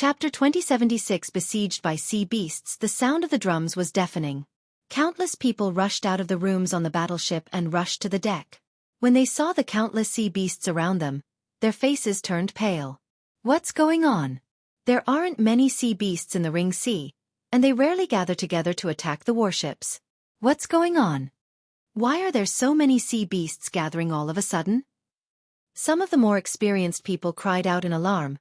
Chapter 2076. Besieged by sea beasts. The sound of the drums was deafening. Countless people rushed out of the rooms on the battleship and rushed to the deck. When they saw the countless sea beasts around them, their faces turned pale. What's going on? There aren't many sea beasts in the Ring Sea, and they rarely gather together to attack the warships. What's going on? Why are there so many sea beasts gathering all of a sudden? Some of the more experienced people cried out in alarm,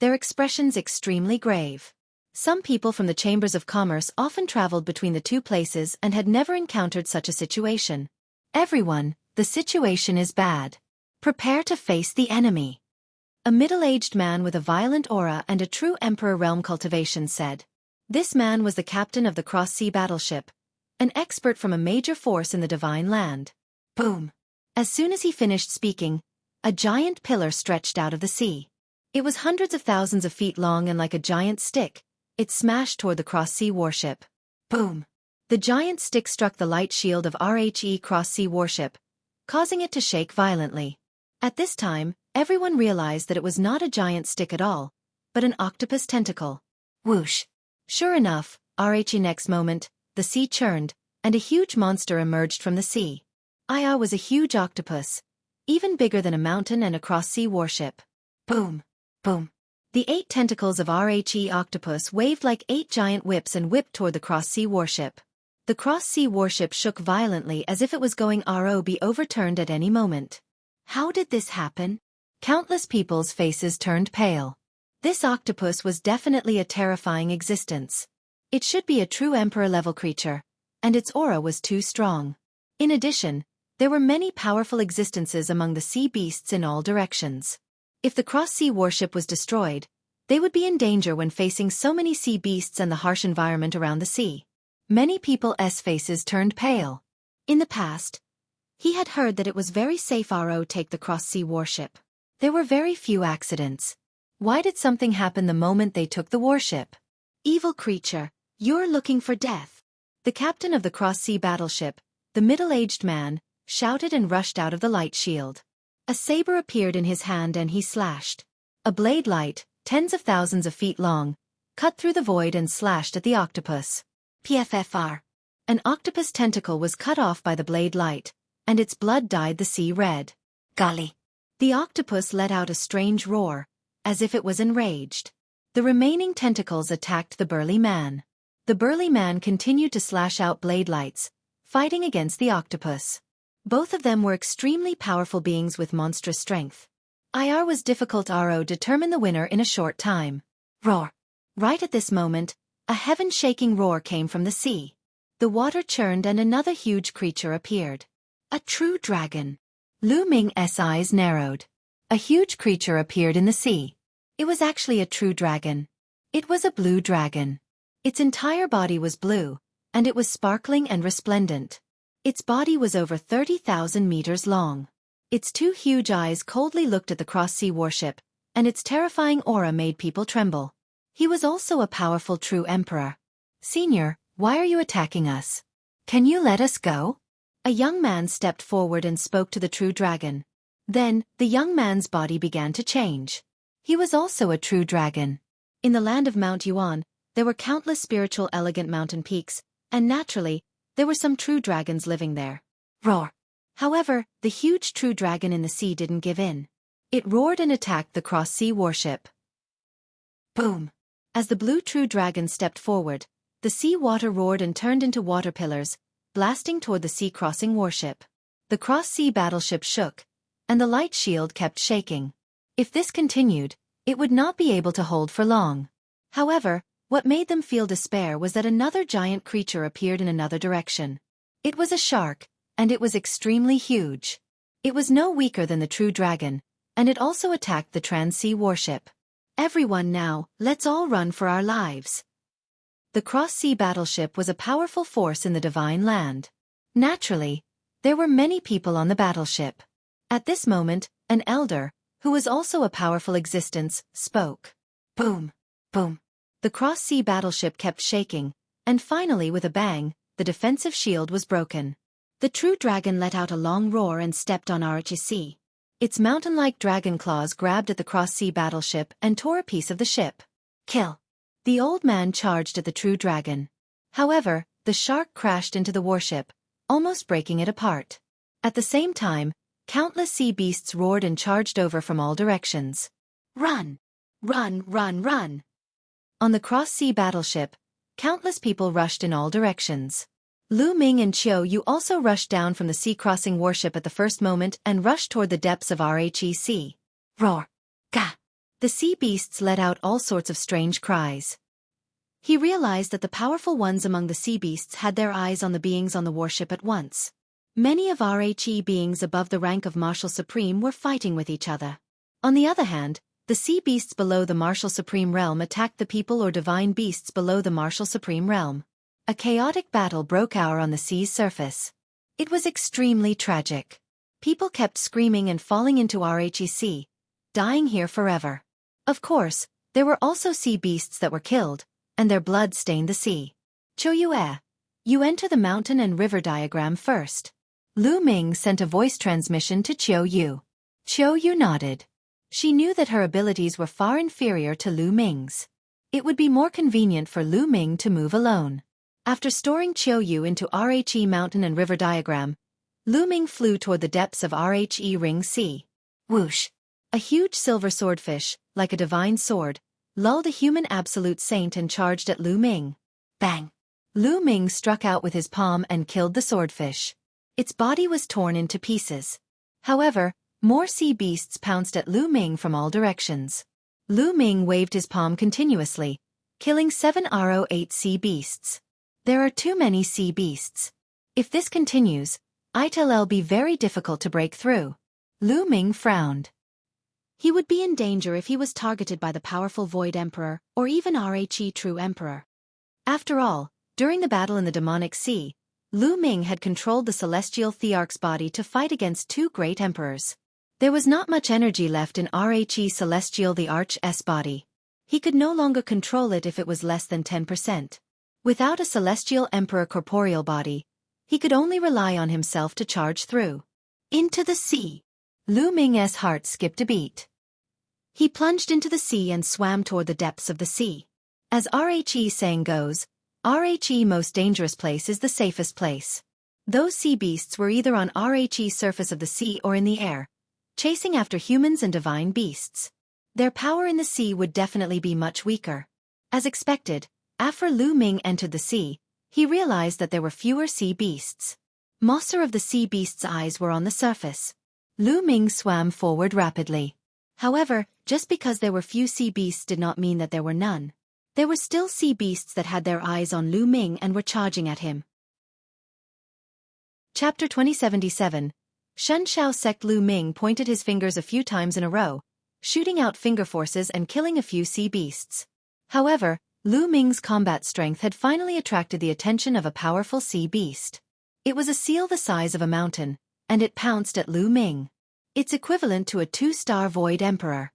their expressions extremely grave. Some people from the chambers of commerce often traveled between the two places and had never encountered such a situation. Everyone, the situation is bad. Prepare to face the enemy. A middle-aged man with a violent aura and a true Emperor realm cultivation said. This man was the captain of the cross-sea battleship, an expert from a major force in the Divine Land. Boom! As soon as he finished speaking, a giant pillar stretched out of the sea. It was hundreds of thousands of feet long and like a giant stick, it smashed toward the cross-sea warship. Boom! The giant stick struck the light shield of RHE cross-sea warship, causing it to shake violently. At this time, everyone realized that it was not a giant stick at all, but an octopus tentacle. Whoosh! Sure enough, RHE next moment, the sea churned, and a huge monster emerged from the sea. Aya was a huge octopus, even bigger than a mountain and a cross-sea warship. Boom! Boom! The 8 tentacles of RHE octopus waved like 8 giant whips and whipped toward the cross-sea warship. The cross-sea warship shook violently as if it was going to be overturned at any moment. How did this happen? Countless people's faces turned pale. This octopus was definitely a terrifying existence. It should be a true Emperor-level creature, and its aura was too strong. In addition, there were many powerful existences among the sea beasts in all directions. If the cross-sea warship was destroyed, they would be in danger when facing so many sea beasts and the harsh environment around the sea. Many people's faces turned pale. In the past, he had heard that it was very safe to take the cross-sea warship. There were very few accidents. Why did something happen the moment they took the warship? Evil creature, you're looking for death. The captain of the cross-sea battleship, the middle-aged man, shouted and rushed out of the light shield. A saber appeared in his hand and he slashed. A blade light, tens of thousands of feet long, cut through the void and slashed at the octopus. PFFR. An octopus tentacle was cut off by the blade light, and its blood dyed the sea red. Golly! The octopus let out a strange roar, as if it was enraged. The remaining tentacles attacked the burly man. The burly man continued to slash out blade lights, fighting against the octopus. Both of them were extremely powerful beings with monstrous strength. IR was difficult to determine the winner in a short time. Roar! Right at this moment, a heaven-shaking roar came from the sea. The water churned and another huge creature appeared. A true dragon. Lu Ming's eyes narrowed. A huge creature appeared in the sea. It was actually a true dragon. It was a blue dragon. Its entire body was blue, and it was sparkling and resplendent. Its body was over 30,000 meters long. Its 2 huge eyes coldly looked at the cross-sea warship, and its terrifying aura made people tremble. He was also a powerful true emperor. Senior, why are you attacking us? Can you let us go? A young man stepped forward and spoke to the true dragon. Then, the young man's body began to change. He was also a true dragon. In the land of Mount Yuan, there were countless spiritual elegant mountain peaks, and naturally, there were some true dragons living there. Roar! However, the huge true dragon in the sea didn't give in. It roared and attacked the cross-sea warship. Boom! As the blue true dragon stepped forward, the sea water roared and turned into water pillars, blasting toward the sea-crossing warship. The cross-sea battleship shook, and the light shield kept shaking. If this continued, it would not be able to hold for long. However, what made them feel despair was that another giant creature appeared in another direction. It was a shark, and it was extremely huge. It was no weaker than the true dragon, and it also attacked the trans-sea warship. Everyone now, let's all run for our lives. The cross-sea battleship was a powerful force in the Divine Land. Naturally, there were many people on the battleship. At this moment, an elder, who was also a powerful existence, spoke. Boom! Boom! The cross-sea battleship kept shaking, and finally with a bang, the defensive shield was broken. The true dragon let out a long roar and stepped on RHC. Its mountain-like dragon claws grabbed at the cross-sea battleship and tore a piece of the ship. Kill! The old man charged at the true dragon. However, the shark crashed into the warship, almost breaking it apart. At the same time, countless sea beasts roared and charged over from all directions. Run! Run, run, run! On the cross-sea battleship, countless people rushed in all directions. Lu Ming and Qiu Yu also rushed down from the sea-crossing warship at the first moment and rushed toward the depths of RHEC. Roar! Gah! The sea beasts let out all sorts of strange cries. He realized that the powerful ones among the sea beasts had their eyes on the beings on the warship at once. Many of RHE beings above the rank of Martial Supreme were fighting with each other. On the other hand, the sea beasts below the Martial Supreme realm attacked the people or divine beasts below the Martial Supreme realm. A chaotic battle broke out on the sea's surface. It was extremely tragic. People kept screaming and falling into RHEC, dying here forever. Of course, there were also sea beasts that were killed, and their blood stained the sea. Qiu Yue, you enter the mountain and river diagram first. Lu Ming sent a voice transmission to Qiu Yu. Qiu Yu nodded. She knew that her abilities were far inferior to Lu Ming's. It would be more convenient for Lu Ming to move alone. After storing Qiu Yu into RHE mountain and river diagram, Lu Ming flew toward the depths of RHE Ring Sea. Whoosh! A huge silver swordfish, like a divine sword, lulled a human absolute saint and charged at Lu Ming. Bang! Lu Ming struck out with his palm and killed the swordfish. Its body was torn into pieces. However, more sea beasts pounced at Lu Ming from all directions. Lu Ming waved his palm continuously, killing 7 RO8 sea beasts. There are too many sea beasts. If this continues, it'll be very difficult to break through. Lu Ming frowned. He would be in danger if he was targeted by the powerful Void Emperor, or even RHE True Emperor. After all, during the battle in the demonic sea, Lu Ming had controlled the celestial Thearch's body to fight against 2 great emperors. There was not much energy left in RHE Celestial the Arch's body. He could no longer control it if it was less than 10%. Without a celestial emperor corporeal body, he could only rely on himself to charge through. Into the sea. Lu Ming's heart skipped a beat. He plunged into the sea and swam toward the depths of the sea. As RHE saying goes, RHE most dangerous place is the safest place. Those sea beasts were either on RHE surface of the sea or in the air, chasing after humans and divine beasts. Their power in the sea would definitely be much weaker. As expected, after Lu Ming entered the sea, he realized that there were fewer sea beasts. Most of the sea beasts' eyes were on the surface. Lu Ming swam forward rapidly. However, just because there were few sea beasts did not mean that there were none. There were still sea beasts that had their eyes on Lu Ming and were charging at him. Chapter 2077. Shen Shao Sect. Lu Ming pointed his fingers a few times in a row, shooting out finger forces and killing a few sea beasts. However, Lu Ming's combat strength had finally attracted the attention of a powerful sea beast. It was a seal the size of a mountain, and it pounced at Lu Ming. It's equivalent to a 2-star Void Emperor.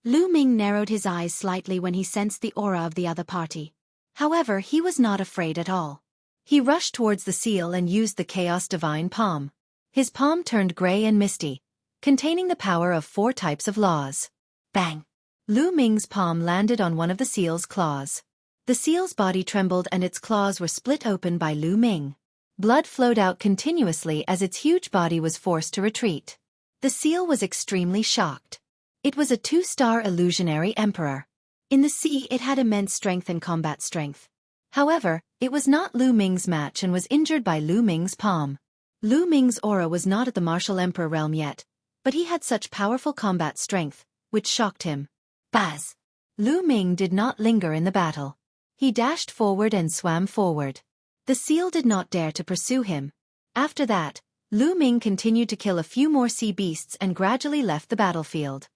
Lu Ming narrowed his eyes slightly when he sensed the aura of the other party. However, he was not afraid at all. He rushed towards the seal and used the Chaos Divine Palm. His palm turned gray and misty, containing the power of 4 types of laws. Bang! Lu Ming's palm landed on one of the seal's claws. The seal's body trembled and its claws were split open by Lu Ming. Blood flowed out continuously as its huge body was forced to retreat. The seal was extremely shocked. It was a 2-star illusionary emperor. In the sea it had immense strength and combat strength. However, it was not Lu Ming's match and was injured by Lu Ming's palm. Lu Ming's aura was not at the martial emperor realm yet, but he had such powerful combat strength, which shocked him. Buzz! Lu Ming did not linger in the battle. He dashed forward and swam forward. The seal did not dare to pursue him. After that, Lu Ming continued to kill a few more sea beasts and gradually left the battlefield.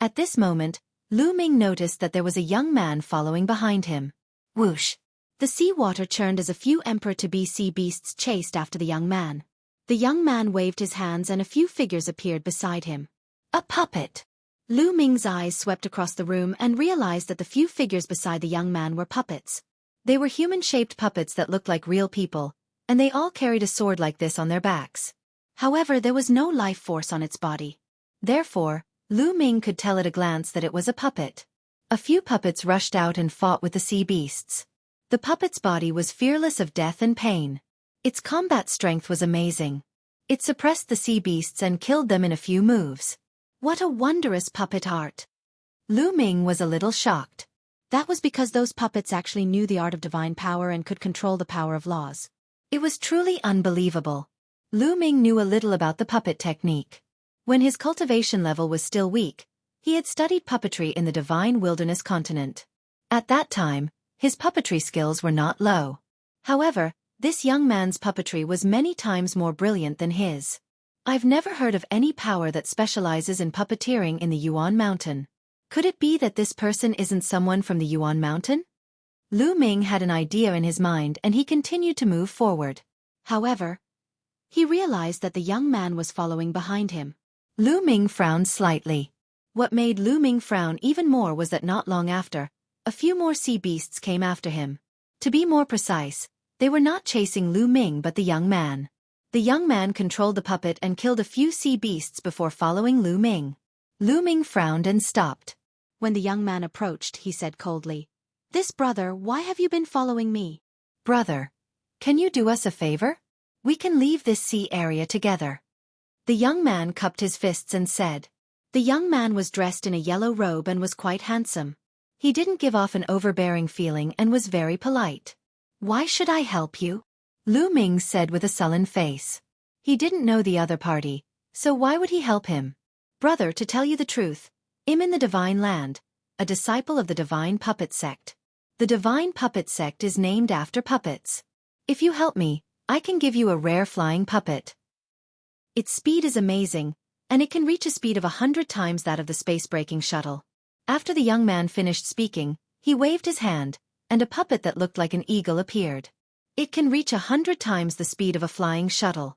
At this moment, Lu Ming noticed that there was a young man following behind him. Whoosh! The sea water churned as a few emperor-to-be sea beasts chased after the young man. The young man waved his hands and a few figures appeared beside him. A puppet! Lu Ming's eyes swept across the room and realized that the few figures beside the young man were puppets. They were human-shaped puppets that looked like real people, and they all carried a sword like this on their backs. However, there was no life force on its body. Therefore, Lu Ming could tell at a glance that it was a puppet. A few puppets rushed out and fought with the sea beasts. The puppet's body was fearless of death and pain. Its combat strength was amazing. It suppressed the sea beasts and killed them in a few moves. What a wondrous puppet art! Lu Ming was a little shocked. That was because those puppets actually knew the art of divine power and could control the power of laws. It was truly unbelievable. Lu Ming knew a little about the puppet technique. When his cultivation level was still weak, he had studied puppetry in the Divine Wilderness continent. At that time, his puppetry skills were not low. However, this young man's puppetry was many times more brilliant than his. I've never heard of any power that specializes in puppeteering in the Yuan Mountain. Could it be that this person isn't someone from the Yuan Mountain? Lu Ming had an idea in his mind and he continued to move forward. However, he realized that the young man was following behind him. Lu Ming frowned slightly. What made Lu Ming frown even more was that not long after, a few more sea beasts came after him. To be more precise, they were not chasing Lu Ming but the young man. The young man controlled the puppet and killed a few sea beasts before following Lu Ming. Lu Ming frowned and stopped. When the young man approached, he said coldly, "This brother, why have you been following me?" "Brother, can you do us a favor? We can leave this sea area together." The young man cupped his fists and said. The young man was dressed in a yellow robe and was quite handsome. He didn't give off an overbearing feeling and was very polite. "Why should I help you?" Lu Ming said with a sullen face. He didn't know the other party, so why would he help him? "Brother, to tell you the truth, I'm in the Divine Land, a disciple of the Divine Puppet Sect. The Divine Puppet Sect is named after puppets. If you help me, I can give you a rare flying puppet. Its speed is amazing, and it can reach a speed of 100 times that of the space-breaking shuttle." After the young man finished speaking, he waved his hand, and a puppet that looked like an eagle appeared. "It can reach 100 times the speed of a flying shuttle."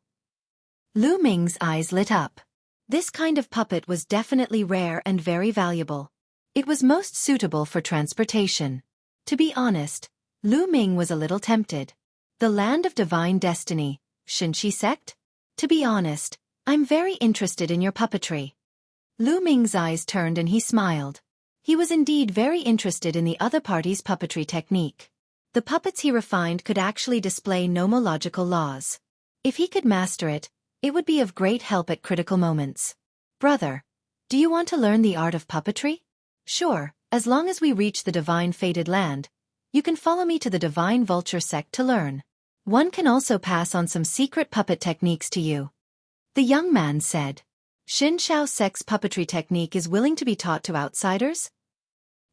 Lu Ming's eyes lit up. This kind of puppet was definitely rare and very valuable. It was most suitable for transportation. To be honest, Lu Ming was a little tempted. The Land of Divine Destiny, Xinshi Sect? To be honest, I'm very interested in your puppetry. Lu Ming's eyes turned and he smiled. He was indeed very interested in the other party's puppetry technique. The puppets he refined could actually display nomological laws. If he could master it, it would be of great help at critical moments. "Brother, do you want to learn the art of puppetry?" "Sure, as long as we reach the Divine Fated Land. You can follow me to the Divine Vulture Sect to learn. One can also pass on some secret puppet techniques to you." The young man said. "Xin Shao Sect's puppetry technique is willing to be taught to outsiders?"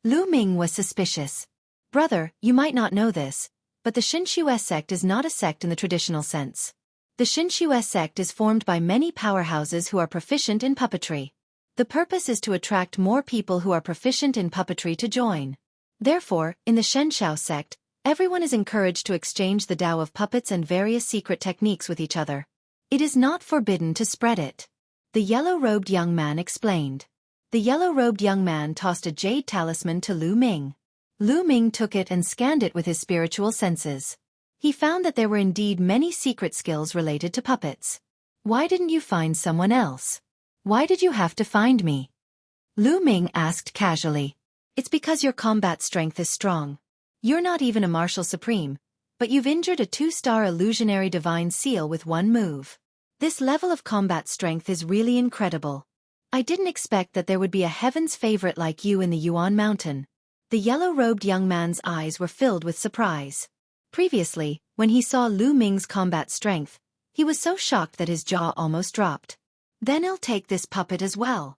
Lu Ming was suspicious. "Brother, you might not know this, but the Xinshu sect is not a sect in the traditional sense. The Xinshu sect is formed by many powerhouses who are proficient in puppetry. The purpose is to attract more people who are proficient in puppetry to join. Therefore, in the Shenshao sect, everyone is encouraged to exchange the Tao of puppets and various secret techniques with each other. It is not forbidden to spread it." The yellow-robed young man explained. The yellow-robed young man tossed a jade talisman to Lu Ming. Lu Ming took it and scanned it with his spiritual senses. He found that there were indeed many secret skills related to puppets. "Why didn't you find someone else? Why did you have to find me?" Lu Ming asked casually. "It's because your combat strength is strong. You're not even a martial supreme, but you've injured a 2-star illusionary divine seal with one move. This level of combat strength is really incredible. I didn't expect that there would be a heaven's favorite like you in the Yuan Mountain." The yellow-robed young man's eyes were filled with surprise. Previously, when he saw Lu Ming's combat strength, he was so shocked that his jaw almost dropped. "Then I'll take this puppet as well."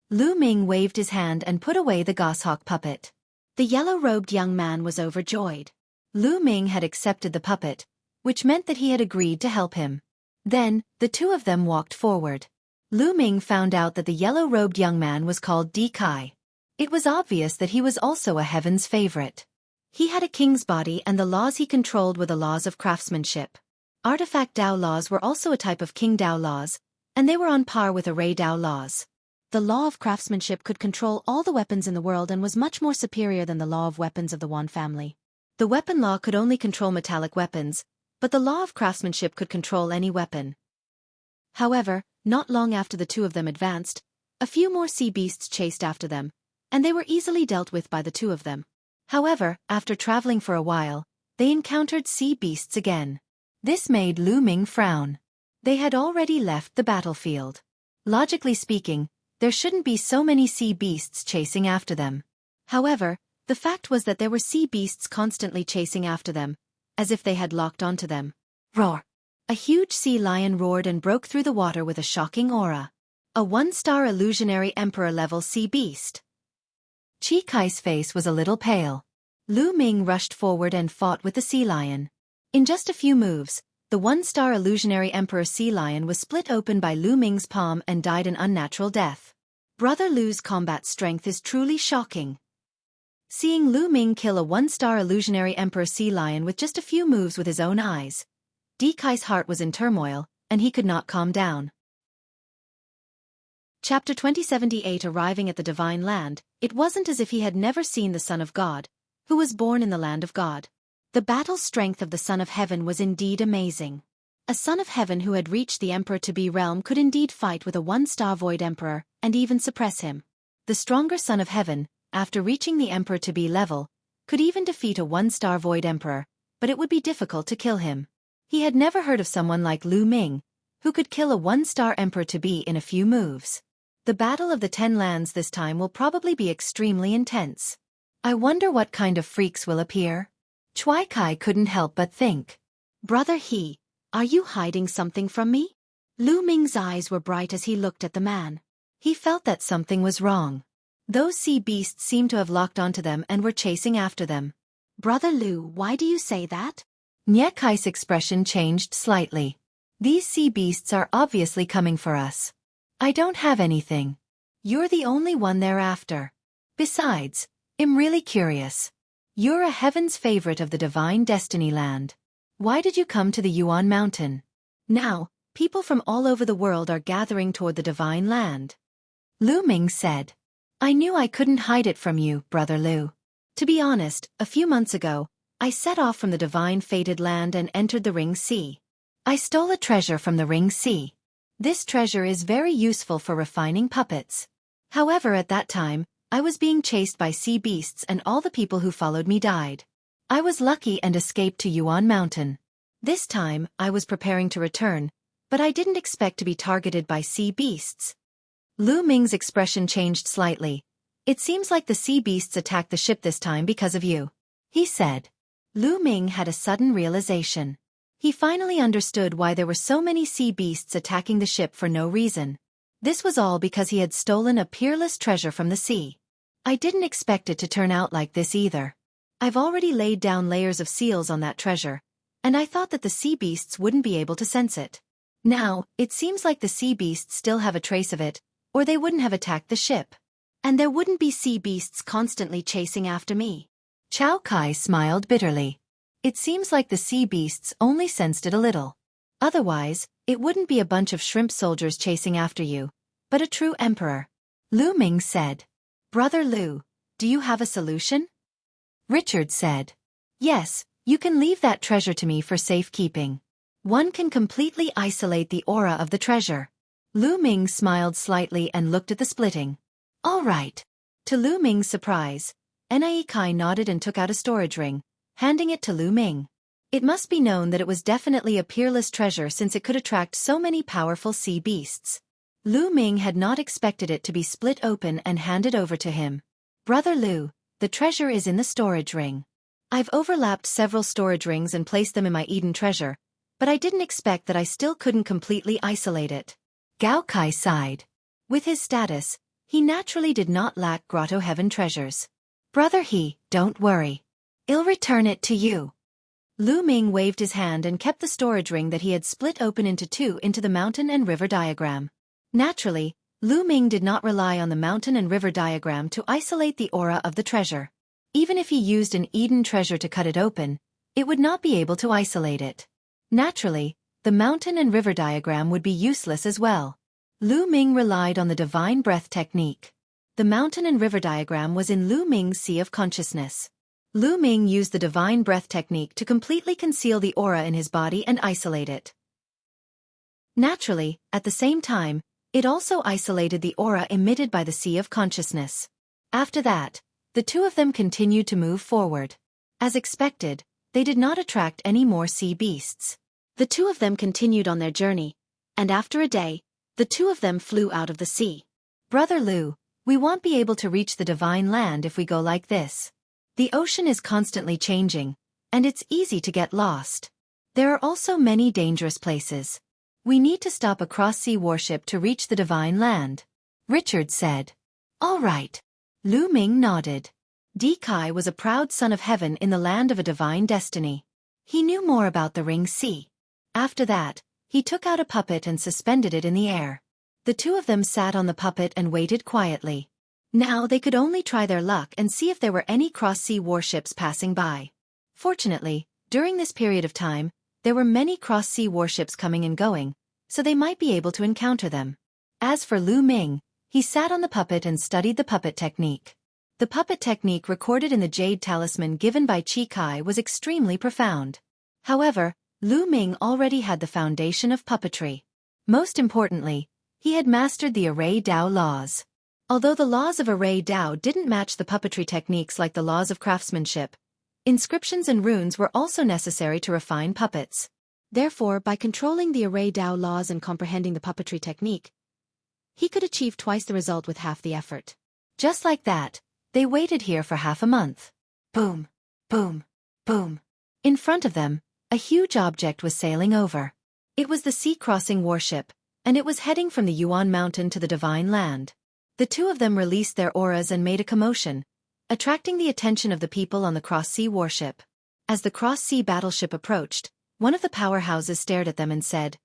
Lu Ming waved his hand and put away the goshawk puppet. The yellow-robed young man was overjoyed. Lu Ming had accepted the puppet, which meant that he had agreed to help him. Then, the two of them walked forward. Lu Ming found out that the yellow-robed young man was called Di Kai. It was obvious that he was also a heaven's favorite. He had a king's body and the laws he controlled were the laws of craftsmanship. Artifact Dao laws were also a type of King Dao laws, and they were on par with Array Dao laws. The law of craftsmanship could control all the weapons in the world and was much more superior than the law of weapons of the Wan family. The weapon law could only control metallic weapons, but the law of craftsmanship could control any weapon. However, not long after the two of them advanced, a few more sea beasts chased after them, and they were easily dealt with by the two of them. However, after traveling for a while, they encountered sea beasts again. This made Lu Ming frown. They had already left the battlefield. Logically speaking, there shouldn't be so many sea beasts chasing after them. However, the fact was that there were sea beasts constantly chasing after them, as if they had locked onto them. Roar! A huge sea lion roared and broke through the water with a shocking aura. A one-star illusionary emperor-level sea beast. Chi Kai's face was a little pale. Lu Ming rushed forward and fought with the sea lion. In just a few moves, the one-star illusionary emperor sea lion was split open by Lu Ming's palm and died an unnatural death. Brother Lu's combat strength is truly shocking. Seeing Lu Ming kill a one-star illusionary emperor sea lion with just a few moves with his own eyes, Di Kai's heart was in turmoil, and he could not calm down. Chapter 2078. Arriving at the Divine Land, it wasn't as if he had never seen the Son of God, who was born in the land of God. The battle strength of the Son of Heaven was indeed amazing. A Son of Heaven who had reached the Emperor-to-be realm could indeed fight with a one-star Void Emperor, and even suppress him. The stronger Son of Heaven, after reaching the Emperor-to-be level, could even defeat a one-star Void Emperor, but it would be difficult to kill him. He had never heard of someone like Lu Ming, who could kill a one-star Emperor-to-be in a few moves. The Battle of the 10 Lands this time will probably be extremely intense. I wonder what kind of freaks will appear. Chi Kai couldn't help but think. Brother He, are you hiding something from me? Lu Ming's eyes were bright as he looked at the man. He felt that something was wrong. Those sea beasts seemed to have locked onto them and were chasing after them. Brother Lu, why do you say that? Nye Kai's expression changed slightly. These sea beasts are obviously coming for us. I don't have anything. You're the only one they're after. Besides, I'm really curious. You're a heaven's favorite of the Divine Destiny Land. Why did you come to the Yuan Mountain? Now, people from all over the world are gathering toward the Divine Land. Lu Ming said. I knew I couldn't hide it from you, Brother Lu. To be honest, a few months ago, I set off from the Divine Fated Land and entered the Ring Sea. I stole a treasure from the Ring Sea. This treasure is very useful for refining puppets. However, at that time, I was being chased by sea beasts and all the people who followed me died. I was lucky and escaped to Yuan Mountain. This time, I was preparing to return, but I didn't expect to be targeted by sea beasts. Lu Ming's expression changed slightly. It seems like the sea beasts attacked the ship this time because of you, he said. Lu Ming had a sudden realization. He finally understood why there were so many sea beasts attacking the ship for no reason. This was all because he had stolen a peerless treasure from the sea. I didn't expect it to turn out like this either. I've already laid down layers of seals on that treasure, and I thought that the sea beasts wouldn't be able to sense it. Now, it seems like the sea beasts still have a trace of it, or they wouldn't have attacked the ship. And there wouldn't be sea beasts constantly chasing after me. Chao Kai smiled bitterly. It seems like the sea beasts only sensed it a little. Otherwise, it wouldn't be a bunch of shrimp soldiers chasing after you, but a true emperor. Lu Ming said. Brother Lu, do you have a solution? Richard said. Yes, you can leave that treasure to me for safekeeping. One can completely isolate the aura of the treasure. Lu Ming smiled slightly and looked at the splitting. All right. To Lu Ming's surprise, Nye Kai nodded and took out a storage ring, handing it to Lu Ming. It must be known that it was definitely a peerless treasure since it could attract so many powerful sea beasts. Lu Ming had not expected it to be split open and handed over to him. Brother Lu, the treasure is in the storage ring. I've overlapped several storage rings and placed them in my Eden treasure, but I didn't expect that I still couldn't completely isolate it. Gao Kai sighed. With his status, he naturally did not lack Grotto Heaven treasures. Brother He, don't worry. I'll return it to you. Lu Ming waved his hand and kept the storage ring that he had split open into two into the mountain and river diagram. Naturally, Lu Ming did not rely on the mountain and river diagram to isolate the aura of the treasure. Even if he used an Eden treasure to cut it open, it would not be able to isolate it. Naturally, the mountain and river diagram would be useless as well. Lu Ming relied on the divine breath technique. The mountain and river diagram was in Lu Ming's sea of consciousness. Lu Ming used the divine breath technique to completely conceal the aura in his body and isolate it. Naturally, at the same time, it also isolated the aura emitted by the sea of consciousness. After that, the two of them continued to move forward. As expected, they did not attract any more sea beasts. The two of them continued on their journey, and after a day, the two of them flew out of the sea. Brother Lu, we won't be able to reach the divine land if we go like this. The ocean is constantly changing, and it's easy to get lost. There are also many dangerous places. We need to stop a cross-sea warship to reach the divine land, Richard said. All right. Lu Ming nodded. Di Kai was a proud son of heaven in the land of a divine destiny. He knew more about the Ring Sea. After that, he took out a puppet and suspended it in the air. The two of them sat on the puppet and waited quietly. Now they could only try their luck and see if there were any cross-sea warships passing by. Fortunately, during this period of time, there were many cross-sea warships coming and going, so they might be able to encounter them. As for Lu Ming, he sat on the puppet and studied the puppet technique. The puppet technique recorded in the jade talisman given by Chi Kai was extremely profound. However, Lu Ming already had the foundation of puppetry. Most importantly, he had mastered the array Dao laws. Although the laws of array Dao didn't match the puppetry techniques like the laws of craftsmanship, inscriptions and runes were also necessary to refine puppets. Therefore, by controlling the array Dao laws and comprehending the puppetry technique, he could achieve twice the result with half the effort. Just like that, they waited here for half a month. Boom, boom, boom. In front of them, a huge object was sailing over. It was the sea-crossing warship, and it was heading from the Yuan Mountain to the Divine Land. The two of them released their auras and made a commotion, attracting the attention of the people on the cross-sea warship. As the cross-sea battleship approached, one of the powerhouses stared at them and said,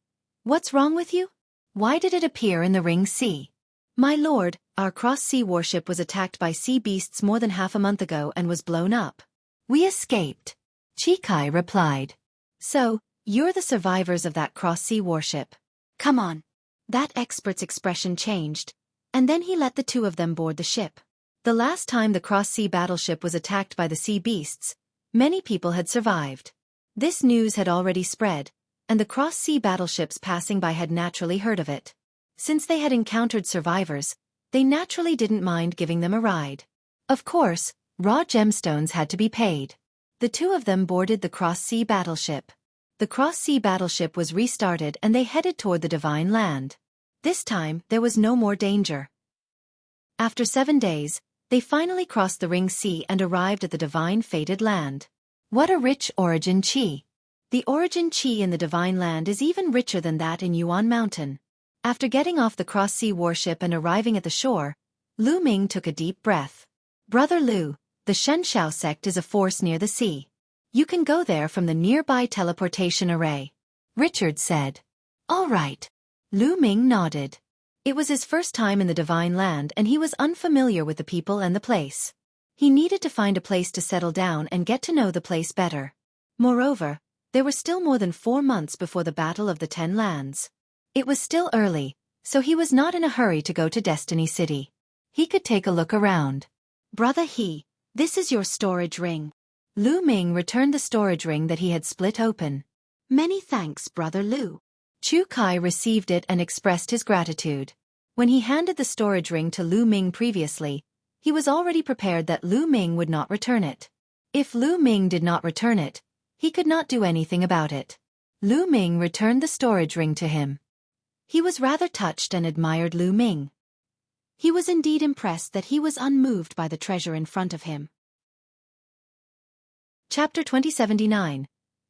"What's wrong with you? Why did it appear in the Ring Sea?" "My lord, our cross-sea warship was attacked by sea beasts more than half a month ago and was blown up. We escaped," Chi Kai replied. "So, you're the survivors of that cross-sea warship. Come on." That expert's expression changed, and then he let the two of them board the ship. The last time the cross-sea battleship was attacked by the sea beasts, many people had survived. This news had already spread, and the cross-sea battleships passing by had naturally heard of it. Since they had encountered survivors, they naturally didn't mind giving them a ride. Of course, raw gemstones had to be paid. The two of them boarded the cross-sea battleship. The cross-sea battleship was restarted and they headed toward the Divine Land. This time, there was no more danger. After 7 days, they finally crossed the Ring Sea and arrived at the Divine Fated Land. What a rich origin Qi! The origin Qi in the Divine Land is even richer than that in Yuan Mountain. After getting off the cross-sea warship and arriving at the shore, Lu Ming took a deep breath. "Brother Lu, the Shenshao sect is a force near the sea. You can go there from the nearby teleportation array," Richard said. "All right." Lu Ming nodded. It was his first time in the Divine Land and he was unfamiliar with the people and the place. He needed to find a place to settle down and get to know the place better. Moreover, there were still more than 4 months before the Battle of the 10 Lands. It was still early, so he was not in a hurry to go to Destiny City. He could take a look around. "Brother He, this is your storage ring." Lu Ming returned the storage ring that he had split open. "Many thanks, Brother Lu." Chu Kai received it and expressed his gratitude. When he handed the storage ring to Lu Ming previously, he was already prepared that Lu Ming would not return it. If Lu Ming did not return it, he could not do anything about it. Lu Ming returned the storage ring to him. He was rather touched and admired Lu Ming. He was indeed impressed that he was unmoved by the treasure in front of him. Chapter 2079.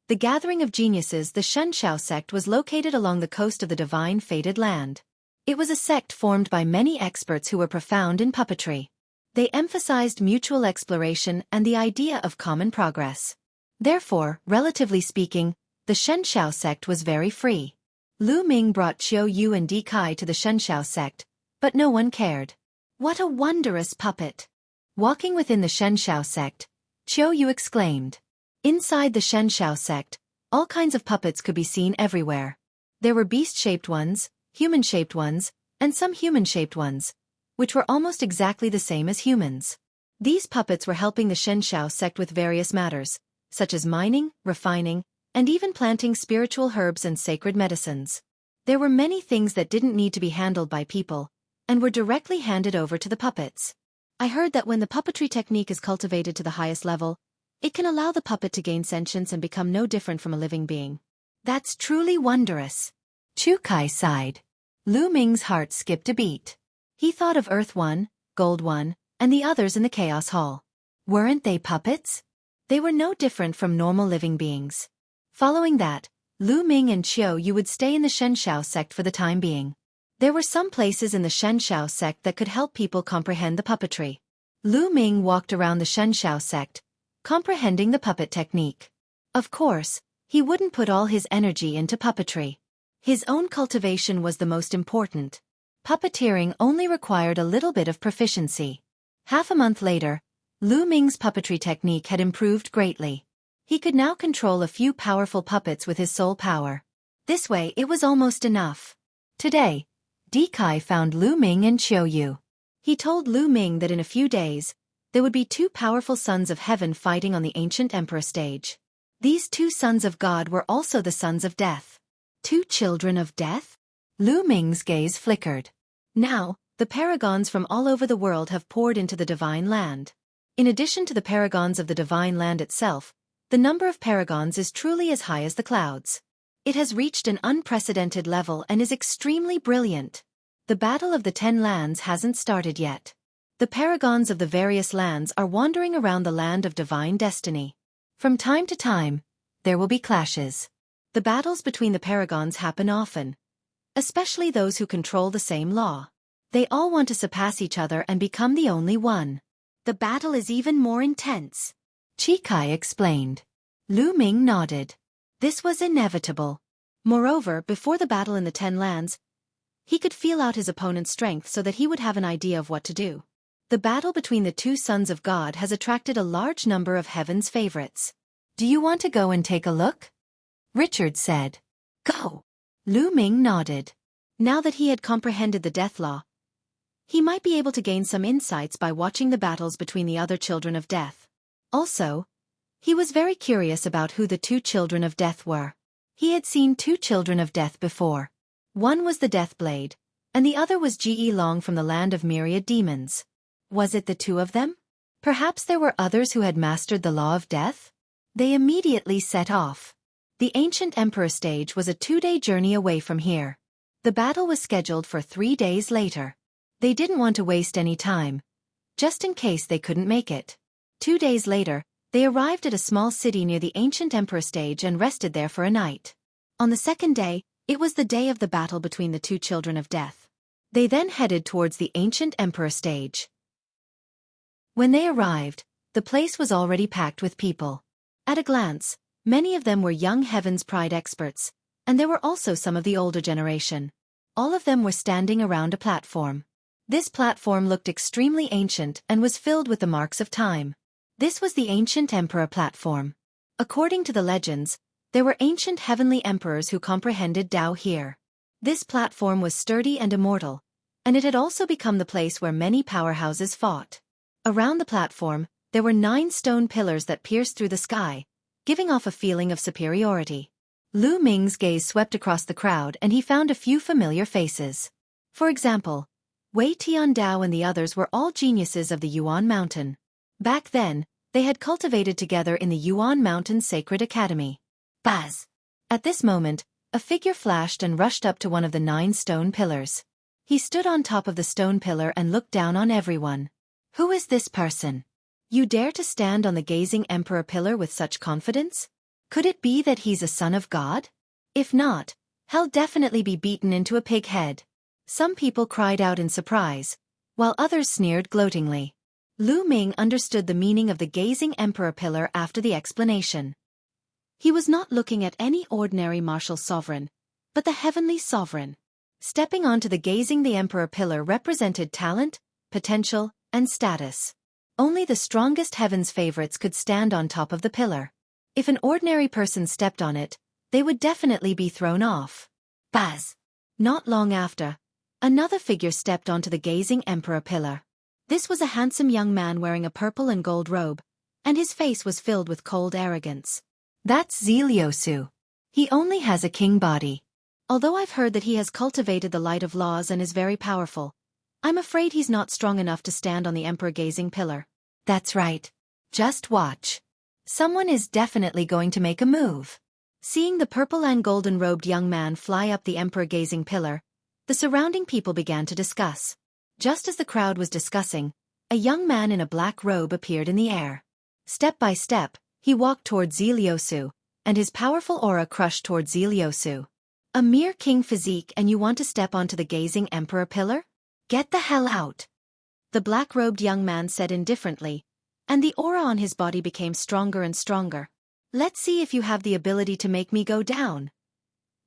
The Gathering of Geniuses. The Shenshao sect was located along the coast of the Divine Fated Land. It was a sect formed by many experts who were profound in puppetry. They emphasized mutual exploration and the idea of common progress. Therefore, relatively speaking, the Shenshao sect was very free. Lu Ming brought Qiu Yu and Di Kai to the Shenshao sect, but no one cared. "What a wondrous puppet!" Walking within the Shenshao sect, Qiu Yu exclaimed. Inside the Shenshao sect, all kinds of puppets could be seen everywhere. There were beast-shaped ones, human-shaped ones, and some human-shaped ones, which were almost exactly the same as humans. These puppets were helping the Shenshao sect with various matters, such as mining, refining, and even planting spiritual herbs and sacred medicines. There were many things that didn't need to be handled by people, and were directly handed over to the puppets. I heard that when the puppetry technique is cultivated to the highest level, it can allow the puppet to gain sentience and become no different from a living being. That's truly wondrous. Chu Kai sighed. Lu Ming's heart skipped a beat. He thought of Earth 1, Gold 1, and the others in the Chaos Hall. Weren't they puppets? They were no different from normal living beings. Following that, Lu Ming and Qiu Yu would stay in the Shenshao sect for the time being. There were some places in the Shenshao sect that could help people comprehend the puppetry. Lu Ming walked around the Shenshao sect, comprehending the puppet technique. Of course, he wouldn't put all his energy into puppetry. His own cultivation was the most important. Puppeteering only required a little bit of proficiency. Half a month later, Lu Ming's puppetry technique had improved greatly. He could now control a few powerful puppets with his soul power. This way it was almost enough. Today, Di Kai found Lu Ming and Qiu Yu. He told Lu Ming that in a few days, there would be two powerful sons of heaven fighting on the ancient emperor stage. These two sons of God were also the sons of death. Two children of death? Lu Ming's gaze flickered. Now, the paragons from all over the world have poured into the divine land. In addition to the paragons of the divine land itself, the number of paragons is truly as high as the clouds. It has reached an unprecedented level and is extremely brilliant. The Battle of the 10 Lands hasn't started yet. The paragons of the various lands are wandering around the land of divine destiny. From time to time, there will be clashes. The battles between the paragons happen often, especially those who control the same law. They all want to surpass each other and become the only one. The battle is even more intense. Chi Kai explained. Lu Ming nodded. This was inevitable. Moreover, before the battle in the 10 Lands, he could feel out his opponent's strength so that he would have an idea of what to do. The battle between the two sons of God has attracted a large number of heaven's favorites. Do you want to go and take a look? Richard said. Go. Lu Ming nodded. Now that he had comprehended the death law, he might be able to gain some insights by watching the battles between the other children of death. Also, he was very curious about who the two children of death were. He had seen two children of death before. One was the Death Blade, and the other was Ge Long from the land of Myriad demons. Was it the two of them? Perhaps there were others who had mastered the law of death? They immediately set off. The ancient emperor stage was a 2-day journey away from here. The battle was scheduled for 3 days later. They didn't want to waste any time, just in case they couldn't make it. 2 days later, they arrived at a small city near the ancient emperor stage and rested there for a night. On the second day, it was the day of the battle between the two children of death. They then headed towards the ancient emperor stage. When they arrived, the place was already packed with people. At a glance, many of them were young Heaven's Pride experts, and there were also some of the older generation. All of them were standing around a platform. This platform looked extremely ancient and was filled with the marks of time. This was the ancient emperor platform. According to the legends, there were ancient heavenly emperors who comprehended Tao here. This platform was sturdy and immortal, and it had also become the place where many powerhouses fought. Around the platform, there were 9 stone pillars that pierced through the sky, giving off a feeling of superiority. Lu Ming's gaze swept across the crowd and he found a few familiar faces. For example, Wei Tiandao and the others were all geniuses of the Yuan Mountain. Back then, they had cultivated together in the Yuan Mountain Sacred Academy. Buzz! At this moment, a figure flashed and rushed up to one of the 9 stone pillars. He stood on top of the stone pillar and looked down on everyone. Who is this person? You dare to stand on the gazing emperor pillar with such confidence? Could it be that he's a son of God? If not, he'll definitely be beaten into a pig head. Some people cried out in surprise, while others sneered gloatingly. Lu Ming understood the meaning of the gazing emperor pillar after the explanation. He was not looking at any ordinary martial sovereign, but the heavenly sovereign. Stepping onto the emperor pillar represented talent, potential, and status. Only the strongest heaven's favorites could stand on top of the pillar. If an ordinary person stepped on it, they would definitely be thrown off. Buzz! Not long after, another figure stepped onto the gazing emperor pillar. This was a handsome young man wearing a purple and gold robe, and his face was filled with cold arrogance. That's Zeliosu. He only has a king body. Although I've heard that he has cultivated the light of laws and is very powerful, I'm afraid he's not strong enough to stand on the emperor-gazing pillar. That's right. Just watch. Someone is definitely going to make a move. Seeing the purple and golden-robed young man fly up the emperor-gazing pillar, the surrounding people began to discuss. Just as the crowd was discussing, a young man in a black robe appeared in the air. Step by step, he walked toward Ziliosu, and his powerful aura crushed toward Ziliosu. A mere king physique and you want to step onto the gazing emperor pillar? Get the hell out! The black-robed young man said indifferently, and the aura on his body became stronger and stronger. Let's see if you have the ability to make me go down.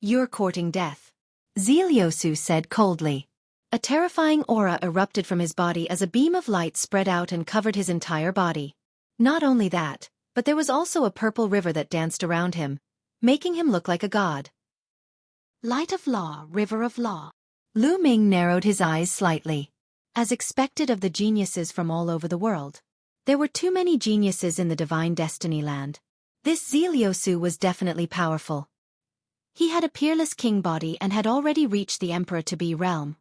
You're courting death. Ziliosu said coldly. A terrifying aura erupted from his body as a beam of light spread out and covered his entire body. Not only that, but there was also a purple river that danced around him, making him look like a god. Light of law, river of law. Lu Ming narrowed his eyes slightly. As expected of the geniuses from all over the world, there were too many geniuses in the divine destiny land. This Ziliosu was definitely powerful. He had a peerless king body and had already reached the emperor-to-be realm.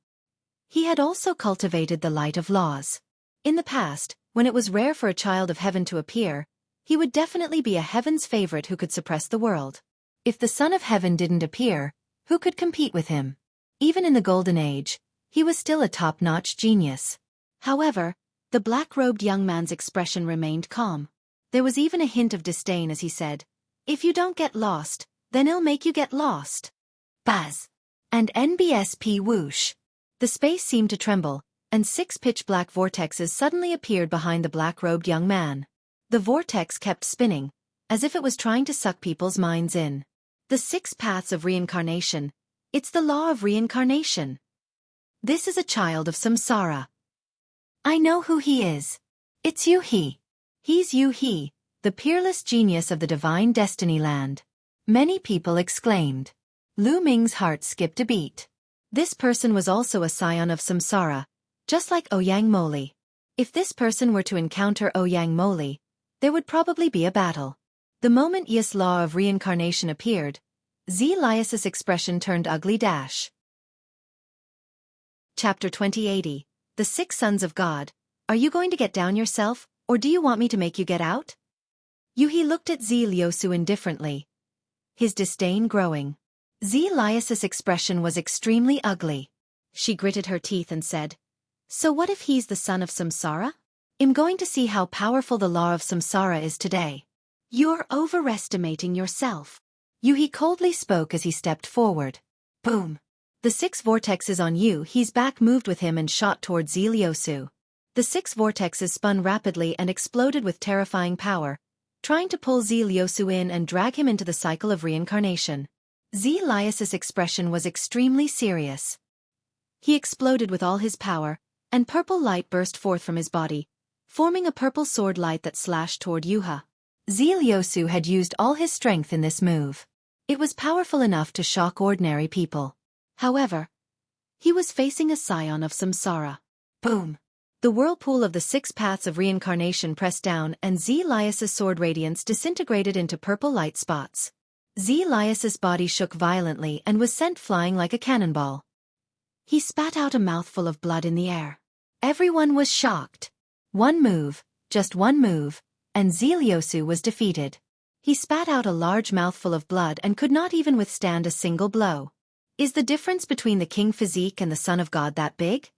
He had also cultivated the light of laws. In the past, when it was rare for a child of heaven to appear, he would definitely be a heaven's favorite who could suppress the world. If the son of heaven didn't appear, who could compete with him? Even in the Golden Age, he was still a top-notch genius. However, the black-robed young man's expression remained calm. There was even a hint of disdain as he said, "If you don't get lost, then I'll make you get lost." Buzz. And NBSP whoosh. The space seemed to tremble, and 6 pitch-black vortexes suddenly appeared behind the black-robed young man. The vortex kept spinning, as if it was trying to suck people's minds in. The 6 paths of reincarnation. It's the law of reincarnation. This is a child of samsara. I know who he is. It's Yu-He. He's Yu-He, the peerless genius of the divine destiny land. Many people exclaimed. Lu Ming's heart skipped a beat. This person was also a scion of samsara, just like Ouyang Moli. If this person were to encounter Ouyang Moli, there would probably be a battle. The moment Yi's law of reincarnation appeared, Zilius's expression turned ugly. Chapter 2080. The 6 Sons of God. Are you going to get down yourself, or do you want me to make you get out? Yu-He looked at Ziliosu indifferently, his disdain growing. Zilius's expression was extremely ugly. She gritted her teeth and said, "So what if he's the son of samsara? I'm going to see how powerful the law of samsara is today." You're overestimating yourself. Yu-He coldly spoke as he stepped forward. Boom. The 6 vortexes on Yu-He's back moved with him and shot toward Ziliosu. The 6 vortexes spun rapidly and exploded with terrifying power, trying to pull Ziliosu in and drag him into the cycle of reincarnation. Zilius's expression was extremely serious. He exploded with all his power, and purple light burst forth from his body, forming a purple sword light that slashed toward Yu-He. Ziliosu had used all his strength in this move. It was powerful enough to shock ordinary people. However, he was facing a scion of samsara. Boom! The whirlpool of the 6 paths of reincarnation pressed down and Zilius's sword radiance disintegrated into purple light spots. Zilius's body shook violently and was sent flying like a cannonball. He spat out a mouthful of blood in the air. Everyone was shocked. One move, just one move, and Ziliosu was defeated. He spat out a large mouthful of blood and could not even withstand a single blow. Is the difference between the king physique and the son of God that big?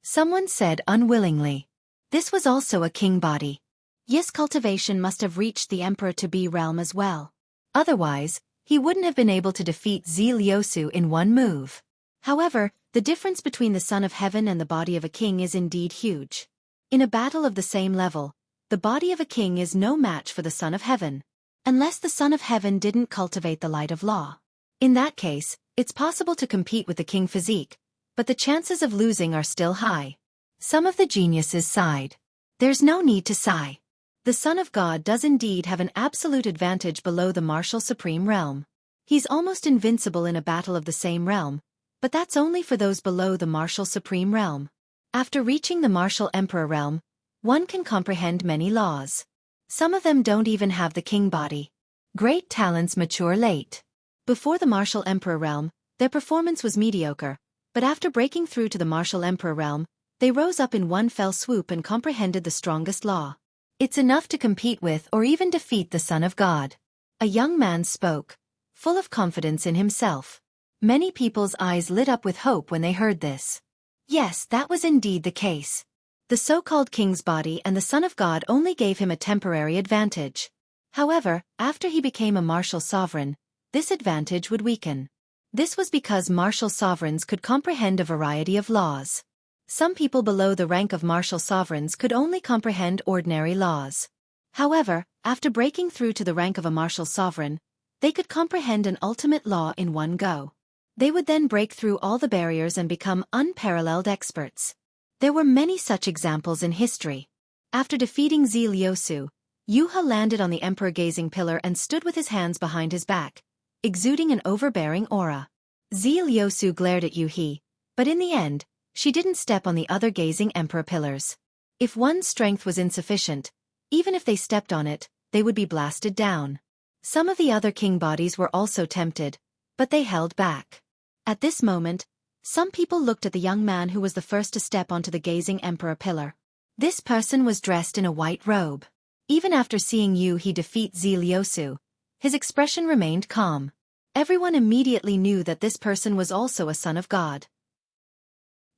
Someone said unwillingly. This was also a king body. Yi's cultivation must have reached the emperor-to-be realm as well. Otherwise, he wouldn't have been able to defeat Ziliosu in one move. However, the difference between the son of heaven and the body of a king is indeed huge. In a battle of the same level, the body of a king is no match for the son of heaven. Unless the son of heaven didn't cultivate the light of law. In that case, it's possible to compete with the king physique, but the chances of losing are still high. Some of the geniuses sighed. There's no need to sigh. The Son of God does indeed have an absolute advantage below the martial supreme realm. He's almost invincible in a battle of the same realm, but that's only for those below the martial supreme realm. After reaching the martial emperor realm, one can comprehend many laws. Some of them don't even have the king body. Great talents mature late. Before the martial emperor realm, their performance was mediocre, but after breaking through to the martial emperor realm, They rose up in one fell swoop and comprehended the strongest law. It's enough to compete with or even defeat the Son of God. A young man spoke, full of confidence in himself. Many people's eyes lit up with hope when they heard this. Yes, that was indeed the case. The so-called king's body and the Son of God only gave him a temporary advantage. However, after he became a martial sovereign, this advantage would weaken. This was because martial sovereigns could comprehend a variety of laws. Some people below the rank of martial sovereigns could only comprehend ordinary laws. However, after breaking through to the rank of a martial sovereign, they could comprehend an ultimate law in one go. They would then break through all the barriers and become unparalleled experts. There were many such examples in history. After defeating Zi Liusu, Yu He landed on the emperor-gazing pillar and stood with his hands behind his back, exuding an overbearing aura. Zi Liusu glared at Yu He, but in the end, she didn't step on the other gazing emperor pillars. If one's strength was insufficient, even if they stepped on it, they would be blasted down. Some of the other king bodies were also tempted, but they held back. At this moment, some people looked at the young man who was the first to step onto the gazing emperor pillar. This person was dressed in a white robe. Even after seeing Yu He defeat Zi Liusu, his expression remained calm. Everyone immediately knew that this person was also a son of God.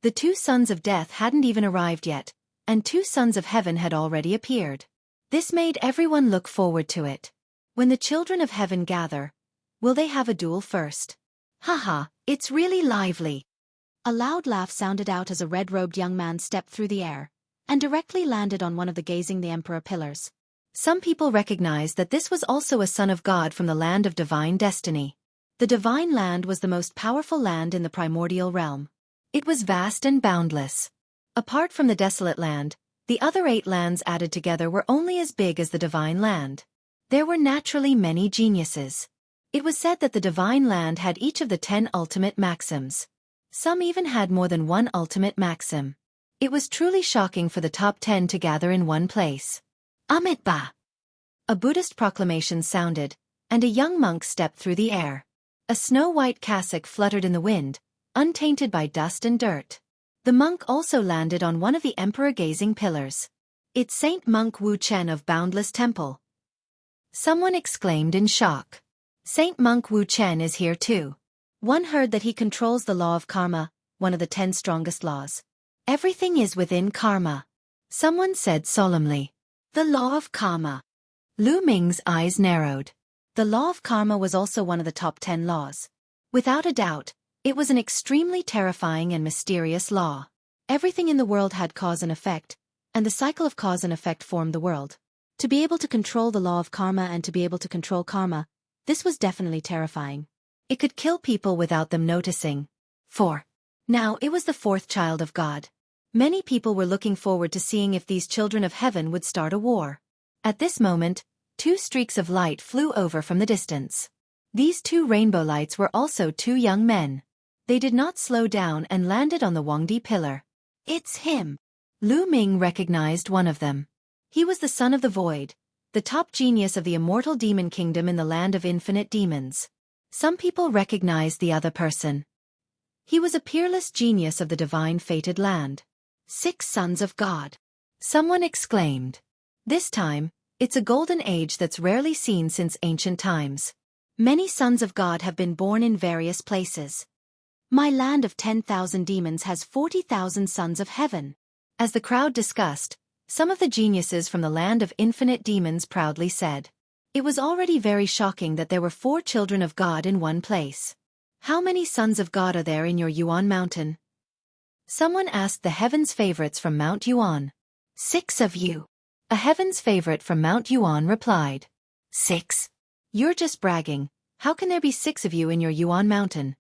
The two sons of death hadn't even arrived yet, and two sons of heaven had already appeared. This made everyone look forward to it. When the children of heaven gather, will they have a duel first? Haha, it's really lively. A loud laugh sounded out as a red-robed young man stepped through the air, and directly landed on one of the gazing the emperor pillars. Some people recognized that this was also a son of God from the land of divine destiny. The divine land was the most powerful land in the primordial realm. It was vast and boundless. Apart from the desolate land, the other 8 lands added together were only as big as the divine land. There were naturally many geniuses. It was said that the divine land had each of the 10 ultimate maxims. Some even had more than one ultimate maxim. It was truly shocking for the top 10 to gather in one place. Amitabha! A Buddhist proclamation sounded, and a young monk stepped through the air. A snow-white cassock fluttered in the wind, untainted by dust and dirt. The monk also landed on one of the emperor-gazing pillars. It's Saint Monk Wu Chen of Boundless Temple. Someone exclaimed in shock. Saint Monk Wu Chen is here too. One heard that he controls the law of karma, one of the 10 strongest laws. Everything is within karma. Someone said solemnly. The law of karma. Lu Ming's eyes narrowed. The law of karma was also one of the top 10 laws. Without a doubt, it was an extremely terrifying and mysterious law. Everything in the world had cause and effect, and the cycle of cause and effect formed the world. To be able to control the law of karma and to be able to control karma, this was definitely terrifying. It could kill people without them noticing. 4. Now it was the 4th child of God. Many people were looking forward to seeing if these children of heaven would start a war. At this moment, 2 streaks of light flew over from the distance. These 2 rainbow lights were also 2 young men. They did not slow down and landed on the Wangdi pillar. It's him. Lu Ming recognized one of them. He was the son of the void, the top genius of the immortal demon kingdom in the land of infinite demons. Some people recognized the other person. He was a peerless genius of the divine fated land. 6 sons of God. Someone exclaimed. This time, it's a golden age that's rarely seen since ancient times. Many sons of God have been born in various places. My land of 10,000 demons has 40,000 sons of heaven. As the crowd discussed, some of the geniuses from the land of infinite demons proudly said. It was already very shocking that there were 4 children of God in one place. How many sons of God are there in your Yuan mountain? Someone asked the heaven's favorites from Mount Yuan. 6 of you. A heaven's favorite from Mount Yuan replied. 6? You're just bragging. How can there be 6 of you in your Yuan mountain?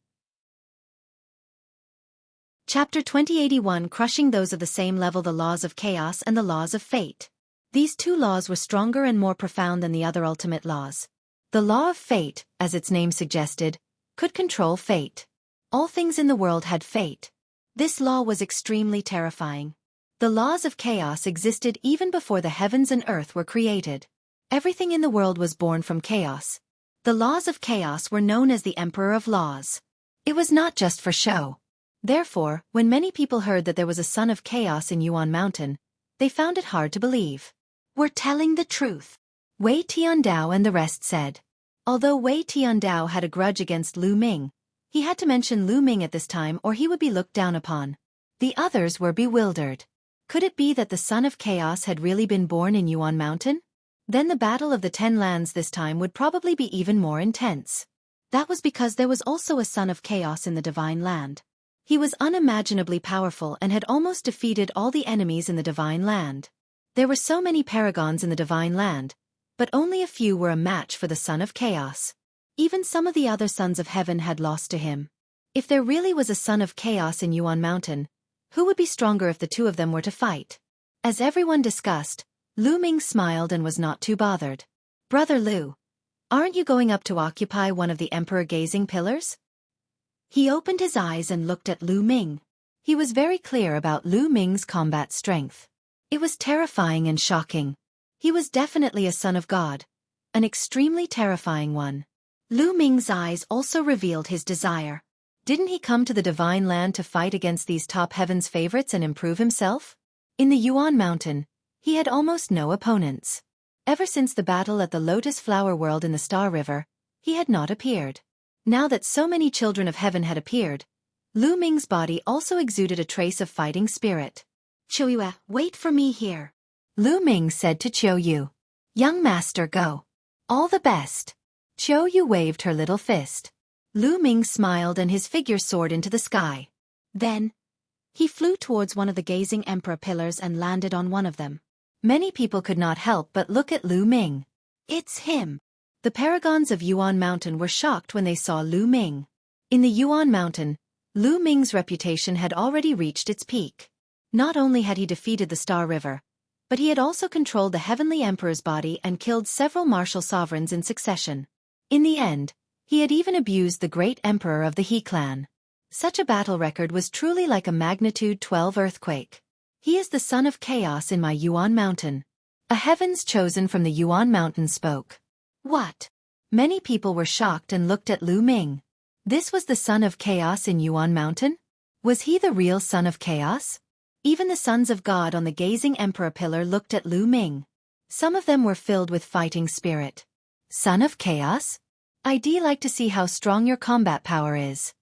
Chapter 2081 Crushing those of the same level, the laws of chaos and the laws of fate. These 2 laws were stronger and more profound than the other ultimate laws. The law of fate, as its name suggested, could control fate. All things in the world had fate. This law was extremely terrifying. The laws of chaos existed even before the heavens and earth were created. Everything in the world was born from chaos. The laws of chaos were known as the Emperor of Laws. It was not just for show. Therefore, when many people heard that there was a son of chaos in Yuan Mountain, they found it hard to believe. "We're telling the truth," Wei Tiandao and the rest said. Although Wei Tiandao had a grudge against Lu Ming, he had to mention Lu Ming at this time or he would be looked down upon. The others were bewildered. Could it be that the son of chaos had really been born in Yuan Mountain? Then the Battle of the Ten Lands this time would probably be even more intense. That was because there was also a son of chaos in the Divine Land. He was unimaginably powerful and had almost defeated all the enemies in the Divine Land. There were so many paragons in the Divine Land, but only a few were a match for the son of chaos. Even some of the other sons of heaven had lost to him. If there really was a son of chaos in Yuan Mountain, who would be stronger if the two of them were to fight? As everyone discussed, Lu Ming smiled and was not too bothered. "Brother Lu, aren't you going up to occupy one of the emperor-gazing pillars?" He opened his eyes and looked at Lu Ming. He was very clear about Lu Ming's combat strength. It was terrifying and shocking. He was definitely a son of God, an extremely terrifying one. Lu Ming's eyes also revealed his desire. Didn't he come to the Divine Land to fight against these top heaven's favorites and improve himself? In the Yuan Mountain, he had almost no opponents. Ever since the battle at the Lotus Flower World in the Star River, he had not appeared. Now that so many children of heaven had appeared, Lu Ming's body also exuded a trace of fighting spirit. "Qiu Yue, wait for me here," Lu Ming said to Qiu Yu. "Young master, go. All the best." Qiu Yu waved her little fist. Lu Ming smiled and his figure soared into the sky. Then, he flew towards one of the gazing emperor pillars and landed on one of them. Many people could not help but look at Lu Ming. "It's him." The paragons of Yuan Mountain were shocked when they saw Lu Ming. In the Yuan Mountain, Lu Ming's reputation had already reached its peak. Not only had he defeated the Star River, but he had also controlled the Heavenly Emperor's body and killed several martial sovereigns in succession. In the end, he had even abused the great emperor of the He clan. Such a battle record was truly like a magnitude 12 earthquake. "He is the son of chaos in my Yuan Mountain." A heavens chosen from the Yuan Mountain spoke. "What?" Many people were shocked and looked at Lu Ming. This was the son of chaos in Yuan Mountain? Was he the real son of chaos? Even the sons of God on the gazing emperor pillar looked at Lu Ming. Some of them were filled with fighting spirit. "Son of chaos? I'd like to see how strong your combat power is."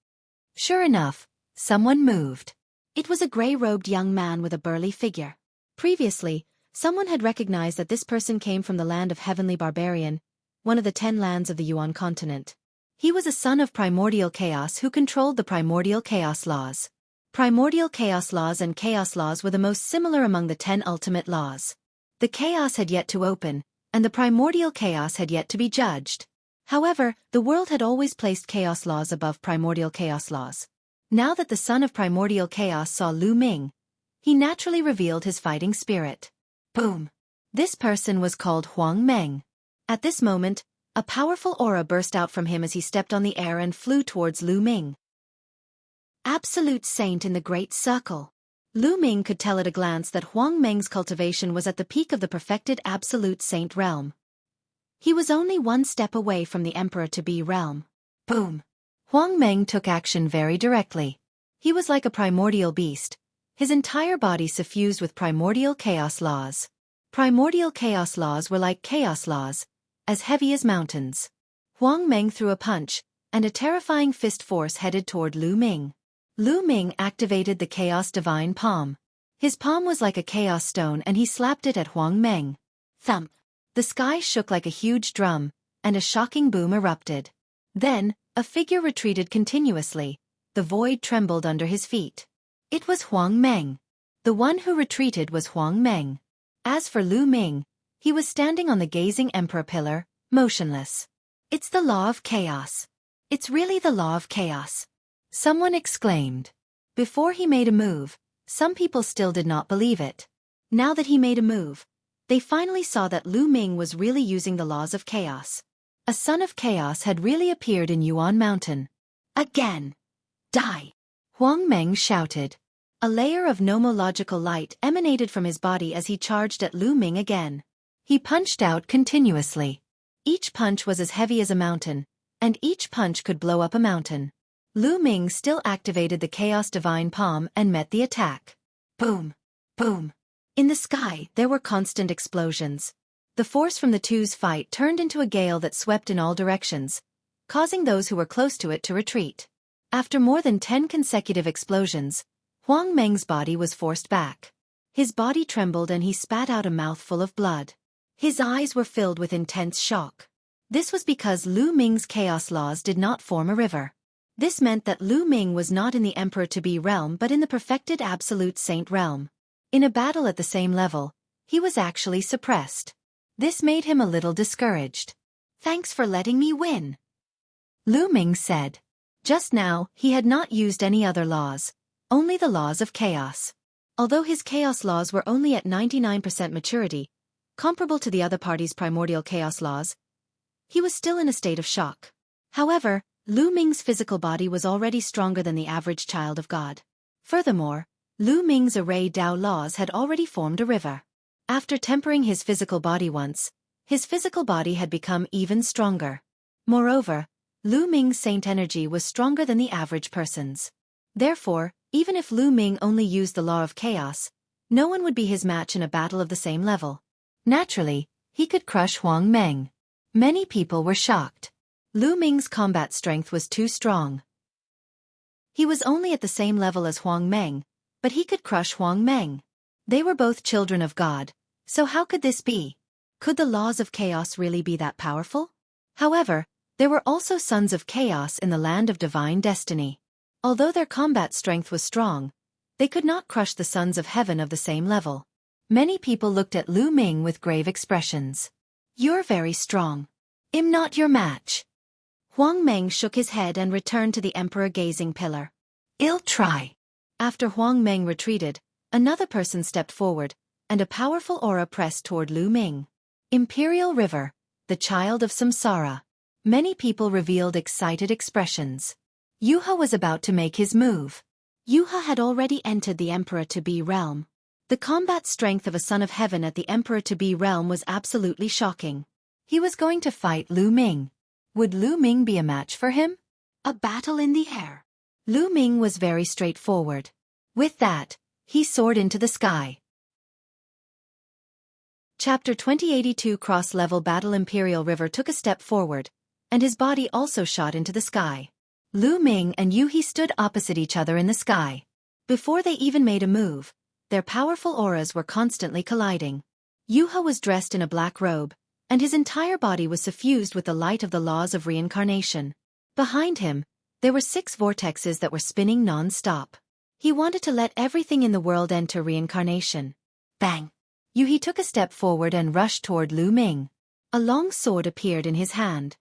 Sure enough, someone moved. It was a gray-robed young man with a burly figure. Previously, someone had recognized that this person came from the land of Heavenly Barbarian, one of the 10 lands of the Yuan continent. He was a son of primordial chaos who controlled the primordial chaos laws. Primordial chaos laws and chaos laws were the most similar among the 10 ultimate laws. The chaos had yet to open, and the primordial chaos had yet to be judged. However, the world had always placed chaos laws above primordial chaos laws. Now that the son of primordial chaos saw Lu Ming, he naturally revealed his fighting spirit. Boom! This person was called Huang Meng. At this moment, a powerful aura burst out from him as he stepped on the air and flew towards Lu Ming. Absolute Saint in the Great Circle. Lu Ming could tell at a glance that Huang Meng's cultivation was at the peak of the perfected Absolute Saint realm. He was only one step away from the Emperor to be realm. Boom! Huang Meng took action very directly. He was like a primordial beast, his entire body suffused with primordial chaos laws. Primordial chaos laws were like chaos laws, as heavy as mountains. Huang Meng threw a punch, and a terrifying fist force headed toward Lu Ming. Lu Ming activated the Chaos Divine Palm. His palm was like a chaos stone and he slapped it at Huang Meng. Thump! The sky shook like a huge drum, and a shocking boom erupted. Then, a figure retreated continuously. The void trembled under his feet. It was Huang Meng. The one who retreated was Huang Meng. As for Lu Ming, he was standing on the gazing emperor pillar, motionless. "It's the law of chaos. It's really the law of chaos," someone exclaimed. Before he made a move, some people still did not believe it. Now that he made a move, they finally saw that Lu Ming was really using the laws of chaos. A son of chaos had really appeared in Yuan Mountain. "Again! Die!" Huang Meng shouted. A layer of nomological light emanated from his body as he charged at Lu Ming again. He punched out continuously. Each punch was as heavy as a mountain, and each punch could blow up a mountain. Lu Ming still activated the Chaos Divine Palm and met the attack. Boom! Boom! In the sky, there were constant explosions. The force from the two's fight turned into a gale that swept in all directions, causing those who were close to it to retreat. After more than 10 consecutive explosions, Huang Meng's body was forced back. His body trembled and he spat out a mouthful of blood. His eyes were filled with intense shock. This was because Lu Ming's chaos laws did not form a river. This meant that Lu Ming was not in the Emperor-to-be realm but in the perfected Absolute Saint realm. In a battle at the same level, he was actually suppressed. This made him a little discouraged. "Thanks for letting me win," Lu Ming said. Just now, he had not used any other laws, only the laws of chaos. Although his chaos laws were only at 99% maturity, comparable to the other party's primordial chaos laws, he was still in a state of shock. However, Lu Ming's physical body was already stronger than the average child of God. Furthermore, Lu Ming's array Dao laws had already formed a river. After tempering his physical body once, his physical body had become even stronger. Moreover, Lu Ming's saint energy was stronger than the average person's. Therefore, even if Lu Ming only used the law of chaos, no one would be his match in a battle of the same level. Naturally, he could crush Huang Meng. Many people were shocked. Lu Ming's combat strength was too strong. He was only at the same level as Huang Meng, but he could crush Huang Meng. They were both children of God, so how could this be? Could the laws of chaos really be that powerful? However, there were also sons of chaos in the land of divine destiny. Although their combat strength was strong, they could not crush the sons of heaven of the same level. Many people looked at Lu Ming with grave expressions. "You're very strong. I'm not your match." Huang Meng shook his head and returned to the emperor gazing pillar. "I'll try." After Huang Meng retreated, another person stepped forward, and a powerful aura pressed toward Lu Ming. Imperial River, the child of Samsara. Many people revealed excited expressions. Yuha was about to make his move. Yuha had already entered the Emperor-to-be realm. The combat strength of a son of heaven at the Emperor-to-be realm was absolutely shocking. He was going to fight Lu Ming. Would Lu Ming be a match for him? A battle in the air. Lu Ming was very straightforward. With that, he soared into the sky. Chapter 2082 Cross-Level Battle. Imperial River took a step forward, and his body also shot into the sky. Lu Ming and Yuhi stood opposite each other in the sky. Before they even made a move, their powerful auras were constantly colliding. Yuha was dressed in a black robe, and his entire body was suffused with the light of the laws of reincarnation. Behind him, there were 6 vortexes that were spinning non-stop. He wanted to let everything in the world enter reincarnation. Bang! Yuhi took a step forward and rushed toward Lu Ming. A long sword appeared in his hand.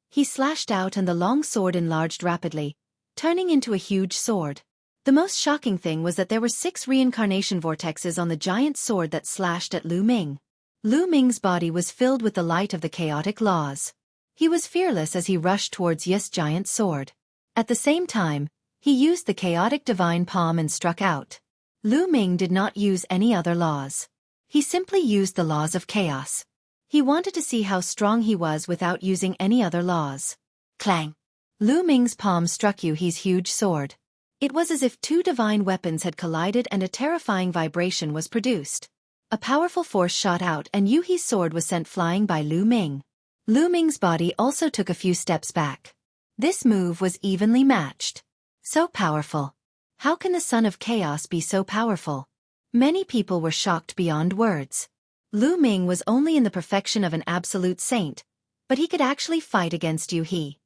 He slashed out and the long sword enlarged rapidly, turning into a huge sword. The most shocking thing was that there were 6 reincarnation vortexes on the giant sword that slashed at Lu Ming. Lu Ming's body was filled with the light of the chaotic laws. He was fearless as he rushed towards Yi's giant sword. At the same time, he used the chaotic divine palm and struck out. Lu Ming did not use any other laws. He simply used the laws of chaos. He wanted to see how strong he was without using any other laws. Clang! Lu Ming's palm struck Yuhi's huge sword. It was as if 2 divine weapons had collided and a terrifying vibration was produced. A powerful force shot out and Yuhi's sword was sent flying by Lu Ming. Lu Ming's body also took a few steps back. This move was evenly matched. So powerful. How can the son of chaos be so powerful? Many people were shocked beyond words. Lu Ming was only in the perfection of an absolute saint, but he could actually fight against Yuhi.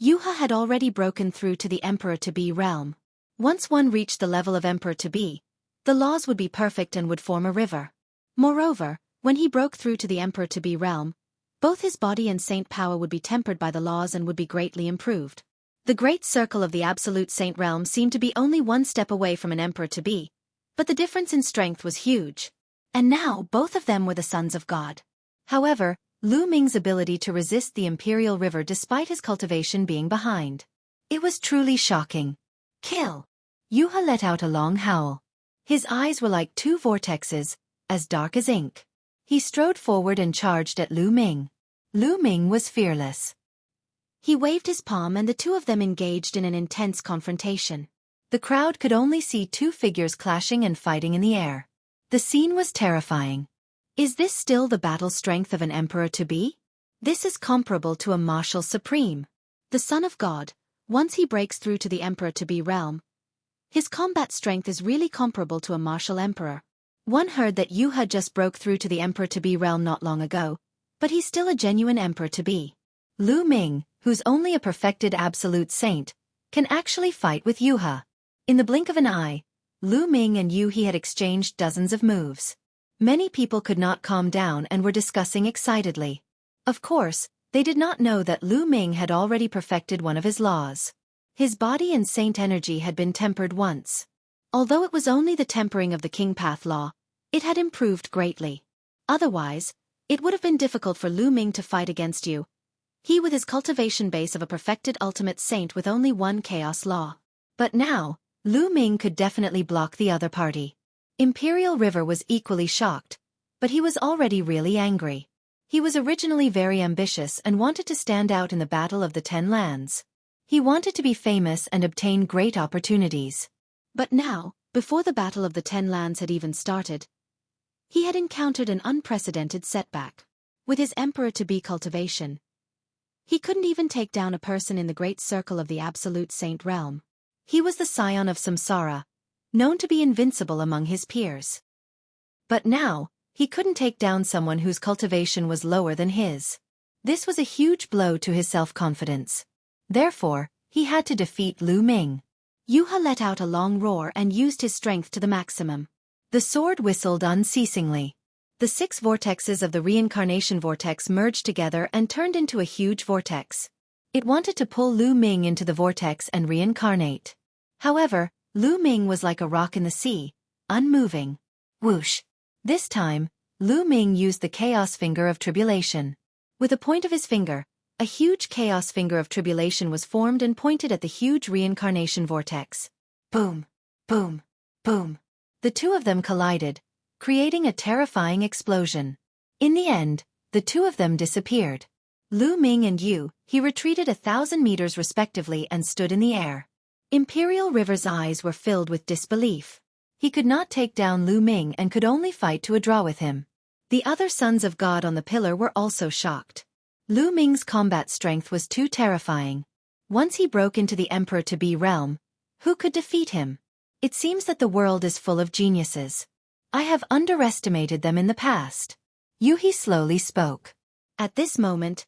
Yuha had already broken through to the Emperor-to-be realm. Once one reached the level of Emperor-to-be, the laws would be perfect and would form a river. Moreover, when he broke through to the Emperor-to-be realm, both his body and saint power would be tempered by the laws and would be greatly improved. The great circle of the absolute saint realm seemed to be only one step away from an Emperor-to-be, but the difference in strength was huge. And now both of them were the sons of God. However, Lu Ming's ability to resist the Imperial River despite his cultivation being behind. It was truly shocking. Kill! Yuha let out a long howl. His eyes were like 2 vortexes, as dark as ink. He strode forward and charged at Lu Ming. Lu Ming was fearless. He waved his palm and the two of them engaged in an intense confrontation. The crowd could only see two figures clashing and fighting in the air. The scene was terrifying. Is this still the battle strength of an emperor-to-be? This is comparable to a martial supreme. The son of God, once he breaks through to the emperor-to-be realm, his combat strength is really comparable to a martial emperor. One heard that Yu had just broke through to the emperor-to-be realm not long ago, but he's still a genuine emperor-to-be. Lu Ming, who's only a perfected absolute saint, can actually fight with Yuha. In the blink of an eye, Lu Ming and Yu He had exchanged dozens of moves. Many people could not calm down and were discussing excitedly. Of course, they did not know that Lu Ming had already perfected one of his laws. His body and saint energy had been tempered once. Although it was only the tempering of the King Path law, it had improved greatly. Otherwise, it would have been difficult for Lu Ming to fight against Yu He with his cultivation base of a perfected ultimate saint with only one chaos law. But now, Lu Ming could definitely block the other party. Imperial River was equally shocked, but he was already really angry. He was originally very ambitious and wanted to stand out in the Battle of the Ten Lands. He wanted to be famous and obtain great opportunities. But now, before the Battle of the Ten Lands had even started, he had encountered an unprecedented setback. With his emperor-to-be cultivation, he couldn't even take down a person in the great circle of the Absolute Saint realm. He was the scion of Samsara, known to be invincible among his peers. But now, he couldn't take down someone whose cultivation was lower than his. This was a huge blow to his self-confidence. Therefore, he had to defeat Lu Ming. Yuha let out a long roar and used his strength to the maximum. The sword whistled unceasingly. The 6 vortexes of the reincarnation vortex merged together and turned into a huge vortex. It wanted to pull Lu Ming into the vortex and reincarnate. However, Lu Ming was like a rock in the sea, unmoving. Whoosh! This time, Lu Ming used the chaos finger of tribulation. With a point of his finger, a huge chaos finger of tribulation was formed and pointed at the huge reincarnation vortex. Boom! Boom! Boom! The two of them collided, creating a terrifying explosion. In the end, the two of them disappeared. Lu Ming and Yu He retreated 1,000 meters respectively and stood in the air. Imperial River's eyes were filled with disbelief. He could not take down Lu Ming and could only fight to a draw with him. The other sons of God on the pillar were also shocked. Lu Ming's combat strength was too terrifying. Once he broke into the emperor-to-be realm, who could defeat him? It seems that the world is full of geniuses. I have underestimated them in the past. Yu He slowly spoke. At this moment,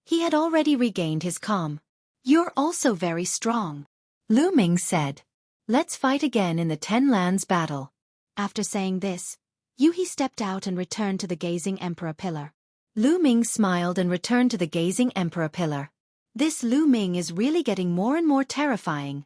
he had already regained his calm. You're also very strong, Lu Ming said. Let's fight again in the Ten Lands battle. After saying this, Yu He stepped out and returned to the gazing emperor pillar. Lu Ming smiled and returned to the gazing emperor pillar. This Lu Ming is really getting more and more terrifying,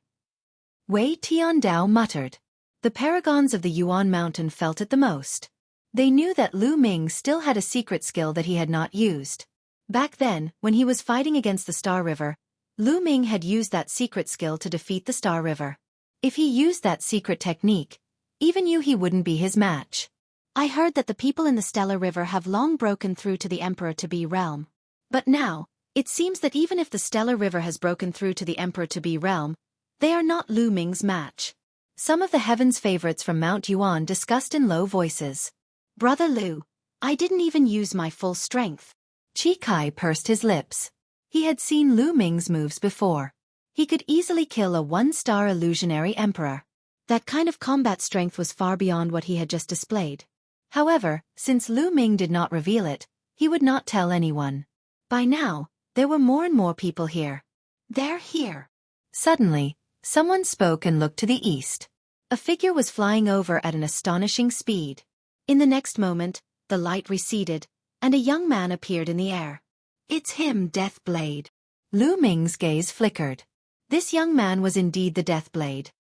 Wei Tiandao muttered. The paragons of the Yuan mountain felt it the most. They knew that Lu Ming still had a secret skill that he had not used. Back then, when he was fighting against the Star River, Lu Ming had used that secret skill to defeat the Star River. If he used that secret technique, even Yu He wouldn't be his match. I heard that the people in the Stellar River have long broken through to the Emperor-to-be realm. But now, it seems that even if the Stellar River has broken through to the Emperor-to-be realm, they are not Lu Ming's match. Some of the heavens' favorites from Mount Yuan discussed in low voices. Brother Lu, I didn't even use my full strength. Chi Kai pursed his lips. He had seen Lu Ming's moves before. He could easily kill a one-star illusionary emperor. That kind of combat strength was far beyond what he had just displayed. However, since Lu Ming did not reveal it, he would not tell anyone. By now, there were more and more people here. They're here. Suddenly, someone spoke and looked to the east. A figure was flying over at an astonishing speed. In the next moment, the light receded, and a young man appeared in the air. It's him, Deathblade. Lu Ming's gaze flickered. This young man was indeed the Deathblade.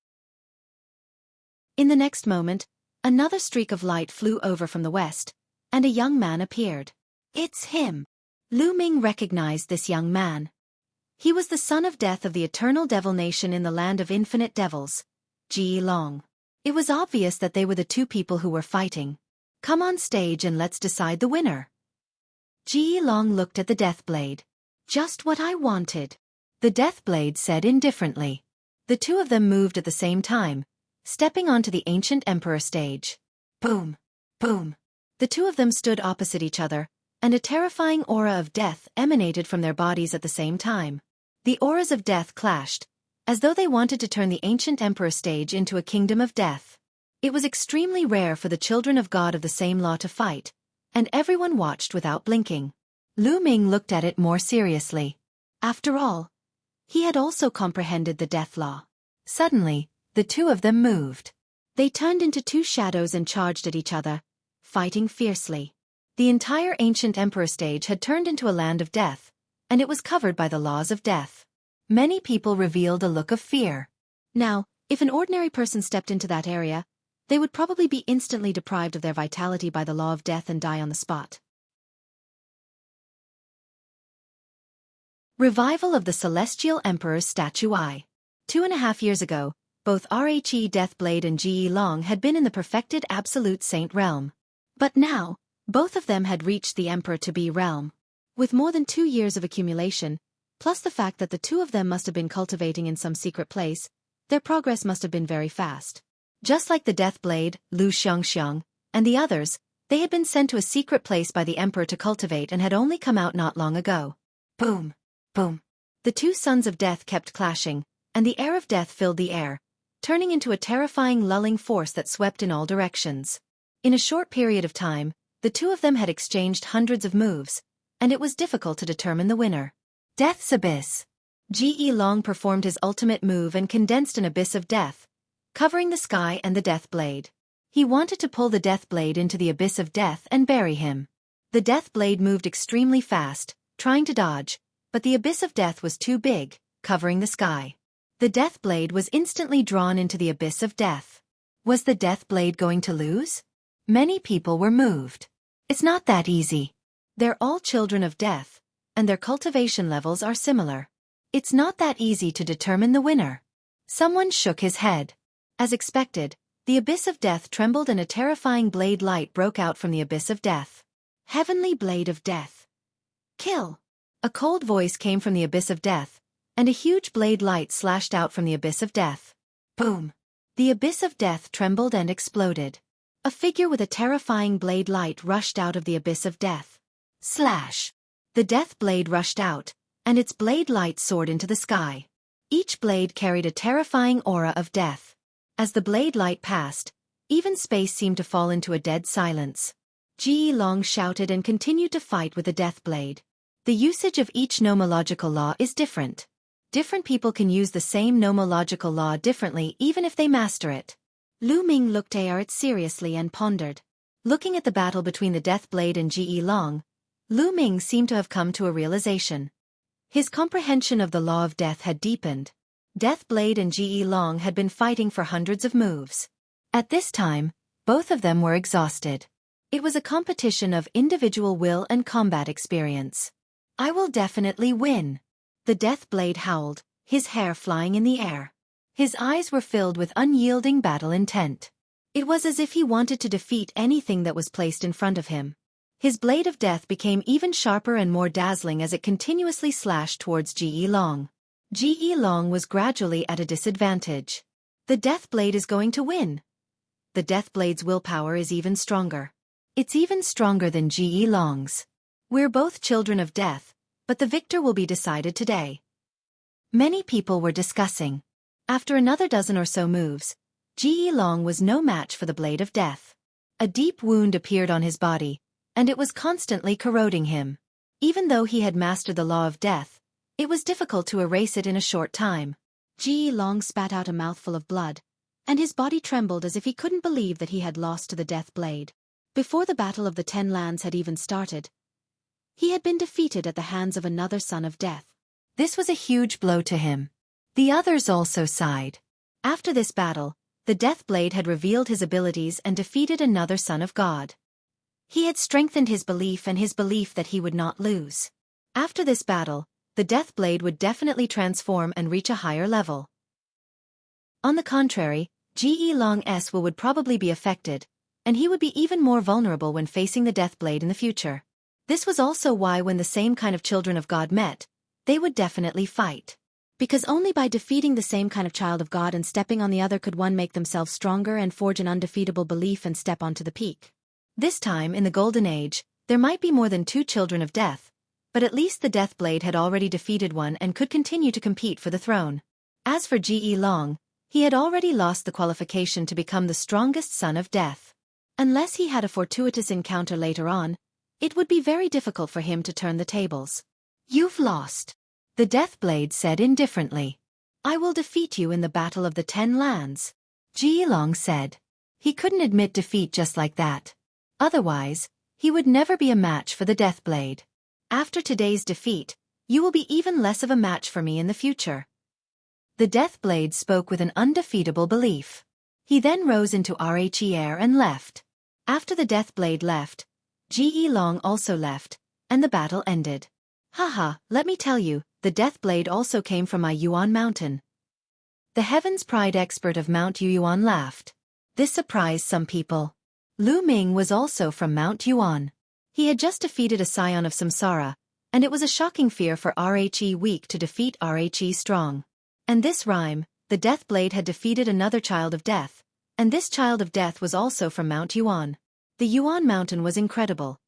In the next moment, another streak of light flew over from the west, and a young man appeared. It's him. Lu Ming recognized this young man. He was the son of death of the eternal devil nation in the land of infinite devils, Ji Long. It was obvious that they were the two people who were fighting. Come on stage and let's decide the winner. Ji Long looked at the Deathblade. Just what I wanted. the Death Blade said indifferently. The two of them moved at the same time, stepping onto the ancient emperor stage. Boom! Boom! The two of them stood opposite each other, and a terrifying aura of death emanated from their bodies at the same time. The auras of death clashed, as though they wanted to turn the ancient emperor stage into a kingdom of death. It was extremely rare for the children of God of the same law to fight, and everyone watched without blinking. Lu Ming looked at it more seriously. After all, he had also comprehended the death law. Suddenly, the two of them moved. They turned into two shadows and charged at each other, fighting fiercely. The entire ancient emperor stage had turned into a land of death, and it was covered by the laws of death. Many people revealed a look of fear. Now, if an ordinary person stepped into that area, they would probably be instantly deprived of their vitality by the law of death and die on the spot. Revival of the Celestial Emperor's statue. 2.5 years ago, both Rhe Deathblade and Ge Long had been in the perfected absolute saint realm. But now, both of them had reached the Emperor-to-be realm. With more than 2 years of accumulation, plus the fact that the two of them must have been cultivating in some secret place, their progress must have been very fast. Just like the Deathblade, Lu Xiangxiang, and the others, they had been sent to a secret place by the Emperor to cultivate and had only come out not long ago. Boom! Boom! The two sons of death kept clashing, and the air of death filled the air, turning into a terrifying lulling force that swept in all directions. In a short period of time, the two of them had exchanged hundreds of moves, and it was difficult to determine the winner. Death's Abyss. Ge Long performed his ultimate move and condensed an abyss of death, covering the sky and the Death Blade. He wanted to pull the Death Blade into the abyss of death and bury him. The Death Blade moved extremely fast, trying to dodge, but the abyss of death was too big, covering the sky. The Death Blade was instantly drawn into the abyss of death. Was the Death Blade going to lose? Many people were moved. It's not that easy. They're all children of death, and their cultivation levels are similar. It's not that easy to determine the winner. Someone shook his head. As expected, the abyss of death trembled and a terrifying blade light broke out from the abyss of death. Heavenly Blade of Death. Kill! A cold voice came from the abyss of death, and a huge blade light slashed out from the abyss of death. Boom! The abyss of death trembled and exploded. A figure with a terrifying blade light rushed out of the abyss of death. Slash! The Death Blade rushed out, and its blade light soared into the sky. Each blade carried a terrifying aura of death. As the blade light passed, even space seemed to fall into a dead silence. Ge Long shouted and continued to fight with the Death Blade. The usage of each nomological law is different. Different people can use the same nomological law differently even if they master it. Lu Ming looked at it seriously and pondered. Looking at the battle between the Death Blade and Ge Long, Lu Ming seemed to have come to a realization. His comprehension of the law of death had deepened. Death Blade and Ge Long had been fighting for hundreds of moves. At this time, both of them were exhausted. It was a competition of individual will and combat experience. I will definitely win. The Death Blade howled, his hair flying in the air. His eyes were filled with unyielding battle intent. It was as if he wanted to defeat anything that was placed in front of him. His blade of death became even sharper and more dazzling as it continuously slashed towards Ge Long. Ge Long was gradually at a disadvantage. The Death Blade is going to win. The Death Blade's willpower is even stronger. It's even stronger than Ge Long's. We're both children of death, but the victor will be decided today. Many people were discussing. After another dozen or so moves, Ge Long was no match for the blade of death. A deep wound appeared on his body, and it was constantly corroding him. Even though he had mastered the law of death, it was difficult to erase it in a short time. Ge Long spat out a mouthful of blood, and his body trembled as if he couldn't believe that he had lost to the Death Blade. Before the Battle of the 10 Lands had even started, he had been defeated at the hands of another son of death. This was a huge blow to him. The others also sighed. After this battle, the Death Blade had revealed his abilities and defeated another son of God. He had strengthened his belief and his belief that he would not lose. After this battle, the Death Blade would definitely transform and reach a higher level. On the contrary, Ge Long's will would probably be affected, and he would be even more vulnerable when facing the Death Blade in the future. This was also why when the same kind of children of God met, they would definitely fight. Because only by defeating the same kind of child of God and stepping on the other could one make themselves stronger and forge an undefeatable belief and step onto the peak. This time, in the Golden Age, there might be more than 2 children of death, but at least the Death Blade had already defeated one and could continue to compete for the throne. As for Ge Long, he had already lost the qualification to become the strongest son of death. Unless he had a fortuitous encounter later on, it would be very difficult for him to turn the tables. You've lost, the Death Blade said indifferently. I will defeat you in the Battle of the 10 Lands, Ge Long said. He couldn't admit defeat just like that. Otherwise, he would never be a match for the Death Blade. After today's defeat, you will be even less of a match for me in the future. The Death Blade spoke with an undefeatable belief. He then rose into Rhe air and left. After the Death Blade left, Ge Long also left, and the battle ended. Haha, let me tell you, the Death Blade also came from my Yuan mountain. The Heaven's Pride expert of Mount Yuan laughed. This surprised some people. Lu Ming was also from Mount Yuan. He had just defeated a scion of Samsara, and it was a shocking fear for Rhe weak to defeat Rhe strong. And this rhyme, the Death Blade had defeated another child of death, and this child of death was also from Mount Yuan. The Yuan mountain was incredible.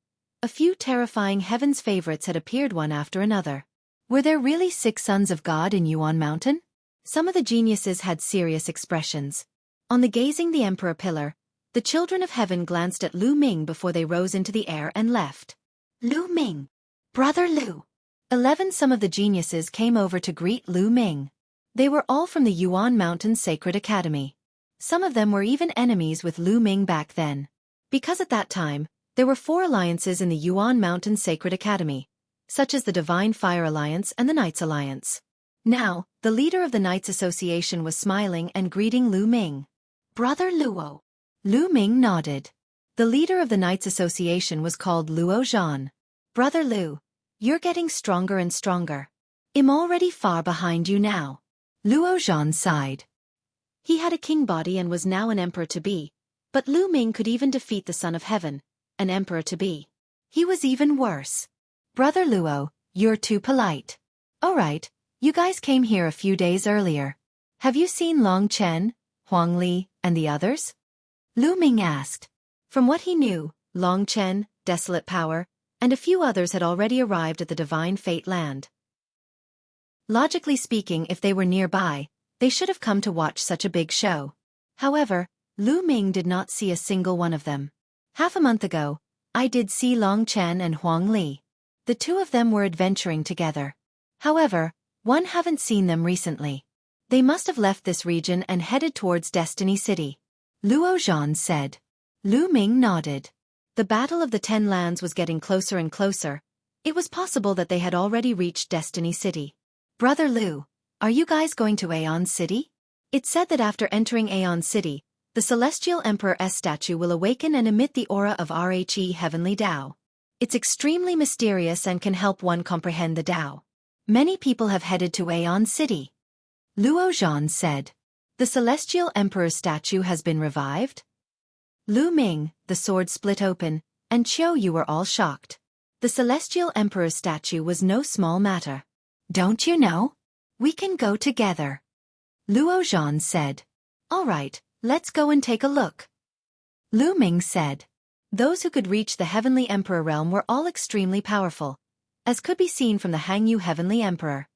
A few terrifying heaven's favorites had appeared one after another. Were there really 6 sons of God in Yuan mountain? Some of the geniuses had serious expressions. On the gazing the emperor pillar, the children of heaven glanced at Lu Ming before they rose into the air and left. Lu Ming! Brother Lu! 11 Some of the geniuses came over to greet Lu Ming. They were all from the Yuan Mountain Sacred Academy. Some of them were even enemies with Lu Ming back then. Because at that time, there were 4 alliances in the Yuan Mountain Sacred Academy, such as the Divine Fire Alliance and the Knights Alliance. Now, the leader of the Knights Association was smiling and greeting Lu Ming. Brother Luo. Lu Ming nodded. The leader of the Knights Association was called Luo Zhan. Brother Lu, you're getting stronger and stronger. I'm already far behind you now. Luo Zhan sighed. He had a king body and was now an emperor-to-be, but Lu Ming could even defeat the Son of Heaven, an emperor-to-be. He was even worse. Brother Luo, you're too polite. Alright, you guys came here a few days earlier. Have you seen Long Chen, Huang Li, and the others? Lu Ming asked. From what he knew, Long Chen, Desolate Power, and a few others had already arrived at the Divine Fate Land. Logically speaking, if they were nearby, they should have come to watch such a big show. However, Lu Ming did not see a single one of them. Half a month ago, I did see Long Chen and Huang Li. The 2 of them were adventuring together. However, one haven't seen them recently. They must have left this region and headed towards Destiny City. Luo Zhan said. Lu Ming nodded. The Battle of the 10 Lands was getting closer and closer. It was possible that they had already reached Destiny City. Brother Lu, are you guys going to Aeon City? It's said that after entering Aeon City, the Celestial Emperor's statue will awaken and emit the aura of Rhe Heavenly Tao. It's extremely mysterious and can help one comprehend the Tao. Many people have headed to Aeon City. Luo Zhan said. The Celestial Emperor's statue has been revived? Lu Ming, the sword split open, and Qiu Yu were all shocked. The Celestial Emperor's statue was no small matter. Don't you know? We can go together. Luo Zhan said. Alright, let's go and take a look. Lu Ming said. Those who could reach the Heavenly Emperor realm were all extremely powerful, as could be seen from the Hangyu Heavenly Emperor.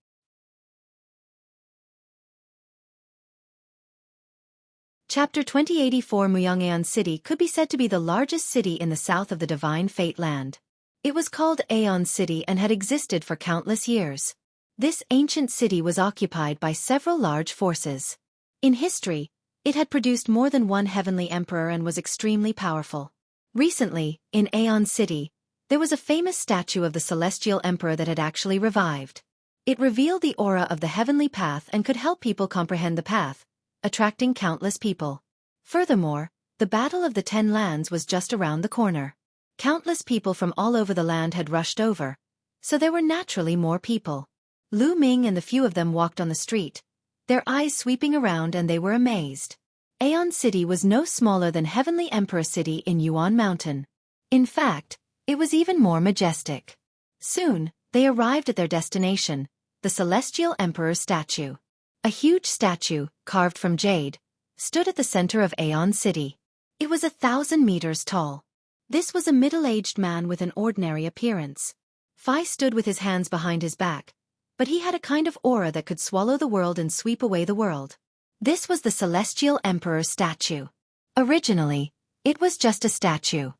Chapter 2084 Muyang City could be said to be the largest city in the south of the Divine Fate Land. It was called Aeon City and had existed for countless years. This ancient city was occupied by several large forces. In history, it had produced more than one heavenly emperor and was extremely powerful. Recently, in Aeon City, there was a famous statue of the Celestial Emperor that had actually revived. It revealed the aura of the heavenly path and could help people comprehend the path, attracting countless people. Furthermore, the Battle of the 10 Lands was just around the corner. Countless people from all over the land had rushed over, so there were naturally more people. Lu Ming and the few of them walked on the street, their eyes sweeping around, and they were amazed. Aeon City was no smaller than Heavenly Emperor City in Yuan Mountain. In fact, it was even more majestic. Soon, they arrived at their destination, the Celestial Emperor's statue. A huge statue, carved from jade, stood at the center of Aeon City. It was 1,000 meters tall. This was a middle-aged man with an ordinary appearance. Phi stood with his hands behind his back, but he had a kind of aura that could swallow the world and sweep away the world. This was the Celestial Emperor's statue. Originally, it was just a statue.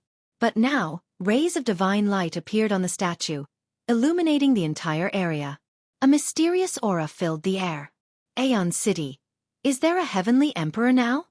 But now, rays of divine light appeared on the statue, illuminating the entire area. A mysterious aura filled the air. Aeon City. Is there a heavenly emperor now?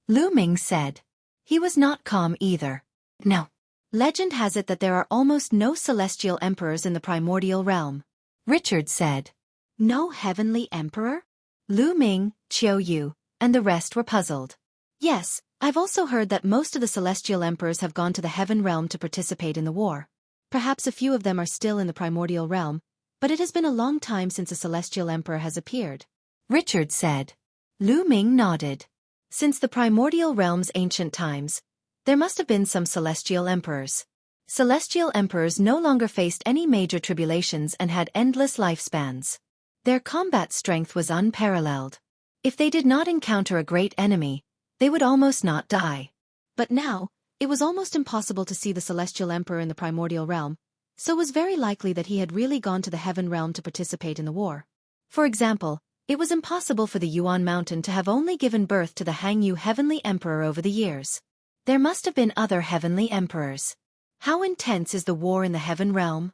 Lu Ming said. He was not calm either. No. Legend has it that there are almost no celestial emperors in the primordial realm. Richard said. No heavenly emperor? Lu Ming, Qiu Yu, and the rest were puzzled. Yes, I've also heard that most of the celestial emperors have gone to the heaven realm to participate in the war. Perhaps a few of them are still in the primordial realm, but it has been a long time since a celestial emperor has appeared. Richard said. Lu Ming nodded. Since the primordial realm's ancient times, there must have been some celestial emperors. Celestial emperors no longer faced any major tribulations and had endless lifespans. Their combat strength was unparalleled. If they did not encounter a great enemy, they would almost not die. But now, it was almost impossible to see the celestial emperor in the primordial realm, so it was very likely that he had really gone to the heaven realm to participate in the war. For example, it was impossible for the Yuan Mountain to have only given birth to the Hangyu heavenly emperor over the years. There must have been other heavenly emperors. How intense is the war in the heaven realm?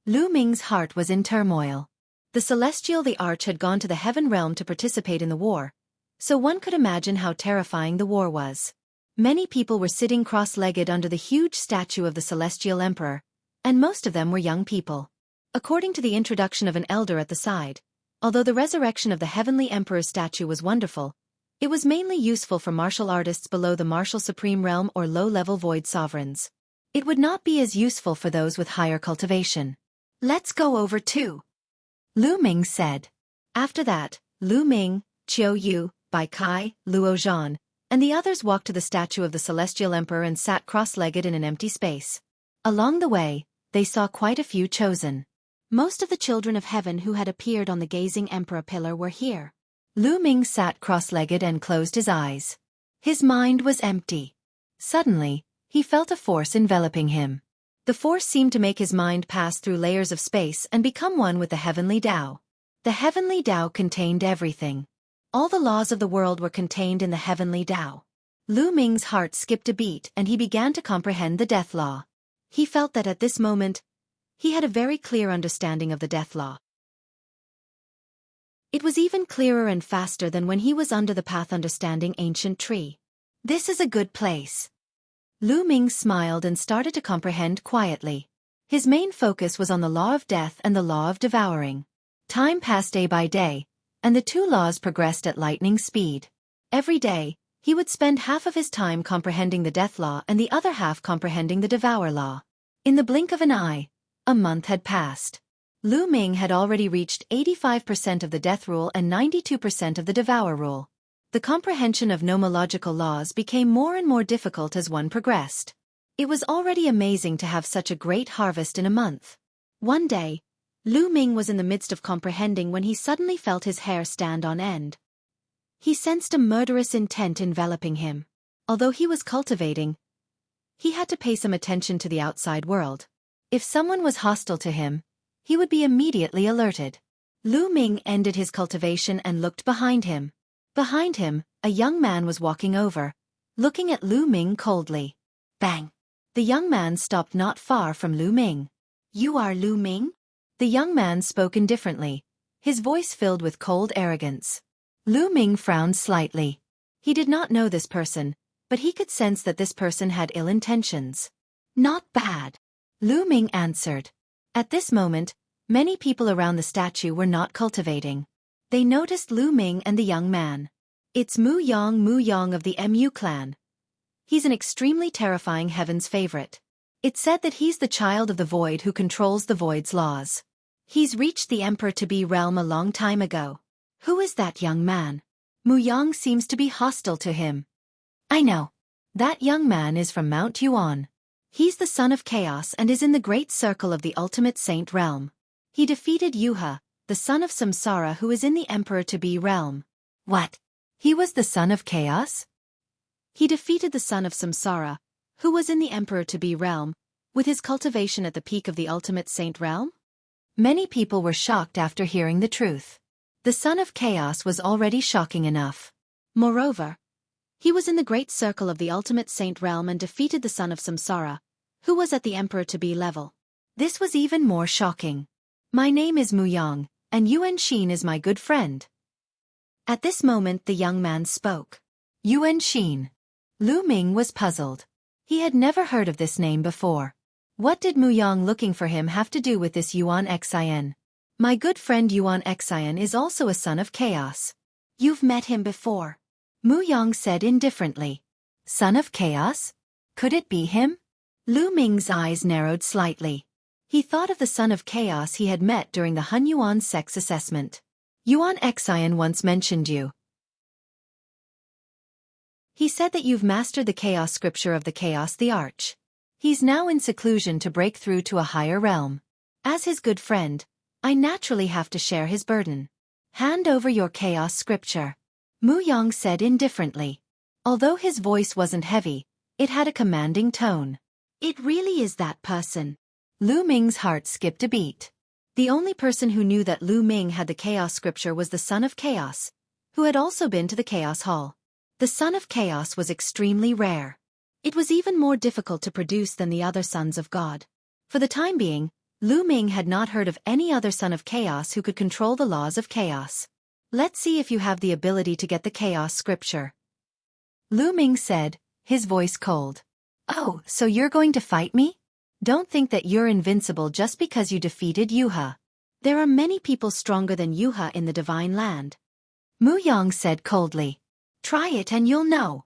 Lu Ming's heart was in turmoil. The Celestial the Arch had gone to the heaven realm to participate in the war, so one could imagine how terrifying the war was. Many people were sitting cross-legged under the huge statue of the Celestial Emperor, and most of them were young people. According to the introduction of an elder at the side, although the resurrection of the Heavenly Emperor's statue was wonderful, it was mainly useful for martial artists below the martial supreme realm or low-level void sovereigns. It would not be as useful for those with higher cultivation. Let's go over too, Lu Ming said. After that, Lu Ming, Qiu Yu, Bai Kai, Luo Zhan, and the others walked to the statue of the Celestial Emperor and sat cross-legged in an empty space. Along the way, they saw quite a few chosen. Most of the children of heaven who had appeared on the gazing emperor pillar were here. Lu Ming sat cross-legged and closed his eyes. His mind was empty. Suddenly, he felt a force enveloping him. The force seemed to make his mind pass through layers of space and become one with the heavenly Tao. The heavenly Tao contained everything. All the laws of the world were contained in the heavenly Tao. Lu Ming's heart skipped a beat and he began to comprehend the death law. He felt that at this moment, he had a very clear understanding of the death law. It was even clearer and faster than when he was under the path understanding ancient tree. This is a good place. Lu Ming smiled and started to comprehend quietly. His main focus was on the law of death and the law of devouring. Time passed day by day, and the two laws progressed at lightning speed. Every day, he would spend half of his time comprehending the death law and the other half comprehending the devour law. In the blink of an eye, a month had passed. Lu Ming had already reached 85% of the death rule and 92% of the devour rule. The comprehension of nomological laws became more and more difficult as one progressed. It was already amazing to have such a great harvest in a month. One day, Lu Ming was in the midst of comprehending when he suddenly felt his hair stand on end. He sensed a murderous intent enveloping him. Although he was cultivating, he had to pay some attention to the outside world. If someone was hostile to him, he would be immediately alerted. Lu Ming ended his cultivation and looked behind him. Behind him, a young man was walking over, looking at Lu Ming coldly. Bang! The young man stopped not far from Lu Ming. You are Lu Ming? The young man spoke indifferently, his voice filled with cold arrogance. Lu Ming frowned slightly. He did not know this person, but he could sense that this person had ill intentions. Not bad, Lu Ming answered. At this moment, many people around the statue were not cultivating. They noticed Lu Ming and the young man. It's Mu Yang of the Mu clan. He's an extremely terrifying heaven's favorite. It's said that he's the child of the void who controls the void's laws. He's reached the Emperor-to-be realm a long time ago. Who is that young man? Mu Yang seems to be hostile to him. I know. That young man is from Mount Yuan. He's the son of chaos and is in the great circle of the ultimate saint realm. He defeated Yuha, the son of Samsara who is in the emperor-to-be realm. What? He was the son of chaos? He defeated the son of Samsara, who was in the emperor-to-be realm, with his cultivation at the peak of the ultimate saint realm? Many people were shocked after hearing the truth. The son of chaos was already shocking enough. Moreover, he was in the great circle of the ultimate saint realm and defeated the son of Samsara, who was at the emperor-to-be level. This was even more shocking. My name is Mu Yang, and Yuan Xin is my good friend. At this moment the young man spoke. Yuan Xin. Lu Ming was puzzled. He had never heard of this name before. What did Mu Yang looking for him have to do with this Yuan Xin? My good friend Yuan Xin is also a son of chaos. You've met him before. Mu Yang said indifferently. Son of chaos? Could it be him? Lu Ming's eyes narrowed slightly. He thought of the son of chaos he had met during the Hun Yuan sex assessment. Yuan Xin once mentioned you. He said that you've mastered the chaos scripture of the chaos the arch. He's now in seclusion to break through to a higher realm. As his good friend, I naturally have to share his burden. Hand over your chaos scripture. Mu Yang said indifferently. Although his voice wasn't heavy, it had a commanding tone. It really is that person. Lu Ming's heart skipped a beat. The only person who knew that Lu Ming had the chaos scripture was the son of chaos, who had also been to the chaos hall. The son of chaos was extremely rare. It was even more difficult to produce than the other sons of God. For the time being, Lu Ming had not heard of any other son of chaos who could control the laws of chaos. Let's see if you have the ability to get the chaos scripture. Lu Ming said, his voice cold. Oh, so you're going to fight me? Don't think that you're invincible just because you defeated Yuha. There are many people stronger than Yuha in the divine land. Mu Yang said coldly. Try it and you'll know.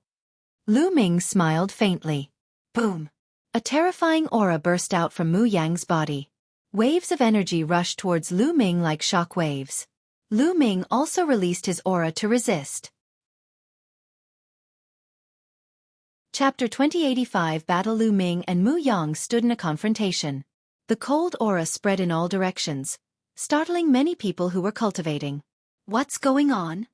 Lu Ming smiled faintly. Boom. A terrifying aura burst out from Mu Yang's body. Waves of energy rushed towards Lu Ming like shock waves. Lu Ming also released his aura to resist. Chapter 2085 Battle. Lu Ming and Mu Yang stood in a confrontation. The cold aura spread in all directions, startling many people who were cultivating. What's going on?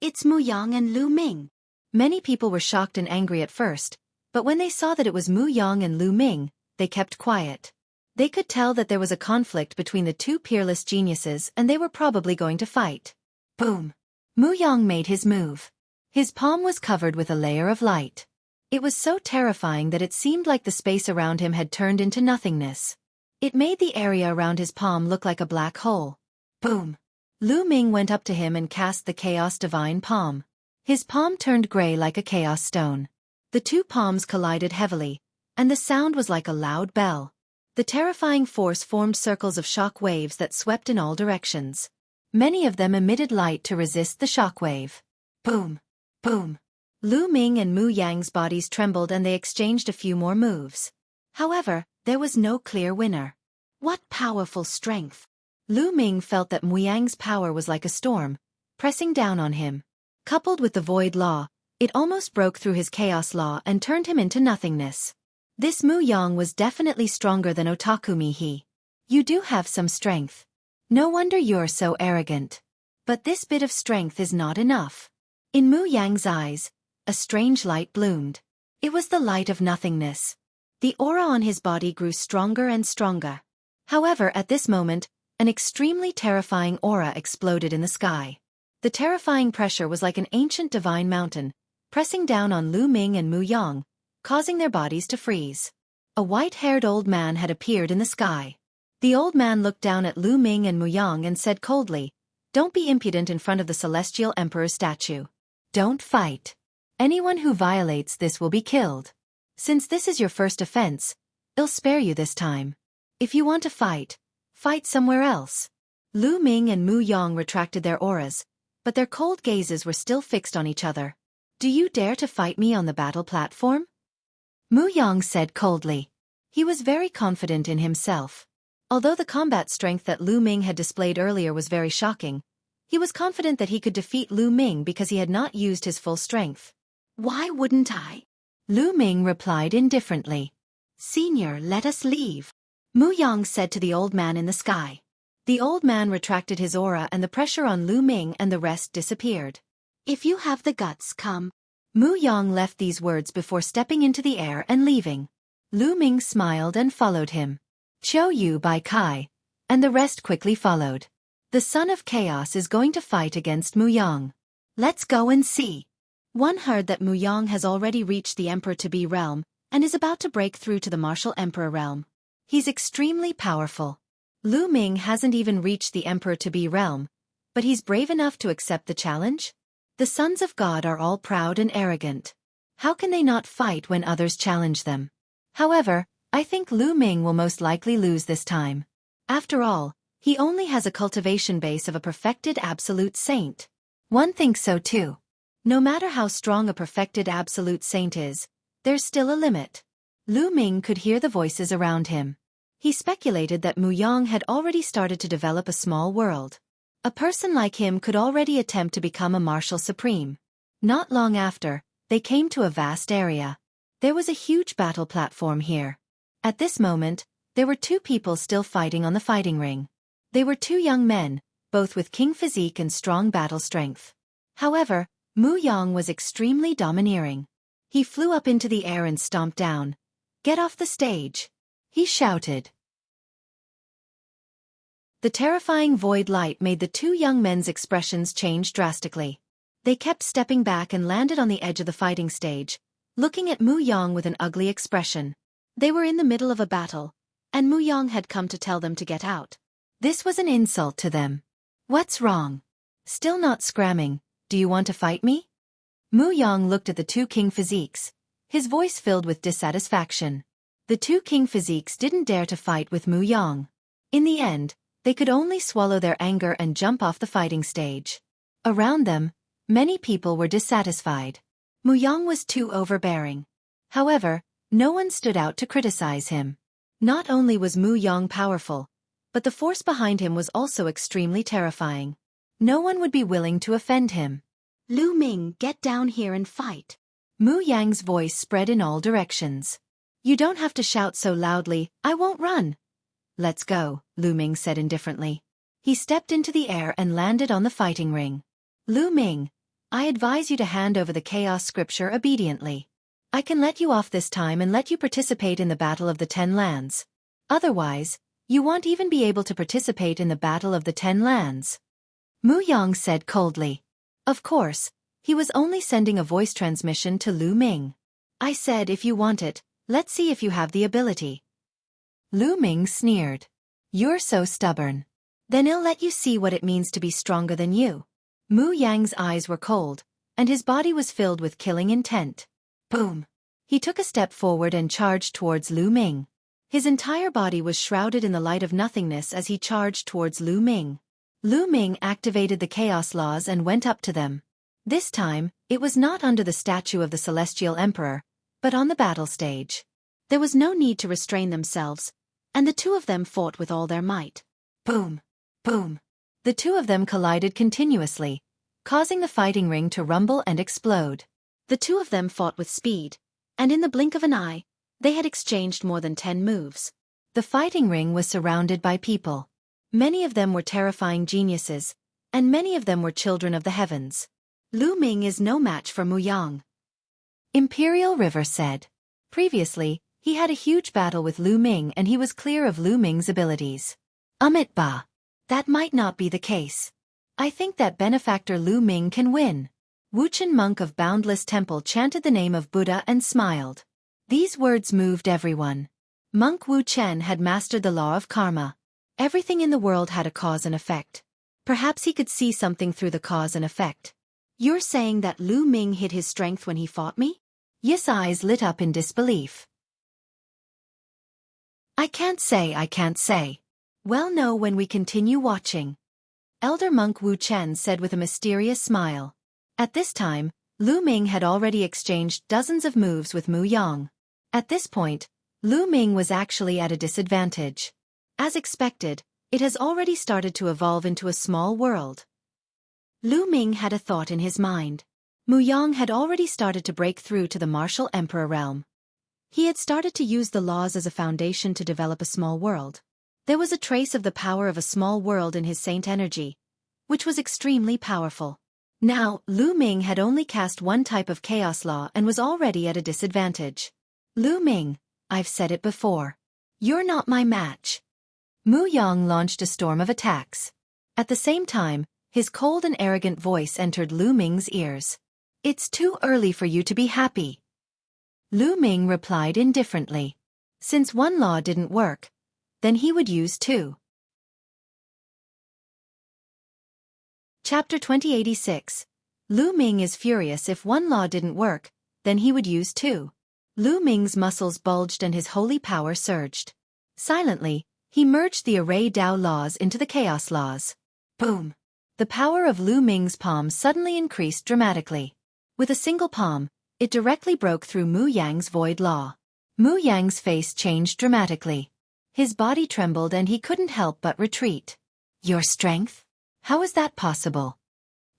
It's Mu Yang and Lu Ming. Many people were shocked and angry at first, but when they saw that it was Mu Yang and Lu Ming, they kept quiet. They could tell that there was a conflict between the two peerless geniuses and they were probably going to fight. Boom! Mu Yang made his move. His palm was covered with a layer of light. It was so terrifying that it seemed like the space around him had turned into nothingness. It made the area around his palm look like a black hole. Boom! Lu Ming went up to him and cast the Chaos Divine Palm. His palm turned gray like a chaos stone. The two palms collided heavily, and the sound was like a loud bell. The terrifying force formed circles of shock waves that swept in all directions. Many of them emitted light to resist the shock wave. Boom! Boom! Lu Ming and Mu Yang's bodies trembled and they exchanged a few more moves. However, there was no clear winner. What powerful strength! Lu Ming felt that Mu Yang's power was like a storm, pressing down on him. Coupled with the void law, it almost broke through his chaos law and turned him into nothingness. This Mu Yang was definitely stronger than Otaku Mihi. You do have some strength. No wonder you're so arrogant. But this bit of strength is not enough. In Mu Yang's eyes, a strange light bloomed. It was the light of nothingness. The aura on his body grew stronger and stronger. However, at this moment, an extremely terrifying aura exploded in the sky. The terrifying pressure was like an ancient divine mountain, pressing down on Lu Ming and Mu Yang, causing their bodies to freeze. A white-haired old man had appeared in the sky. The old man looked down at Lu Ming and Mu Yang and said coldly, "Don't be impudent in front of the Celestial Emperor's statue. Don't fight. Anyone who violates this will be killed. Since this is your first offense, I'll spare you this time. If you want to fight, fight somewhere else." Lu Ming and Mu Yang retracted their auras, but their cold gazes were still fixed on each other. "Do you dare to fight me on the battle platform?" Mu Yang said coldly. He was very confident in himself. Although the combat strength that Lu Ming had displayed earlier was very shocking, he was confident that he could defeat Lu Ming because he had not used his full strength. "Why wouldn't I?" Lu Ming replied indifferently. "Senior, let us leave," Mu Yang said to the old man in the sky. The old man retracted his aura and the pressure on Lu Ming and the rest disappeared. If you have the guts, come. Mu Yang left these words before stepping into the air and leaving. Lu Ming smiled and followed him. Qiu Yu Bai Kai. And the rest quickly followed. The son of chaos is going to fight against Mu Yang. Let's go and see. One heard that Mu Yang has already reached the Emperor-to-be realm and is about to break through to the martial Emperor realm. He's extremely powerful. Lu Ming hasn't even reached the Emperor-to-be realm, but he's brave enough to accept the challenge? The sons of God are all proud and arrogant. How can they not fight when others challenge them? However, I think Lu Ming will most likely lose this time. After all, he only has a cultivation base of a perfected absolute saint. One thinks so too. No matter how strong a perfected absolute saint is, there's still a limit. Lu Ming could hear the voices around him. He speculated that Mu Yang had already started to develop a small world. A person like him could already attempt to become a martial supreme. Not long after, they came to a vast area. There was a huge battle platform here. At this moment, there were two people still fighting on the fighting ring. They were two young men, both with king physique and strong battle strength. However, Mu Yang was extremely domineering. He flew up into the air and stomped down. "Get off the stage!" he shouted. The terrifying void light made the two young men's expressions change drastically. They kept stepping back and landed on the edge of the fighting stage, looking at Mu Yang with an ugly expression. They were in the middle of a battle, and Mu Yang had come to tell them to get out. This was an insult to them. "What's wrong? Still not scramming? Do you want to fight me?" Mu Yang looked at the two king physiques, his voice filled with dissatisfaction. The two king physiques didn't dare to fight with Mu Yang. In the end, they could only swallow their anger and jump off the fighting stage. Around them, many people were dissatisfied. Mu Yang was too overbearing. However, no one stood out to criticize him. Not only was Mu Yang powerful, but the force behind him was also extremely terrifying. No one would be willing to offend him. "Lu Ming, get down here and fight." Mu Yang's voice spread in all directions. "You don't have to shout so loudly, I won't run." "Let's go," Lu Ming said indifferently. He stepped into the air and landed on the fighting ring. "Lu Ming, I advise you to hand over the chaos scripture obediently. I can let you off this time and let you participate in the Battle of the 10 Lands. Otherwise, you won't even be able to participate in the Battle of the 10 Lands." Mu Yang said coldly. Of course, he was only sending a voice transmission to Lu Ming. "I said if you want it, let's see if you have the ability." Lu Ming sneered. "You're so stubborn. Then I'll let you see what it means to be stronger than you." Mu Yang's eyes were cold, and his body was filled with killing intent. Boom! He took a step forward and charged towards Lu Ming. His entire body was shrouded in the light of nothingness as he charged towards Lu Ming. Lu Ming activated the chaos laws and went up to them. This time, it was not under the statue of the Celestial Emperor, but on the battle stage. There was no need to restrain themselves, and the two of them fought with all their might. Boom! Boom! The two of them collided continuously, causing the fighting ring to rumble and explode. The two of them fought with speed, and in the blink of an eye, they had exchanged more than 10 moves. The fighting ring was surrounded by people. Many of them were terrifying geniuses, and many of them were children of the heavens. Lu Ming is no match for Mu Yang. Imperial River said. Previously, he had a huge battle with Lu Ming and he was clear of Lu Ming's abilities. Ba. That might not be the case. I think that benefactor Lu Ming can win. Wuxian monk of Boundless Temple chanted the name of Buddha and smiled. These words moved everyone. Monk Wu Chen had mastered the law of karma. Everything in the world had a cause and effect. Perhaps he could see something through the cause and effect. "You're saying that Lu Ming hid his strength when he fought me?" Yi's eyes lit up in disbelief. I can't say. Well, know when we continue watching. Elder Monk Wu Chen said with a mysterious smile. At this time, Lu Ming had already exchanged dozens of moves with Mu Yang. At this point, Lu Ming was actually at a disadvantage. As expected, it has already started to evolve into a small world. Lu Ming had a thought in his mind. Mu Yang had already started to break through to the martial emperor realm. He had started to use the laws as a foundation to develop a small world. There was a trace of the power of a small world in his saint energy, which was extremely powerful. Now, Lu Ming had only cast one type of chaos law and was already at a disadvantage. Lu Ming, I've said it before. You're not my match. Mu Yang launched a storm of attacks. At the same time, his cold and arrogant voice entered Lu Ming's ears. It's too early for you to be happy. Lu Ming replied indifferently. Since one law didn't work, then he would use two. Chapter 2086. Lu Ming is furious. If one law didn't work, then he would use two. Lu Ming's muscles bulged and his holy power surged. Silently, he merged the array Dao laws into the chaos laws. Boom! The power of Lu Ming's palm suddenly increased dramatically. With a single palm, it directly broke through Mu Yang's void law. Mu Yang's face changed dramatically. His body trembled and he couldn't help but retreat. Your strength? How is that possible?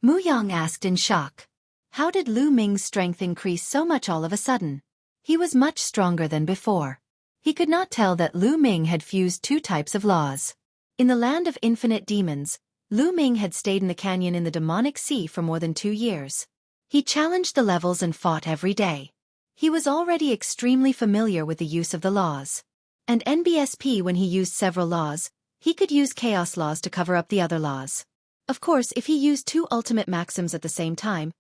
Mu Yang asked in shock. How did Lu Ming's strength increase so much all of a sudden? He was much stronger than before. He could not tell that Lu Ming had fused two types of laws. In the land of infinite demons, Lu Ming had stayed in the canyon in the demonic sea for more than 2 years. He challenged the levels and fought every day. He was already extremely familiar with the use of the laws. And NBSP, when he used several laws, he could use chaos laws to cover up the other laws. Of course, if he used two ultimate maxims at the same time,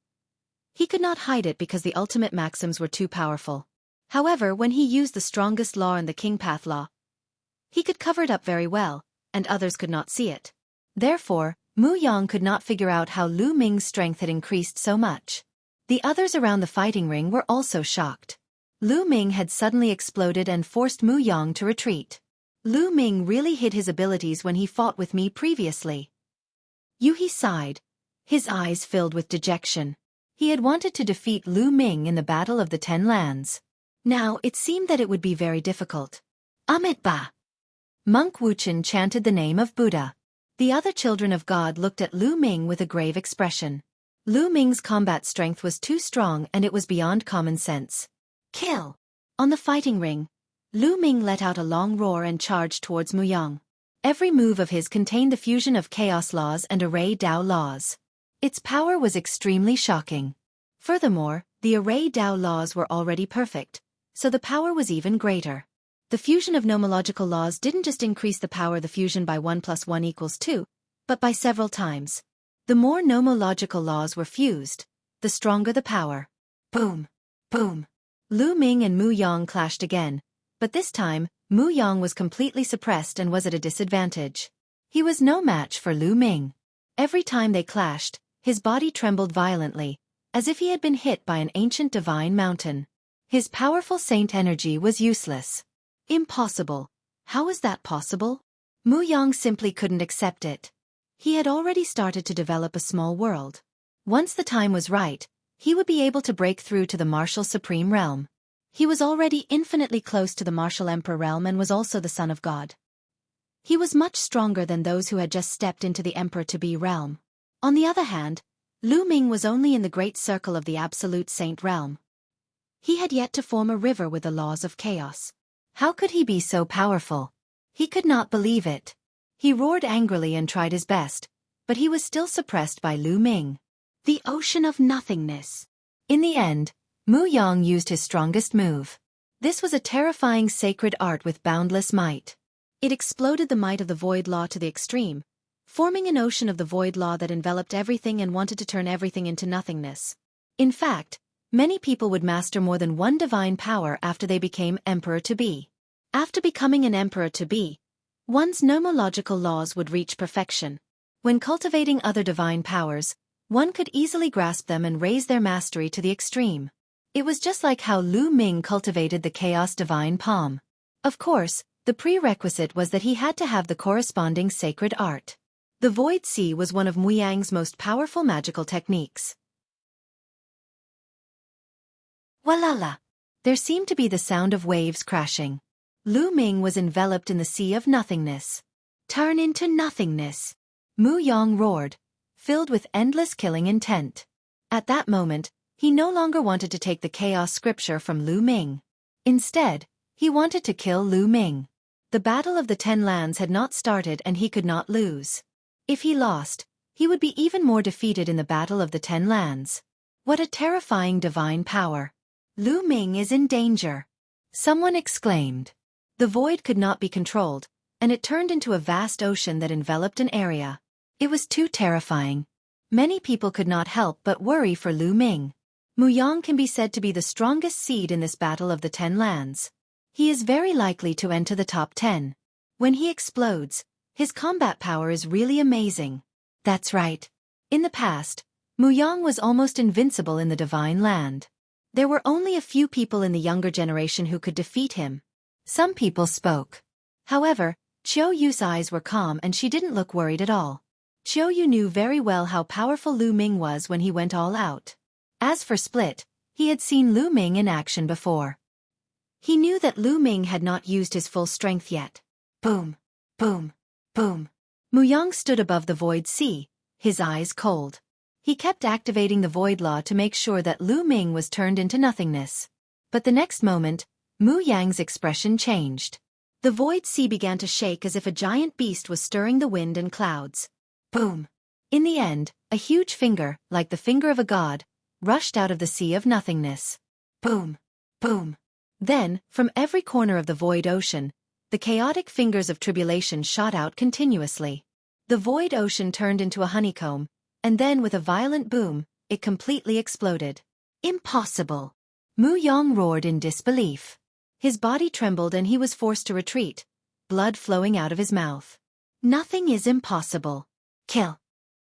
he could not hide it because the ultimate maxims were too powerful. However, when he used the strongest law and the King Path law, he could cover it up very well, and others could not see it. Therefore, Mu Yang could not figure out how Lu Ming's strength had increased so much. The others around the fighting ring were also shocked. Lu Ming had suddenly exploded and forced Mu Yang to retreat. Lu Ming really hid his abilities when he fought with me previously. He sighed, his eyes filled with dejection. He had wanted to defeat Lu Ming in the Battle of the 10 Lands. Now, it seemed that it would be very difficult. Amitabha! Monk Wuchen chanted the name of Buddha. The other children of God looked at Lu Ming with a grave expression. Lu Ming's combat strength was too strong and it was beyond common sense. Kill! On the fighting ring, Lu Ming let out a long roar and charged towards Mu Yang. Every move of his contained the fusion of chaos laws and array Dao laws. Its power was extremely shocking. Furthermore, the array Dao laws were already perfect, so the power was even greater. The fusion of nomological laws didn't just increase the power of the fusion by 1 + 1 = 2, but by several times. The more nomological laws were fused, the stronger the power. Boom! Boom! Lu Ming and Mu Yang clashed again, but this time, Mu Yang was completely suppressed and was at a disadvantage. He was no match for Lu Ming. Every time they clashed, his body trembled violently, as if he had been hit by an ancient divine mountain. His powerful saint energy was useless. Impossible. How was that possible? Mu Yang simply couldn't accept it. He had already started to develop a small world. Once the time was right, he would be able to break through to the martial supreme realm. He was already infinitely close to the martial emperor realm and was also the son of God. He was much stronger than those who had just stepped into the emperor-to-be realm. On the other hand, Lu Ming was only in the great circle of the absolute saint realm. He had yet to form a river with the laws of chaos. How could he be so powerful? He could not believe it. He roared angrily and tried his best, but he was still suppressed by Lu Ming. The ocean of nothingness. In the end, Mu Yang used his strongest move. This was a terrifying sacred art with boundless might. It exploded the might of the void law to the extreme, forming an ocean of the void law that enveloped everything and wanted to turn everything into nothingness. In fact, many people would master more than one divine power after they became emperor-to-be. After becoming an emperor-to-be, one's nomological laws would reach perfection. When cultivating other divine powers, one could easily grasp them and raise their mastery to the extreme. It was just like how Lu Ming cultivated the chaos divine palm. Of course, the prerequisite was that he had to have the corresponding sacred art. The Void Sea was one of Mu Yang's most powerful magical techniques. Walala! There seemed to be the sound of waves crashing. Lu Ming was enveloped in the sea of nothingness. Turn into nothingness! Mu Yang roared, filled with endless killing intent. At that moment, he no longer wanted to take the chaos scripture from Lu Ming. Instead, he wanted to kill Lu Ming. The Battle of the Ten Lands had not started and he could not lose. If he lost, he would be even more defeated in the Battle of the Ten Lands. What a terrifying divine power! Lu Ming is in danger. Someone exclaimed. The void could not be controlled, and it turned into a vast ocean that enveloped an area. It was too terrifying. Many people could not help but worry for Lu Ming. Mu Yang can be said to be the strongest seed in this Battle of the Ten Lands. He is very likely to enter the top 10. When he explodes, his combat power is really amazing. That's right. In the past, Mu Yang was almost invincible in the Divine Land. There were only a few people in the younger generation who could defeat him. Some people spoke. However, Qiu Yu's eyes were calm and she didn't look worried at all. Qiu Yu knew very well how powerful Lu Ming was when he went all out. As for Split, he had seen Lu Ming in action before. He knew that Lu Ming had not used his full strength yet. Boom, boom, boom. Mu Yang stood above the void sea, his eyes cold. He kept activating the void law to make sure that Lu Ming was turned into nothingness. But the next moment, Mu Yang's expression changed. The void sea began to shake as if a giant beast was stirring the wind and clouds. Boom. In the end, a huge finger, like the finger of a god, rushed out of the sea of nothingness. Boom. Boom. Then, from every corner of the void ocean, the chaotic fingers of tribulation shot out continuously. The void ocean turned into a honeycomb, and then with a violent boom, it completely exploded. Impossible! Mu Yang roared in disbelief. His body trembled and he was forced to retreat, blood flowing out of his mouth. Nothing is impossible. Kill.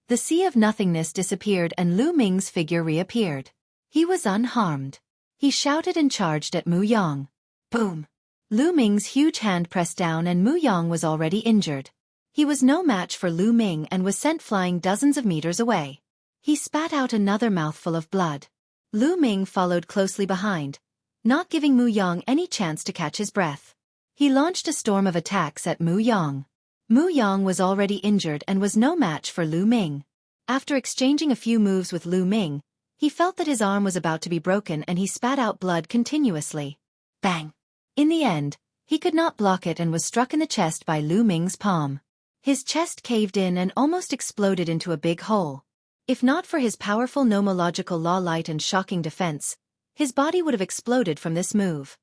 The sea of nothingness disappeared and Lu Ming's figure reappeared. He was unharmed. He shouted and charged at Mu Yang. Boom. Lu Ming's huge hand pressed down and Mu Yang was already injured. He was no match for Lu Ming and was sent flying dozens of meters away. He spat out another mouthful of blood. Lu Ming followed closely behind, not giving Mu Yang any chance to catch his breath. He launched a storm of attacks at Mu Yang. Mu Yang was already injured and was no match for Lu Ming. After exchanging a few moves with Lu Ming, he felt that his arm was about to be broken and he spat out blood continuously. Bang! In the end, he could not block it and was struck in the chest by Lu Ming's palm. His chest caved in and almost exploded into a big hole. If not for his powerful nomological law light and shocking defense, his body would have exploded from this move.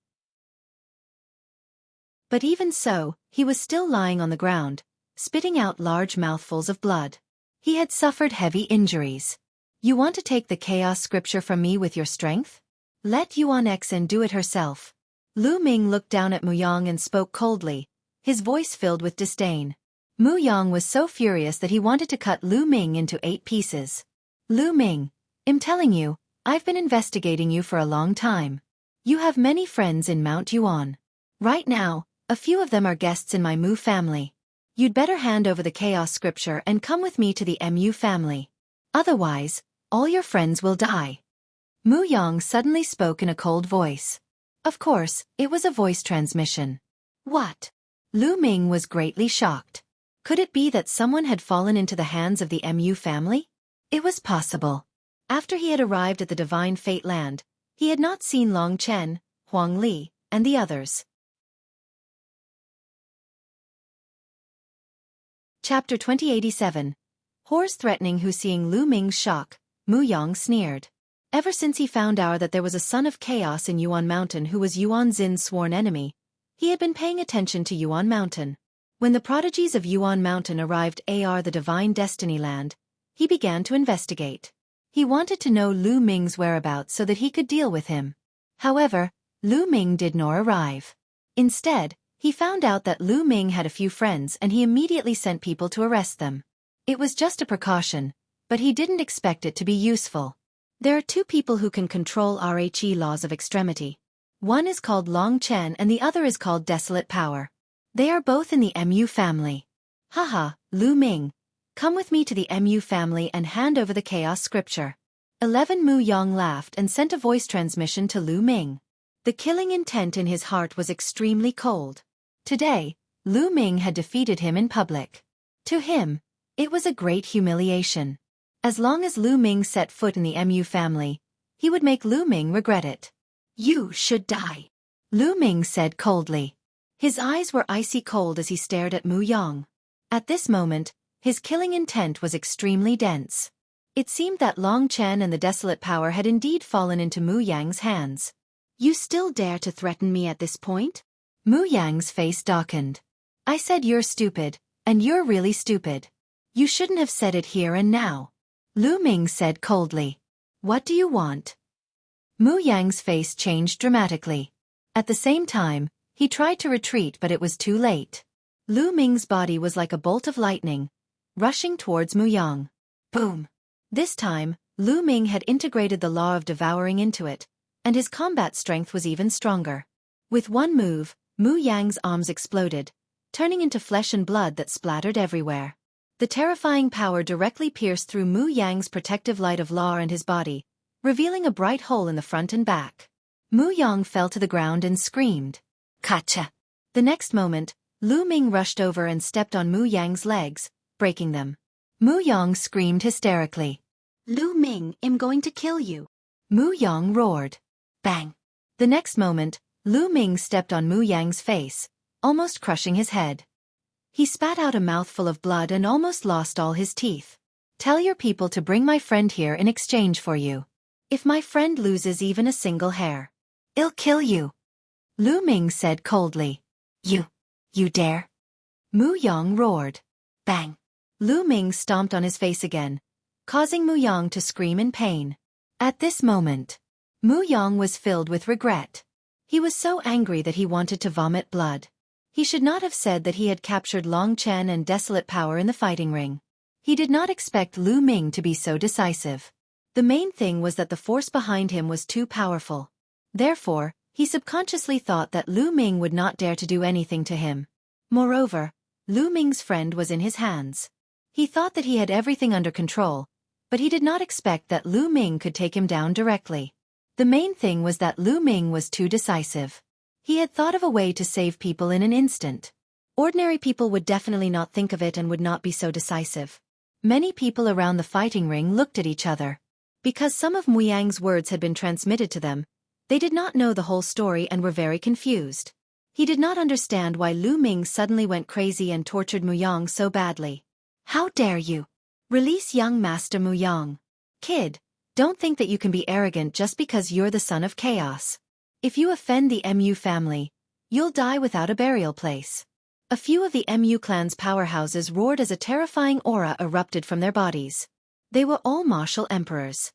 But even so, he was still lying on the ground, spitting out large mouthfuls of blood. He had suffered heavy injuries. You want to take the chaos scripture from me with your strength? Let Yuan Xen do it herself. Lu Ming looked down at Mu Yang and spoke coldly, his voice filled with disdain. Mu Yang was so furious that he wanted to cut Lu Ming into 8 pieces. Lu Ming, I'm telling you, I've been investigating you for a long time. You have many friends in Mount Yuan. Right now, a few of them are guests in my Mu family. You'd better hand over the chaos scripture and come with me to the Mu family. Otherwise, all your friends will die. Mu Yang suddenly spoke in a cold voice. Of course, it was a voice transmission. What? Lu Ming was greatly shocked. Could it be that someone had fallen into the hands of the Mu family? It was possible. After he had arrived at the Divine Fate Land, he had not seen Long Chen, Huang Li, and the others. Chapter 2087. Horrors threatening who seeing Lu Ming's shock, Mu Yang sneered. Ever since he found out that there was a son of chaos in Yuan Mountain who was Yuan Xin's sworn enemy, he had been paying attention to Yuan Mountain. When the prodigies of Yuan Mountain arrived at the Divine Destiny Land, he began to investigate. He wanted to know Lu Ming's whereabouts so that he could deal with him. However, Lu Ming did not arrive. Instead, he found out that Lu Ming had a few friends and he immediately sent people to arrest them. It was just a precaution, but he didn't expect it to be useful. There are 2 people who can control RHE laws of extremity. One is called Long Chen and the other is called Desolate Power. They are both in the Mu family. Haha, Lu Ming. Come with me to the Mu family and hand over the chaos scripture. 11 Mu Yang laughed and sent a voice transmission to Lu Ming. The killing intent in his heart was extremely cold. Today, Lu Ming had defeated him in public. To him, it was a great humiliation. As long as Lu Ming set foot in the Mu family, he would make Lu Ming regret it. You should die, Lu Ming said coldly. His eyes were icy cold as he stared at Mu Yang. At this moment, his killing intent was extremely dense. It seemed that Long Chen and the desolate power had indeed fallen into Mu Yang's hands. You still dare to threaten me at this point? Mu Yang's face darkened. I said you're stupid, and you're really stupid. You shouldn't have said it here and now. Lu Ming said coldly. What do you want? Mu Yang's face changed dramatically. At the same time, he tried to retreat but it was too late. Lu Ming's body was like a bolt of lightning, rushing towards Mu Yang. Boom! This time, Lu Ming had integrated the law of devouring into it, and his combat strength was even stronger. With one move, Mu Yang's arms exploded, turning into flesh and blood that splattered everywhere. The terrifying power directly pierced through Mu Yang's protective light of law and his body, revealing a bright hole in the front and back. Mu Yang fell to the ground and screamed. Gotcha! The next moment, Lu Ming rushed over and stepped on Mu Yang's legs, breaking them. Mu Yang screamed hysterically. Lu Ming, I'm going to kill you. Mu Yang roared. Bang! The next moment, Lu Ming stepped on Mu Yang's face, almost crushing his head. He spat out a mouthful of blood and almost lost all his teeth. Tell your people to bring my friend here in exchange for you. If my friend loses even a single hair, I'll kill you. Lu Ming said coldly. You dare? Mu Yang roared. Bang! Lu Ming stomped on his face again, causing Mu Yang to scream in pain. At this moment, Mu Yang was filled with regret. He was so angry that he wanted to vomit blood. He should not have said that he had captured Long Chen and Desolate Power in the fighting ring. He did not expect Lu Ming to be so decisive. The main thing was that the force behind him was too powerful. Therefore, he subconsciously thought that Lu Ming would not dare to do anything to him. Moreover, Lu Ming's friend was in his hands. He thought that he had everything under control, but he did not expect that Lu Ming could take him down directly. The main thing was that Lu Ming was too decisive. He had thought of a way to save people in an instant. Ordinary people would definitely not think of it and would not be so decisive. Many people around the fighting ring looked at each other. Because some of Mu Yang's words had been transmitted to them, they did not know the whole story and were very confused. He did not understand why Lu Ming suddenly went crazy and tortured Mu Yang so badly. How dare you? Release young Master Mu Yang. Kid, don't think that you can be arrogant just because you're the son of chaos. If you offend the Mu family, you'll die without a burial place. A few of the Mu clan's powerhouses roared as a terrifying aura erupted from their bodies. They were all martial emperors.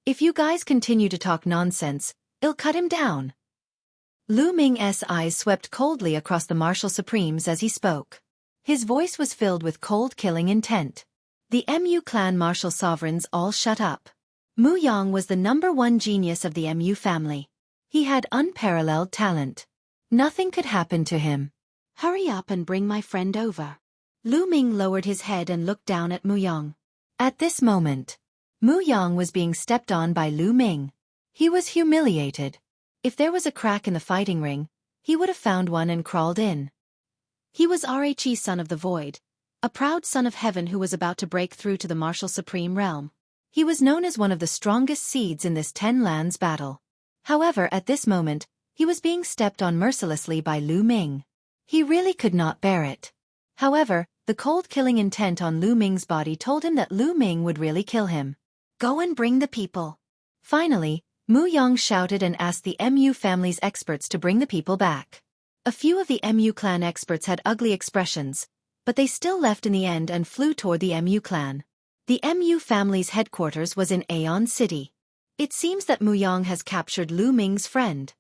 If you guys continue to talk nonsense, I'll cut him down. Lu Ming's eyes swept coldly across the martial supremes as he spoke. His voice was filled with cold killing intent. The Mu clan martial sovereigns all shut up. Mu Yang was the #1 genius of the Mu family. He had unparalleled talent. Nothing could happen to him. Hurry up and bring my friend over. Lu Ming lowered his head and looked down at Mu Yang. At this moment, Mu Yang was being stepped on by Lu Ming. He was humiliated. If there was a crack in the fighting ring, he would have found one and crawled in. He was Rhe, son of the void, a proud son of heaven who was about to break through to the martial supreme realm. He was known as one of the strongest seeds in this 10 lands battle. However, at this moment, he was being stepped on mercilessly by Lu Ming. He really could not bear it. However, the cold killing intent on Lu Ming's body told him that Lu Ming would really kill him. Go and bring the people. Finally, Mu Yang shouted and asked the Mu family's experts to bring the people back. A few of the Mu clan experts had ugly expressions, but they still left in the end and flew toward the Mu clan. The Mu family's headquarters was in Aeon City. It seems that Mu Yang has captured Lu Ming's friend.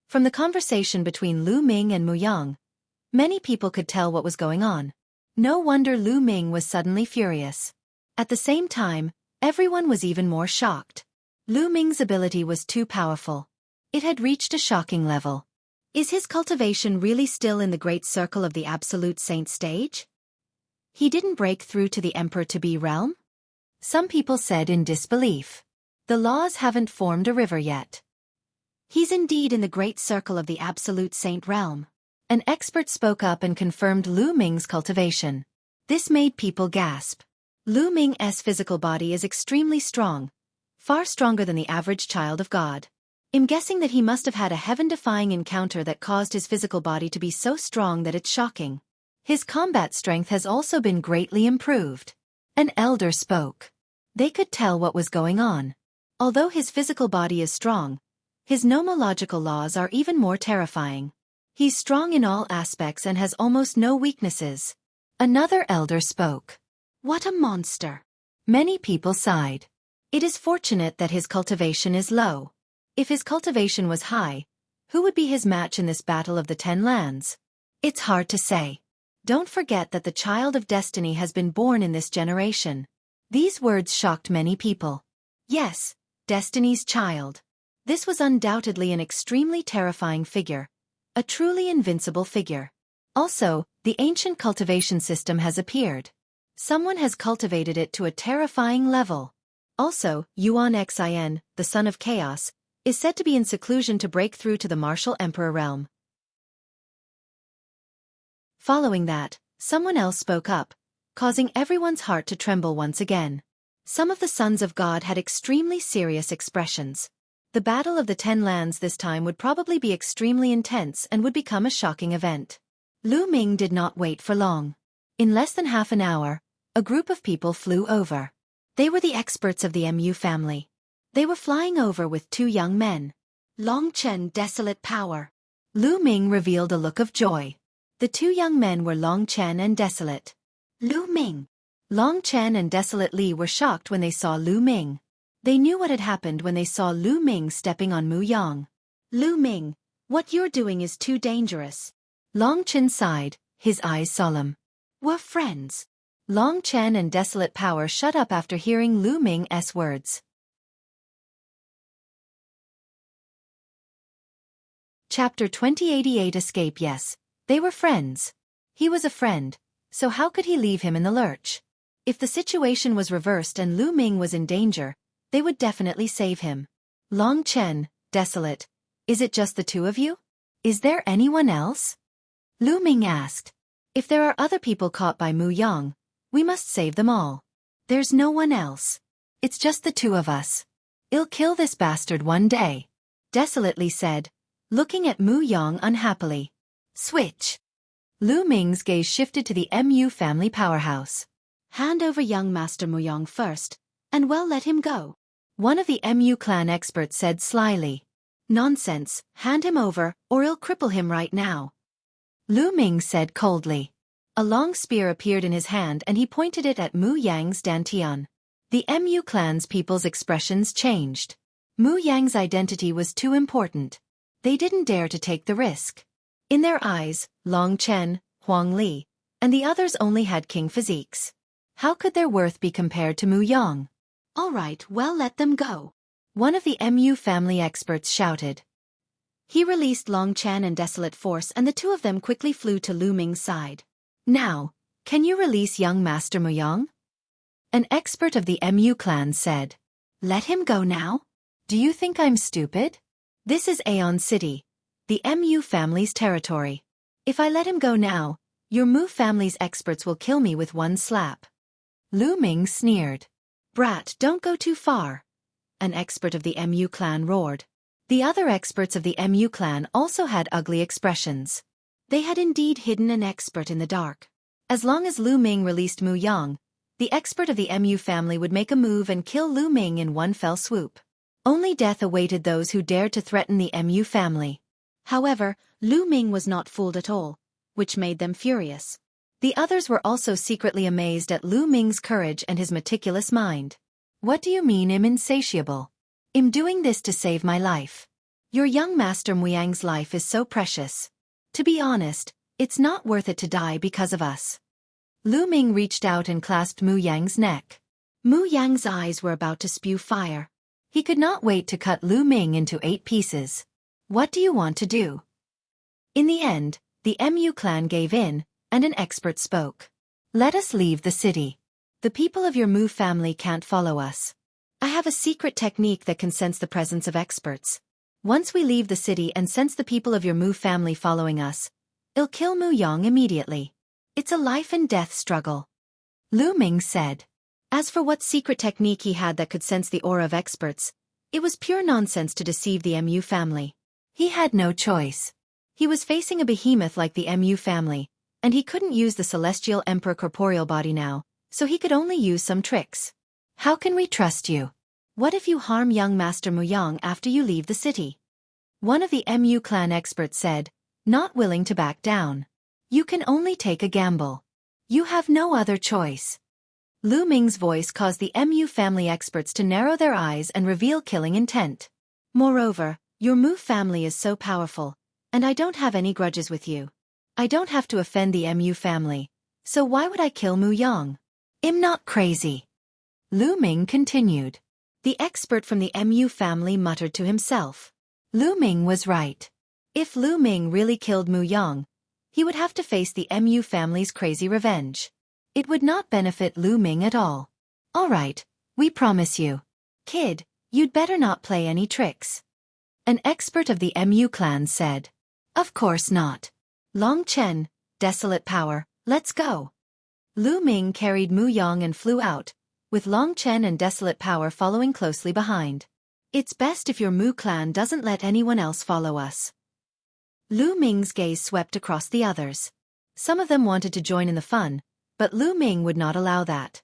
From the conversation between Lu Ming and Mu Yang, many people could tell what was going on. No wonder Lu Ming was suddenly furious. At the same time, everyone was even more shocked. Lu Ming's ability was too powerful. It had reached a shocking level. Is his cultivation really still in the great circle of the Absolute Saint stage? He didn't break through to the Emperor-to-be realm? Some people said in disbelief. The laws haven't formed a river yet. He's indeed in the great circle of the Absolute Saint realm. An expert spoke up and confirmed Lu Ming's cultivation. This made people gasp. Lu Ming's physical body is extremely strong, far stronger than the average child of God. I'm guessing that he must have had a heaven-defying encounter that caused his physical body to be so strong that it's shocking. His combat strength has also been greatly improved. An elder spoke. They could tell what was going on. Although his physical body is strong, his nomological laws are even more terrifying. He's strong in all aspects and has almost no weaknesses. Another elder spoke. What a monster! Many people sighed. It is fortunate that his cultivation is low. If his cultivation was high, who would be his match in this battle of the 10 lands? It's hard to say. Don't forget that the child of destiny has been born in this generation. These words shocked many people. Yes, Destiny's child. This was undoubtedly an extremely terrifying figure. A truly invincible figure. Also, the ancient cultivation system has appeared. Someone has cultivated it to a terrifying level. Also, Yuan Xin, the son of chaos, is said to be in seclusion to break through to the martial emperor realm. Following that, someone else spoke up, causing everyone's heart to tremble once again. Some of the sons of God had extremely serious expressions. The Battle of the 10 Lands this time would probably be extremely intense and would become a shocking event. Lu Ming did not wait for long. In less than half an hour, a group of people flew over. They were the experts of the MU family. They were flying over with 2 young men. Long Chen, desolate power. Lu Ming revealed a look of joy. The 2 young men were Long Chen and Desolate. Lu Ming. Long Chen and Desolate Li were shocked when they saw Lu Ming. They knew what had happened when they saw Lu Ming stepping on Mu Yang. Lu Ming, what you're doing is too dangerous. Long Chen sighed, his eyes solemn. We're friends. Long Chen and Desolate Power shut up after hearing Lu Ming's words. Chapter 2088 Escape. Yes, they were friends. He was a friend, so how could he leave him in the lurch? If the situation was reversed and Lu Ming was in danger, they would definitely save him. Long Chen, Desolate, is it just the 2 of you? Is there anyone else? Lu Ming asked. If there are other people caught by Mu Yang, we must save them all. There's no one else. It's just the 2 of us. I'll kill this bastard one day. Desolately said, looking at Mu Yang unhappily. Switch. Lu Ming's gaze shifted to the MU family powerhouse. Hand over young Master Mu Yang first, and well let him go. One of the MU clan experts said slyly. Nonsense, hand him over, or I'll cripple him right now. Lu Ming said coldly. A long spear appeared in his hand and he pointed it at Mu Yang's dantian. The MU clan's people's expressions changed. Mu Yang's identity was too important. They didn't dare to take the risk. In their eyes, Long Chen, Huang Li, and the others only had king physiques. How could their worth be compared to Mu Yang? All right, well let them go. One of the MU family experts shouted. He released Long Chen and Desolate Force and the 2 of them quickly flew to Lu Ming's side. Now, can you release young Master Mu Yang? An expert of the MU clan said. Let him go now? Do you think I'm stupid? This is Aeon City, the MU family's territory. If I let him go now, your Mu family's experts will kill me with one slap. Lu Ming sneered. Brat, don't go too far. An expert of the MU clan roared. The other experts of the MU clan also had ugly expressions. They had indeed hidden an expert in the dark. As long as Lu Ming released Mu Yang, the expert of the MU family would make a move and kill Lu Ming in one fell swoop. Only death awaited those who dared to threaten the MU family. However, Lu Ming was not fooled at all, which made them furious. The others were also secretly amazed at Lu Ming's courage and his meticulous mind. What do you mean I'm insatiable? I'm doing this to save my life. Your young Master Mu Yang's life is so precious. To be honest, it's not worth it to die because of us. Lu Ming reached out and clasped Mu Yang's neck. Mu Yang's eyes were about to spew fire. He could not wait to cut Lu Ming into 8 pieces. What do you want to do? In the end, the MU clan gave in, and an expert spoke. Let us leave the city. The people of your Mu family can't follow us. I have a secret technique that can sense the presence of experts. Once we leave the city and sense the people of your Mu family following us, I'll kill Mu Yang immediately. It's a life and death struggle. Lu Ming said. As for what secret technique he had that could sense the aura of experts, It was pure nonsense to deceive the MU family. He had no choice. He was facing a behemoth like the MU family, and he couldn't use the Celestial Emperor corporeal body now, so he could only use some tricks. How can we trust you? What if you harm young Master Muyang after you leave the city? One of the MU clan experts said, not willing to back down. You can only take a gamble. You have no other choice. Lu Ming's voice caused the MU family experts to narrow their eyes and reveal killing intent. Moreover, your Mu family is so powerful, and I don't have any grudges with you. I don't have to offend the MU family, so why would I kill Muyang? I'm not crazy. Lu Ming continued. The expert from the MU family muttered to himself. Lu Ming was right. If Lu Ming really killed Muyang, he would have to face the MU family's crazy revenge. It would not benefit Lu Ming at all. All right, we promise you. Kid, you'd better not play any tricks. An expert of the MU clan said. Of course not. Long Chen, desolate power, let's go. Lu Ming carried Muyang and flew out, with Long Chen and desolate power following closely behind. It's best if your Mu clan doesn't let anyone else follow us. Lu Ming's gaze swept across the others. Some of them wanted to join in the fun, but Lu Ming would not allow that.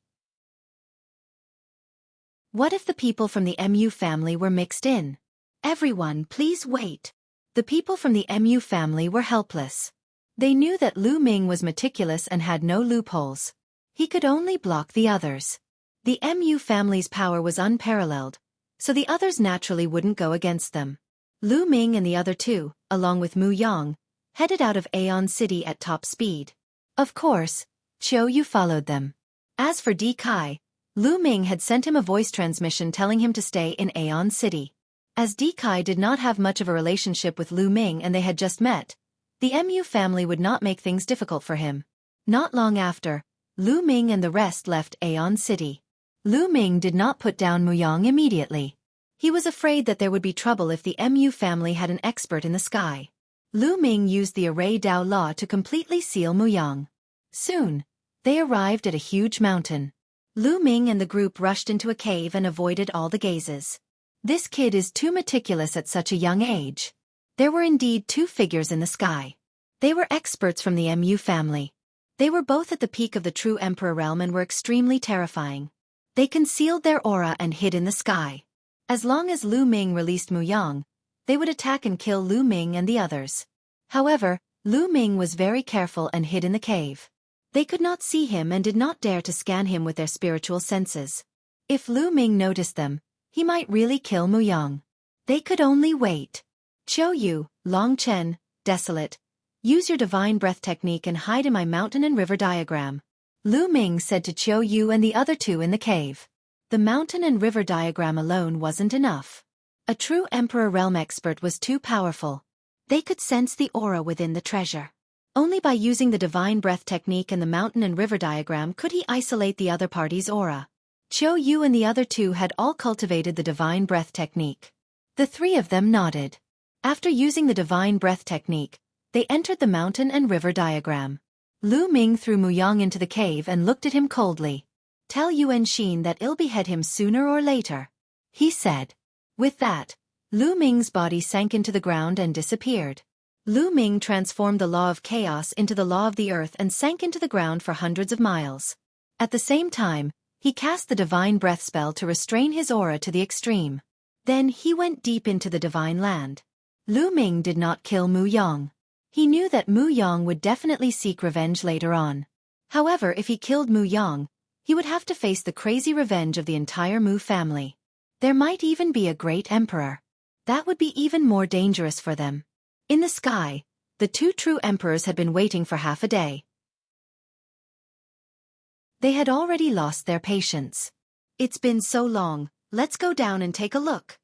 What if the people from the MU family were mixed in? Everyone, please wait. The people from the MU family were helpless. They knew that Lu Ming was meticulous and had no loopholes. He could only block the others. The MU family's power was unparalleled, so the others naturally wouldn't go against them. Lu Ming and the other two, along with Muyang, headed out of Aeon City at top speed. Of course, Qiu Yu followed them. As for Di Kai, Lu Ming had sent him a voice transmission telling him to stay in Aeon City. As Di Kai did not have much of a relationship with Lu Ming and they had just met, the MU family would not make things difficult for him. Not long after, Lu Ming and the rest left Aeon City. Lu Ming did not put down Muyang immediately. He was afraid that there would be trouble if the MU family had an expert in the sky. Lu Ming used the Array Dao Law to completely seal Muyang. Soon, they arrived at a huge mountain. Lu Ming and the group rushed into a cave and avoided all the gazes. This kid is too meticulous at such a young age. There were indeed two figures in the sky. They were experts from the MU family. They were both at the peak of the true Emperor realm and were extremely terrifying. They concealed their aura and hid in the sky. As long as Lu Ming released Muyang, they would attack and kill Lu Ming and the others. However, Lu Ming was very careful and hid in the cave. They could not see him and did not dare to scan him with their spiritual senses. If Lu Ming noticed them, he might really kill Muyang. They could only wait. Qiu Yu, Long Chen, desolate. Use your divine breath technique and hide in my mountain and river diagram. Lu Ming said to Qiu Yu and the other two in the cave. The mountain and river diagram alone wasn't enough. A true Emperor Realm expert was too powerful. They could sense the aura within the treasure. Only by using the divine breath technique and the mountain and river diagram could he isolate the other party's aura. Qiu Yu and the other two had all cultivated the divine breath technique. The three of them nodded. After using the divine breath technique, they entered the mountain and river diagram. Lu Ming threw Muyang into the cave and looked at him coldly. Tell Yuan Xin that I'll behead him sooner or later, he said. With that, Lu Ming's body sank into the ground and disappeared. Lu Ming transformed the law of chaos into the law of the earth and sank into the ground for hundreds of miles. At the same time, he cast the divine breath spell to restrain his aura to the extreme. Then he went deep into the divine land. Lu Ming did not kill Muyang. He knew that Muyang would definitely seek revenge later on. However, if he killed Muyang, he would have to face the crazy revenge of the entire Mu family. There might even be a great emperor. That would be even more dangerous for them. In the sky, the two true emperors had been waiting for half a day. They had already lost their patience. It's been so long, let's go down and take a look.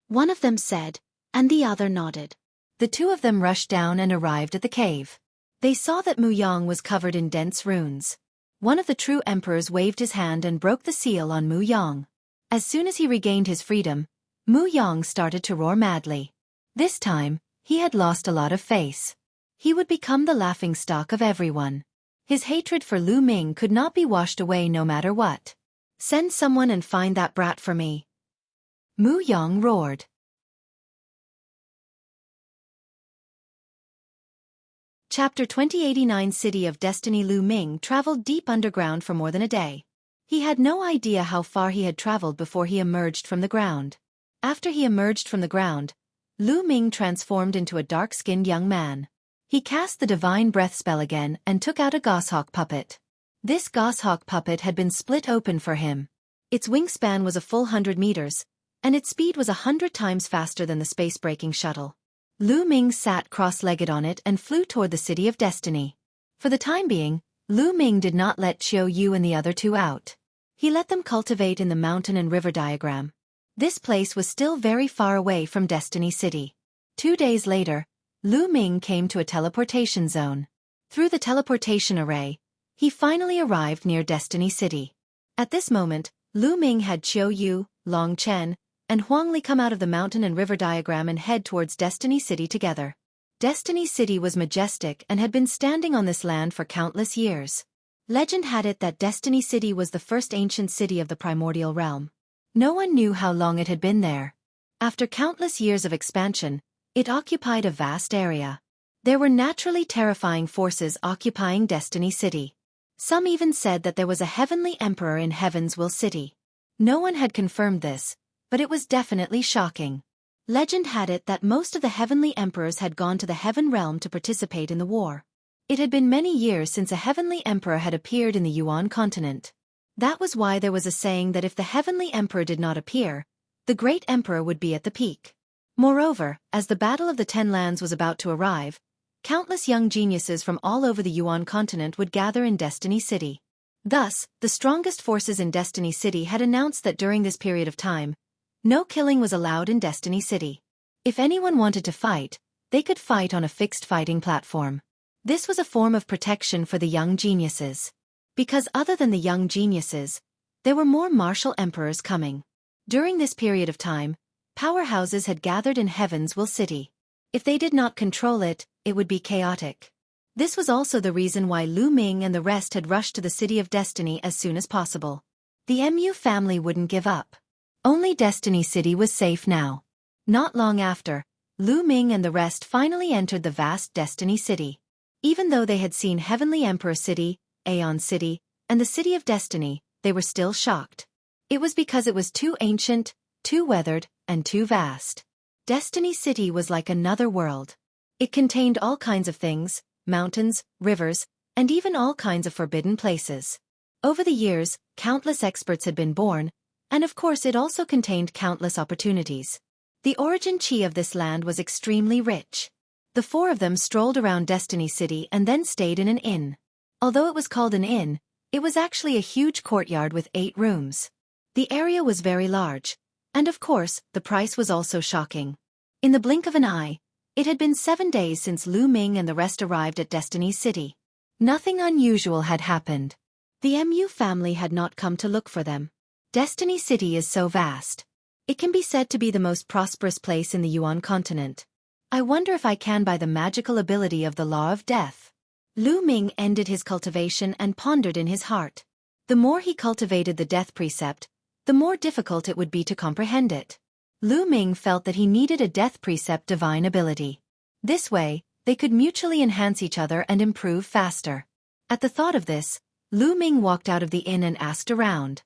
One of them said, and the other nodded. The two of them rushed down and arrived at the cave. They saw that Muyang was covered in dense runes. One of the true emperors waved his hand and broke the seal on Muyang. As soon as he regained his freedom, Muyang started to roar madly. This time, he had lost a lot of face. He would become the laughingstock of everyone. His hatred for Lu Ming could not be washed away no matter what. Send someone and find that brat for me. Mu Yang roared. Chapter 2089 City of Destiny. Lu Ming traveled deep underground for more than a day. He had no idea how far he had traveled before he emerged from the ground. After he emerged from the ground, Lu Ming transformed into a dark-skinned young man. He cast the divine breath spell again and took out a goshawk puppet. This goshawk puppet had been split open for him. Its wingspan was a full 100 meters, and its speed was 100 times faster than the space-breaking shuttle. Lu Ming sat cross-legged on it and flew toward the City of Destiny. For the time being, Lu Ming did not let Xiao Yu and the other two out. He let them cultivate in the mountain and river diagram. This place was still very far away from Destiny City. 2 days later, Lu Ming came to a teleportation zone. Through the teleportation array, he finally arrived near Destiny City. At this moment, Lu Ming had Xiao Yu, Long Chen, and Huang Li come out of the mountain and river diagram and head towards Destiny City together. Destiny City was majestic and had been standing on this land for countless years. Legend had it that Destiny City was the first ancient city of the primordial realm. No one knew how long it had been there. After countless years of expansion, it occupied a vast area. There were naturally terrifying forces occupying Destiny City. Some even said that there was a heavenly emperor in Heaven's Will City. No one had confirmed this, but it was definitely shocking. Legend had it that most of the heavenly emperors had gone to the heaven realm to participate in the war. It had been many years since a heavenly emperor had appeared in the Yuan continent. That was why there was a saying that if the heavenly emperor did not appear, the great emperor would be at the peak. Moreover, as the Battle of the Ten Lands was about to arrive, countless young geniuses from all over the Yuan continent would gather in Destiny City. Thus, the strongest forces in Destiny City had announced that during this period of time, no killing was allowed in Destiny City. If anyone wanted to fight, they could fight on a fixed fighting platform. This was a form of protection for the young geniuses. Because other than the young geniuses, there were more martial emperors coming. During this period of time, powerhouses had gathered in Heaven's Will City. If they did not control it, it would be chaotic. This was also the reason why Lu Ming and the rest had rushed to the City of Destiny as soon as possible. The Mu family wouldn't give up. Only Destiny City was safe now. Not long after, Lu Ming and the rest finally entered the vast Destiny City. Even though they had seen Heavenly Emperor City, Aeon City, and the City of Destiny, they were still shocked. It was because it was too ancient, too weathered, and too vast. Destiny City was like another world. It contained all kinds of things, mountains, rivers, and even all kinds of forbidden places. Over the years, countless experts had been born, and of course it also contained countless opportunities. The origin chi of this land was extremely rich. The four of them strolled around Destiny City and then stayed in an inn. Although it was called an inn, it was actually a huge courtyard with 8 rooms. The area was very large, and of course, the price was also shocking. In the blink of an eye, it had been 7 days since Lu Ming and the rest arrived at Destiny City. Nothing unusual had happened. The Mu family had not come to look for them. Destiny City is so vast. It can be said to be the most prosperous place in the Yuan continent. I wonder if I can buy the magical ability of the Law of Death. Lu Ming ended his cultivation and pondered in his heart. The more he cultivated the death precept, the more difficult it would be to comprehend it. Lu Ming felt that he needed a death precept divine ability. This way, they could mutually enhance each other and improve faster. At the thought of this, Lu Ming walked out of the inn and asked around.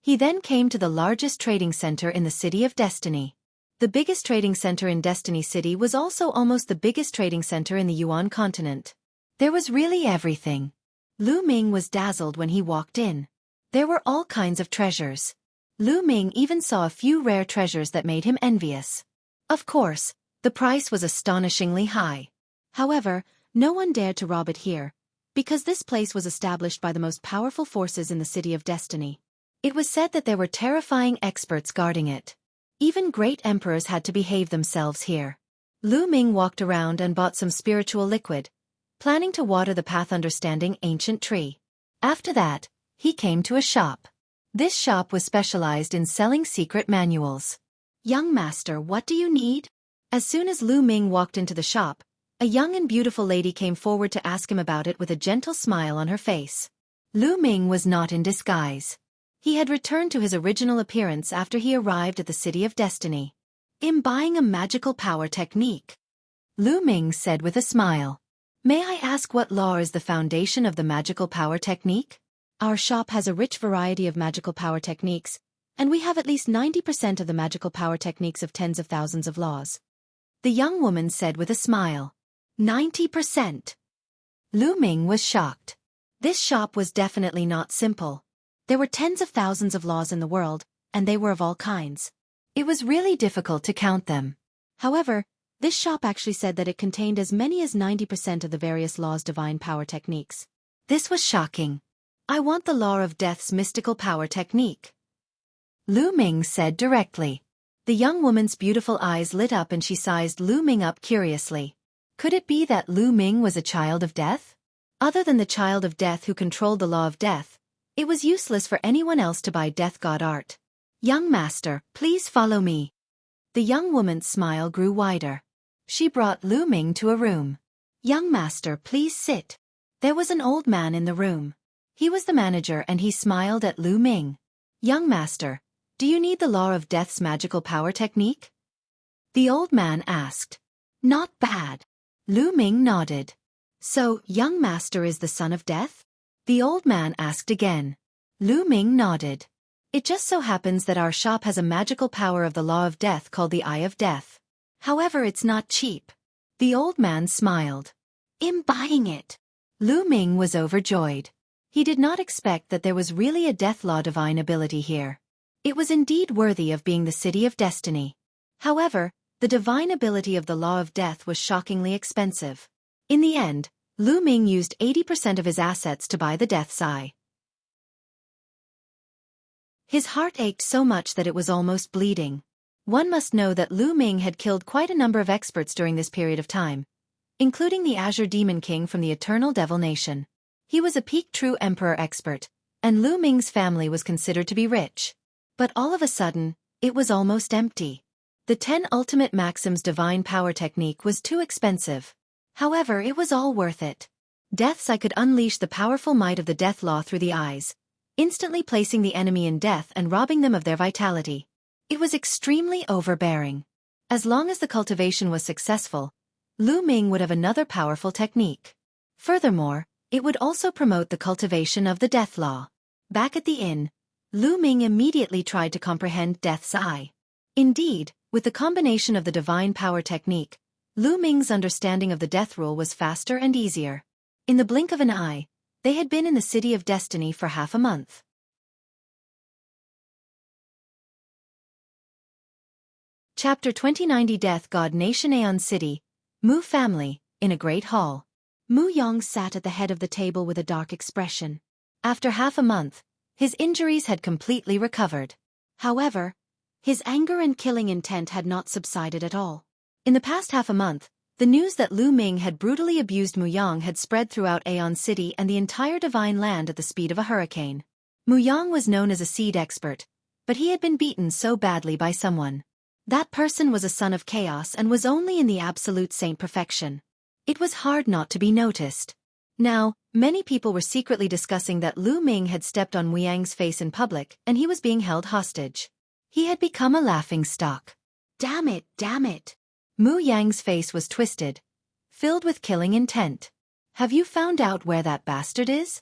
He then came to the largest trading center in the City of Destiny. The biggest trading center in Destiny City was also almost the biggest trading center in the Yuan continent. There was really everything. Lu Ming was dazzled when he walked in. There were all kinds of treasures. Lu Ming even saw a few rare treasures that made him envious. Of course, the price was astonishingly high. However, no one dared to rob it here, because this place was established by the most powerful forces in the City of Destiny. It was said that there were terrifying experts guarding it. Even great emperors had to behave themselves here. Lu Ming walked around and bought some spiritual liquid, planning to water the path understanding ancient tree. After that, he came to a shop. This shop was specialized in selling secret manuals. "Young master, what do you need?" As soon as Lu Ming walked into the shop, a young and beautiful lady came forward to ask him about it with a gentle smile on her face. Lu Ming was not in disguise. He had returned to his original appearance after he arrived at the City of Destiny. Imbibing a magical power technique. Lu Ming said with a smile. May I ask what law is the foundation of the magical power technique? Our shop has a rich variety of magical power techniques, and we have at least 90% of the magical power techniques of tens of thousands of laws. The young woman said with a smile. 90%. Lu Ming was shocked. This shop was definitely not simple. There were tens of thousands of laws in the world, and they were of all kinds. It was really difficult to count them. However, this shop actually said that it contained as many as 90% of the various laws' divine power techniques. This was shocking. I want the law of death's mystical power technique. Lu Ming said directly. The young woman's beautiful eyes lit up and she sized Lu Ming up curiously. Could it be that Lu Ming was a child of death? Other than the child of death who controlled the law of death, it was useless for anyone else to buy death god art. Young master, please follow me. The young woman's smile grew wider. She brought Lu Ming to a room. Young master, please sit. There was an old man in the room. He was the manager and he smiled at Lu Ming. Young master, do you need the law of death's magical power technique? The old man asked. Not bad. Lu Ming nodded. So, young master is the son of death? The old man asked again. Lu Ming nodded. It just so happens that our shop has a magical power of the law of death called the Eye of Death. However, it's not cheap. The old man smiled. I'm buying it. Lu Ming was overjoyed. He did not expect that there was really a death law divine ability here. It was indeed worthy of being the City of Destiny. However, the divine ability of the law of death was shockingly expensive. In the end, Lu Ming used 80% of his assets to buy the Death's Eye. His heart ached so much that it was almost bleeding. One must know that Lu Ming had killed quite a number of experts during this period of time, including the Azure Demon King from the Eternal Devil Nation. He was a peak true emperor expert, and Lu Ming's family was considered to be rich. But all of a sudden, it was almost empty. The 10 Ultimate Maxims divine power technique was too expensive. However, it was all worth it. Death's Eye could unleash the powerful might of the death law through the eyes, instantly placing the enemy in death and robbing them of their vitality. It was extremely overbearing. As long as the cultivation was successful, Lu Ming would have another powerful technique. Furthermore, it would also promote the cultivation of the death law. Back at the inn, Lu Ming immediately tried to comprehend Death's Eye. Indeed, with the combination of the divine power technique, Lu Ming's understanding of the death rule was faster and easier. In the blink of an eye, they had been in the City of Destiny for half a month. Chapter 2090 Death God Nation Aeon City, Mu Family, in a great hall. Mu Yong sat at the head of the table with a dark expression. After half a month, his injuries had completely recovered. However, his anger and killing intent had not subsided at all. In the past half a month, the news that Lu Ming had brutally abused Mu Yang had spread throughout Aeon City and the entire divine land at the speed of a hurricane. Mu Yang was known as a seed expert, but he had been beaten so badly by someone. That person was a son of chaos and was only in the absolute saint perfection. It was hard not to be noticed. Now, many people were secretly discussing that Lu Ming had stepped on Mu Yang's face in public and he was being held hostage. He had become a laughingstock. Damn it, damn it. Mu Yang's face was twisted, filled with killing intent. Have you found out where that bastard is?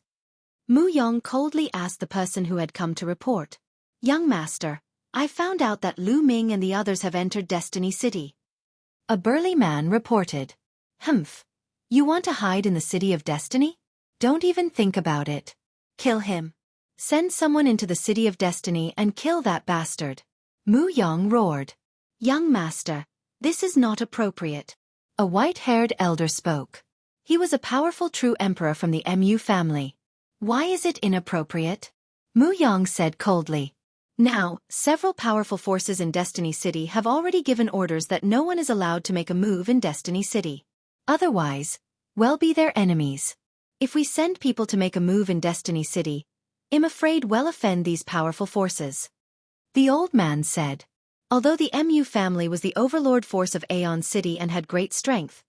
Mu Yang coldly asked the person who had come to report. Young master, I found out that Lu Ming and the others have entered Destiny City. A burly man reported. Humph. You want to hide in the City of Destiny? Don't even think about it. Kill him. Send someone into the City of Destiny and kill that bastard. Mu Yang roared. Young master, this is not appropriate. A white-haired elder spoke. He was a powerful true emperor from the Mu family. Why is it inappropriate? Mu Yang said coldly. Now, several powerful forces in Destiny City have already given orders that no one is allowed to make a move in Destiny City. Otherwise, we'll be their enemies. If we send people to make a move in Destiny City, I'm afraid we'll offend these powerful forces. The old man said. Although the Mu family was the overlord force of Aeon City and had great strength,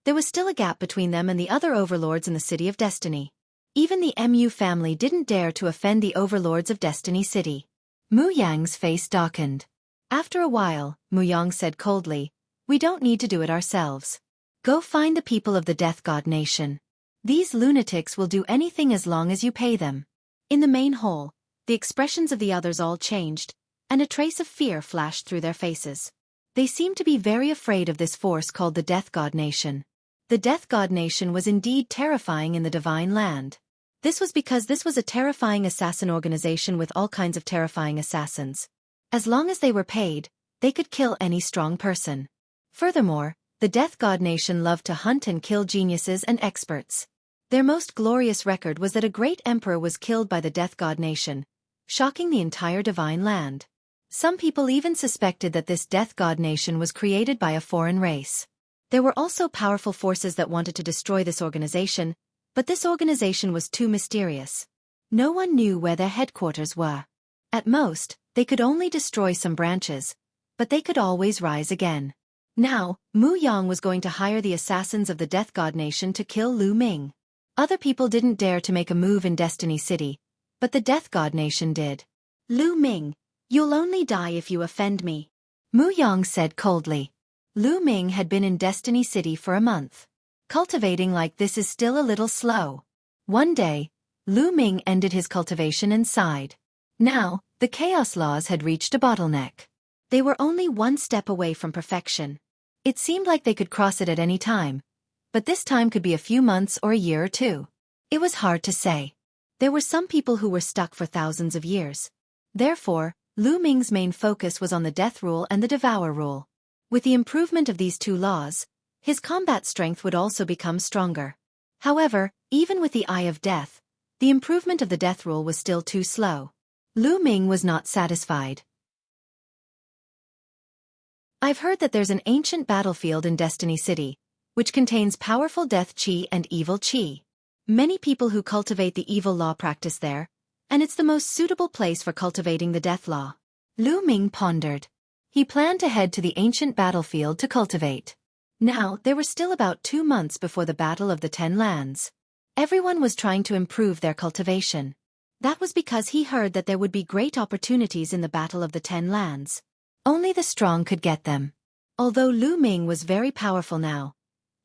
there was still a gap between them and the other overlords in the City of Destiny. Even the Mu family didn't dare to offend the overlords of Destiny City. Mu Yang's face darkened. After a while, Mu Yang said coldly, "We don't need to do it ourselves. Go find the people of the Death God Nation. These lunatics will do anything as long as you pay them." In the main hall, the expressions of the others all changed, and a trace of fear flashed through their faces. They seemed to be very afraid of this force called the Death God Nation. The Death God Nation was indeed terrifying in the Divine Land. This was because this was a terrifying assassin organization with all kinds of terrifying assassins. As long as they were paid, they could kill any strong person. Furthermore, the Death God Nation loved to hunt and kill geniuses and experts. Their most glorious record was that a great emperor was killed by the Death God Nation, shocking the entire Divine Land. Some people even suspected that this Death God Nation was created by a foreign race. There were also powerful forces that wanted to destroy this organization, but this organization was too mysterious. No one knew where their headquarters were. At most, they could only destroy some branches, but they could always rise again. Now, Mu Yang was going to hire the assassins of the Death God Nation to kill Lu Ming. Other people didn't dare to make a move in Destiny City, but the Death God Nation did. "Lu Ming, you'll only die if you offend me," Mu Yang said coldly. Lu Ming had been in Destiny City for a month. Cultivating like this is still a little slow. One day, Lu Ming ended his cultivation and sighed. Now, the chaos laws had reached a bottleneck. They were only one step away from perfection. It seemed like they could cross it at any time, but this time could be a few months or a year or two. It was hard to say. There were some people who were stuck for thousands of years. Therefore, Lu Ming's main focus was on the Death Rule and the Devour Rule. With the improvement of these two laws, his combat strength would also become stronger. However, even with the Eye of Death, the improvement of the Death Rule was still too slow. Lu Ming was not satisfied. "I've heard that there's an ancient battlefield in Destiny City, which contains powerful death chi and evil chi. Many people who cultivate the evil law practice there, and it's the most suitable place for cultivating the death law." Lu Ming pondered. He planned to head to the ancient battlefield to cultivate. Now, there were still about 2 months before the Battle of the 10 Lands. Everyone was trying to improve their cultivation. That was because he heard that there would be great opportunities in the Battle of the 10 Lands. Only the strong could get them. Although Lu Ming was very powerful now,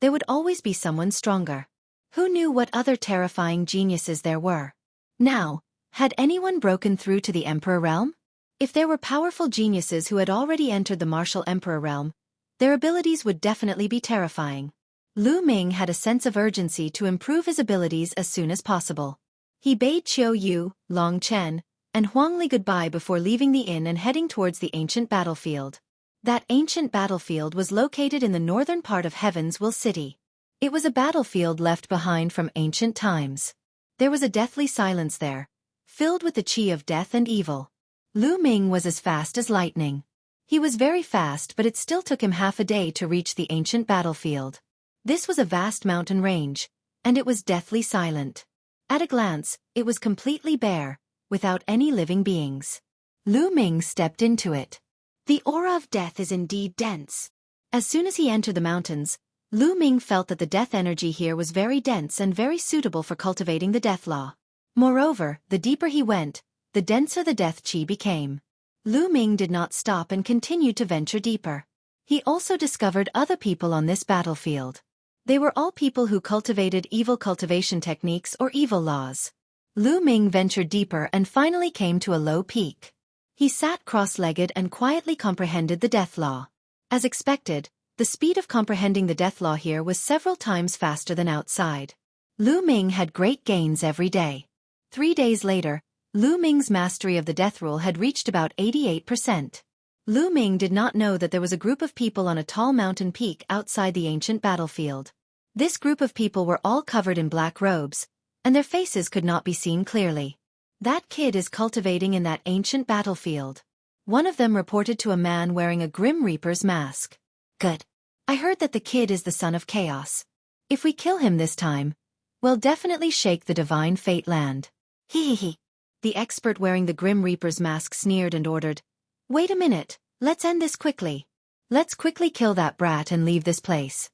there would always be someone stronger. Who knew what other terrifying geniuses there were? Now, had anyone broken through to the Emperor realm? If there were powerful geniuses who had already entered the martial Emperor realm, their abilities would definitely be terrifying. Lu Ming had a sense of urgency to improve his abilities as soon as possible. He bade Qiu Yu, Long Chen, and Huang Li goodbye before leaving the inn and heading towards the ancient battlefield. That ancient battlefield was located in the northern part of Heaven's Will City. It was a battlefield left behind from ancient times. There was a deathly silence there, filled with the chi of death and evil. Lu Ming was as fast as lightning. He was very fast, but it still took him half a day to reach the ancient battlefield. This was a vast mountain range, and it was deathly silent. At a glance, it was completely bare, without any living beings. Lu Ming stepped into it. The aura of death is indeed dense. As soon as he entered the mountains, Lu Ming felt that the death energy here was very dense and very suitable for cultivating the death law. Moreover, the deeper he went, the denser the death chi became. Lu Ming did not stop and continued to venture deeper. He also discovered other people on this battlefield. They were all people who cultivated evil cultivation techniques or evil laws. Lu Ming ventured deeper and finally came to a low peak. He sat cross-legged and quietly comprehended the death law. As expected, the speed of comprehending the death law here was several times faster than outside. Lu Ming had great gains every day. 3 days later, Lu Ming's mastery of the death rule had reached about 88%. Lu Ming did not know that there was a group of people on a tall mountain peak outside the ancient battlefield. This group of people were all covered in black robes, and their faces could not be seen clearly. "That kid is cultivating in that ancient battlefield," one of them reported to a man wearing a Grim Reaper's mask. "Good. I heard that the kid is the son of chaos. If we kill him this time, we'll definitely shake the divine fate land." Hee. The expert wearing the Grim Reaper's mask sneered and ordered, "Wait a minute, let's end this quickly. Let's quickly kill that brat and leave this place."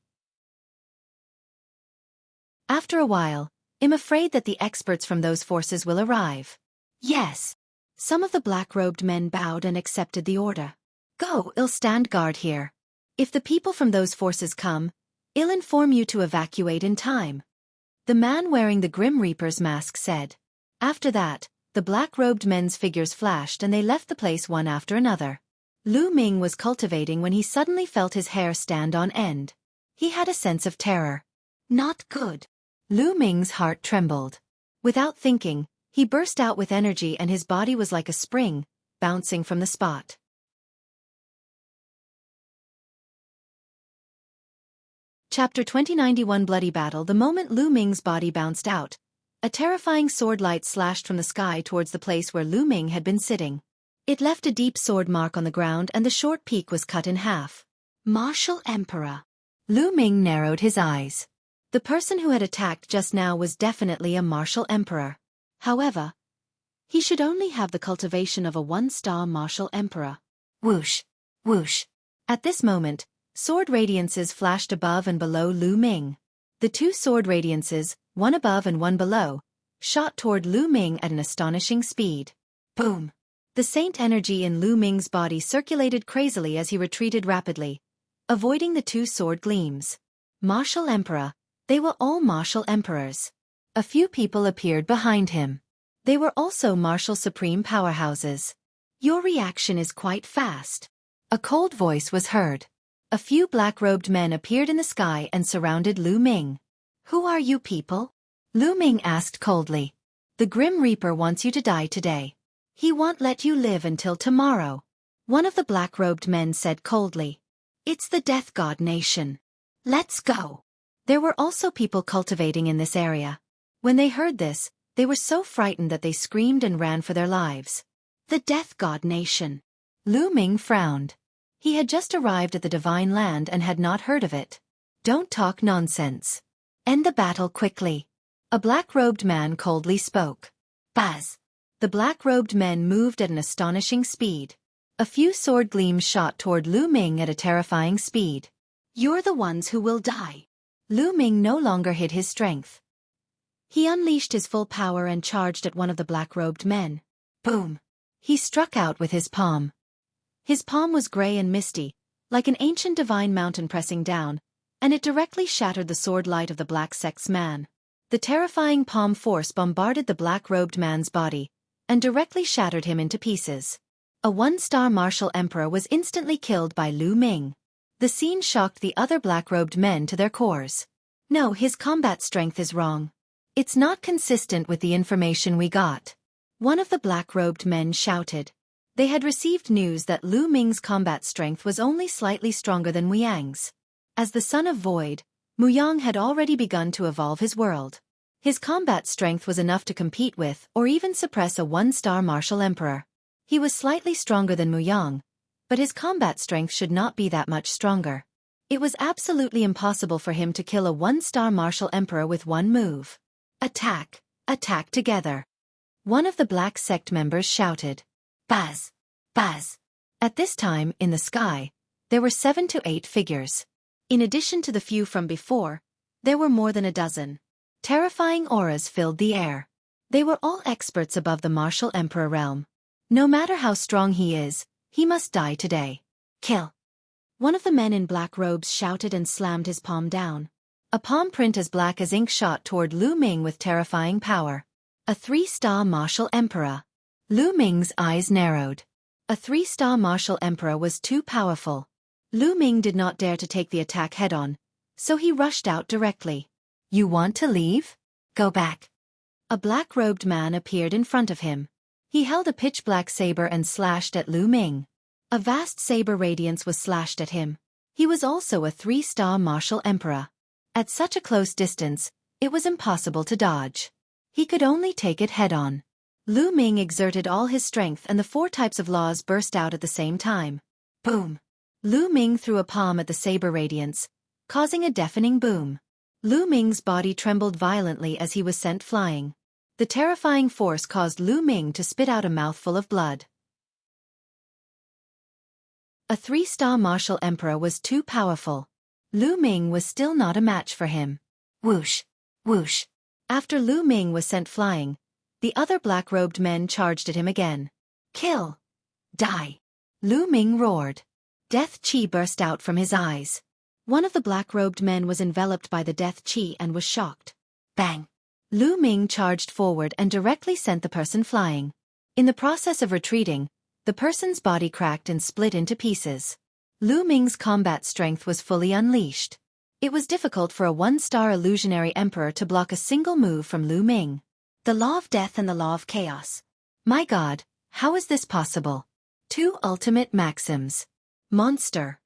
After a while, I'm afraid that the experts from those forces will arrive. Yes. Some of the black-robed men bowed and accepted the order. Go, I'll stand guard here. If the people from those forces come, I'll inform you to evacuate in time. The man wearing the Grim Reaper's mask said. After that, the black-robed men's figures flashed and they left the place one after another. Lu Ming was cultivating when he suddenly felt his hair stand on end. He had a sense of terror. Not good. Lu Ming's heart trembled. Without thinking, he burst out with energy and his body was like a spring, bouncing from the spot. Chapter 2091 Bloody Battle. The moment Lu Ming's body bounced out, a terrifying sword light slashed from the sky towards the place where Lu Ming had been sitting. It left a deep sword mark on the ground and the short peak was cut in half. Martial Emperor. Lu Ming narrowed his eyes. The person who had attacked just now was definitely a martial emperor. However, he should only have the cultivation of a one-star martial emperor. Whoosh! Whoosh! At this moment, sword radiances flashed above and below Lu Ming. The two sword radiances, one above and one below, shot toward Lu Ming at an astonishing speed. Boom! The saint energy in Lu Ming's body circulated crazily as he retreated rapidly, avoiding the two sword gleams. Martial Emperor. They were all martial emperors. A few people appeared behind him. They were also martial supreme powerhouses. Your reaction is quite fast. A cold voice was heard. A few black-robed men appeared in the sky and surrounded Lu Ming. Who are you people? Lu Ming asked coldly. The Grim Reaper wants you to die today. He won't let you live until tomorrow. One of the black-robed men said coldly. It's the Death God Nation. Let's go. There were also people cultivating in this area. When they heard this, they were so frightened that they screamed and ran for their lives. The Death God Nation. Lu Ming frowned. He had just arrived at the Divine Land and had not heard of it. Don't talk nonsense. End the battle quickly. A black-robed man coldly spoke. Buzz. The black-robed men moved at an astonishing speed. A few sword gleams shot toward Lu Ming at a terrifying speed. You're the ones who will die. Lu Ming no longer hid his strength. He unleashed his full power and charged at one of the black-robed men. Boom! He struck out with his palm. His palm was gray and misty, like an ancient divine mountain pressing down, and it directly shattered the sword light of the black sect's man. The terrifying palm force bombarded the black-robed man's body, and directly shattered him into pieces. A one-star martial emperor was instantly killed by Lu Ming. The scene shocked the other black-robed men to their cores. No, his combat strength is wrong. It's not consistent with the information we got. One of the black-robed men shouted. They had received news that Lu Ming's combat strength was only slightly stronger than Muyang's. As the son of Void, Muyang had already begun to evolve his world. His combat strength was enough to compete with or even suppress a one-star martial emperor. He was slightly stronger than Muyang, but his combat strength should not be that much stronger. It was absolutely impossible for him to kill a one-star martial emperor with one move. Attack! Attack together! One of the black sect members shouted. Buzz! Buzz! At this time, in the sky, there were 7 to 8 figures. In addition to the few from before, there were more than a dozen. Terrifying auras filled the air. They were all experts above the martial emperor realm. No matter how strong he is, he must die today. Kill! One of the men in black robes shouted and slammed his palm down. A palm print as black as ink shot toward Lu Ming with terrifying power. A 3-star martial emperor. Lu Ming's eyes narrowed. A 3-star martial emperor was too powerful. Lu Ming did not dare to take the attack head-on, so he rushed out directly. You want to leave? Go back. A black-robed man appeared in front of him. He held a pitch-black saber and slashed at Lu Ming. A vast saber radiance was slashed at him. He was also a 3-star martial emperor. At such a close distance, it was impossible to dodge. He could only take it head-on. Lu Ming exerted all his strength and the 4 types of laws burst out at the same time. Boom! Lu Ming threw a palm at the saber radiance, causing a deafening boom. Lu Ming's body trembled violently as he was sent flying. The terrifying force caused Lu Ming to spit out a mouthful of blood. A 3-star martial emperor was too powerful. Lu Ming was still not a match for him. Whoosh! Whoosh! After Lu Ming was sent flying, the other black-robed men charged at him again. Kill! Die! Lu Ming roared. Death Qi burst out from his eyes. One of the black-robed men was enveloped by the death Qi and was shocked. Bang! Lu Ming charged forward and directly sent the person flying. In the process of retreating, the person's body cracked and split into pieces. Lu Ming's combat strength was fully unleashed. It was difficult for a one-star illusionary emperor to block a single move from Lu Ming. The law of death and the law of chaos. My God, how is this possible? Two ultimate maxims. Monster.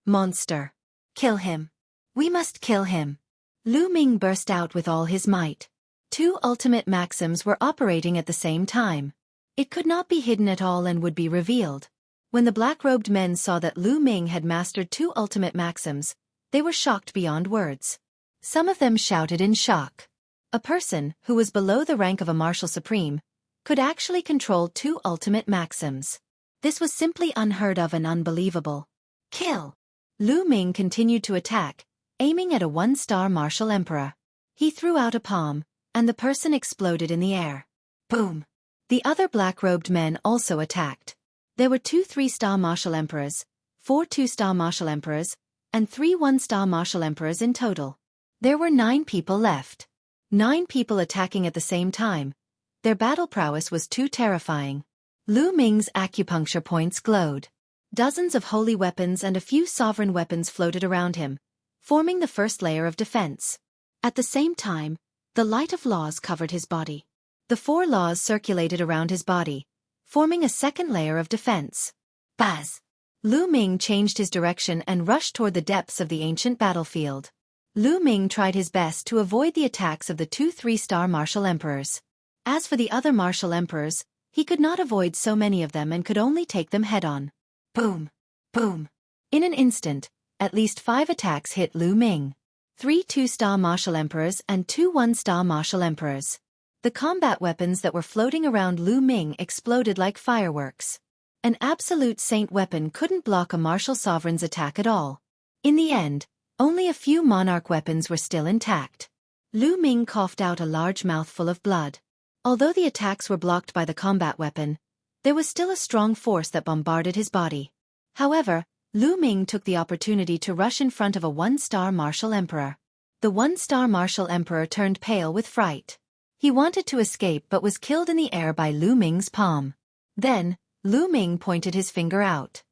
Monster. Kill him. We must kill him. Lu Ming burst out with all his might. Two ultimate maxims were operating at the same time. It could not be hidden at all and would be revealed. When the black-robed men saw that Lu Ming had mastered two ultimate maxims, they were shocked beyond words. Some of them shouted in shock. A person, who was below the rank of a martial supreme, could actually control two ultimate maxims. This was simply unheard of and unbelievable. Kill! Lu Ming continued to attack, aiming at a one-star martial emperor. He threw out a palm, and the person exploded in the air. Boom! The other black-robed men also attacked. There were 2 3-star martial emperors, 4 2-star martial emperors, and 3 1-star martial emperors in total. There were 9 people left. 9 people attacking at the same time. Their battle prowess was too terrifying. Lu Ming's acupuncture points glowed. Dozens of holy weapons and a few sovereign weapons floated around him, forming the first layer of defense. At the same time, the light of laws covered his body. The 4 laws circulated around his body, forming a second layer of defense. Buzz! Lu Ming changed his direction and rushed toward the depths of the ancient battlefield. Lu Ming tried his best to avoid the attacks of the 2 3-star martial emperors. As for the other martial emperors, he could not avoid so many of them and could only take them head-on. Boom! Boom! In an instant, at least 5 attacks hit Lu Ming. 3 2-star martial emperors and 2 1-star martial emperors. The combat weapons that were floating around Lu Ming exploded like fireworks. An absolute saint weapon couldn't block a martial sovereign's attack at all. In the end, only a few monarch weapons were still intact. Lu Ming coughed out a large mouthful of blood. Although the attacks were blocked by the combat weapon, there was still a strong force that bombarded his body. However, Lu Ming took the opportunity to rush in front of a 1-star martial emperor. The 1-star martial emperor turned pale with fright. He wanted to escape but was killed in the air by Lu Ming's palm. Then, Lu Ming pointed his finger out.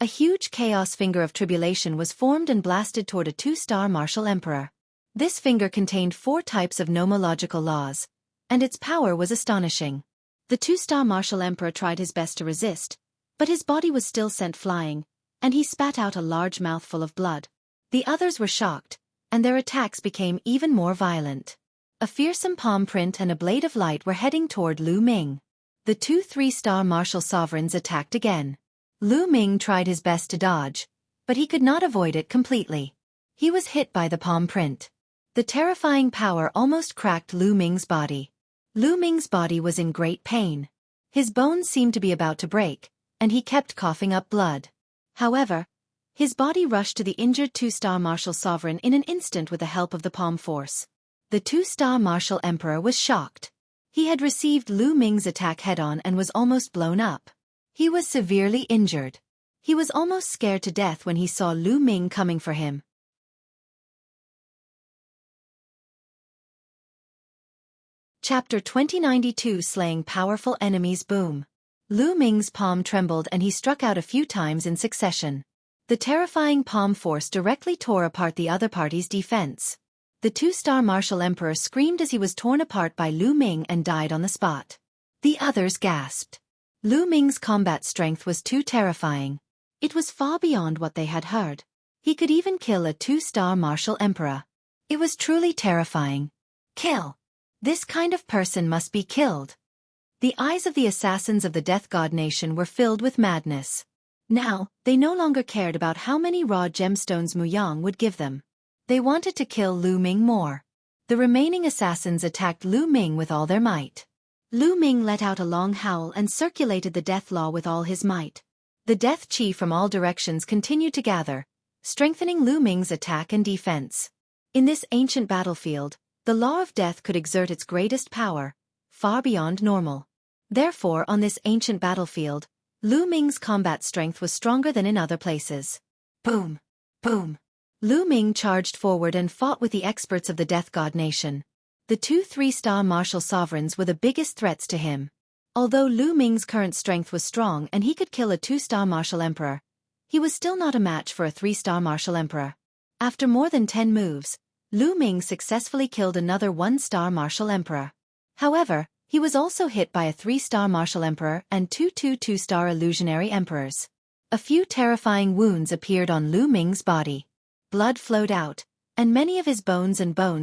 A huge chaos finger of tribulation was formed and blasted toward a 2-star martial emperor. This finger contained 4 types of nomological laws, and its power was astonishing. The 2-star martial emperor tried his best to resist, but his body was still sent flying, and he spat out a large mouthful of blood. The others were shocked, and their attacks became even more violent. A fearsome palm print and a blade of light were heading toward Lu Ming. The 2 3-star martial sovereigns attacked again. Lu Ming tried his best to dodge, but he could not avoid it completely. He was hit by the palm print. The terrifying power almost cracked Lu Ming's body. Lu Ming's body was in great pain. His bones seemed to be about to break, and he kept coughing up blood. However, his body rushed to the injured 2-star martial sovereign in an instant with the help of the palm force. The 2-star martial emperor was shocked. He had received Lu Ming's attack head-on and was almost blown up. He was severely injured. He was almost scared to death when he saw Lu Ming coming for him. Chapter 2092 Slaying Powerful Enemies. Boom! Lu Ming's palm trembled and he struck out a few times in succession. The terrifying palm force directly tore apart the other party's defense. The 2-star martial emperor screamed as he was torn apart by Lu Ming and died on the spot. The others gasped. Lu Ming's combat strength was too terrifying. It was far beyond what they had heard. He could even kill a 2-star martial emperor. It was truly terrifying. Kill! This kind of person must be killed. The eyes of the assassins of the Death God Nation were filled with madness. Now, they no longer cared about how many raw gemstones Muyang would give them. They wanted to kill Lu Ming more. The remaining assassins attacked Lu Ming with all their might. Lu Ming let out a long howl and circulated the death law with all his might. The death chi from all directions continued to gather, strengthening Lu Ming's attack and defense. In this ancient battlefield, the law of death could exert its greatest power, far beyond normal. Therefore, on this ancient battlefield, Lu Ming's combat strength was stronger than in other places. Boom! Boom! Lu Ming charged forward and fought with the experts of the Death God Nation. The two 3-star martial sovereigns were the biggest threats to him. Although Lu Ming's current strength was strong and he could kill a 2-star martial emperor, he was still not a match for a 3-star martial emperor. After more than 10 moves, Lu Ming successfully killed another 1-star martial emperor. However, he was also hit by a 3-star martial emperor and two 2-star illusionary emperors. A few terrifying wounds appeared on Lu Ming's body. Blood flowed out, and many of his bones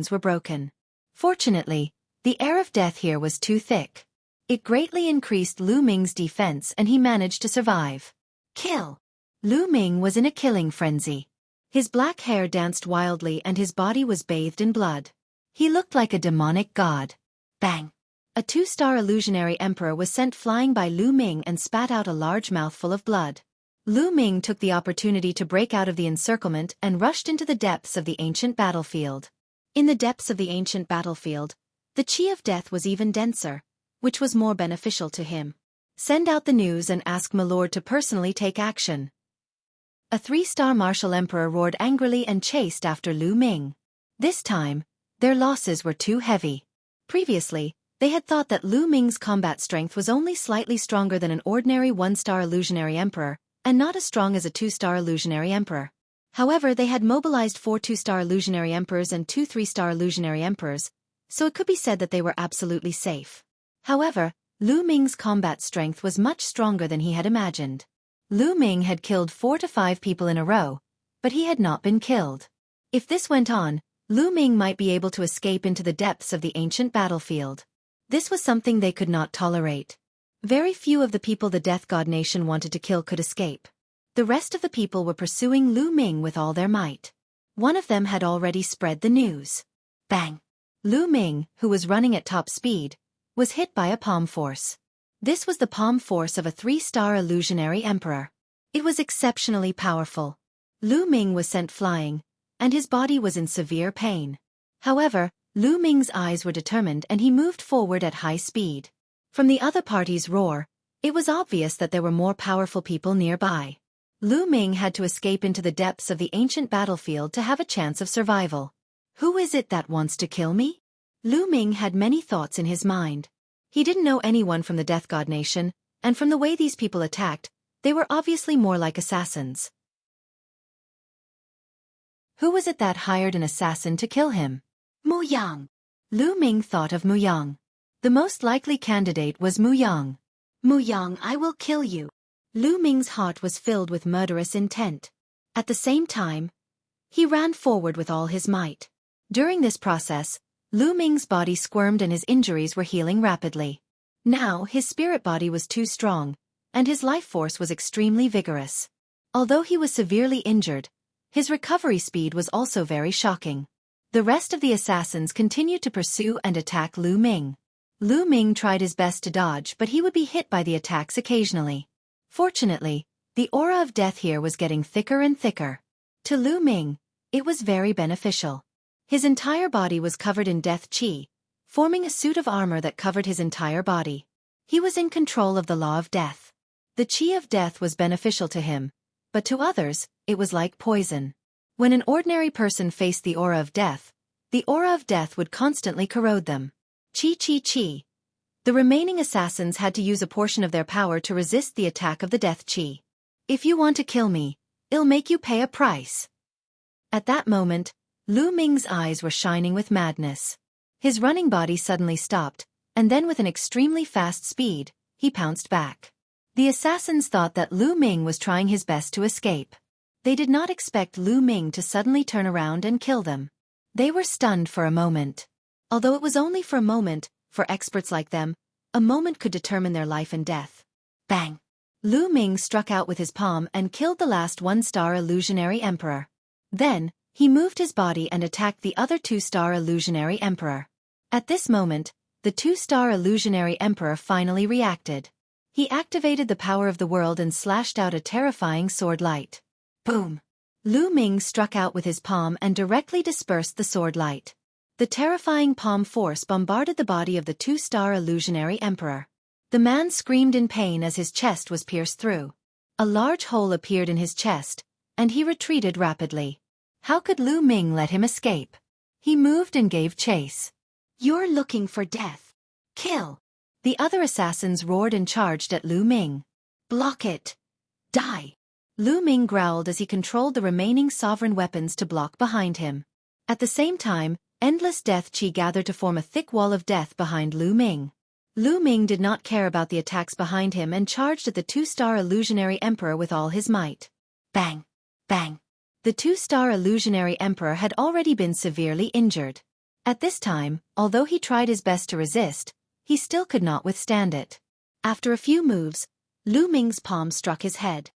were broken. Fortunately, the air of death here was too thick. It greatly increased Lu Ming's defense and he managed to survive. Kill! Lu Ming was in a killing frenzy. His black hair danced wildly and his body was bathed in blood. He looked like a demonic god. Bang! A 2-star illusionary emperor was sent flying by Lu Ming and spat out a large mouthful of blood. Lu Ming took the opportunity to break out of the encirclement and rushed into the depths of the ancient battlefield. In the depths of the ancient battlefield, the chi of death was even denser, which was more beneficial to him. Send out the news and ask my lord to personally take action. A 3-star martial emperor roared angrily and chased after Lu Ming. This time, their losses were too heavy. Previously, they had thought that Lu Ming's combat strength was only slightly stronger than an ordinary 1-star illusionary emperor, and not as strong as a 2-star illusionary emperor. However, they had mobilized 4 2-star illusionary emperors and 2 3-star illusionary emperors, so it could be said that they were absolutely safe. However, Lu Ming's combat strength was much stronger than he had imagined. Lu Ming had killed 4 to 5 people in a row, but he had not been killed. If this went on, Lu Ming might be able to escape into the depths of the ancient battlefield. This was something they could not tolerate. Very few of the people the Death God Nation wanted to kill could escape. The rest of the people were pursuing Lu Ming with all their might. One of them had already spread the news. Bang! Lu Ming, who was running at top speed, was hit by a palm force. This was the palm force of a 3-star illusionary emperor. It was exceptionally powerful. Lu Ming was sent flying, and his body was in severe pain. However, Lu Ming's eyes were determined and he moved forward at high speed. From the other party's roar, it was obvious that there were more powerful people nearby. Lu Ming had to escape into the depths of the ancient battlefield to have a chance of survival. Who is it that wants to kill me? Lu Ming had many thoughts in his mind. He didn't know anyone from the Death God Nation, and from the way these people attacked, they were obviously more like assassins. Who was it that hired an assassin to kill him? Mu Yang. Lu Ming thought of Mu Yang. The most likely candidate was Mu Yang. Mu Yang, I will kill you. Lu Ming's heart was filled with murderous intent. At the same time, he ran forward with all his might. During this process, Lu Ming's body squirmed and his injuries were healing rapidly. Now, his spirit body was too strong, and his life force was extremely vigorous. Although he was severely injured, his recovery speed was also very shocking. The rest of the assassins continued to pursue and attack Lu Ming. Lu Ming tried his best to dodge, but he would be hit by the attacks occasionally. Fortunately, the aura of death here was getting thicker and thicker. To Lu Ming, it was very beneficial. His entire body was covered in death chi, forming a suit of armor that covered his entire body. He was in control of the law of death. The chi of death was beneficial to him, but to others, it was like poison. When an ordinary person faced the aura of death, the aura of death would constantly corrode them. Chi chi chi. The remaining assassins had to use a portion of their power to resist the attack of the death chi. If you want to kill me, I'll make you pay a price. At that moment, Lu Ming's eyes were shining with madness. His running body suddenly stopped, and then with an extremely fast speed, he pounced back. The assassins thought that Lu Ming was trying his best to escape. They did not expect Lu Ming to suddenly turn around and kill them. They were stunned for a moment. Although it was only for a moment, for experts like them, a moment could determine their life and death. Bang! Lu Ming struck out with his palm and killed the last 1-star illusionary emperor. Then, he moved his body and attacked the other 2-star illusionary emperor. At this moment, the 2-star illusionary emperor finally reacted. He activated the power of the world and slashed out a terrifying sword light. Boom! Lu Ming struck out with his palm and directly dispersed the sword light. The terrifying palm force bombarded the body of the two-star illusionary emperor. The man screamed in pain as his chest was pierced through. A large hole appeared in his chest, and he retreated rapidly. How could Lu Ming let him escape? He moved and gave chase. "You're looking for death. Kill!" The other assassins roared and charged at Lu Ming. "Block it! Die!" Lu Ming growled as he controlled the remaining sovereign weapons to block behind him. At the same time, endless death chi gathered to form a thick wall of death behind Lu Ming. Lu Ming did not care about the attacks behind him and charged at the two-star illusionary emperor with all his might. Bang! Bang! The two-star illusionary emperor had already been severely injured. At this time, although he tried his best to resist, he still could not withstand it. After a few moves, Lu Ming's palm struck his head.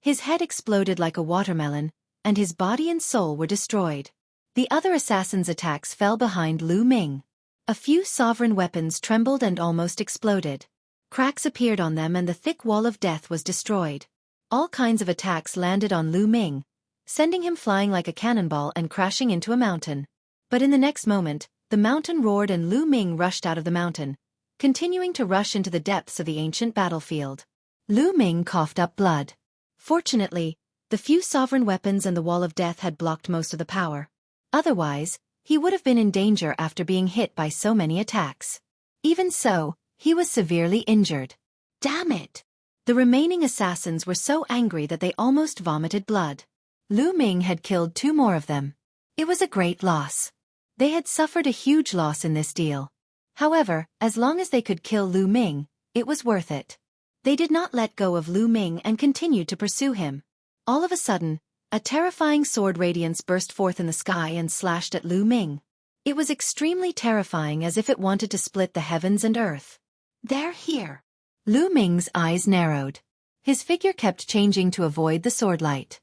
His head exploded like a watermelon, and his body and soul were destroyed. The other assassins' attacks fell behind Lu Ming. A few sovereign weapons trembled and almost exploded. Cracks appeared on them and the thick wall of death was destroyed. All kinds of attacks landed on Lu Ming, sending him flying like a cannonball and crashing into a mountain. But in the next moment, the mountain roared and Lu Ming rushed out of the mountain, continuing to rush into the depths of the ancient battlefield. Lu Ming coughed up blood. Fortunately, the few sovereign weapons and the wall of death had blocked most of the power. Otherwise, he would have been in danger after being hit by so many attacks. Even so, he was severely injured. Damn it! The remaining assassins were so angry that they almost vomited blood. Lu Ming had killed 2 more of them. It was a great loss. They had suffered a huge loss in this deal. However, as long as they could kill Lu Ming, it was worth it. They did not let go of Lu Ming and continued to pursue him. All of a sudden, a terrifying sword radiance burst forth in the sky and slashed at Lu Ming. It was extremely terrifying, as if it wanted to split the heavens and earth. "They're here." Lu Ming's eyes narrowed. His figure kept changing to avoid the sword light.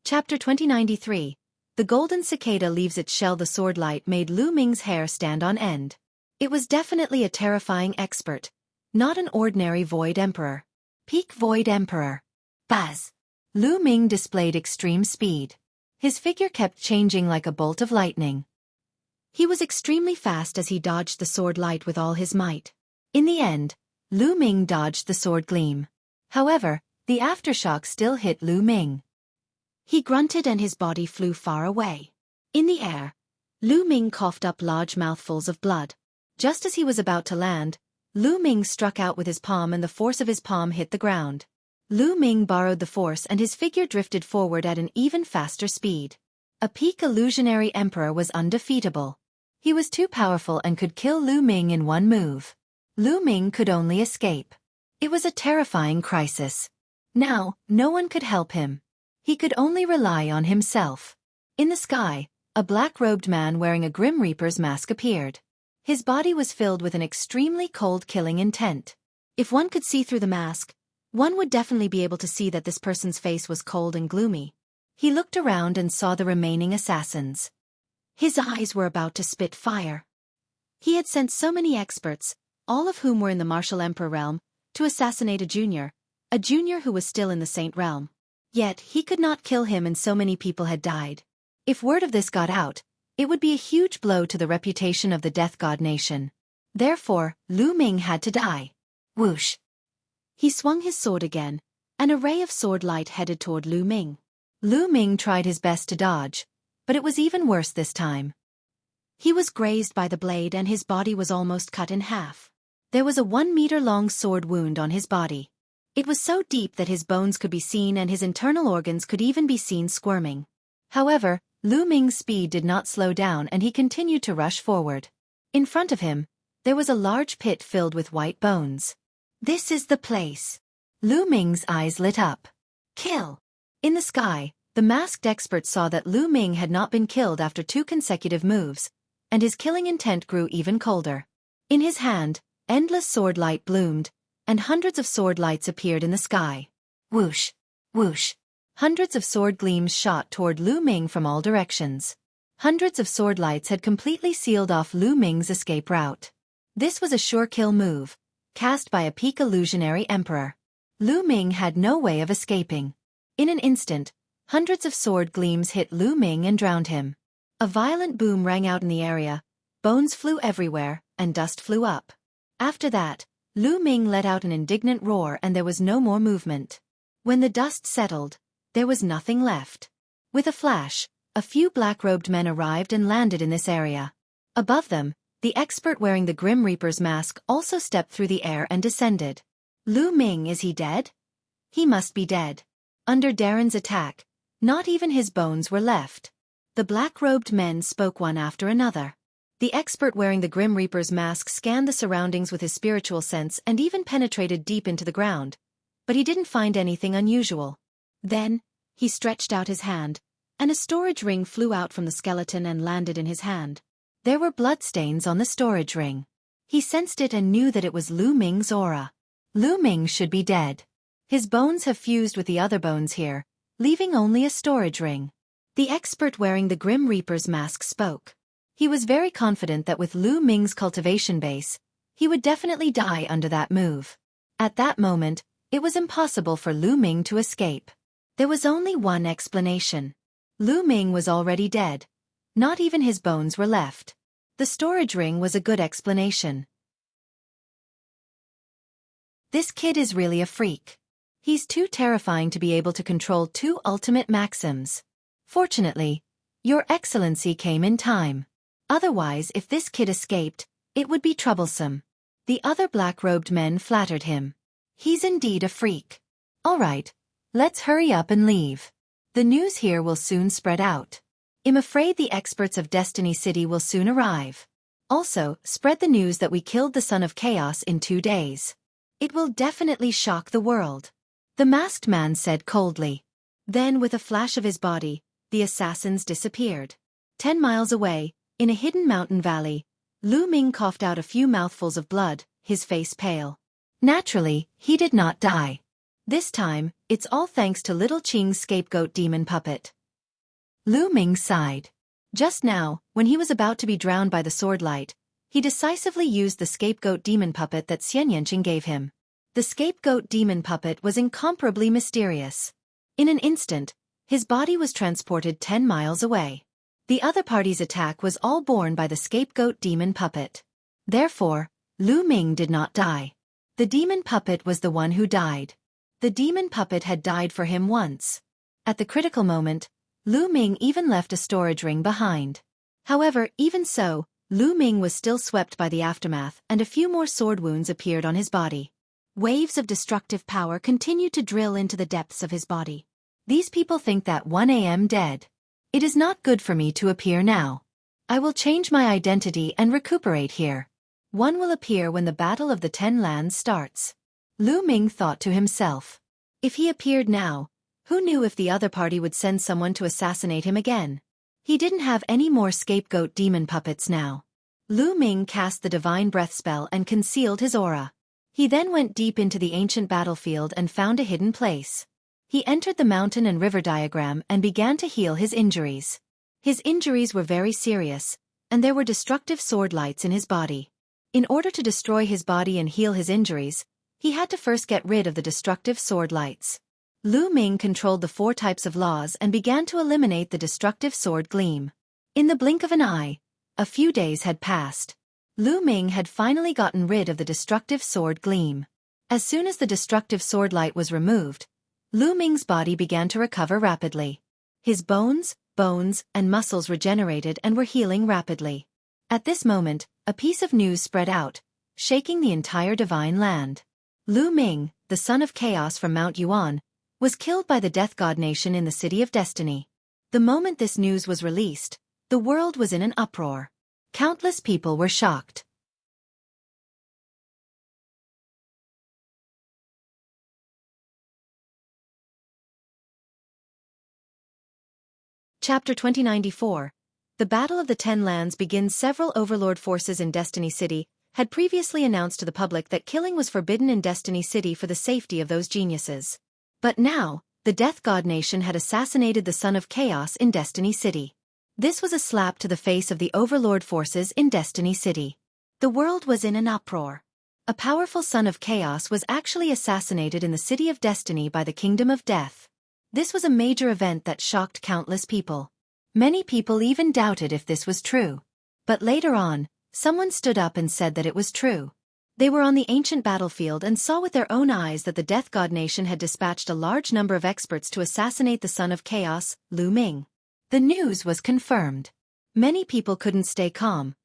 Chapter 2093. The golden cicada leaves its shell. The sword light made Lu Ming's hair stand on end. It was definitely a terrifying expert, not an ordinary Void Emperor. Peak Void Emperor. Buzz! Lu Ming displayed extreme speed. His figure kept changing like a bolt of lightning. He was extremely fast as he dodged the sword light with all his might. In the end, Lu Ming dodged the sword gleam. However, the aftershock still hit Lu Ming. He grunted and his body flew far away. In the air, Lu Ming coughed up large mouthfuls of blood. Just as he was about to land, Lu Ming struck out with his palm and the force of his palm hit the ground. Lu Ming borrowed the force and his figure drifted forward at an even faster speed. A peak illusionary emperor was undefeatable. He was too powerful and could kill Lu Ming in one move. Lu Ming could only escape. It was a terrifying crisis. Now, no one could help him. He could only rely on himself. In the sky, a black-robed man wearing a Grim Reaper's mask appeared. His body was filled with an extremely cold killing intent. If one could see through the mask, one would definitely be able to see that this person's face was cold and gloomy. He looked around and saw the remaining assassins. His eyes were about to spit fire. He had sent so many experts, all of whom were in the Martial Emperor realm, to assassinate a junior who was still in the Saint realm. Yet, he could not kill him and so many people had died. If word of this got out, it would be a huge blow to the reputation of the Death God Nation. Therefore, Lu Ming had to die. Whoosh! He swung his sword again. An array of sword light headed toward Lu Ming. Lu Ming tried his best to dodge, but it was even worse this time. He was grazed by the blade and his body was almost cut in half. There was a 1-meter-long sword wound on his body. It was so deep that his bones could be seen and his internal organs could even be seen squirming. However, Lu Ming's speed did not slow down and he continued to rush forward. In front of him, there was a large pit filled with white bones. This is the place. Lu Ming's eyes lit up. Kill! In the sky, the masked expert saw that Lu Ming had not been killed after 2 consecutive moves, and his killing intent grew even colder. In his hand, endless sword light bloomed, and hundreds of sword lights appeared in the sky. Whoosh! Whoosh! Hundreds of sword gleams shot toward Lu Ming from all directions. Hundreds of sword lights had completely sealed off Lu Ming's escape route. This was a sure kill move, cast by a peak illusionary emperor. Lu Ming had no way of escaping. In an instant, hundreds of sword gleams hit Lu Ming and drowned him. A violent boom rang out in the area, bones flew everywhere, and dust flew up. After that, Lu Ming let out an indignant roar and there was no more movement. When the dust settled, there was nothing left. With a flash, a few black-robed men arrived and landed in this area. Above them, the expert wearing the Grim Reaper's mask also stepped through the air and descended. Lu Ming, is he dead? He must be dead. Under Darren's attack, not even his bones were left. The black-robed men spoke one after another. The expert wearing the Grim Reaper's mask scanned the surroundings with his spiritual sense and even penetrated deep into the ground. But he didn't find anything unusual. Then, he stretched out his hand, and a storage ring flew out from the skeleton and landed in his hand. There were bloodstains on the storage ring. He sensed it and knew that it was Lu Ming's aura. Lu Ming should be dead. His bones have fused with the other bones here, leaving only a storage ring. The expert wearing the Grim Reaper's mask spoke. He was very confident that with Lu Ming's cultivation base, he would definitely die under that move. At that moment, it was impossible for Lu Ming to escape. There was only one explanation. Lu Ming was already dead. Not even his bones were left. The storage ring was a good explanation. This kid is really a freak. He's too terrifying to be able to control two ultimate maxims. Fortunately, Your Excellency came in time. Otherwise, if this kid escaped, it would be troublesome. The other black-robed men flattered him. He's indeed a freak. All right, let's hurry up and leave. The news here will soon spread out. I'm afraid the experts of Destiny City will soon arrive. Also, spread the news that we killed the Son of Chaos in 2 days. It will definitely shock the world. The masked man said coldly. Then with a flash of his body, the assassins disappeared. 10 miles away, in a hidden mountain valley, Lu Ming coughed out a few mouthfuls of blood, his face pale. Naturally, he did not die. This time, it's all thanks to Little Qing's scapegoat demon puppet. Lu Ming sighed. Just now, when he was about to be drowned by the sword light, he decisively used the scapegoat demon puppet that Xian Yanqing gave him. The scapegoat demon puppet was incomparably mysterious. In an instant, his body was transported 10 miles away. The other party's attack was all borne by the scapegoat demon puppet. Therefore, Lu Ming did not die. The demon puppet was the one who died. The demon puppet had died for him once. At the critical moment, Lu Ming even left a storage ring behind. However, even so, Lu Ming was still swept by the aftermath and a few more sword wounds appeared on his body. Waves of destructive power continued to drill into the depths of his body. These people think that 1 a.m. dead. It is not good for me to appear now. I will change my identity and recuperate here. One will appear when the Battle of the 10 Lands starts. Lu Ming thought to himself. If he appeared now, who knew if the other party would send someone to assassinate him again? He didn't have any more scapegoat demon puppets now. Lu Ming cast the divine breath spell and concealed his aura. He then went deep into the ancient battlefield and found a hidden place. He entered the mountain and river diagram and began to heal his injuries. His injuries were very serious, and there were destructive sword lights in his body. In order to destroy his body and heal his injuries, he had to first get rid of the destructive sword lights. Lu Ming controlled the 4 types of laws and began to eliminate the destructive sword gleam. In the blink of an eye, a few days had passed. Lu Ming had finally gotten rid of the destructive sword gleam. As soon as the destructive sword light was removed, Lu Ming's body began to recover rapidly. His bones, and muscles regenerated and were healing rapidly. At this moment, a piece of news spread out, shaking the entire divine land. Lu Ming, the son of chaos from Mount Yuan, was killed by the Death God Nation in the City of Destiny. The moment this news was released, the world was in an uproar. Countless people were shocked. Chapter 2094. The Battle of the 10 Lands begins. Several overlord forces in Destiny City had previously announced to the public that killing was forbidden in Destiny City for the safety of those geniuses. But now, the Death God Nation had assassinated the Son of Chaos in Destiny City. This was a slap to the face of the overlord forces in Destiny City. The world was in an uproar. A powerful son of chaos was actually assassinated in the City of Destiny by the Kingdom of Death. This was a major event that shocked countless people. Many people even doubted if this was true. But later on, someone stood up and said that it was true. They were on the ancient battlefield and saw with their own eyes that the Death God Nation had dispatched a large number of experts to assassinate the son of chaos, Lu Ming. The news was confirmed. Many people couldn't stay calm,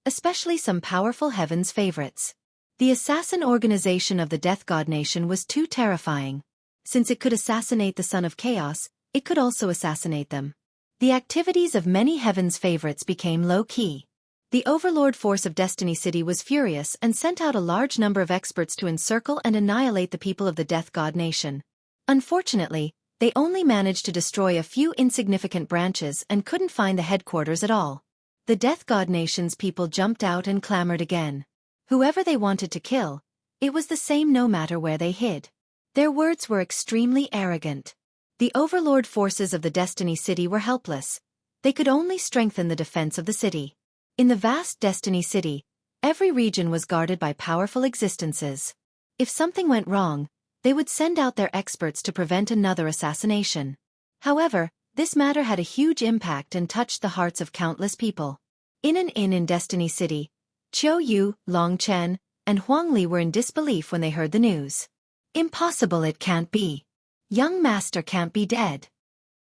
especially some powerful Heaven's favorites. The assassin organization of the Death God Nation was too terrifying. Since it could assassinate the son of chaos, it could also assassinate them. The activities of many Heaven's favorites became low-key. The Overlord force of Destiny City was furious and sent out a large number of experts to encircle and annihilate the people of the Death God Nation. Unfortunately, they only managed to destroy a few insignificant branches and couldn't find the headquarters at all. The Death God Nation's people jumped out and clamored again. Whoever they wanted to kill, it was the same no matter where they hid. Their words were extremely arrogant. The Overlord forces of the Destiny City were helpless. They could only strengthen the defense of the city. In the vast Destiny City, every region was guarded by powerful existences. If something went wrong, they would send out their experts to prevent another assassination. However, this matter had a huge impact and touched the hearts of countless people. In an inn in Destiny City, Qiu Yu, Long Chen, and Huang Li were in disbelief when they heard the news. Impossible, it can't be. Young master can't be dead.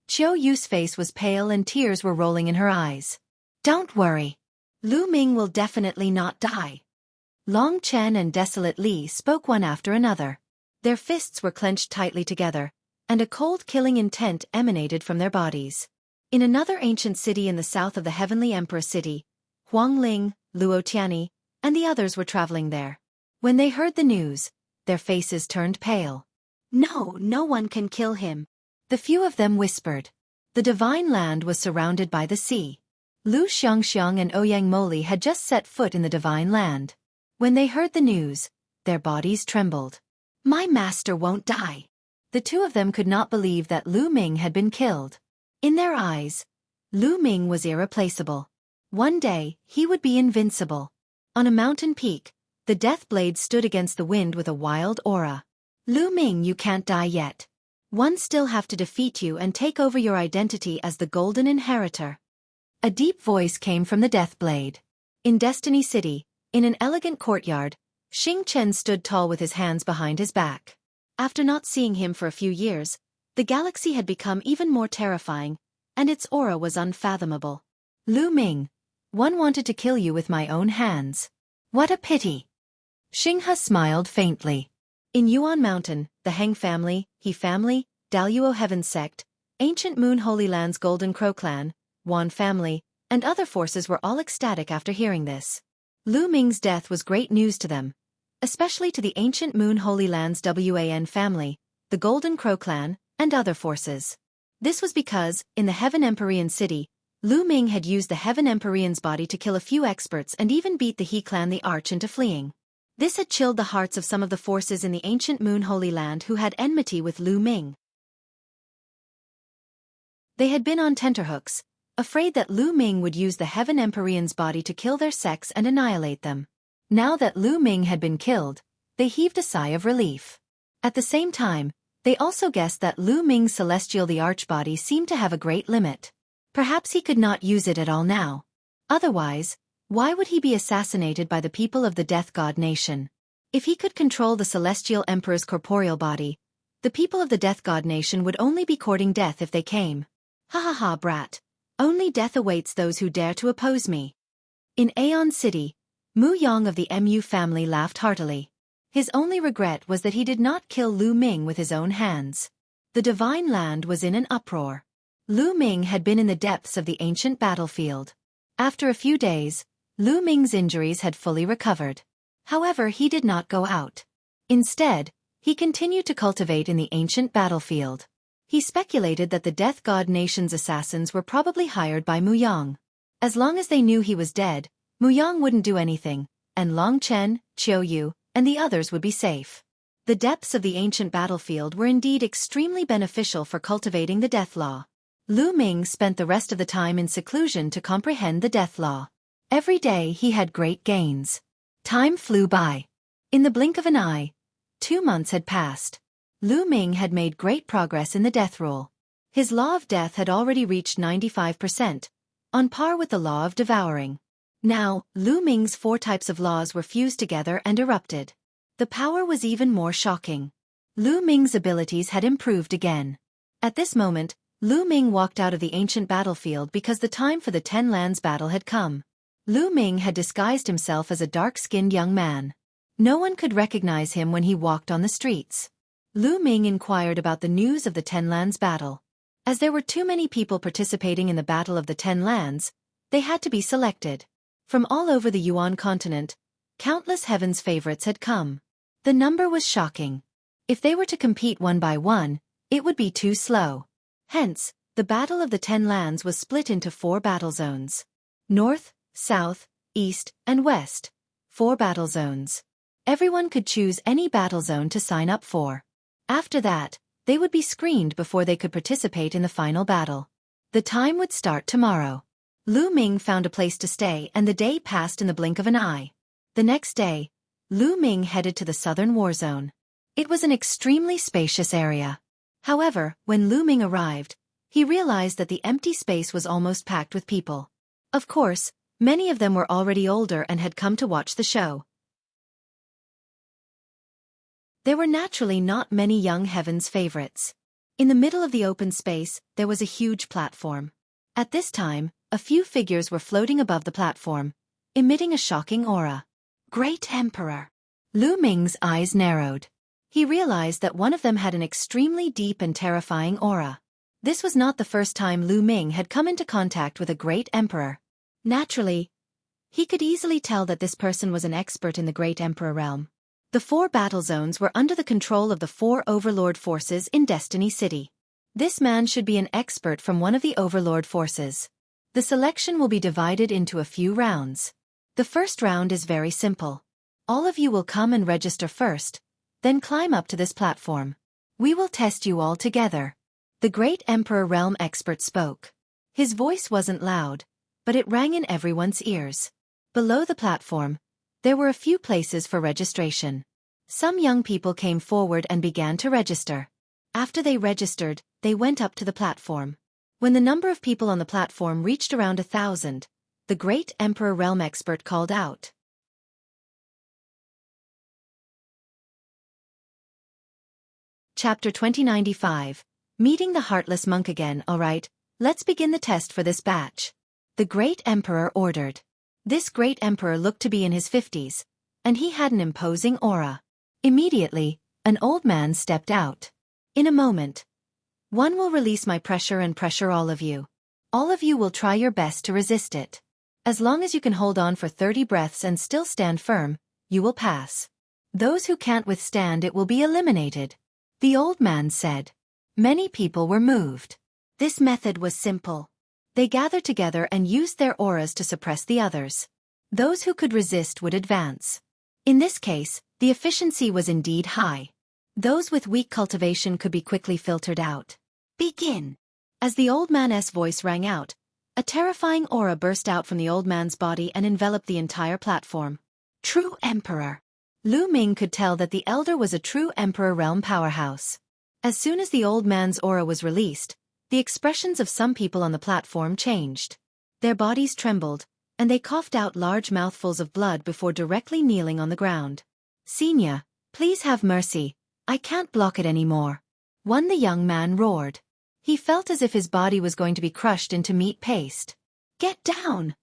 Qiu Yu's face was pale and tears were rolling in her eyes. Don't worry. Lu Ming will definitely not die. Long Chen and Desolate Li spoke one after another. Their fists were clenched tightly together, and a cold killing intent emanated from their bodies. In another ancient city in the south of the Heavenly Emperor City, Huang Ling, Luo Tianyi, and the others were traveling there. When they heard the news, their faces turned pale. No, no one can kill him. The few of them whispered. The divine land was surrounded by the sea. Lu Xiangxiang and Ouyang Moli had just set foot in the divine land. When they heard the news, their bodies trembled. My master won't die. The two of them could not believe that Lu Ming had been killed. In their eyes, Lu Ming was irreplaceable. One day, he would be invincible. On a mountain peak, the death blade stood against the wind with a wild aura. Lu Ming, you can't die yet. One still have to defeat you and take over your identity as the Golden Inheritor. A deep voice came from the death blade. In Destiny City, in an elegant courtyard, Xing Chen stood tall with his hands behind his back. After not seeing him for a few years, the galaxy had become even more terrifying, and its aura was unfathomable. Lu Ming, one wanted to kill you with my own hands. What a pity. Xinghe smiled faintly. In Yuan Mountain, the Heng family, He family, Daluo Heaven sect, Ancient Moon Holy Land's Golden Crow clan, Wan family, and other forces were all ecstatic after hearing this. Lu Ming's death was great news to them, especially to the Ancient Moon Holy Land's Wan family, the Golden Crow clan, and other forces. This was because, in the Heaven Empyrean City, Lu Ming had used the Heaven Empyrean's body to kill a few experts and even beat the He clan the Arch into fleeing. This had chilled the hearts of some of the forces in the Ancient Moon Holy Land who had enmity with Lu Ming. They had been on tenterhooks, afraid that Lu Ming would use the Heaven Empyrean's body to kill their sects and annihilate them. Now that Lu Ming had been killed, they heaved a sigh of relief. At the same time, they also guessed that Lu Ming's celestial the Archbody seemed to have a great limit. Perhaps he could not use it at all now. Otherwise, why would he be assassinated by the people of the Death God Nation? If he could control the Celestial Emperor's corporeal body, the people of the Death God Nation would only be courting death if they came. Ha ha ha, brat. Only death awaits those who dare to oppose me. In Aeon City, Mu Yang of the Mu family laughed heartily. His only regret was that he did not kill Lu Ming with his own hands. The divine land was in an uproar. Lu Ming had been in the depths of the ancient battlefield. After a few days, Lu Ming's injuries had fully recovered. However, he did not go out. Instead, he continued to cultivate in the ancient battlefield. He speculated that the Death God Nation's assassins were probably hired by Mu Yang. As long as they knew he was dead, Mu Yang wouldn't do anything, and Long Chen, Qiu Yu, and the others would be safe. The depths of the ancient battlefield were indeed extremely beneficial for cultivating the death law. Lu Ming spent the rest of the time in seclusion to comprehend the death law. Every day he had great gains. Time flew by. In the blink of an eye, 2 months had passed. Lu Ming had made great progress in the death rule. His law of death had already reached 95%, on par with the law of devouring. Now, Lu Ming's 4 types of laws were fused together and erupted. The power was even more shocking. Lu Ming's abilities had improved again. At this moment, Lu Ming walked out of the ancient battlefield because the time for the 10 Lands battle had come. Lu Ming had disguised himself as a dark-skinned young man. No one could recognize him when he walked on the streets. Lu Ming inquired about the news of the 10 Lands battle. As there were too many people participating in the Battle of the 10 Lands, they had to be selected. From all over the Yuan continent, countless heaven's favorites had come. The number was shocking. If they were to compete one by one, it would be too slow. Hence, the Battle of the 10 Lands was split into 4 battle zones. North, South, East, and West. 4 battle zones. Everyone could choose any battle zone to sign up for. After that, they would be screened before they could participate in the final battle. The time would start tomorrow. Lu Ming found a place to stay and the day passed in the blink of an eye. The next day, Lu Ming headed to the southern war zone. It was an extremely spacious area. However, when Lu Ming arrived, he realized that the empty space was almost packed with people. Of course, many of them were already older and had come to watch the show. There were naturally not many young heaven's favorites. In the middle of the open space, there was a huge platform. At this time, a few figures were floating above the platform, emitting a shocking aura. Great Emperor! Lu Ming's eyes narrowed. He realized that one of them had an extremely deep and terrifying aura. This was not the first time Lu Ming had come into contact with a great emperor. Naturally, he could easily tell that this person was an expert in the Great Emperor realm. The 4 battle zones were under the control of the 4 overlord forces in Destiny City. This man should be an expert from one of the overlord forces. The selection will be divided into a few rounds. The first round is very simple. All of you will come and register first, then climb up to this platform. We will test you all together. The Great Emperor Realm expert spoke. His voice wasn't loud, but it rang in everyone's ears. Below the platform, there were a few places for registration. Some young people came forward and began to register. After they registered, they went up to the platform. When the number of people on the platform reached around 1,000, the Great Emperor Realm expert called out. Chapter 2095. Meeting the Heartless Monk again. Alright, let's begin the test for this batch. The Great Emperor ordered. This Great Emperor looked to be in his 50s, and he had an imposing aura. Immediately, an old man stepped out. In a moment, one will release my pressure and pressure all of you. All of you will try your best to resist it. As long as you can hold on for 30 breaths and still stand firm, you will pass. Those who can't withstand it will be eliminated. The old man said. Many people were moved. This method was simple. They gathered together and used their auras to suppress the others. Those who could resist would advance. In this case, the efficiency was indeed high. Those with weak cultivation could be quickly filtered out. Begin! As the old man's voice rang out, a terrifying aura burst out from the old man's body and enveloped the entire platform. True Emperor! Lu Ming could tell that the elder was a true Emperor Realm powerhouse. As soon as the old man's aura was released, the expressions of some people on the platform changed. Their bodies trembled, and they coughed out large mouthfuls of blood before directly kneeling on the ground. Senior, please have mercy, I can't block it anymore. One the young man roared. He felt as if his body was going to be crushed into meat paste. Get down!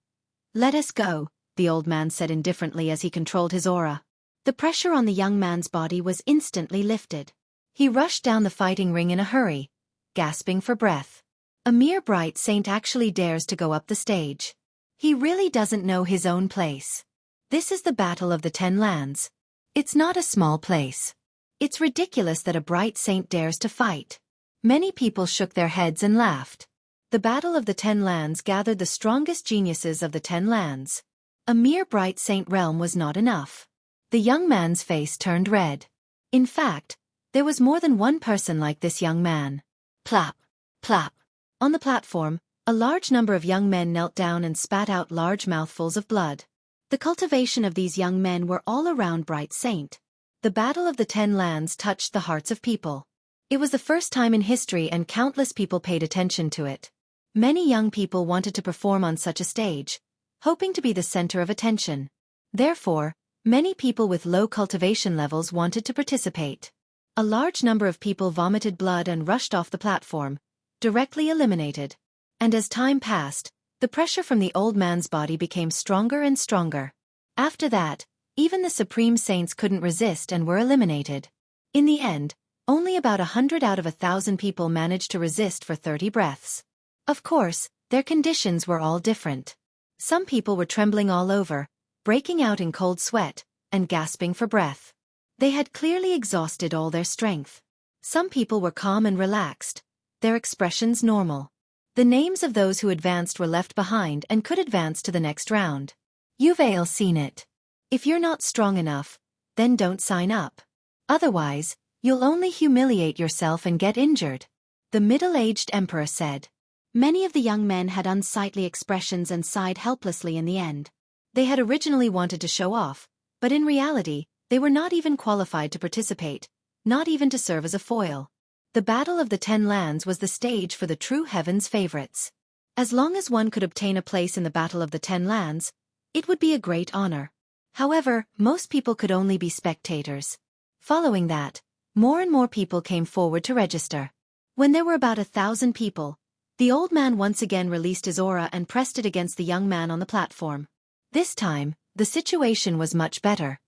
Let us go, the old man said indifferently as he controlled his aura. The pressure on the young man's body was instantly lifted. He rushed down the fighting ring in a hurry, gasping for breath. A mere bright saint actually dares to go up the stage. He really doesn't know his own place. This is the Battle of the 10 Lands. It's not a small place. It's ridiculous that a bright saint dares to fight. Many people shook their heads and laughed. The Battle of the 10 Lands gathered the strongest geniuses of the 10 Lands. A mere bright saint realm was not enough. The young man's face turned red. In fact, there was more than one person like this young man. Plop, plop. On the platform, a large number of young men knelt down and spat out large mouthfuls of blood. The cultivation of these young men were all around bright saint. The Battle of the Ten Lands touched the hearts of people. It was the first time in history and countless people paid attention to it. Many young people wanted to perform on such a stage, hoping to be the center of attention. Therefore, many people with low cultivation levels wanted to participate. A large number of people vomited blood and rushed off the platform, directly eliminated. And as time passed, the pressure from the old man's body became stronger and stronger. After that, even the supreme saints couldn't resist and were eliminated. In the end, only about 100 out of 1,000 people managed to resist for 30 breaths. Of course, their conditions were all different. Some people were trembling all over, breaking out in cold sweat, and gasping for breath. They had clearly exhausted all their strength. Some people were calm and relaxed, their expressions normal. The names of those who advanced were left behind and could advance to the next round. You've all seen it. If you're not strong enough, then don't sign up. Otherwise, you'll only humiliate yourself and get injured, the middle-aged emperor said. Many of the young men had unsightly expressions and sighed helplessly in the end. They had originally wanted to show off, but in reality, they were not even qualified to participate, not even to serve as a foil. The Battle of the Ten Lands was the stage for the true heaven's favorites. As long as one could obtain a place in the Battle of the Ten Lands, it would be a great honor. However, most people could only be spectators. Following that, more and more people came forward to register. When there were about 1,000 people, the old man once again released his aura and pressed it against the young man on the platform. This time, the situation was much better.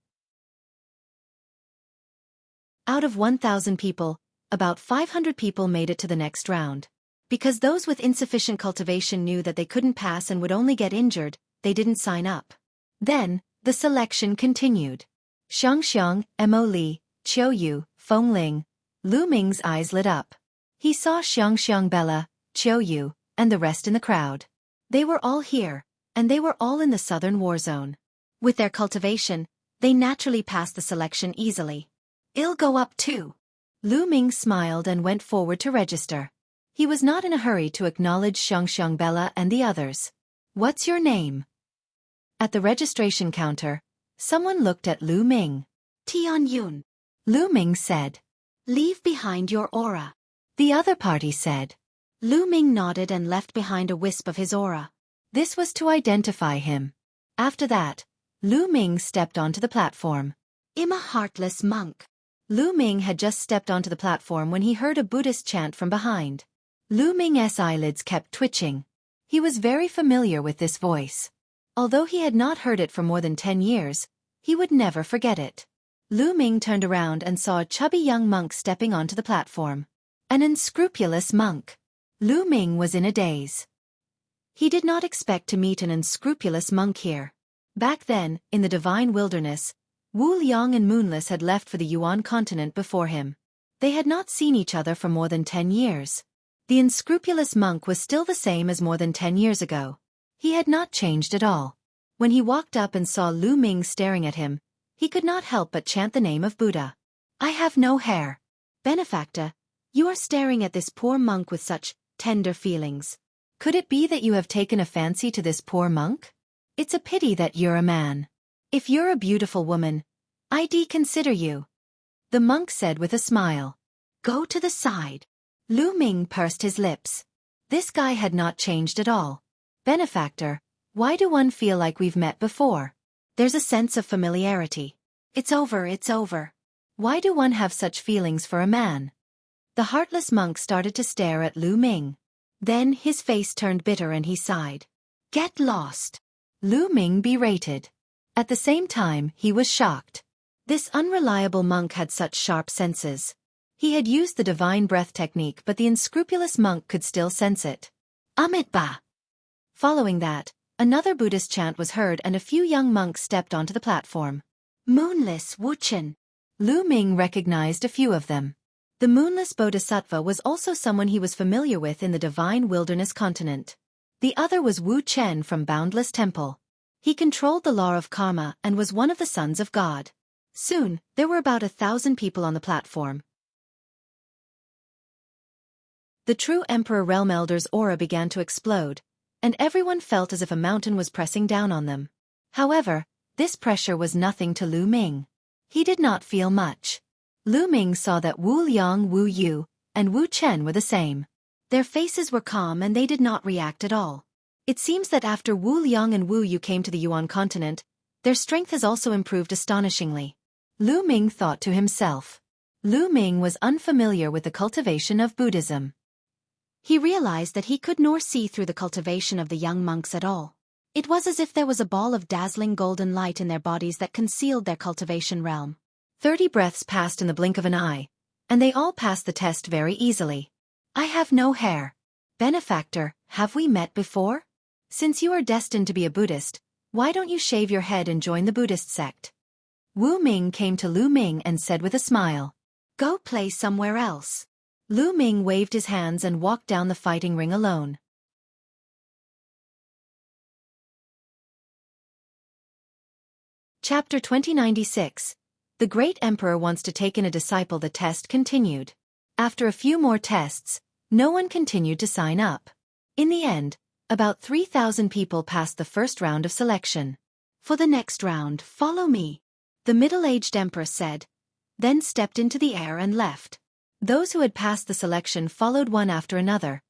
Out of 1,000 people, about 500 people made it to the next round. Because those with insufficient cultivation knew that they couldn't pass and would only get injured, they didn't sign up. Then, the selection continued. Xiang, Mo Li, Qiu Yu, Feng Ling. Lu Ming's eyes lit up. He saw Xiang, Bella, Qiu Yu, and the rest in the crowd. They were all here, and they were all in the southern war zone. With their cultivation, they naturally passed the selection easily. I'll go up too. Lu Ming smiled and went forward to register. He was not in a hurry to acknowledge Xiang, Bella and the others. What's your name? At the registration counter, someone looked at Lu Ming. Tian Yun. Lu Ming said. Leave behind your aura. The other party said. Lu Ming nodded and left behind a wisp of his aura. This was to identify him. After that, Lu Ming stepped onto the platform. I'm a heartless monk. Lu Ming had just stepped onto the platform when he heard a Buddhist chant from behind. Lu Ming's eyelids kept twitching. He was very familiar with this voice. Although he had not heard it for more than 10 years, he would never forget it. Lu Ming turned around and saw a chubby young monk stepping onto the platform. An unscrupulous monk. Lu Ming was in a daze. He did not expect to meet an unscrupulous monk here. Back then, in the divine wilderness, Wu Liang and Moonless had left for the Yuan continent before him. They had not seen each other for more than 10 years. The unscrupulous monk was still the same as more than 10 years ago. He had not changed at all. When he walked up and saw Lu Ming staring at him, he could not help but chant the name of Buddha. I have no hair. Benefactor, you are staring at this poor monk with such tender feelings. Could it be that you have taken a fancy to this poor monk? It's a pity that you're a man. If you're a beautiful woman, I'd consider you. The monk said with a smile. Go to the side. Lu Ming pursed his lips. This guy had not changed at all. Benefactor, why do one feel like we've met before? There's a sense of familiarity. It's over. Why do one have such feelings for a man? The heartless monk started to stare at Lu Ming. Then his face turned bitter and he sighed. Get lost. Lu Ming berated. At the same time, he was shocked. This unreliable monk had such sharp senses. He had used the divine breath technique, but the unscrupulous monk could still sense it. Amitba. Following that, another Buddhist chant was heard and a few young monks stepped onto the platform. Moonless Wuchen. Lu Ming recognized a few of them. The moonless bodhisattva was also someone he was familiar with in the divine wilderness continent. The other was Wu Chen from Boundless Temple. He controlled the law of karma and was one of the sons of God. Soon, there were about 1,000 people on the platform. The true Emperor Realm Elder's aura began to explode, and everyone felt as if a mountain was pressing down on them. However, This pressure was nothing to Lu Ming. He did not feel much. Lu Ming saw that Wu Liang, Wu Yu, and Wu Chen were the same. Their faces were calm and they did not react at all. It seems that after Wu Liang and Wu Yu came to the Yuan continent, their strength has also improved astonishingly. Lu Ming thought to himself. Lu Ming was unfamiliar with the cultivation of Buddhism. He realized that he could nor see through the cultivation of the young monks at all. It was as if there was a ball of dazzling golden light in their bodies that concealed their cultivation realm. 30 breaths passed in the blink of an eye, and they all passed the test very easily. I have no hair. Benefactor, have we met before? Since you are destined to be a Buddhist, why don't you shave your head and join the Buddhist sect? Wu Ming came to Lu Ming and said with a smile, "Go play somewhere else." Lu Ming waved his hands and walked down the fighting ring alone. Chapter 2096. The Great Emperor Wants to Take in a Disciple. The test continued. After a few more tests, no one continued to sign up. In the end, about 3,000 people passed the first round of selection. For the next round, follow me, the middle-aged emperor said, then stepped into the air and left. Those who had passed the selection followed one after another,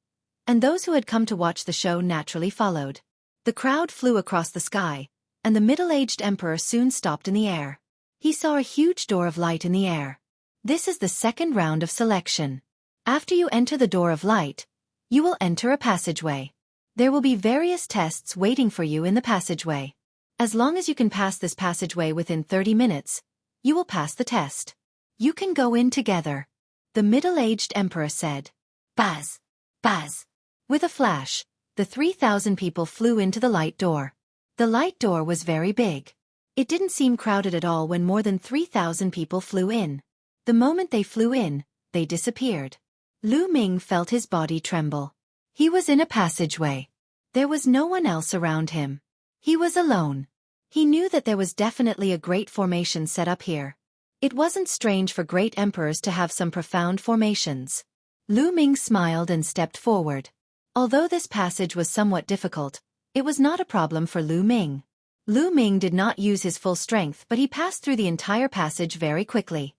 and those who had come to watch the show naturally followed. The crowd flew across the sky, and the middle-aged emperor soon stopped in the air. He saw a huge door of light in the air. This is the second round of selection. After you enter the door of light, you will enter a passageway. There will be various tests waiting for you in the passageway. As long as you can pass this passageway within 30 minutes, you will pass the test. You can go in together, the middle-aged emperor said. Buzz! Buzz! With a flash, the 3,000 people flew into the light door. The light door was very big. It didn't seem crowded at all when more than 3,000 people flew in. The moment they flew in, they disappeared. Lu Ming felt his body tremble. He was in a passageway. There was no one else around him. He was alone. He knew that there was definitely a great formation set up here. It wasn't strange for great emperors to have some profound formations. Lu Ming smiled and stepped forward. Although this passage was somewhat difficult, it was not a problem for Lu Ming. Lu Ming did not use his full strength, but he passed through the entire passage very quickly.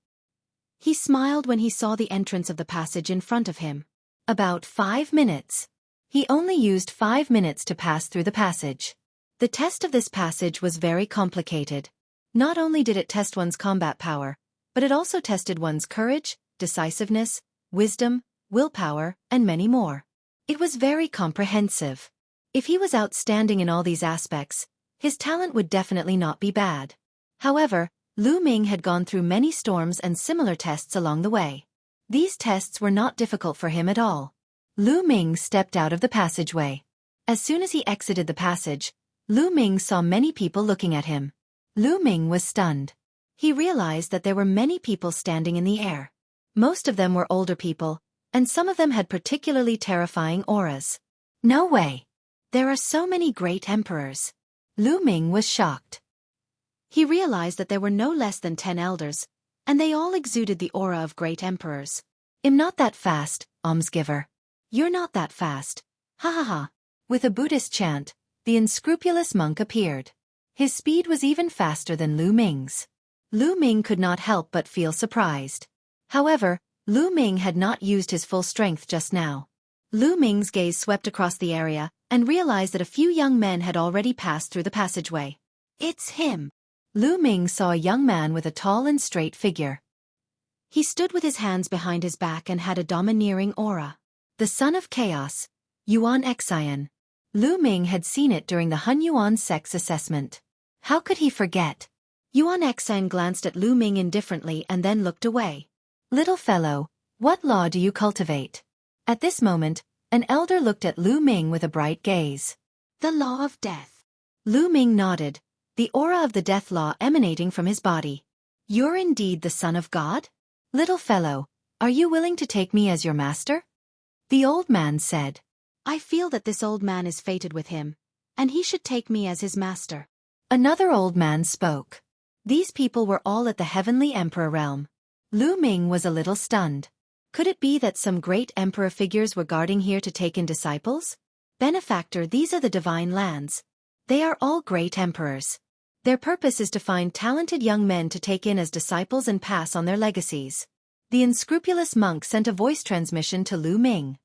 He smiled when he saw the entrance of the passage in front of him. About 5 minutes. He only used 5 minutes to pass through the passage. The test of this passage was very complicated. Not only did it test one's combat power, but it also tested one's courage, decisiveness, wisdom, willpower, and many more. It was very comprehensive. If he was outstanding in all these aspects, his talent would definitely not be bad. However, Lu Ming had gone through many storms and similar tests along the way. These tests were not difficult for him at all. Lu Ming stepped out of the passageway. As soon as he exited the passage, Lu Ming saw many people looking at him. Lu Ming was stunned. He realized that there were many people standing in the air. Most of them were older people, and some of them had particularly terrifying auras. No way! There are so many great emperors. Lu Ming was shocked. He realized that there were no less than 10 elders, and they all exuded the aura of great emperors. I'm not that fast, almsgiver. You're not that fast. Ha ha ha. With a Buddhist chant, the unscrupulous monk appeared. His speed was even faster than Lu Ming's. Lu Ming could not help but feel surprised. However, Lu Ming had not used his full strength just now. Lu Ming's gaze swept across the area and realized that a few young men had already passed through the passageway. It's him. Lu Ming saw a young man with a tall and straight figure. He stood with his hands behind his back and had a domineering aura. The son of chaos, Yuan Xian. Lu Ming had seen it during the Hun Yuan sex assessment. How could he forget? Yuan Xian glanced at Lu Ming indifferently and then looked away. Little fellow, what law do you cultivate? At this moment, an elder looked at Lu Ming with a bright gaze. The law of death. Lu Ming nodded, the aura of the death law emanating from his body. You're indeed the son of God? Little fellow, are you willing to take me as your master? The old man said. I feel that this old man is fated with him, and he should take me as his master. Another old man spoke. These people were all at the heavenly emperor realm. Lu Ming was a little stunned. Could it be that some great emperor figures were guarding here to take in disciples? Benefactor, these are the divine lands. They are all great emperors. Their purpose is to find talented young men to take in as disciples and pass on their legacies. The unscrupulous monk sent a voice transmission to Lu Ming.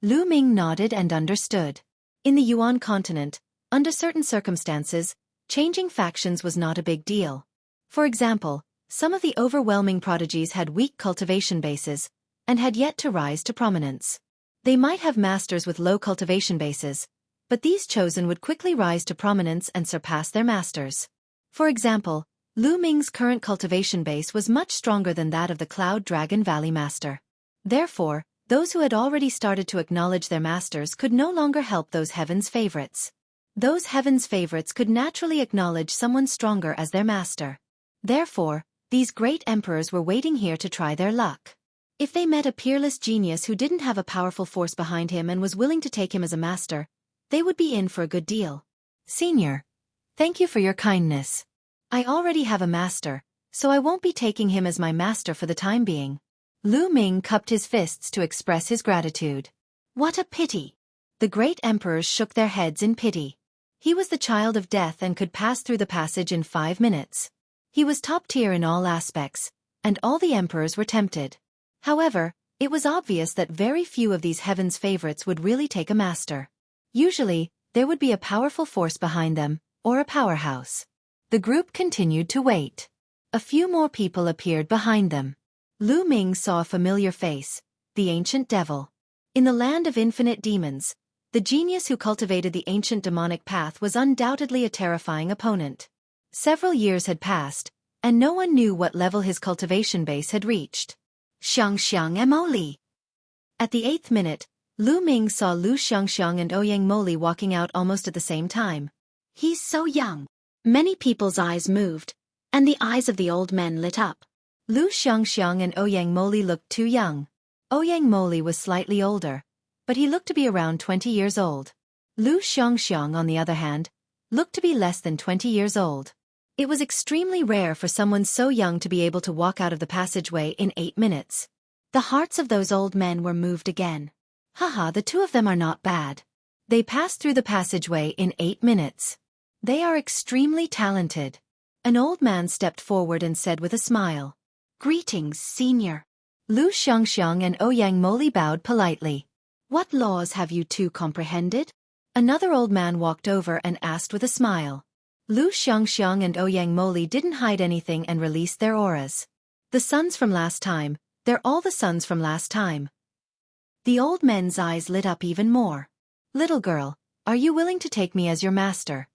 Lu Ming nodded and understood. In the Yuan continent, under certain circumstances, changing factions was not a big deal. For example, some of the overwhelming prodigies had weak cultivation bases, and had yet to rise to prominence. They might have masters with low cultivation bases, but these chosen would quickly rise to prominence and surpass their masters. For example, Lu Ming's current cultivation base was much stronger than that of the Cloud Dragon Valley master. Therefore, those who had already started to acknowledge their masters could no longer help those heaven's favorites. Those heaven's favorites could naturally acknowledge someone stronger as their master. Therefore, these great emperors were waiting here to try their luck. If they met a peerless genius who didn't have a powerful force behind him and was willing to take him as a master, they would be in for a good deal. Senior, thank you for your kindness. I already have a master, so I won't be taking him as my master for the time being. Lu Ming cupped his fists to express his gratitude. What a pity! The great emperors shook their heads in pity. He was the child of death and could pass through the passage in 5 minutes. He was top tier in all aspects, and all the emperors were tempted. However, it was obvious that very few of these heaven's favorites would really take a master. Usually, there would be a powerful force behind them, or a powerhouse. The group continued to wait. A few more people appeared behind them. Lu Ming saw a familiar face, the ancient devil. In the land of infinite demons, the genius who cultivated the ancient demonic path was undoubtedly a terrifying opponent. Several years had passed, and no one knew what level his cultivation base had reached. Xiang Moli. At the 8th minute, Lu Ming saw Lu Xiangxiang and Ouyang Moli walking out almost at the same time. He's so young. Many people's eyes moved, and the eyes of the old men lit up. Lu Xiangxiang and Ouyang Moli looked too young. Ouyang Moli was slightly older, but he looked to be around 20 years old. Lu Xiangxiang, on the other hand, looked to be less than 20 years old. It was extremely rare for someone so young to be able to walk out of the passageway in 8 minutes. The hearts of those old men were moved again. Haha, the two of them are not bad. They passed through the passageway in 8 minutes. They are extremely talented. An old man stepped forward and said with a smile, "Greetings, senior." Lu Xiangxiang and Ouyang Moli bowed politely. "What laws have you two comprehended?" Another old man walked over and asked with a smile. Lu Xiangxiang and Ouyang Moli didn't hide anything and released their auras. The sons from last time, they're all the sons from last time. The old men's eyes lit up even more. "Little girl, are you willing to take me as your master?"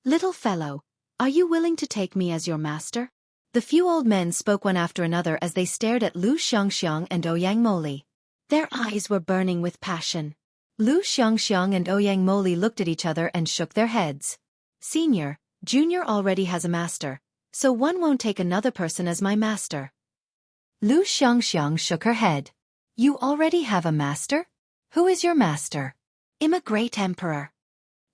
"Little fellow, are you willing to take me as your master?" The few old men spoke one after another as they stared at Lu Xiangxiang and Ouyang Moli. Their eyes were burning with passion. Lu Xiangxiang and Ouyang Moli looked at each other and shook their heads. "Senior, Junior already has a master, so one won't take another person as my master." Lu Xiangxiang shook her head. "You already have a master? Who is your master?" "I'm a great emperor."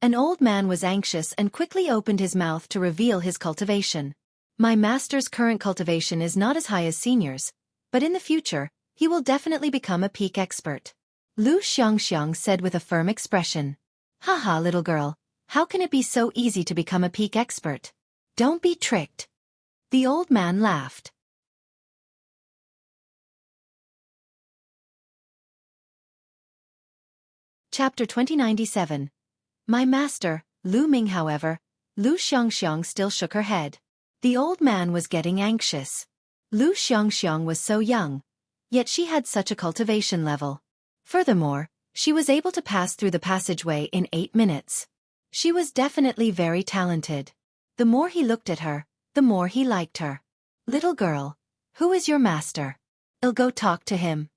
An old man was anxious and quickly opened his mouth to reveal his cultivation. "My master's current cultivation is not as high as senior's, but in the future, he will definitely become a peak expert." Lu Xiangxiang said with a firm expression. "Haha, little girl, how can it be so easy to become a peak expert? Don't be tricked." The old man laughed. Chapter 2097. My master, Lu Ming. However, Lu Xiangxiang still shook her head. The old man was getting anxious. Lu Xiangxiang was so young, yet she had such a cultivation level. Furthermore, she was able to pass through the passageway in 8 minutes. She was definitely very talented. The more he looked at her, the more he liked her. "Little girl, who is your master? I'll go talk to him."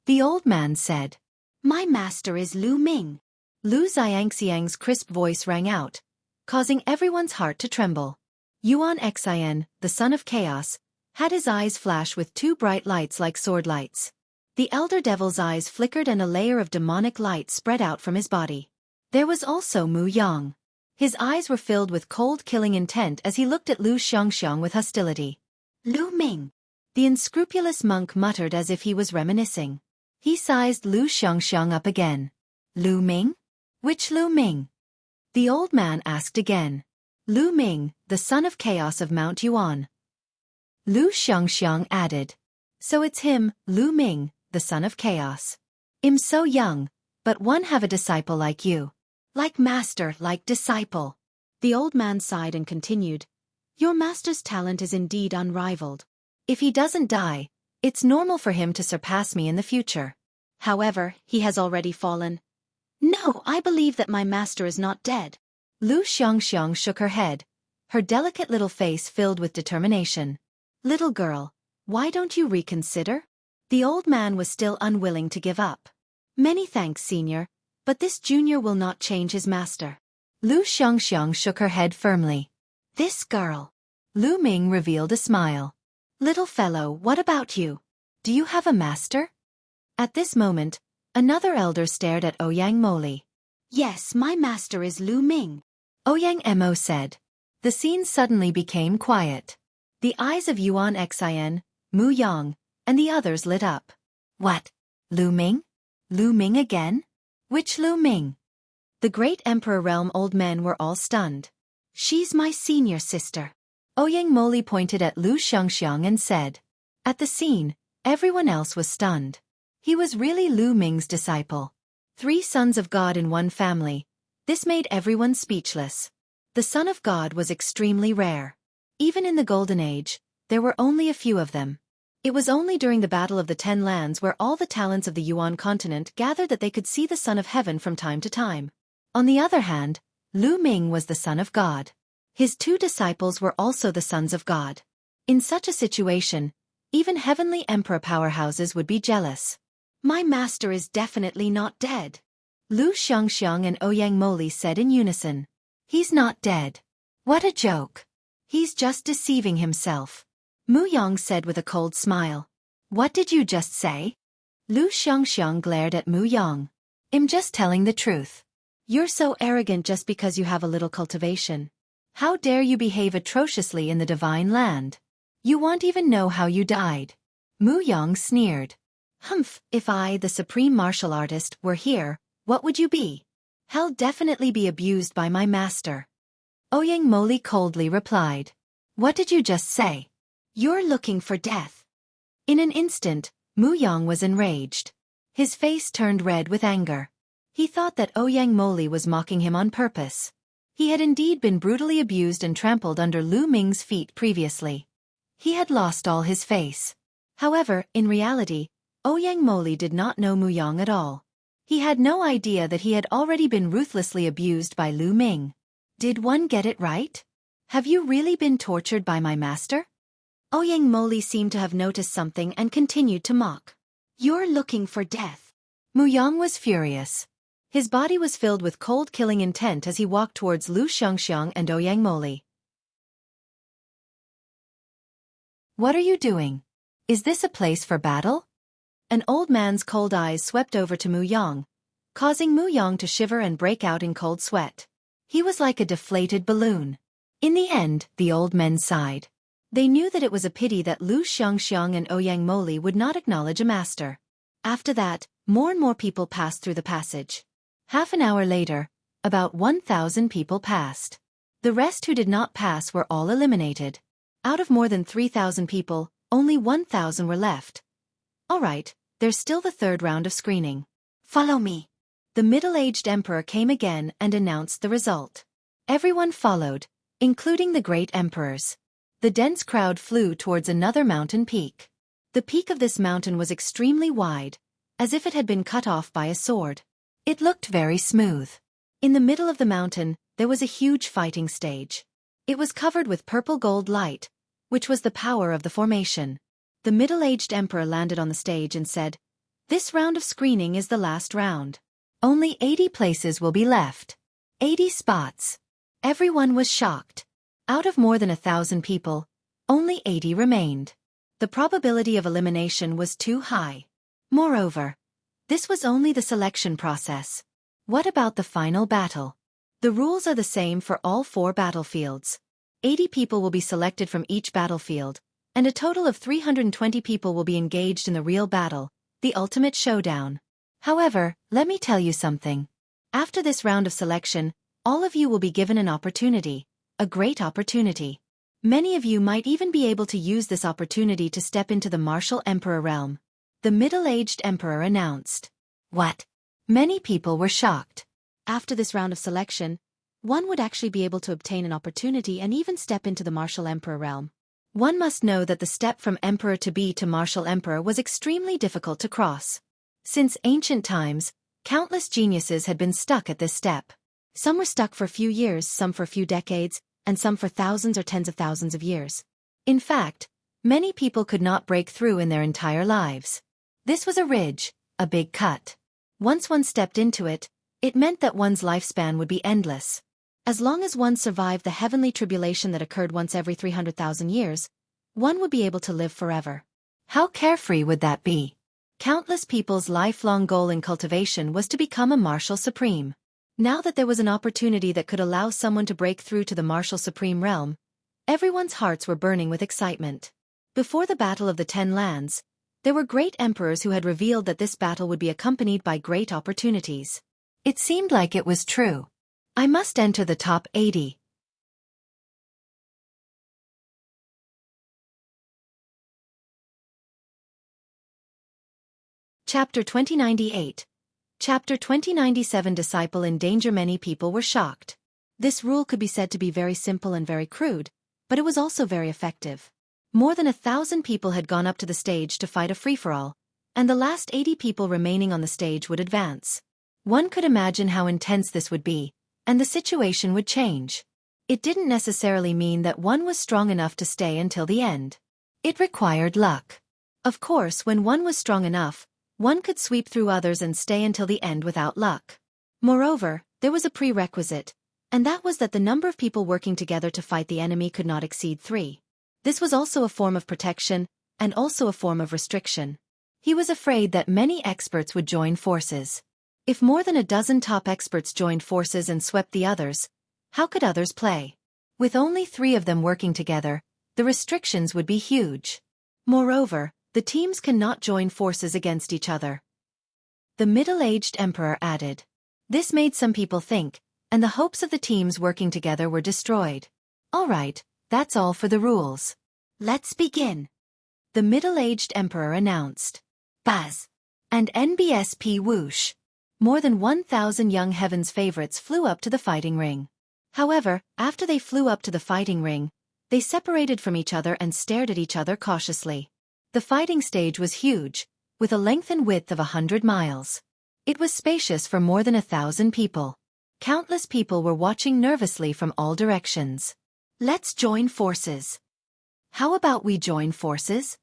The old man said. "My master is Lu Ming." Lu Xiangxiang's crisp voice rang out, causing everyone's heart to tremble. Yuan Xin, the son of chaos, had his eyes flash with 2 bright lights like sword lights. The elder devil's eyes flickered and a layer of demonic light spread out from his body. There was also Mu Yang. His eyes were filled with cold killing intent as he looked at Lu Xiangxiang with hostility. "Lu Ming," the unscrupulous monk muttered as if he was reminiscing. He sized Lu Xiangxiang up again. "Lu Ming? Which Lu Ming? The old man asked again. Lu Ming, the son of chaos of Mount Yuan. Lu Xiangxiang added. So it's him, Lu Ming, the son of chaos. I'm so young, but one have a disciple like you. Like master, like disciple. The old man sighed and continued. Your master's talent is indeed unrivaled. If he doesn't die, it's normal for him to surpass me in the future. However, he has already fallen. No, I believe that my master is not dead. Lu Xiangxiang shook her head, her delicate little face filled with determination. Little girl, why don't you reconsider? The old man was still unwilling to give up. Many thanks, senior, but this junior will not change his master. Lu Xiangxiang shook her head firmly. This girl. Lu Ming revealed a smile. Little fellow, what about you? Do you have a master? At this moment, another elder stared at Ouyang Moli. Yes, my master is Lu Ming. Ouyang Mo said. The scene suddenly became quiet. The eyes of Yuan Xin, Mu Yang, and the others lit up. What? Lu Ming? Lu Ming again? Which Lu Ming? The great emperor realm old men were all stunned. She's my senior sister. Ouyang Moli pointed at Lu Xiangxiang and said. At the scene, everyone else was stunned. He was really Lu Ming's disciple. 3 sons of God in one family. This made everyone speechless. The son of God was extremely rare. Even in the Golden Age, there were only a few of them. It was only during the Battle of the 10 Lands where all the talents of the Yuan continent gathered that they could see the Son of Heaven from time to time. On the other hand, Lu Ming was the son of God. His 2 disciples were also the sons of God. In such a situation, even heavenly emperor powerhouses would be jealous. My master is definitely not dead. Lu Xiangxiang and Ouyang Moli said in unison. He's not dead. What a joke. He's just deceiving himself. Mu Yang said with a cold smile. What did you just say? Lu Xiangxiang glared at Mu Yang. I'm just telling the truth. You're so arrogant just because you have a little cultivation. How dare you behave atrociously in the divine land? You won't even know how you died. Mu Yang sneered. Humph, if I, the supreme martial artist, were here, what would you be? I'll definitely be abused by my master. Ouyang Moli coldly replied. What did you just say? You're looking for death. In an instant, Mu Yang was enraged. His face turned red with anger. He thought that Ouyang Moli was mocking him on purpose. He had indeed been brutally abused and trampled under Lu Ming's feet previously. He had lost all his face. However, in reality, Ouyang Moli did not know Mu Yang at all. He had no idea that he had already been ruthlessly abused by Lu Ming. Did one get it right? Have you really been tortured by my master? Ouyang Moli seemed to have noticed something and continued to mock. You're looking for death. Mu Yang was furious. His body was filled with cold killing intent as he walked towards Lu Xiangxiang and Ouyang Moli. What are you doing? Is this a place for battle? An old man's cold eyes swept over to Mu Yang, causing Mu Yang to shiver and break out in cold sweat. He was like a deflated balloon. In the end, the old men sighed. They knew that it was a pity that Lu Xiangxiang and Ouyang Moli would not acknowledge a master. After that, more and more people passed through the passage. Half an hour later, about 1,000 people passed. The rest who did not pass were all eliminated. Out of more than 3,000 people, only 1,000 were left. All right, there's still the 3rd round of screening. Follow me. The middle-aged emperor came again and announced the result. Everyone followed, including the great emperors. The dense crowd flew towards another mountain peak. The peak of this mountain was extremely wide, as if it had been cut off by a sword. It looked very smooth. In the middle of the mountain, there was a huge fighting stage. It was covered with purple gold light, which was the power of the formation. The middle-aged emperor landed on the stage and said, This round of screening is the last round. Only 80 places will be left. 80 spots. Everyone was shocked. Out of more than 1,000 people, only 80 remained. The probability of elimination was too high. Moreover, this was only the selection process. What about the final battle? The rules are the same for all 4 battlefields. 80 people will be selected from each battlefield, and a total of 320 people will be engaged in the real battle, the ultimate showdown. However, let me tell you something. After this round of selection, all of you will be given an opportunity, a great opportunity. Many of you might even be able to use this opportunity to step into the martial emperor realm. The middle-aged emperor announced. What? Many people were shocked. After this round of selection, one would actually be able to obtain an opportunity and even step into the martial emperor realm. One must know that the step from emperor to be to martial emperor was extremely difficult to cross. Since ancient times, countless geniuses had been stuck at this step. Some were stuck for a few years, some for a few decades, and some for thousands or tens of thousands of years. In fact, many people could not break through in their entire lives. This was a ridge, a big cut. Once one stepped into it, it meant that one's lifespan would be endless. As long as one survived the heavenly tribulation that occurred once every 300,000 years, one would be able to live forever. How carefree would that be? Countless people's lifelong goal in cultivation was to become a martial supreme. Now that there was an opportunity that could allow someone to break through to the martial supreme realm, everyone's hearts were burning with excitement. Before the Battle of the 10 Lands, there were great emperors who had revealed that this battle would be accompanied by great opportunities. It seemed like it was true. I must enter the top 80. Chapter 2098. Chapter 2097. Disciple in danger. Many people were shocked. This rule could be said to be very simple and very crude, but it was also very effective. More than 1,000 people had gone up to the stage to fight a free-for-all, and the last 80 people remaining on the stage would advance. One could imagine how intense this would be, and the situation would change. It didn't necessarily mean that one was strong enough to stay until the end. It required luck. Of course, when one was strong enough, one could sweep through others and stay until the end without luck. Moreover, there was a prerequisite, and that was that the number of people working together to fight the enemy could not exceed 3. This was also a form of protection, and also a form of restriction. He was afraid that many experts would join forces. If more than a dozen top experts joined forces and swept the others, how could others play? With only 3 of them working together, the restrictions would be huge. Moreover, the teams cannot join forces against each other. The middle-aged emperor added. This made some people think, and the hopes of the teams working together were destroyed. All right, that's all for the rules. Let's begin. The middle-aged emperor announced. Buzz. And NBSP whoosh. More than 1,000 young Heaven's favorites flew up to the fighting ring. However, after they flew up to the fighting ring, they separated from each other and stared at each other cautiously. The fighting stage was huge, with a length and width of 100 miles. It was spacious for more than 1,000 people. Countless people were watching nervously from all directions. Let's join forces. How about we join forces?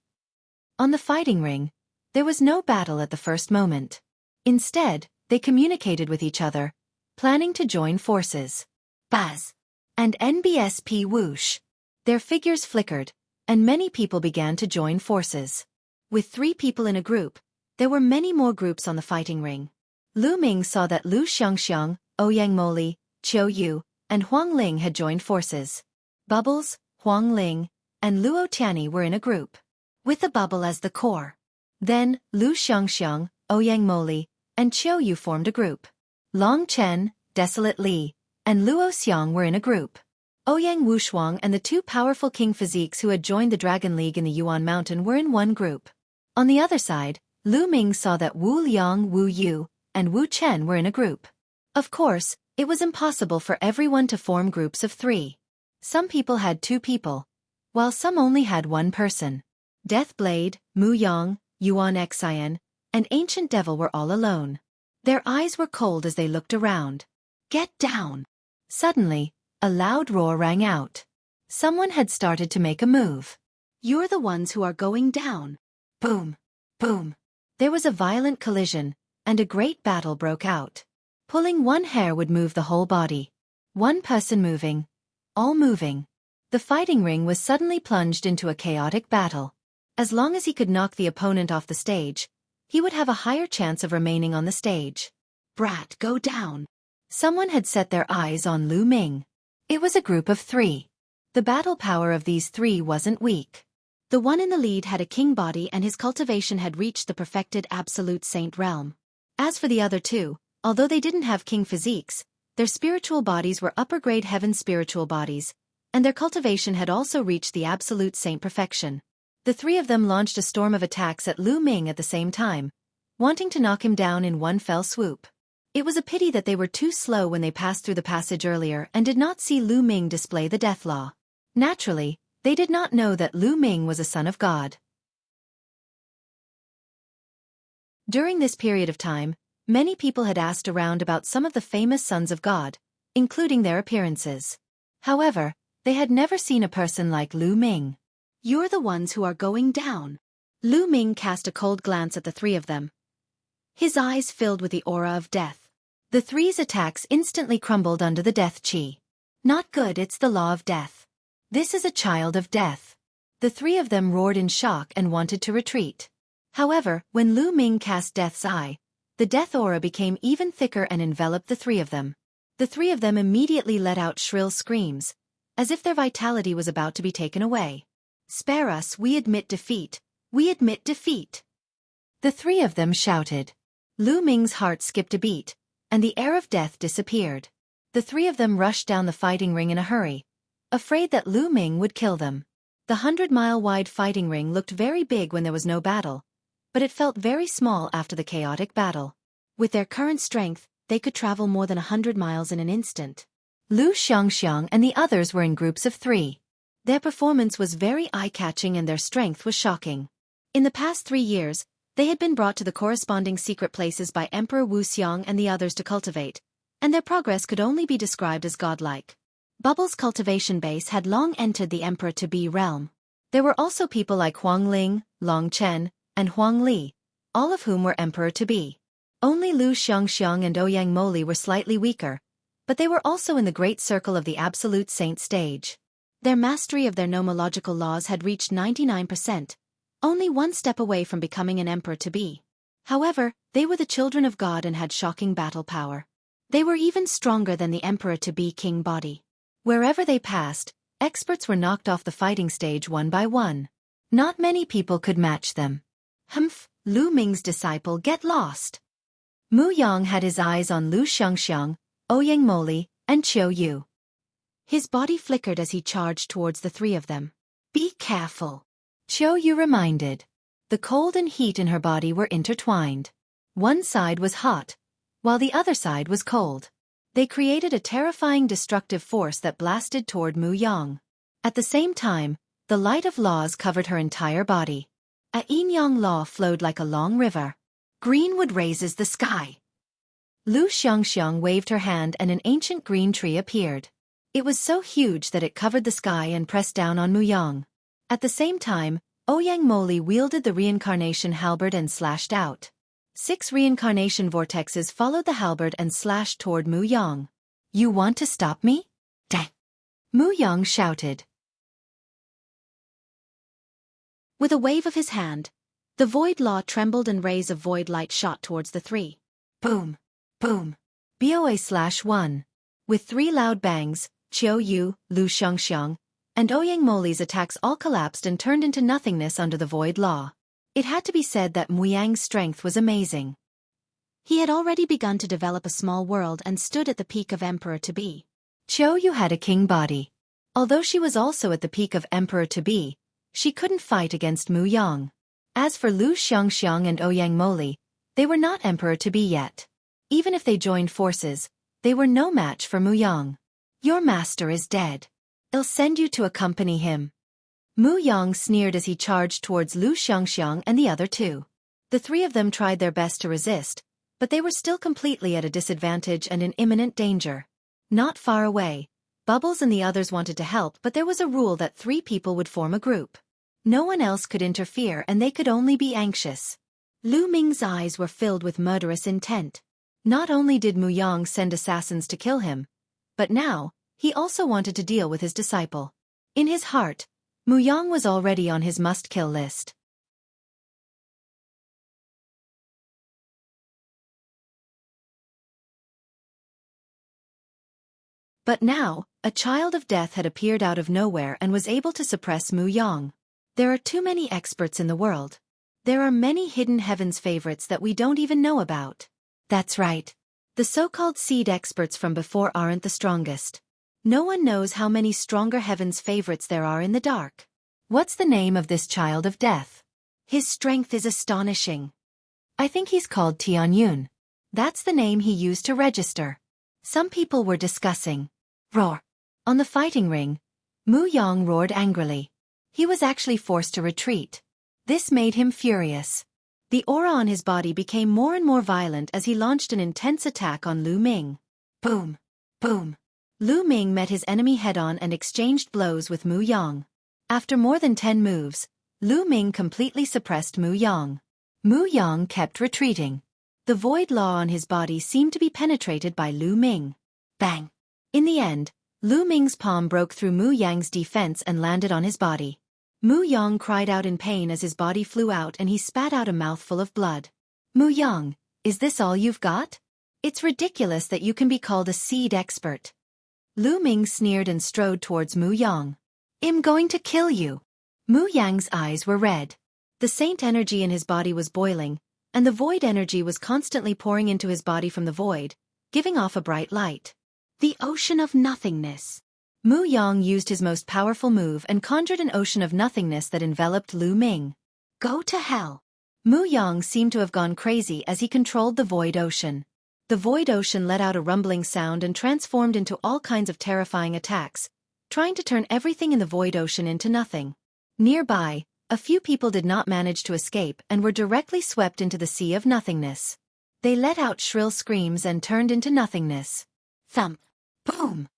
On the fighting ring, there was no battle at the first moment. Instead, they communicated with each other, planning to join forces. Buzz. And NBSP whoosh. Their figures flickered, and many people began to join forces. With 3 people in a group, there were many more groups on the fighting ring. Lu Ming saw that Lu Xiangxiang, Ouyang Moli, Qiu Yu, and Huang Ling had joined forces. Bubbles, Huang Ling, and Luo Tianyi were in a group, with the bubble as the core. Then, Lu Xiangxiang, Ouyang Moli, and Qiu Yu formed a group. Long Chen, Desolate Li, and Luo Xiang were in a group. Ouyang Wushuang and the 2 powerful king physiques who had joined the Dragon League in the Yuan Mountain were in one group. On the other side, Lu Ming saw that Wu Liang, Wu Yu, and Wu Chen were in a group. Of course, it was impossible for everyone to form groups of 3. Some people had 2 people, while some only had 1 person. Deathblade, Mu Yang, Yuan Xian, and Ancient Devil were all alone. Their eyes were cold as they looked around. Get down! Suddenly, a loud roar rang out. Someone had started to make a move. You're the ones who are going down. Boom! Boom! There was a violent collision, and a great battle broke out. Pulling one hair would move the whole body. One person moving. All moving. The fighting ring was suddenly plunged into a chaotic battle. As long as he could knock the opponent off the stage, he would have a higher chance of remaining on the stage. Brat, go down! Someone had set their eyes on Lu Ming. It was a group of 3. The battle power of these 3 wasn't weak. The one in the lead had a king body and his cultivation had reached the perfected absolute saint realm. As for the other 2, Although they didn't have king physiques, their spiritual bodies were upper-grade heaven spiritual bodies, and their cultivation had also reached the absolute saint perfection. The three of them launched a storm of attacks at Lu Ming at the same time, wanting to knock him down in one fell swoop. It was a pity that they were too slow when they passed through the passage earlier and did not see Lu Ming display the death law. Naturally, they did not know that Lu Ming was a son of God. During this period of time, many people had asked around about some of the famous sons of God, including their appearances. However, they had never seen a person like Lu Ming. "You're the ones who are going down." Lu Ming cast a cold glance at the three of them. His eyes filled with the aura of death. The three's attacks instantly crumbled under the death chi. "Not good, it's the law of death. This is a child of death." The three of them roared in shock and wanted to retreat. However, when Lu Ming cast Death's Eye, the death aura became even thicker and enveloped the three of them. The three of them immediately let out shrill screams, as if their vitality was about to be taken away. "Spare us, we admit defeat. We admit defeat." The three of them shouted. Lu Ming's heart skipped a beat, and the air of death disappeared. The three of them rushed down the fighting ring in a hurry, afraid that Lu Ming would kill them. The 100-mile-wide fighting ring looked very big when there was no battle, but it felt very small after the chaotic battle. With their current strength, they could travel more than 100 miles in an instant. Lu Xiangxiang and the others were in groups of 3. Their performance was very eye-catching and their strength was shocking. In the past 3 years, they had been brought to the corresponding secret places by Emperor Wuxia and the others to cultivate, and their progress could only be described as godlike. Bubble's cultivation base had long entered the Emperor-to-be realm. There were also people like Huang Ling, Long Chen, and Huang Li, all of whom were Emperor-to-be. Only Lu Xiangxiang and Ouyang Moli were slightly weaker, but they were also in the great circle of the absolute saint stage. Their mastery of their nomological laws had reached 99%, only one step away from becoming an Emperor-to-be. However, they were the children of God and had shocking battle power. They were even stronger than the Emperor-to-be king body. Wherever they passed, experts were knocked off the fighting stage one by one. Not many people could match them. "Humph, Lu Ming's disciple, get lost." Mu Yang had his eyes on Lu Xiangxiang, Ouyang Moli, and Qiu Yu. His body flickered as he charged towards the three of them. "Be careful," Qiu Yu reminded. The cold and heat in her body were intertwined. One side was hot, while the other side was cold. They created a terrifying destructive force that blasted toward Mu Yang. At the same time, the light of laws covered her entire body. A yin-yang law flowed like a long river. "Greenwood raises the sky." Lu Xiangxiang waved her hand and an ancient green tree appeared. It was so huge that it covered the sky and pressed down on Mu Yang. At the same time, Ouyang Moli wielded the reincarnation halberd and slashed out. 6 reincarnation vortexes followed the halberd and slashed toward Mu Yang. "You want to stop me?" "Dang!" Mu Yang shouted. With a wave of his hand, the void law trembled and rays of void light shot towards the three. Boom! Boom! BOA/1. With 3 loud bangs, Qiu Yu, Lu Xiangxiang, and Ouyang Moli's attacks all collapsed and turned into nothingness under the void law. It had to be said that Mu Yang's strength was amazing. He had already begun to develop a small world and stood at the peak of Emperor-to-be. Qiu Yu had a king body. Although she was also at the peak of Emperor-to-be, she couldn't fight against Mu Yang. As for Lu Xiangxiang and Ouyang Moli, they were not Emperor-to-be yet. Even if they joined forces, they were no match for Mu Yang. "Your master is dead. I'll send you to accompany him." Mu Yang sneered as he charged towards Lu Xiangxiang and the other 2. The 3 of them tried their best to resist, but they were still completely at a disadvantage and in imminent danger. Not far away, Bubbles and the others wanted to help, but there was a rule that 3 people would form a group. No one else could interfere and they could only be anxious. Lu Ming's eyes were filled with murderous intent. Not only did Mu Yang send assassins to kill him, but now, he also wanted to deal with his disciple. In his heart, Mu Yang was already on his must-kill list. But now, a child of death had appeared out of nowhere and was able to suppress Mu Yang. There are too many experts in the world. There are many hidden heavens favorites that we don't even know about. That's right. The so-called seed experts from before aren't the strongest. No one knows how many stronger heaven's favorites there are in the dark. What's the name of this child of death? His strength is astonishing. I think he's called Tianyun. That's the name he used to register. Some people were discussing. Roar. On the fighting ring, Mu Yang roared angrily. He was actually forced to retreat. This made him furious. The aura on his body became more and more violent as he launched an intense attack on Lu Ming. Boom! Boom! Lu Ming met his enemy head-on and exchanged blows with Mu Yang. After more than 10 moves, Lu Ming completely suppressed Mu Yang. Mu Yang kept retreating. The void law on his body seemed to be penetrated by Lu Ming. Bang! In the end, Lu Ming's palm broke through Mu Yang's defense and landed on his body. Mu Yang cried out in pain as his body flew out and he spat out a mouthful of blood. Mu Yang, is this all you've got? It's ridiculous that you can be called a seed expert. Lu Ming sneered and strode towards Mu Yang. I'm going to kill you. Mu Yang's eyes were red. The saint energy in his body was boiling, and the void energy was constantly pouring into his body from the void, giving off a bright light. The ocean of nothingness. Mu Yang used his most powerful move and conjured an ocean of nothingness that enveloped Lu Ming. Go to hell. Mu Yang seemed to have gone crazy as he controlled the void ocean. The void ocean let out a rumbling sound and transformed into all kinds of terrifying attacks, trying to turn everything in the void ocean into nothing. Nearby, a few people did not manage to escape and were directly swept into the sea of nothingness. They let out shrill screams and turned into nothingness. Thump! Boom!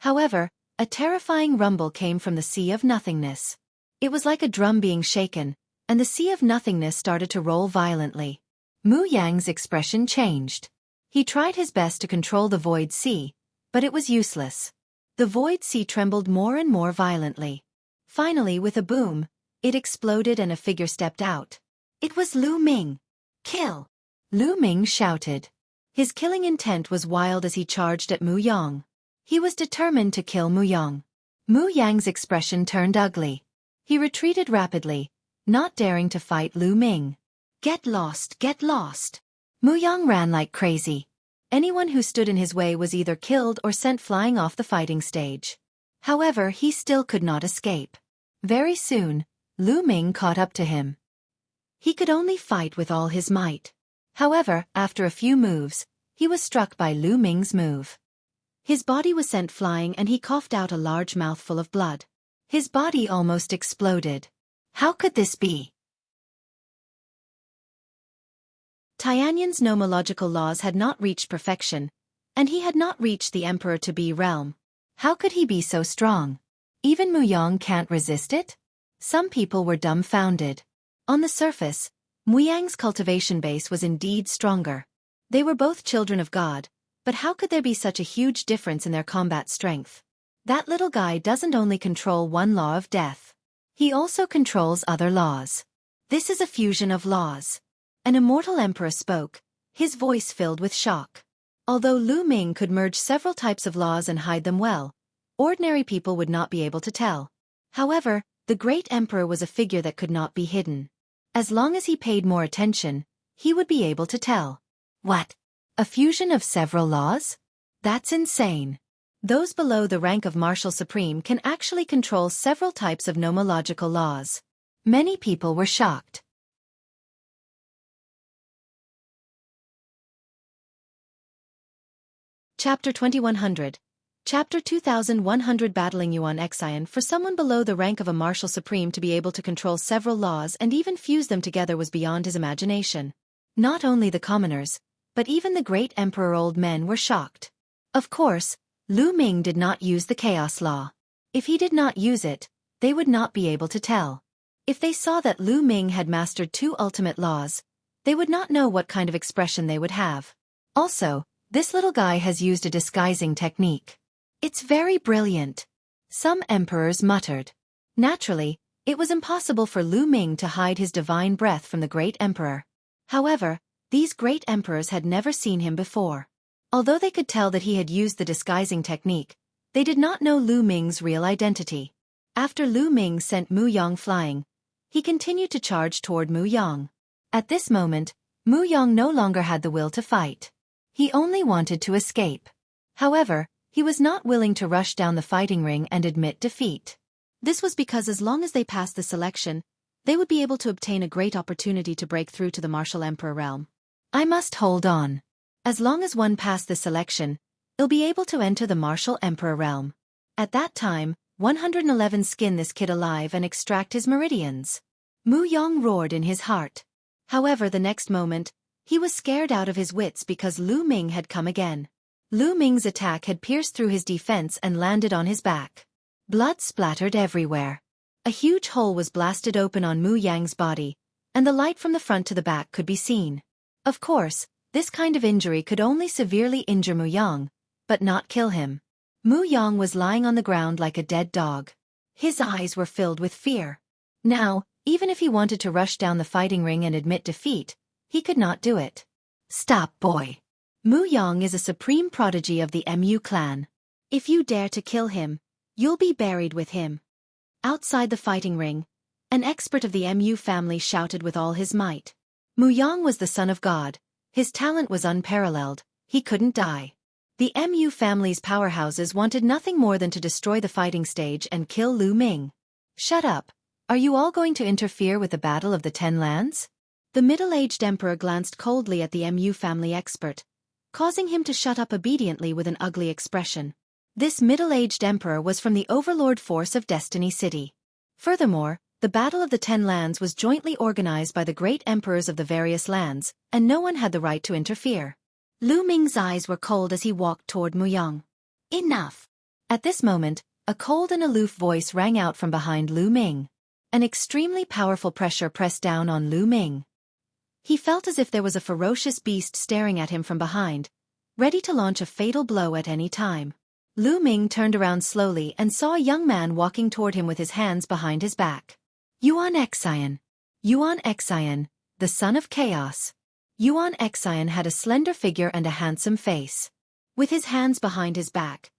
However, a terrifying rumble came from the sea of nothingness. It was like a drum being shaken, and the sea of nothingness started to roll violently. Mu Yang's expression changed. He tried his best to control the void sea, but it was useless. The void sea trembled more and more violently. Finally, with a boom, it exploded and a figure stepped out. It was Lu Ming. Kill! Lu Ming shouted. His killing intent was wild as he charged at Mu Yang. He was determined to kill Mu Yang. Mu Yang's expression turned ugly. He retreated rapidly, not daring to fight Lu Ming. Get lost, get lost! Mu Yang ran like crazy. Anyone who stood in his way was either killed or sent flying off the fighting stage. However, he still could not escape. Very soon, Lu Ming caught up to him. He could only fight with all his might. However, after a few moves, he was struck by Lu Ming's move. His body was sent flying and he coughed out a large mouthful of blood. His body almost exploded. How could this be? Tianyun's nomological laws had not reached perfection, and he had not reached the Emperor to be realm. How could he be so strong? Even Mu Yang can't resist it? Some people were dumbfounded. On the surface, Mu Yang's cultivation base was indeed stronger. They were both children of God, but how could there be such a huge difference in their combat strength? That little guy doesn't only control one law of death. He also controls other laws. This is a fusion of laws. An immortal emperor spoke, his voice filled with shock. Although Lu Ming could merge several types of laws and hide them well, ordinary people would not be able to tell. However, the great emperor was a figure that could not be hidden. As long as he paid more attention, he would be able to tell. What? A fusion of several laws? That's insane. Those below the rank of Marshal Supreme can actually control several types of nomological laws. Many people were shocked. Chapter 2100. Chapter 2100. Battling Yuan Xian. For someone below the rank of a Marshal Supreme to be able to control several laws and even fuse them together was beyond his imagination. Not only the commoners, but even the great emperor old men were shocked. Of course, Lu Ming did not use the chaos law. If he did not use it, they would not be able to tell. If they saw that Lu Ming had mastered 2 ultimate laws, they would not know what kind of expression they would have. Also, this little guy has used a disguising technique. It's very brilliant. Some emperors muttered. Naturally, it was impossible for Lu Ming to hide his divine breath from the great emperor. However, these great emperors had never seen him before. Although they could tell that he had used the disguising technique, they did not know Lu Ming's real identity. After Lu Ming sent Mu Yang flying, he continued to charge toward Mu Yang. At this moment, Mu Yang no longer had the will to fight. He only wanted to escape. However, he was not willing to rush down the fighting ring and admit defeat. This was because as long as they passed the selection, they would be able to obtain a great opportunity to break through to the Martial Emperor realm. I must hold on. As long as one passed the selection, he'll be able to enter the Martial Emperor realm. At that time, 111 skin this kid alive and extract his meridians. Mu Yong roared in his heart. However, the next moment, he was scared out of his wits because Lu Ming had come again. Lu Ming's attack had pierced through his defense and landed on his back. Blood splattered everywhere. A huge hole was blasted open on Mu Yang's body, and the light from the front to the back could be seen. Of course, this kind of injury could only severely injure Mu Yang, but not kill him. Mu Yang was lying on the ground like a dead dog. His eyes were filled with fear. Now, even if he wanted to rush down the fighting ring and admit defeat, he could not do it. Stop, boy. Mu Yang is a supreme prodigy of the Mu clan. If you dare to kill him, you'll be buried with him. Outside the fighting ring, an expert of the Mu family shouted with all his might. Mu Yang was the son of God. His talent was unparalleled. He couldn't die. The Mu family's powerhouses wanted nothing more than to destroy the fighting stage and kill Lu Ming. Shut up. Are you all going to interfere with the Battle of the Ten Lands? The middle-aged emperor glanced coldly at the Mu family expert, causing him to shut up obediently with an ugly expression. This middle-aged emperor was from the overlord force of Destiny City. Furthermore, the Battle of the Ten Lands was jointly organized by the great emperors of the various lands, and no one had the right to interfere. Lu Ming's eyes were cold as he walked toward Mu Yang. Enough! At this moment, a cold and aloof voice rang out from behind Lu Ming. An extremely powerful pressure pressed down on Lu Ming. He felt as if there was a ferocious beast staring at him from behind, ready to launch a fatal blow at any time. Lu Ming turned around slowly and saw a young man walking toward him with his hands behind his back. Yuan Xian. Yuan Xian, the son of chaos. Yuan Xian had a slender figure and a handsome face. With his hands behind his back,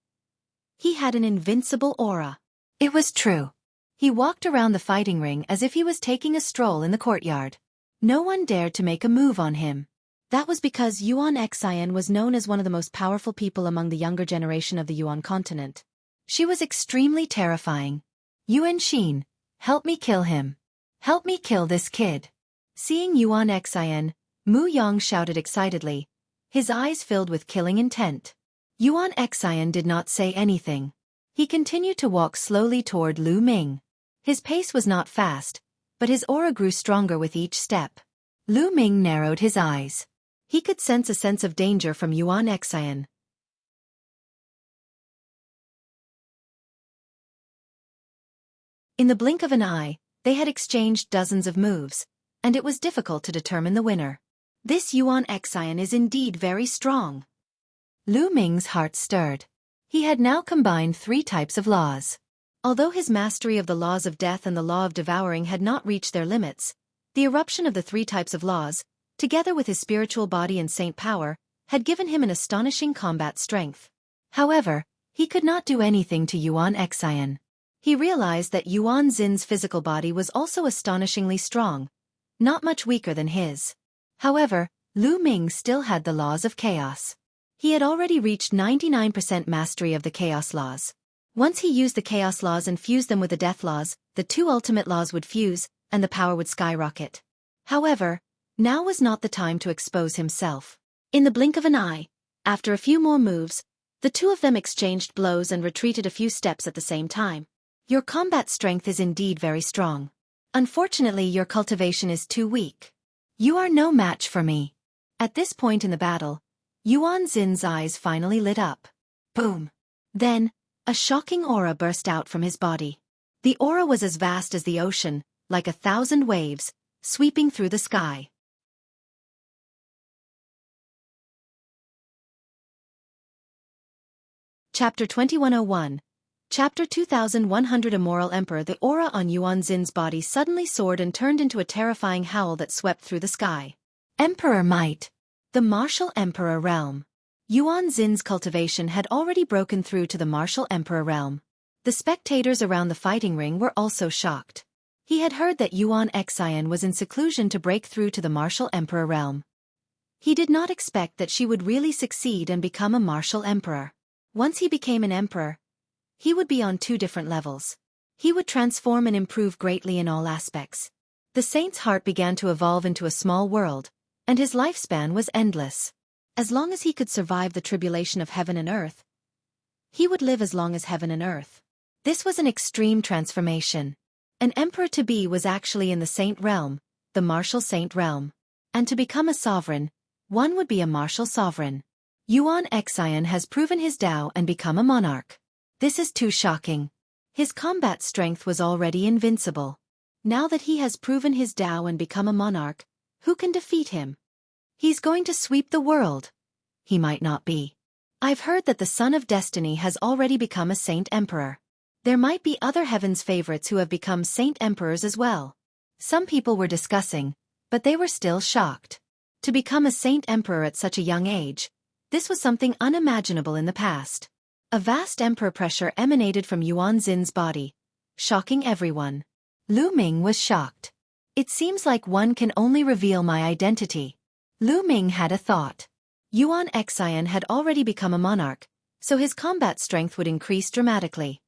he had an invincible aura. It was true. He walked around the fighting ring as if he was taking a stroll in the courtyard. No one dared to make a move on him. That was because Yuan Xian was known as one of the most powerful people among the younger generation of the Yuan continent. She was extremely terrifying. Yuan Xin, help me kill him. Help me kill this kid. Seeing Yuan Xian, Mu Yang shouted excitedly, his eyes filled with killing intent. Yuan Xian did not say anything. He continued to walk slowly toward Lu Ming. His pace was not fast, but his aura grew stronger with each step. Lu Ming narrowed his eyes. He could sense a sense of danger from Yuan Xian. In the blink of an eye, they had exchanged dozens of moves, and it was difficult to determine the winner. This Yuan Xian is indeed very strong. Lu Ming's heart stirred. He had now combined 3 types of laws. Although his mastery of the laws of death and the law of devouring had not reached their limits, the eruption of the 3 types of laws, together with his spiritual body and saint power, had given him an astonishing combat strength. However, he could not do anything to Yuan Xian. He realized that Yuan Xin's physical body was also astonishingly strong, not much weaker than his. However, Lu Ming still had the laws of chaos. He had already reached 99% mastery of the chaos laws. Once he used the chaos laws and fused them with the death laws, the 2 ultimate laws would fuse, and the power would skyrocket. However, now was not the time to expose himself. In the blink of an eye, after a few more moves, the 2 of them exchanged blows and retreated a few steps at the same time. Your combat strength is indeed very strong. Unfortunately, your cultivation is too weak. You are no match for me. At this point in the battle, Yuan Xin's eyes finally lit up. Boom! Then, a shocking aura burst out from his body. The aura was as vast as the ocean, like 1,000 waves, sweeping through the sky. Chapter 2101. Chapter 2100. Immoral Emperor. The aura on Yuan Xin's body suddenly soared and turned into a terrifying howl that swept through the sky. Emperor Might. The Martial Emperor Realm. Yuan Xin's cultivation had already broken through to the Martial Emperor Realm. The spectators around the fighting ring were also shocked. He had heard that Yuan Xian was in seclusion to break through to the Martial Emperor Realm. He did not expect that she would really succeed and become a martial emperor. Once he became an emperor, he would be on two different levels. He would transform and improve greatly in all aspects. The saint's heart began to evolve into a small world, and his lifespan was endless. As long as he could survive the tribulation of heaven and earth, he would live as long as heaven and earth. This was an extreme transformation. An emperor-to-be was actually in the saint realm, the martial saint realm. And to become a sovereign, one would be a martial sovereign. Yuan Xian has proven his Tao and become a monarch. This is too shocking. His combat strength was already invincible. Now that he has proven his Tao and become a monarch, who can defeat him? He's going to sweep the world. He might not be. I've heard that the Son of Destiny has already become a saint emperor. There might be other heaven's favorites who have become saint emperors as well. Some people were discussing, but they were still shocked. To become a saint emperor at such a young age, this was something unimaginable in the past. A vast emperor pressure emanated from Yuan Xin's body, shocking everyone. Lu Ming was shocked. It seems like one can only reveal my identity. Lu Ming had a thought. Yuan Xian had already become a monarch, so his combat strength would increase dramatically.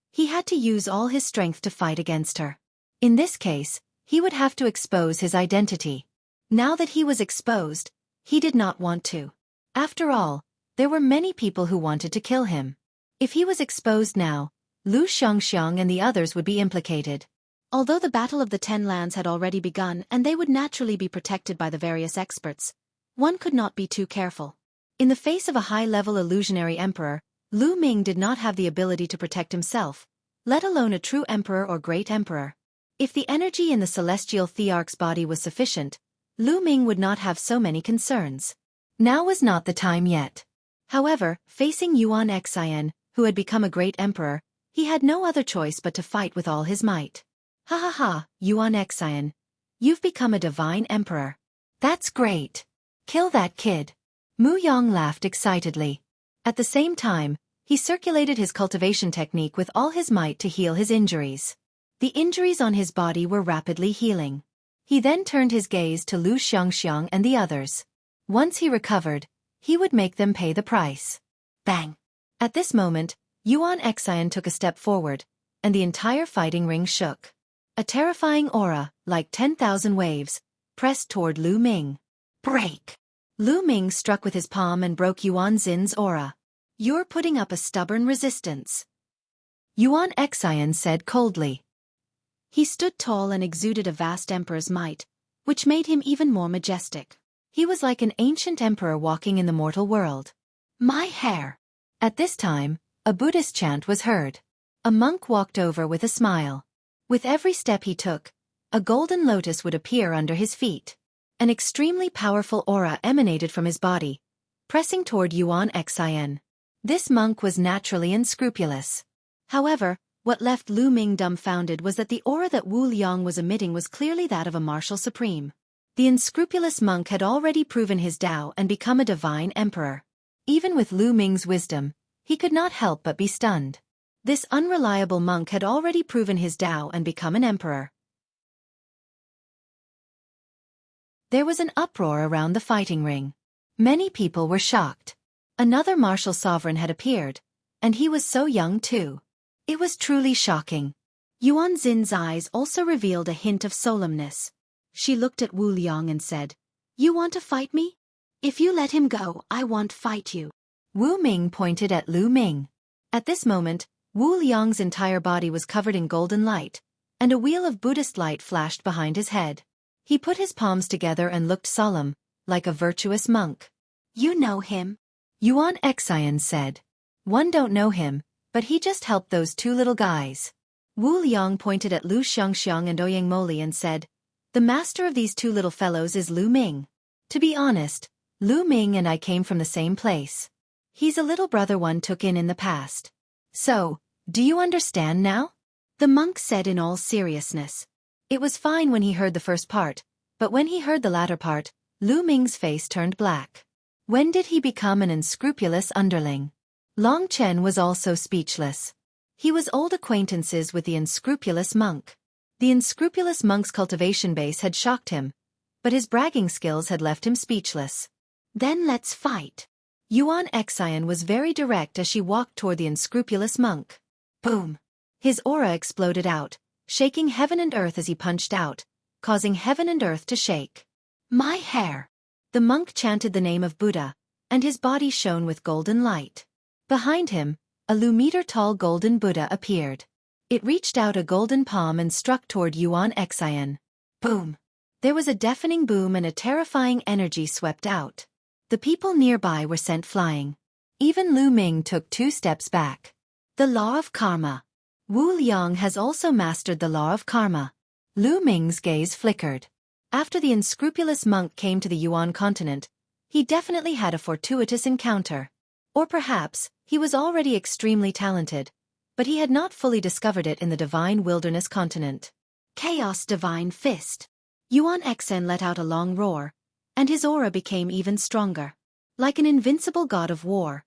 He had to use all his strength to fight against her. In this case, he would have to expose his identity. Now that he was exposed, he did not want to. After all, there were many people who wanted to kill him. If he was exposed now, Lu Xiangxiang and the others would be implicated. Although the Battle of the Ten Lands had already begun and they would naturally be protected by the various experts, one could not be too careful. In the face of a high-level illusionary emperor, Lu Ming did not have the ability to protect himself, let alone a true emperor or great emperor. If the energy in the celestial thearch's body was sufficient, Lu Ming would not have so many concerns. Now was not the time yet. However, facing Yuan Xian, who had become a great emperor, he had no other choice but to fight with all his might. Ha ha ha, Yuan Xian. You've become a divine emperor. That's great. Kill that kid. Mu Yang laughed excitedly. At the same time, he circulated his cultivation technique with all his might to heal his injuries. The injuries on his body were rapidly healing. He then turned his gaze to Lu Xiangxiang and the others. Once he recovered, he would make them pay the price. Bang! At this moment, Yuan Xian took a step forward, and the entire fighting ring shook. A terrifying aura, like 10,000 waves, pressed toward Lu Ming. Break! Lu Ming struck with his palm and broke Yuan Xin's aura. You're putting up a stubborn resistance, Yuan Xian said coldly. He stood tall and exuded a vast emperor's might, which made him even more majestic. He was like an ancient emperor walking in the mortal world. My hair! At this time, a Buddhist chant was heard. A monk walked over with a smile. With every step he took, a golden lotus would appear under his feet. An extremely powerful aura emanated from his body, pressing toward Yuan Xian. This monk was naturally unscrupulous. However, what left Lu Ming dumbfounded was that the aura that Wu Liang was emitting was clearly that of a martial supreme. The unscrupulous monk had already proven his Tao and become a divine emperor. Even with Lu Ming's wisdom, he could not help but be stunned. This unreliable monk had already proven his Tao and become an emperor. There was an uproar around the fighting ring. Many people were shocked. Another martial sovereign had appeared, and he was so young too. It was truly shocking. Yuan Xin's eyes also revealed a hint of solemnness. She looked at Wu Liang and said, "You want to fight me? If you let him go, I won't fight you." Wu Ming pointed at Lu Ming. At this moment, Wu Liang's entire body was covered in golden light, and a wheel of Buddhist light flashed behind his head. He put his palms together and looked solemn, like a virtuous monk. "You know him?" Yuan Xian said. "One don't know him, but he just helped those two little guys." Wu Liang pointed at Lu Xiangxiang and Ouyang Moli and said, "The master of these two little fellows is Lu Ming. To be honest, Lu Ming and I came from the same place. He's a little brother one took in the past. So, do you understand now?" The monk said in all seriousness. It was fine when he heard the first part, but when he heard the latter part, Lu Ming's face turned black. When did he become an unscrupulous underling? Long Chen was also speechless. He was old acquaintances with the unscrupulous monk. The unscrupulous monk's cultivation base had shocked him, but his bragging skills had left him speechless. Then let's fight. Yuan Xian was very direct as she walked toward the unscrupulous monk. Boom! His aura exploded out, shaking heaven and earth as he punched out, causing heaven and earth to shake. My hair! The monk chanted the name of Buddha, and his body shone with golden light. Behind him, a lu-meter-tall golden Buddha appeared. It reached out a golden palm and struck toward Yuan Xian. Boom! There was a deafening boom and a terrifying energy swept out. The people nearby were sent flying. Even Lu Ming took 2 steps back. The law of karma. Wu Liang has also mastered the law of karma. Lu Ming's gaze flickered. After the unscrupulous monk came to the Yuan continent, he definitely had a fortuitous encounter. Or perhaps, he was already extremely talented, but he had not fully discovered it in the Divine Wilderness continent. Chaos Divine Fist. Yuan Xian let out a long roar, and his aura became even stronger. Like an invincible god of war,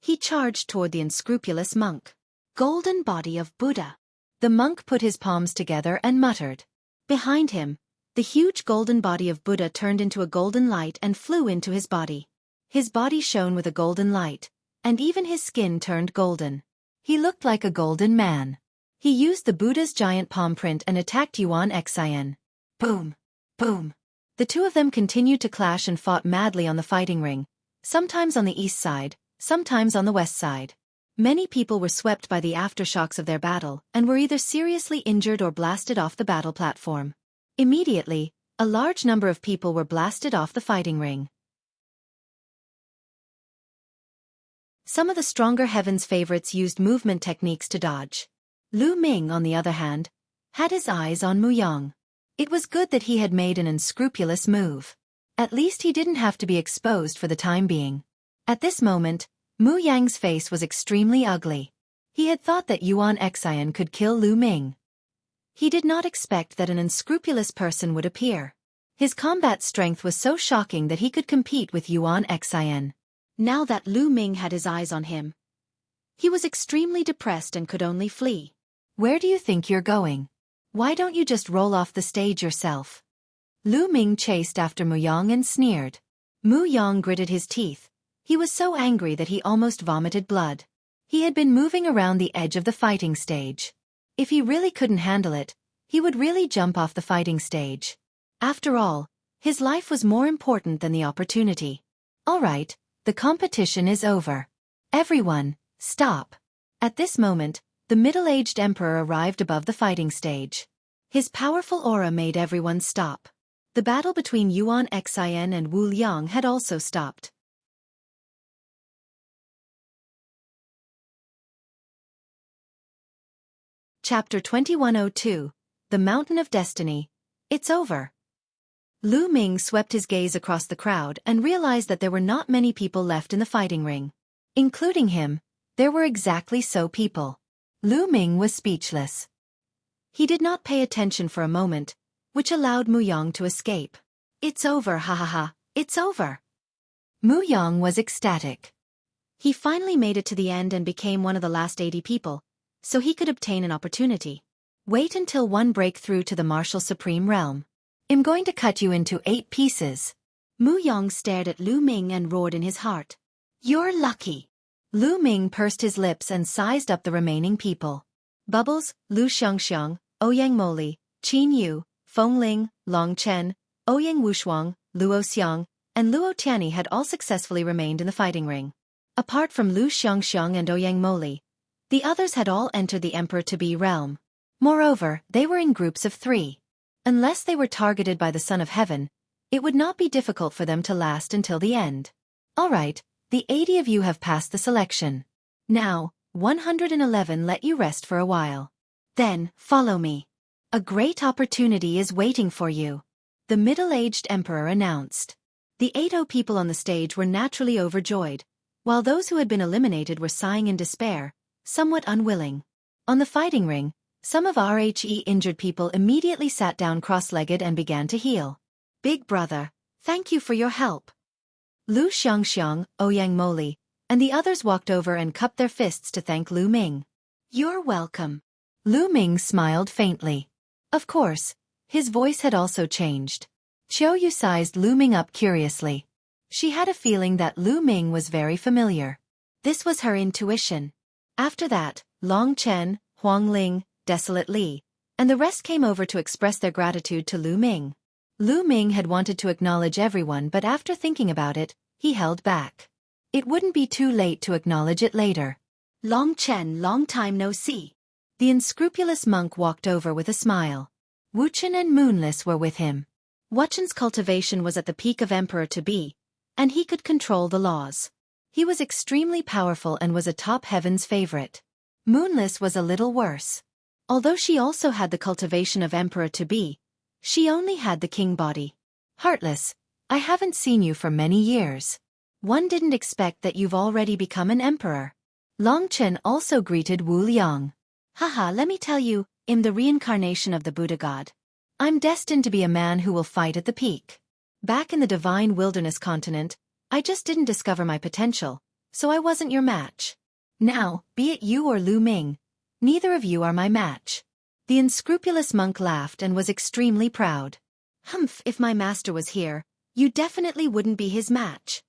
he charged toward the unscrupulous monk. Golden body of Buddha. The monk put his palms together and muttered. Behind him, the huge golden body of Buddha turned into a golden light and flew into his body. His body shone with a golden light, and even his skin turned golden. He looked like a golden man. He used the Buddha's giant palm print and attacked Yuan Xian. Boom! Boom! The 2 of them continued to clash and fought madly on the fighting ring, sometimes on the east side, sometimes on the west side. Many people were swept by the aftershocks of their battle and were either seriously injured or blasted off the battle platform. Immediately, a large number of people were blasted off the fighting ring. Some of the stronger Heaven's favorites used movement techniques to dodge. Lu Ming, on the other hand, had his eyes on Mu Yang. It was good that he had made an unscrupulous move. At least he didn't have to be exposed for the time being. At this moment, Mu Yang's face was extremely ugly. He had thought that Yuan Xian could kill Lu Ming. He did not expect that an unscrupulous person would appear. His combat strength was so shocking that he could compete with Yuan Xian. Now that Lu Ming had his eyes on him, he was extremely depressed and could only flee. Where do you think you're going? Why don't you just roll off the stage yourself? Lu Ming chased after Mu Yang and sneered. Mu Yang gritted his teeth. He was so angry that he almost vomited blood. He had been moving around the edge of the fighting stage. If he really couldn't handle it, he would really jump off the fighting stage. After all, his life was more important than the opportunity. All right, the competition is over. Everyone, stop. At this moment, the middle-aged emperor arrived above the fighting stage. His powerful aura made everyone stop. The battle between Yuan Xian and Wu Liang had also stopped. Chapter 2102, The Mountain of Destiny. It's over. Lu Ming swept his gaze across the crowd and realized that there were not many people left in the fighting ring. Including him, there were exactly so people. Lu Ming was speechless. He did not pay attention for a moment, which allowed Mu Yang to escape. It's over, ha ha ha, it's over. Mu Yang was ecstatic. He finally made it to the end and became one of the last 80 people, so he could obtain an opportunity. Wait until one break through to the martial supreme realm. I'm going to cut you into 8 pieces. Mu Yang stared at Lu Ming and roared in his heart. You're lucky. Lu Ming pursed his lips and sized up the remaining people. Bubbles, Lu Xiangxiang, Ouyang Moli, Qin Yu, Feng Ling, Long Chen, Ouyang Wushuang, Luo Xiang, and Luo Tianyi had all successfully remained in the fighting ring. Apart from Lu Xiangxiang and Ouyang Moli, the others had all entered the Emperor-to-be realm. Moreover, they were in groups of 3. Unless they were targeted by the Son of Heaven, it would not be difficult for them to last until the end. All right, the 80 of you have passed the selection. Now, 111 let you rest for a while. Then, follow me. A great opportunity is waiting for you. The middle-aged emperor announced. The 80 people on the stage were naturally overjoyed, while those who had been eliminated were sighing in despair, somewhat unwilling. On the fighting ring, some of RHE injured people immediately sat down cross-legged and began to heal. Big brother, thank you for your help. Lu Xiangxiang, Ouyang Moli, and the others walked over and cupped their fists to thank Lu Ming. You're welcome. Lu Ming smiled faintly. Of course, his voice had also changed. Xiaoyu sized Lu Ming up curiously. She had a feeling that Lu Ming was very familiar. This was her intuition. After that, Long Chen, Huang Ling, Desolate Li, and the rest came over to express their gratitude to Lu Ming. Lu Ming had wanted to acknowledge everyone, but after thinking about it, he held back. It wouldn't be too late to acknowledge it later. Long Chen, long time no see. The unscrupulous monk walked over with a smile. Wuchen and Moonless were with him. Wuchen's cultivation was at the peak of emperor-to-be, and he could control the laws. He was extremely powerful and was a top heaven's favorite. Moonless was a little worse. Although she also had the cultivation of emperor-to-be, she only had the king body. Heartless, I haven't seen you for many years. One didn't expect that you've already become an emperor. Long Chen also greeted Wu Liang. Haha, let me tell you, I'm the reincarnation of the Buddha god. I'm destined to be a man who will fight at the peak. Back in the divine wilderness continent, I just didn't discover my potential, so I wasn't your match. Now, be it you or Lu Ming, neither of you are my match. The unscrupulous monk laughed and was extremely proud. Humph, if my master was here, you definitely wouldn't be his match.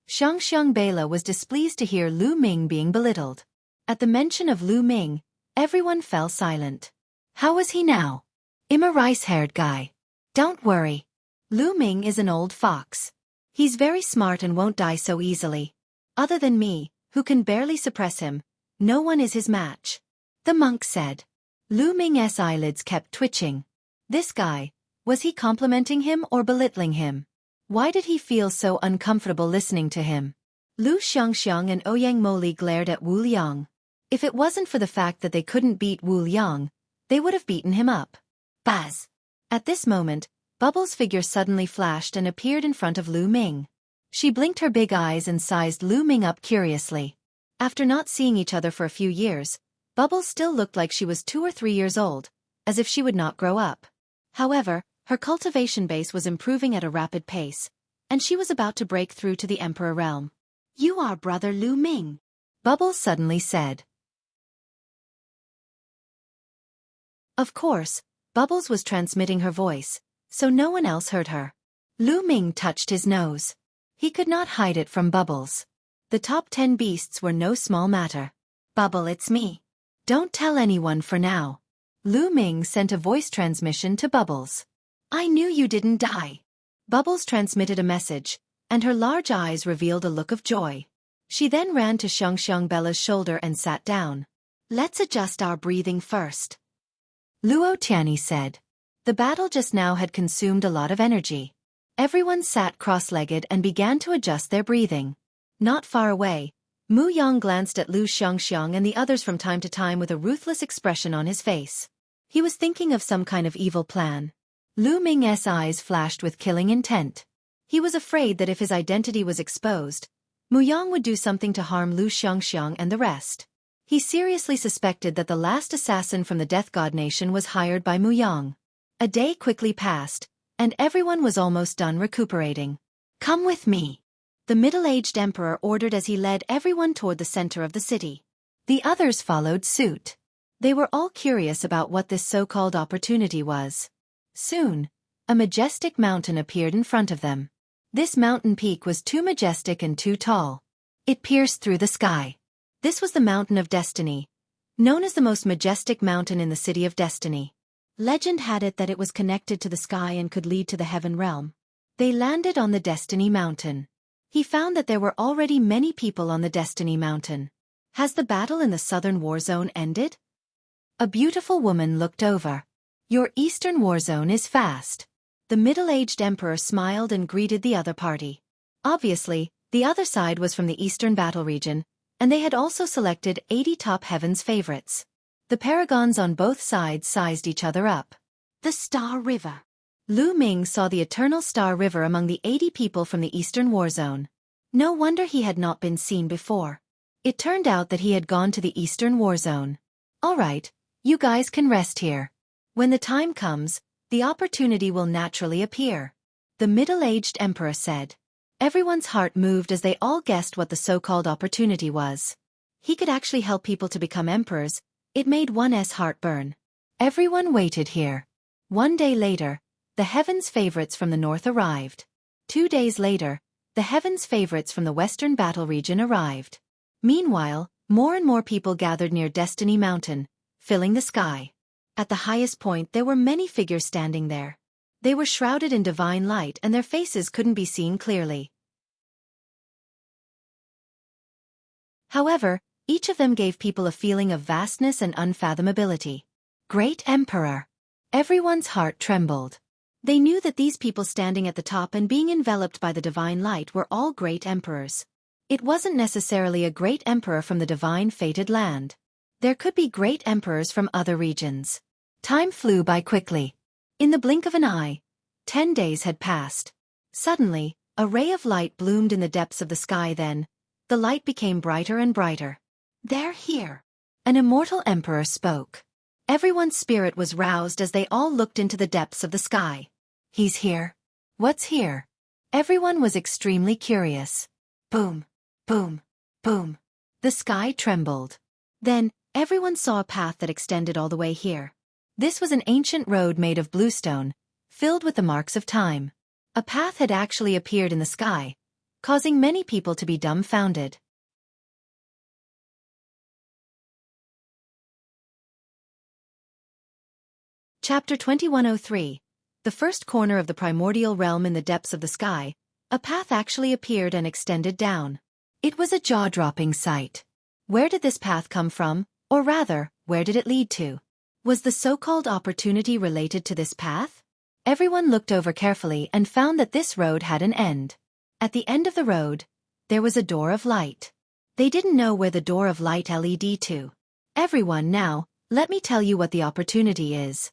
Xiangxiang Bela was displeased to hear Lu Ming being belittled. At the mention of Lu Ming, everyone fell silent. How was he now? I'm a rice-haired guy. Don't worry. Lu Ming is an old fox. He's very smart and won't die so easily. Other than me, who can barely suppress him, no one is his match. The monk said. Lu Ming's eyelids kept twitching. This guy, was he complimenting him or belittling him? Why did he feel so uncomfortable listening to him? Lu Xiangxiang and Ouyang Moli glared at Wu Liang. If it wasn't for the fact that they couldn't beat Wu Liang, they would have beaten him up. Buzz! At this moment, Bubbles' figure suddenly flashed and appeared in front of Lu Ming. She blinked her big eyes and sized Lu Ming up curiously. After not seeing each other for a few years, Bubbles still looked like she was 2 or 3 years old, as if she would not grow up. However, her cultivation base was improving at a rapid pace, and she was about to break through to the Emperor realm. You are brother Lu Ming, Bubbles suddenly said. Of course, Bubbles was transmitting her voice, so no one else heard her. Lu Ming touched his nose. He could not hide it from Bubbles. The top 10 beasts were no small matter. Bubble, it's me. Don't tell anyone for now. Lu Ming sent a voice transmission to Bubbles. I knew you didn't die. Bubbles transmitted a message, and her large eyes revealed a look of joy. She then ran to Xiangxiang Bella's shoulder and sat down. Let's adjust our breathing first. Luo Tianyi said. The battle just now had consumed a lot of energy. Everyone sat cross-legged and began to adjust their breathing. Not far away, Mu Yang glanced at Lu Xiangxiang and the others from time to time with a ruthless expression on his face. He was thinking of some kind of evil plan. Lu Ming's eyes flashed with killing intent. He was afraid that if his identity was exposed, Mu Yang would do something to harm Lu Xiangxiang and the rest. He seriously suspected that the last assassin from the Death God Nation was hired by Mu Yang. A day quickly passed, and everyone was almost done recuperating. Come with me. The middle-aged emperor ordered as he led everyone toward the center of the city. The others followed suit. They were all curious about what this so-called opportunity was. Soon, a majestic mountain appeared in front of them. This mountain peak was too majestic and too tall. It pierced through the sky. This was the Mountain of Destiny, known as the most majestic mountain in the City of Destiny. Legend had it that it was connected to the sky and could lead to the heaven realm. They landed on the Destiny Mountain. He found that there were already many people on the Destiny Mountain. Has the battle in the southern war zone ended? A beautiful woman looked over. Your eastern war zone is fast. The middle-aged emperor smiled and greeted the other party. Obviously, the other side was from the eastern battle region, and they had also selected 80 top heaven's favorites. The paragons on both sides sized each other up. The Star River. Lu Ming saw the eternal Star River among the 80 people from the Eastern War Zone. No wonder he had not been seen before. It turned out that he had gone to the Eastern War Zone. All right, you guys can rest here. When the time comes, the opportunity will naturally appear. The middle-aged emperor said. Everyone's heart moved as they all guessed what the so-called opportunity was. He could actually help people to become emperors. It made one's heart burn. Everyone waited here. One day later, the heavens favorites from the north arrived. 2 days later, the heavens favorites from the western battle region arrived. Meanwhile, more and more people gathered near Destiny Mountain, filling the sky. At the highest point there were many figures standing there. They were shrouded in divine light and their faces couldn't be seen clearly. However, each of them gave people a feeling of vastness and unfathomability. Great Emperor! Everyone's heart trembled. They knew that these people standing at the top and being enveloped by the divine light were all great emperors. It wasn't necessarily a great emperor from the divine fated land. There could be great emperors from other regions. Time flew by quickly. In the blink of an eye, 10 days had passed. Suddenly, a ray of light bloomed in the depths of the sky. Then, the light became brighter and brighter. "They're here." An immortal emperor spoke. Everyone's spirit was roused as they all looked into the depths of the sky. "He's here." "What's here?" Everyone was extremely curious. Boom, boom, boom. The sky trembled. Then, everyone saw a path that extended all the way here. This was an ancient road made of bluestone, filled with the marks of time. A path had actually appeared in the sky, causing many people to be dumbfounded. Chapter 2103. The first corner of the primordial realm. In the depths of the sky, a path actually appeared and extended down. It was a jaw-dropping sight. Where did this path come from, or rather, where did it lead to? Was the so-called opportunity related to this path? Everyone looked over carefully and found that this road had an end. At the end of the road, there was a door of light. They didn't know where the door of light led to. Everyone, now, let me tell you what the opportunity is.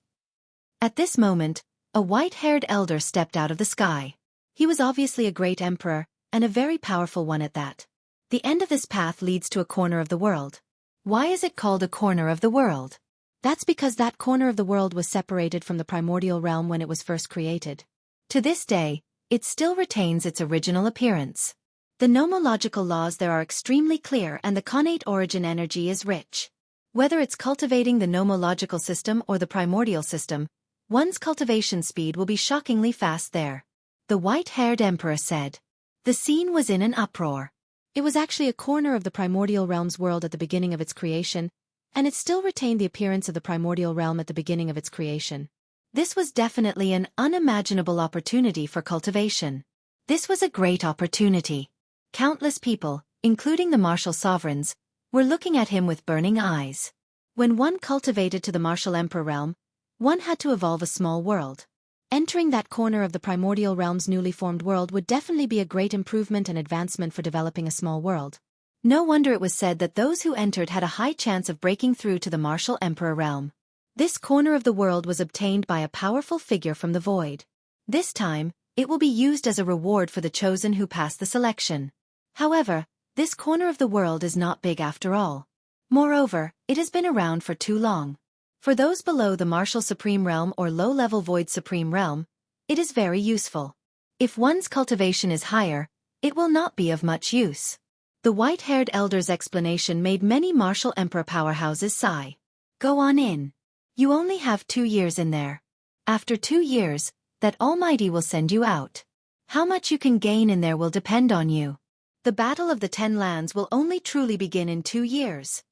At this moment, a white-haired elder stepped out of the sky. He was obviously a great emperor, and a very powerful one at that. The end of this path leads to a corner of the world. Why is it called a corner of the world? That's because that corner of the world was separated from the primordial realm when it was first created. To this day, it still retains its original appearance. The nomological laws there are extremely clear and the connate origin energy is rich. Whether it's cultivating the nomological system or the primordial system, one's cultivation speed will be shockingly fast there. The white-haired emperor said. The scene was in an uproar. It was actually a corner of the primordial realm's world at the beginning of its creation, and it still retained the appearance of the primordial realm at the beginning of its creation. This was definitely an unimaginable opportunity for cultivation. This was a great opportunity. Countless people, including the martial sovereigns, were looking at him with burning eyes. When one cultivated to the martial emperor realm, one had to evolve a small world. Entering that corner of the primordial realm's newly formed world would definitely be a great improvement and advancement for developing a small world. No wonder it was said that those who entered had a high chance of breaking through to the martial emperor realm. This corner of the world was obtained by a powerful figure from the void. This time, it will be used as a reward for the chosen who pass the selection. However, this corner of the world is not big after all. Moreover, it has been around for too long. For those below the martial supreme realm or low-level void supreme realm, it is very useful. If one's cultivation is higher, it will not be of much use. The white-haired elder's explanation made many martial emperor powerhouses sigh. Go on in. You only have 2 years in there. After 2 years, that Almighty will send you out. How much you can gain in there will depend on you. The Battle of the 10 Lands will only truly begin in 2 years.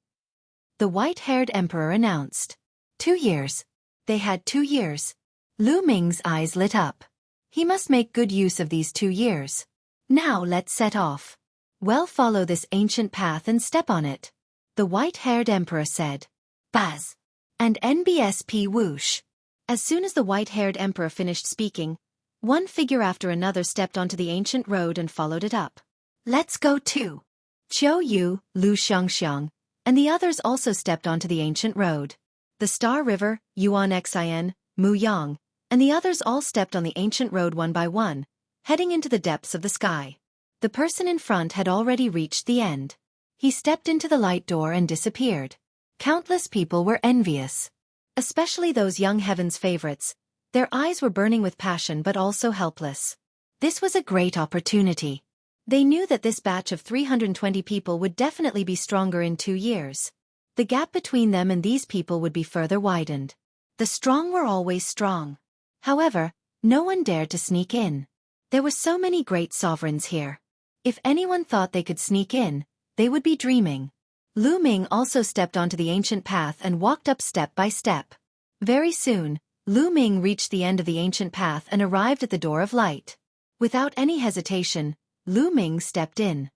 The white-haired emperor announced. 2 years. They had 2 years. Lu Ming's eyes lit up. He must make good use of these 2 years. Now let's set off. Well, follow this ancient path and step on it. The white-haired emperor said. Buzz. And NBSP whoosh. As soon as the white-haired emperor finished speaking, one figure after another stepped onto the ancient road and followed it up. Let's go too. Qiu Yu, Lu Xiangxiang, and the others also stepped onto the ancient road. The Star River, Yuan Xin, Mu Yang, and the others all stepped on the ancient road one by one, heading into the depths of the sky. The person in front had already reached the end. He stepped into the light door and disappeared. Countless people were envious. Especially those young heaven's favorites. Their eyes were burning with passion but also helpless. This was a great opportunity. They knew that this batch of 320 people would definitely be stronger in 2 years. The gap between them and these people would be further widened. The strong were always strong. However, No one dared to sneak in. There were so many great sovereigns here. If anyone thought they could sneak in, they would be dreaming. Lu Ming also stepped onto the ancient path and walked up step by step. Very soon, Lu Ming reached the end of the ancient path and arrived at the door of light. Without any hesitation, Lu Ming stepped in.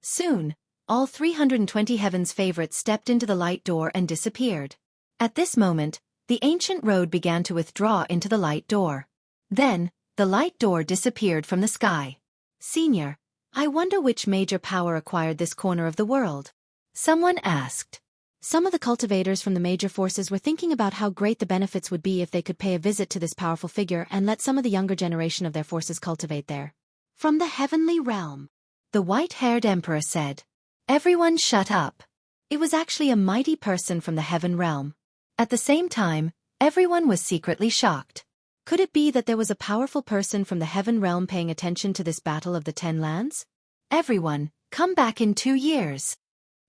Soon, all 320 heaven's favorites stepped into the light door and disappeared. At this moment, the ancient road began to withdraw into the light door. Then, the light door disappeared from the sky. Senior, I wonder which major power acquired this corner of the world? Someone asked. Some of the cultivators from the major forces were thinking about how great the benefits would be if they could pay a visit to this powerful figure and let some of the younger generation of their forces cultivate there. From the heavenly realm, the white-haired emperor said. Everyone shut up. It was actually a mighty person from the heaven realm. At the same time, everyone was secretly shocked. Could it be that there was a powerful person from the heaven realm paying attention to this battle of the 10 lands? Everyone, come back in 2 years.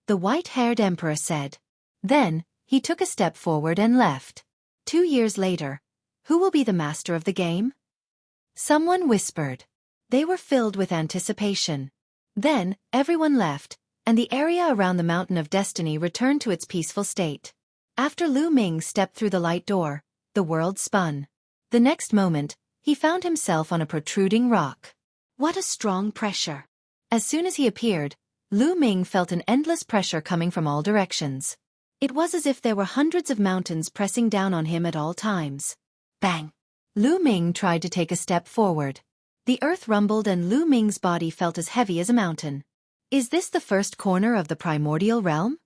The white-haired emperor said. Then, he took a step forward and left. 2 years later, who will be the master of the game? Someone whispered. They were filled with anticipation. Then, everyone left, and the area around the Mountain of Destiny returned to its peaceful state. After Lu Ming stepped through the light door, the world spun. The next moment, he found himself on a protruding rock. What a strong pressure! As soon as he appeared, Lu Ming felt an endless pressure coming from all directions. It was as if there were hundreds of mountains pressing down on him at all times. Bang! Lu Ming tried to take a step forward. The earth rumbled and Lu Ming's body felt as heavy as a mountain. Is this the first corner of the primordial realm?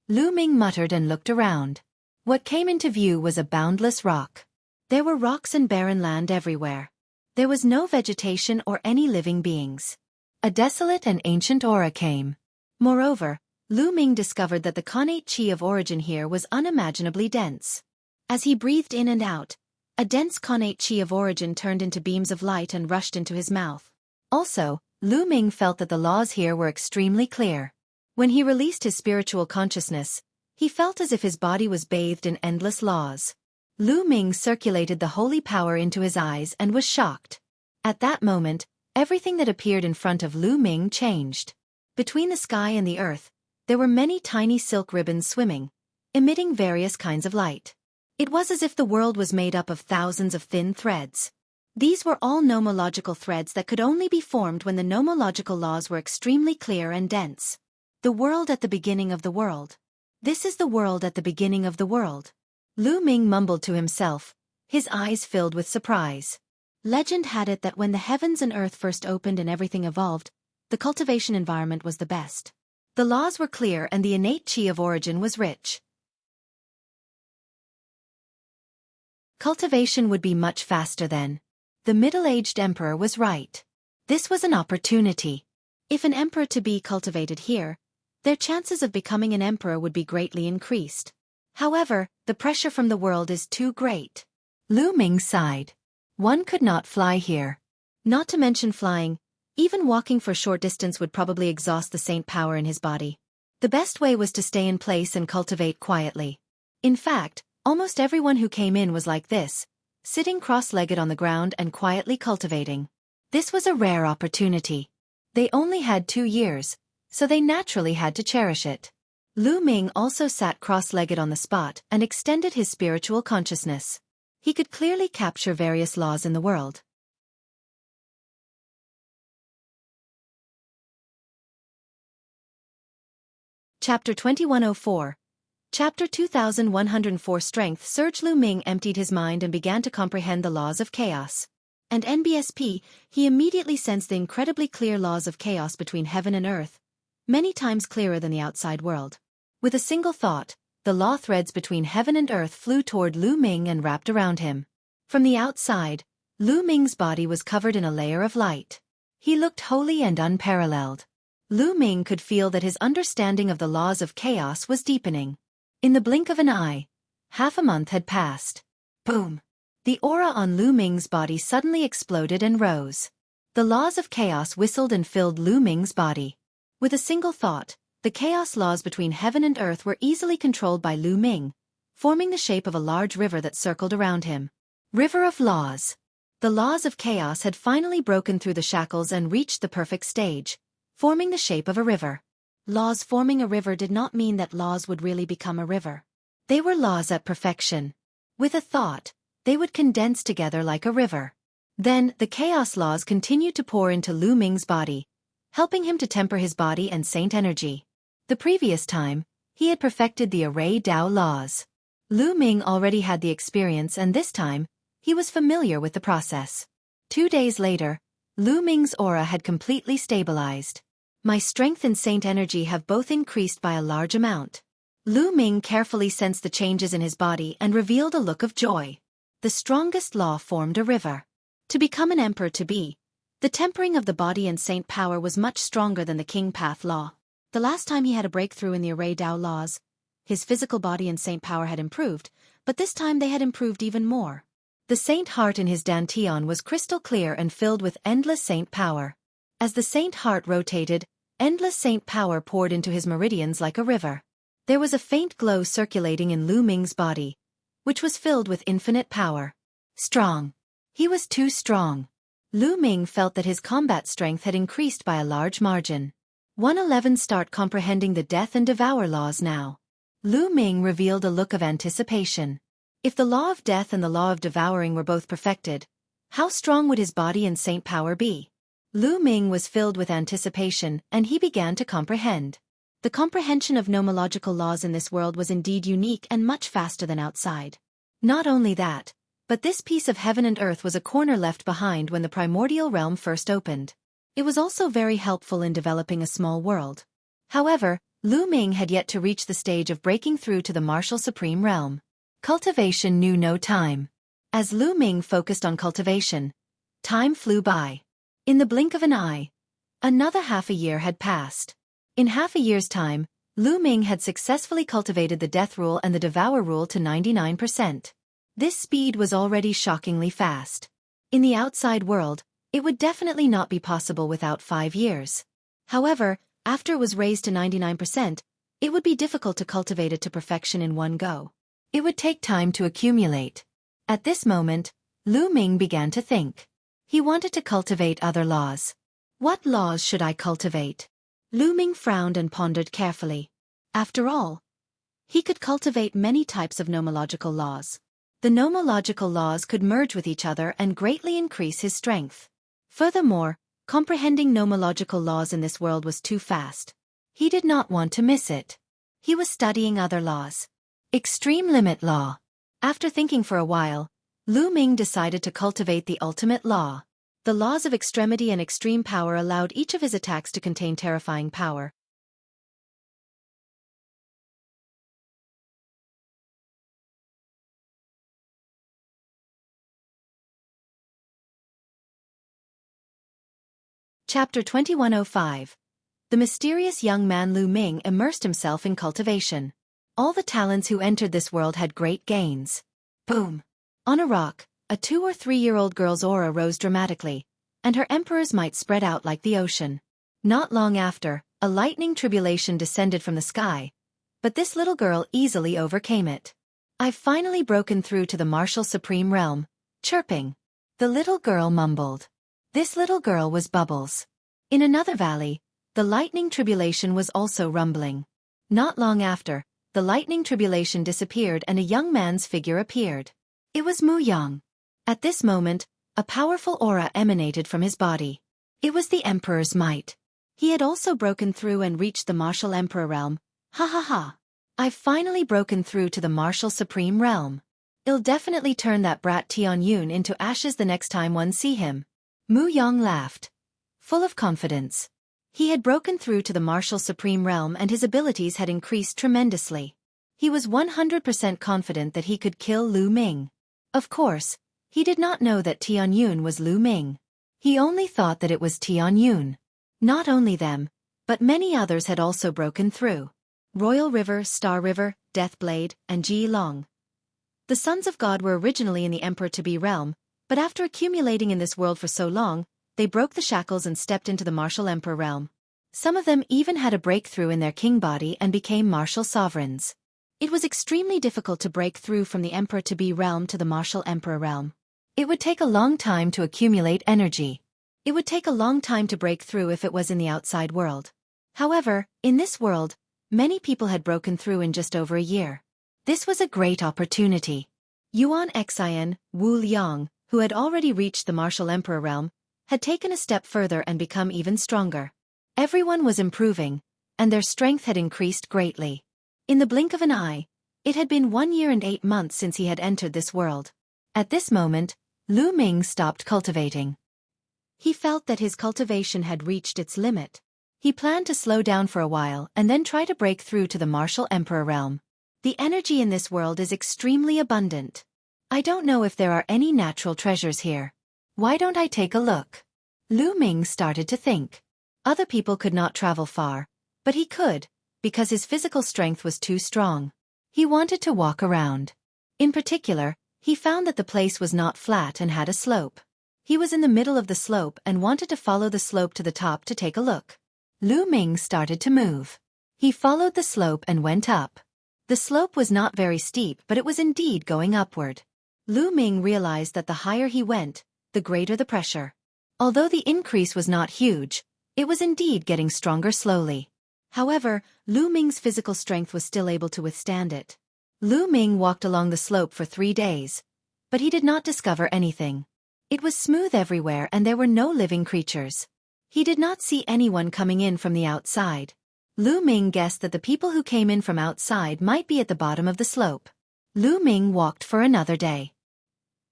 Lu Ming muttered and looked around. What came into view was a boundless rock. There were rocks and barren land everywhere. There was no vegetation or any living beings. A desolate and ancient aura came. Moreover, Lu Ming discovered that the connate chi of origin here was unimaginably dense. As he breathed in and out, a dense connate chi of origin turned into beams of light and rushed into his mouth. Also, Lu Ming felt that the laws here were extremely clear. When he released his spiritual consciousness, he felt as if his body was bathed in endless laws. Lu Ming circulated the holy power into his eyes and was shocked. At that moment, everything that appeared in front of Lu Ming changed. Between the sky and the earth, there were many tiny silk ribbons swimming, emitting various kinds of light. It was as if the world was made up of thousands of thin threads. These were all nomological threads that could only be formed when the nomological laws were extremely clear and dense. The world at the beginning of the world. This is the world at the beginning of the world. Lu Ming mumbled to himself, his eyes filled with surprise. Legend had it that when the heavens and earth first opened and everything evolved, the cultivation environment was the best. The laws were clear and the innate chi of origin was rich. Cultivation would be much faster then. The middle-aged emperor was right. This was an opportunity. If an emperor to be cultivated here, their chances of becoming an emperor would be greatly increased. However, the pressure from the world is too great. Lu Ming sighed. One could not fly here. Not to mention flying, even walking for a short distance would probably exhaust the saint power in his body. The best way was to stay in place and cultivate quietly. In fact, almost everyone who came in was like this, sitting cross-legged on the ground and quietly cultivating. This was a rare opportunity. They only had 2 years, so they naturally had to cherish it. Lu Ming also sat cross-legged on the spot and extended his spiritual consciousness. He could clearly capture various laws in the world. Chapter 2104. Chapter 2104. Strength surge. Lu Ming emptied his mind and began to comprehend the laws of chaos. And NBSP, he immediately sensed the incredibly clear laws of chaos between heaven and earth, many times clearer than the outside world. With a single thought, the law threads between heaven and earth flew toward Lu Ming and wrapped around him. From the outside, Lu Ming's body was covered in a layer of light. He looked holy and unparalleled. Lu Ming could feel that his understanding of the laws of chaos was deepening. In the blink of an eye, half a month had passed. Boom! The aura on Lu Ming's body suddenly exploded and rose. The laws of chaos whistled and filled Lu Ming's body. With a single thought, the chaos laws between heaven and earth were easily controlled by Lu Ming, forming the shape of a large river that circled around him. River of Laws. The laws of chaos had finally broken through the shackles and reached the perfect stage, forming the shape of a river. Laws forming a river did not mean that laws would really become a river. They were laws at perfection. With a thought, they would condense together like a river. Then, the chaos laws continued to pour into Lu Ming's body, helping him to temper his body and saint energy. The previous time, he had perfected the array Dao laws. Lu Ming already had the experience, and this time, he was familiar with the process. 2 days later, Lu Ming's aura had completely stabilized. My strength and saint energy have both increased by a large amount. Lu Ming carefully sensed the changes in his body and revealed a look of joy. The strongest law formed a river. To become an emperor to be, the tempering of the body and saint power was much stronger than the king path law. The last time he had a breakthrough in the array Dao laws, his physical body and saint power had improved, but this time they had improved even more. The saint heart in his dantian was crystal clear and filled with endless saint power. As the saint heart rotated, endless saint power poured into his meridians like a river. There was a faint glow circulating in Lu Ming's body, which was filled with infinite power. Strong. He was too strong. Lu Ming felt that his combat strength had increased by a large margin. 111 Start comprehending the death and devour laws now. Lu Ming revealed a look of anticipation. If the law of death and the law of devouring were both perfected, how strong would his body and saint power be? Lu Ming was filled with anticipation, and he began to comprehend. The comprehension of nomological laws in this world was indeed unique and much faster than outside. Not only that, but this piece of heaven and earth was a corner left behind when the primordial realm first opened. It was also very helpful in developing a small world. However, Lu Ming had yet to reach the stage of breaking through to the martial supreme realm. Cultivation knew no time. As Lu Ming focused on cultivation, time flew by. In the blink of an eye, another half a year had passed. In half a year's time, Lu Ming had successfully cultivated the death rule and the devour rule to 99%. This speed was already shockingly fast. In the outside world, it would definitely not be possible without 5 years. However, after it was raised to 99%, it would be difficult to cultivate it to perfection in one go. It would take time to accumulate. At this moment, Lu Ming began to think. He wanted to cultivate other laws. What laws should I cultivate? Lu Ming frowned and pondered carefully. After all, he could cultivate many types of nomological laws. The nomological laws could merge with each other and greatly increase his strength. Furthermore, comprehending nomological laws in this world was too fast. He did not want to miss it. He was studying other laws. Extreme Limit Law. After thinking for a while, Lu Ming decided to cultivate the ultimate law. The laws of extremity and extreme power allowed each of his attacks to contain terrifying power. Chapter 2105. The mysterious young man Lu Ming immersed himself in cultivation. All the talents who entered this world had great gains. Boom! On a rock, a 2- or 3-year-old girl's aura rose dramatically, and her emperor's might spread out like the ocean. Not long after, a lightning tribulation descended from the sky, but this little girl easily overcame it. I've finally broken through to the martial supreme realm, chirping. The little girl mumbled. This little girl was Bubbles. In another valley, the lightning tribulation was also rumbling. Not long after, the lightning tribulation disappeared and a young man's figure appeared. It was Mu Yang. At this moment, a powerful aura emanated from his body. It was the Emperor's might. He had also broken through and reached the martial emperor realm. Ha ha ha. I've finally broken through to the martial supreme realm. I'll definitely turn that brat Tianyun into ashes the next time one see him. Mu Yang laughed, full of confidence. He had broken through to the martial supreme realm and his abilities had increased tremendously. He was 100% confident that he could kill Lu Ming. Of course, he did not know that Tianyun was Lu Ming. He only thought that it was Tianyun. Not only them, but many others had also broken through. Royal River, Star River, Deathblade, and Ji Long. The sons of God were originally in the Emperor-to-be realm, but after accumulating in this world for so long, they broke the shackles and stepped into the martial emperor realm. Some of them even had a breakthrough in their king body and became martial sovereigns. It was extremely difficult to break through from the Emperor to be realm to the martial Emperor realm. It would take a long time to accumulate energy. It would take a long time to break through if it was in the outside world. However, in this world, many people had broken through in just over a year. This was a great opportunity. Yuan Xian, Wu Liang, who had already reached the martial Emperor realm, had taken a step further and become even stronger. Everyone was improving, and their strength had increased greatly. In the blink of an eye, it had been 1 year and 8 months since he had entered this world. At this moment, Lu Ming stopped cultivating. He felt that his cultivation had reached its limit. He planned to slow down for a while and then try to break through to the martial Emperor realm. The energy in this world is extremely abundant. I don't know if there are any natural treasures here. Why don't I take a look? Lu Ming started to think. Other people could not travel far, but he could, because his physical strength was too strong. He wanted to walk around. In particular, he found that the place was not flat and had a slope. He was in the middle of the slope and wanted to follow the slope to the top to take a look. Lu Ming started to move. He followed the slope and went up. The slope was not very steep, but it was indeed going upward. Lu Ming realized that the higher he went, the greater the pressure. Although the increase was not huge, it was indeed getting stronger slowly. However, Lu Ming's physical strength was still able to withstand it. Lu Ming walked along the slope for 3 days, but he did not discover anything. It was smooth everywhere and there were no living creatures. He did not see anyone coming in from the outside. Lu Ming guessed that the people who came in from outside might be at the bottom of the slope. Lu Ming walked for another day.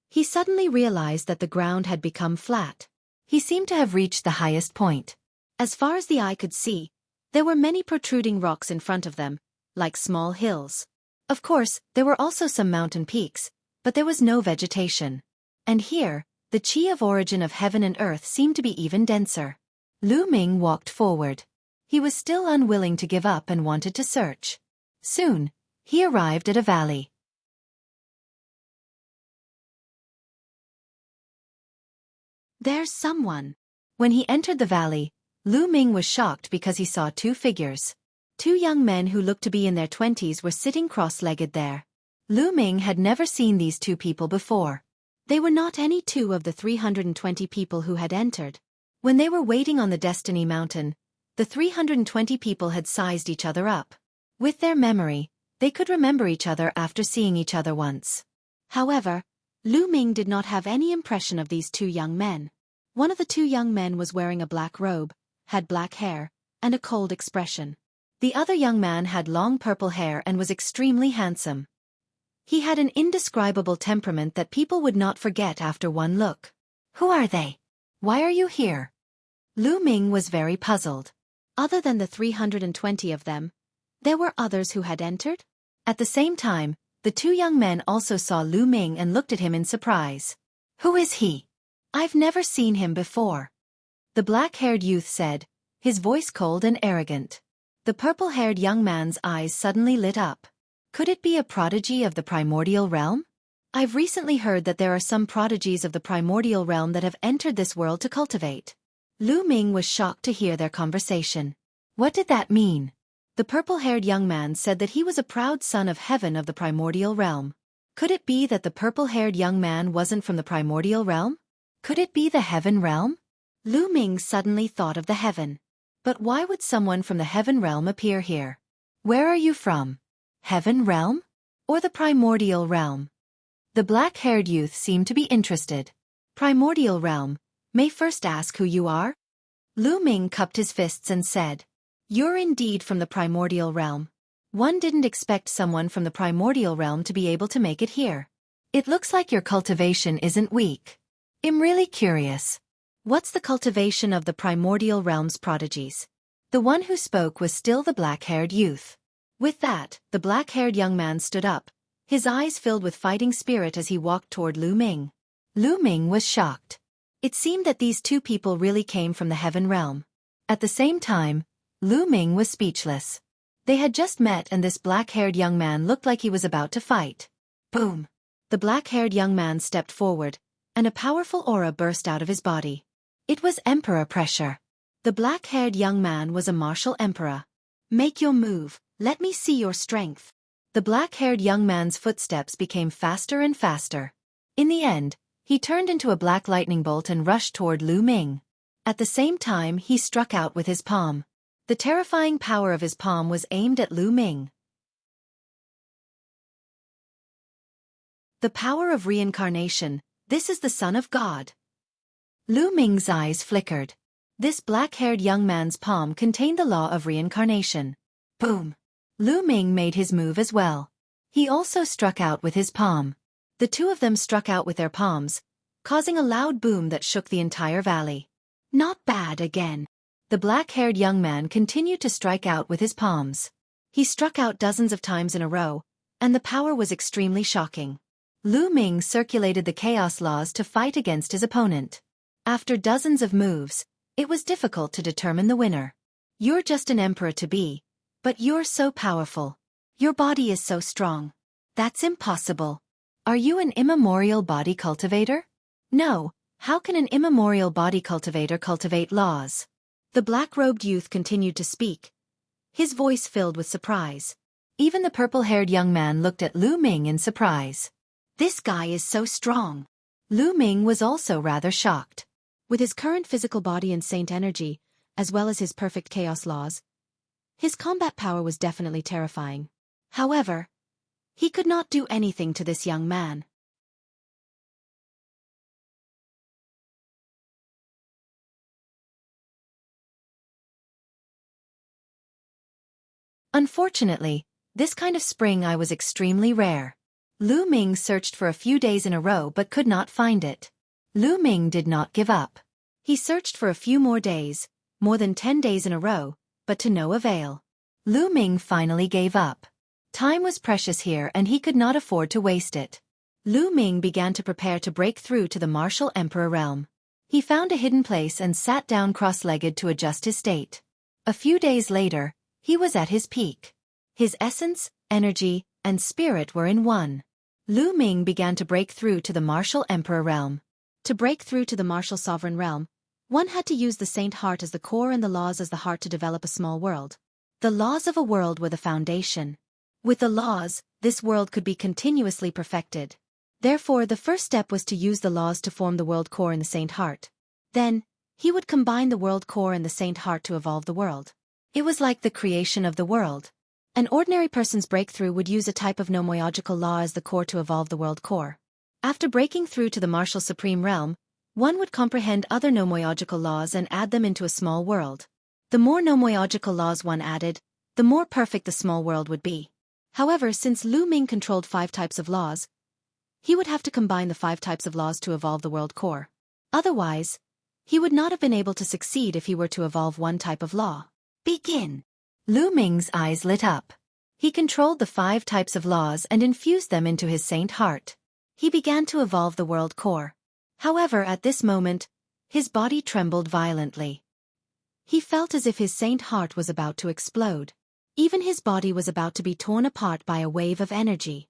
He suddenly realized that the ground had become flat. He seemed to have reached the highest point. As far as the eye could see, there were many protruding rocks in front of them, like small hills. Of course, there were also some mountain peaks, but there was no vegetation. And here, the chi of origin of heaven and earth seemed to be even denser. Lu Ming walked forward. He was still unwilling to give up and wanted to search. Soon, he arrived at a valley. There's someone. When he entered the valley, Lu Ming was shocked because he saw 2 figures. 2 young men who looked to be in their 20s were sitting cross-legged there. Lu Ming had never seen these 2 people before. They were not any 2 of the 320 people who had entered. When they were waiting on the Destiny Mountain, the 320 people had sized each other up. With their memory, they could remember each other after seeing each other once. However, Lu Ming did not have any impression of these 2 young men. One of the 2 young men was wearing a black robe, had black hair, and a cold expression. The other young man had long purple hair and was extremely handsome. He had an indescribable temperament that people would not forget after one look. Who are they? Why are you here? Lu Ming was very puzzled. Other than the 320 of them, there were others who had entered? At the same time, the 2 young men also saw Lu Ming and looked at him in surprise. Who is he? I've never seen him before. The black-haired youth said, his voice cold and arrogant. The purple-haired young man's eyes suddenly lit up. Could it be a prodigy of the primordial realm? I've recently heard that there are some prodigies of the primordial realm that have entered this world to cultivate. Lu Ming was shocked to hear their conversation. What did that mean? The purple-haired young man said that he was a proud son of heaven of the primordial realm. Could it be that the purple-haired young man wasn't from the primordial realm? Could it be the heaven realm? Lu Ming suddenly thought of the heaven. But why would someone from the heaven realm appear here? Where are you from? Heaven realm? Or the primordial realm? The black-haired youth seemed to be interested. Primordial realm. May first ask who you are? Lu Ming cupped his fists and said, You're indeed from the primordial realm. One didn't expect someone from the primordial realm to be able to make it here. It looks like your cultivation isn't weak. I'm really curious. What's the cultivation of the primordial realm's prodigies? The one who spoke was still the black-haired youth. With that, the black-haired young man stood up, his eyes filled with fighting spirit as he walked toward Lu Ming. Lu Ming was shocked. It seemed that these 2 people really came from the heaven realm. At the same time, Lu Ming was speechless. They had just met and this black-haired young man looked like he was about to fight. Boom! The black-haired young man stepped forward, and a powerful aura burst out of his body. It was Emperor pressure. The black-haired young man was a martial emperor. Make your move, let me see your strength. The black-haired young man's footsteps became faster and faster. In the end, he turned into a black lightning bolt and rushed toward Lu Ming. At the same time, he struck out with his palm. The terrifying power of his palm was aimed at Lu Ming. The power of reincarnation, this is the Son of God. Lu Ming's eyes flickered. This black-haired young man's palm contained the law of reincarnation. Boom! Lu Ming made his move as well. He also struck out with his palm. The two of them struck out with their palms, causing a loud boom that shook the entire valley. Not bad again. The black-haired young man continued to strike out with his palms. He struck out dozens of times in a row, and the power was extremely shocking. Lu Ming circulated the chaos laws to fight against his opponent. After dozens of moves, it was difficult to determine the winner. You're just an emperor to be, but you're so powerful. Your body is so strong. That's impossible. Are you an immemorial body cultivator? No, how can an immemorial body cultivator cultivate laws? The black-robed youth continued to speak, his voice filled with surprise. Even the purple-haired young man looked at Lu Ming in surprise. This guy is so strong. Lu Ming was also rather shocked. With his current physical body and saint energy, as well as his perfect chaos laws, his combat power was definitely terrifying. However, he could not do anything to this young man. Unfortunately, this kind of spring eye was extremely rare. Lu Ming searched for a few days in a row but could not find it. Lu Ming did not give up. He searched for a few more days, more than 10 days in a row, but to no avail. Lu Ming finally gave up. Time was precious here and he could not afford to waste it. Lu Ming began to prepare to break through to the martial emperor realm. He found a hidden place and sat down cross-legged to adjust his state. A few days later, he was at his peak. His essence, energy, and spirit were in one. Lu Ming began to break through to the martial emperor realm. To break through to the martial sovereign realm, one had to use the saint heart as the core and the laws as the heart to develop a small world. The laws of a world were the foundation. With the laws, this world could be continuously perfected. Therefore, the first step was to use the laws to form the world core in the saint heart. Then, he would combine the world core and the saint heart to evolve the world. It was like the creation of the world. An ordinary person's breakthrough would use a type of nomoyogical law as the core to evolve the world core. After breaking through to the martial supreme realm, one would comprehend other nomoyogical laws and add them into a small world. The more nomoyogical laws one added, the more perfect the small world would be. However, since Lu Ming controlled 5 types of laws, he would have to combine the 5 types of laws to evolve the world core. Otherwise, he would not have been able to succeed if he were to evolve one type of law. Begin! Lu Ming's eyes lit up. He controlled the 5 types of laws and infused them into his saint heart. He began to evolve the world core. However, at this moment, his body trembled violently. He felt as if his saint heart was about to explode. Even his body was about to be torn apart by a wave of energy.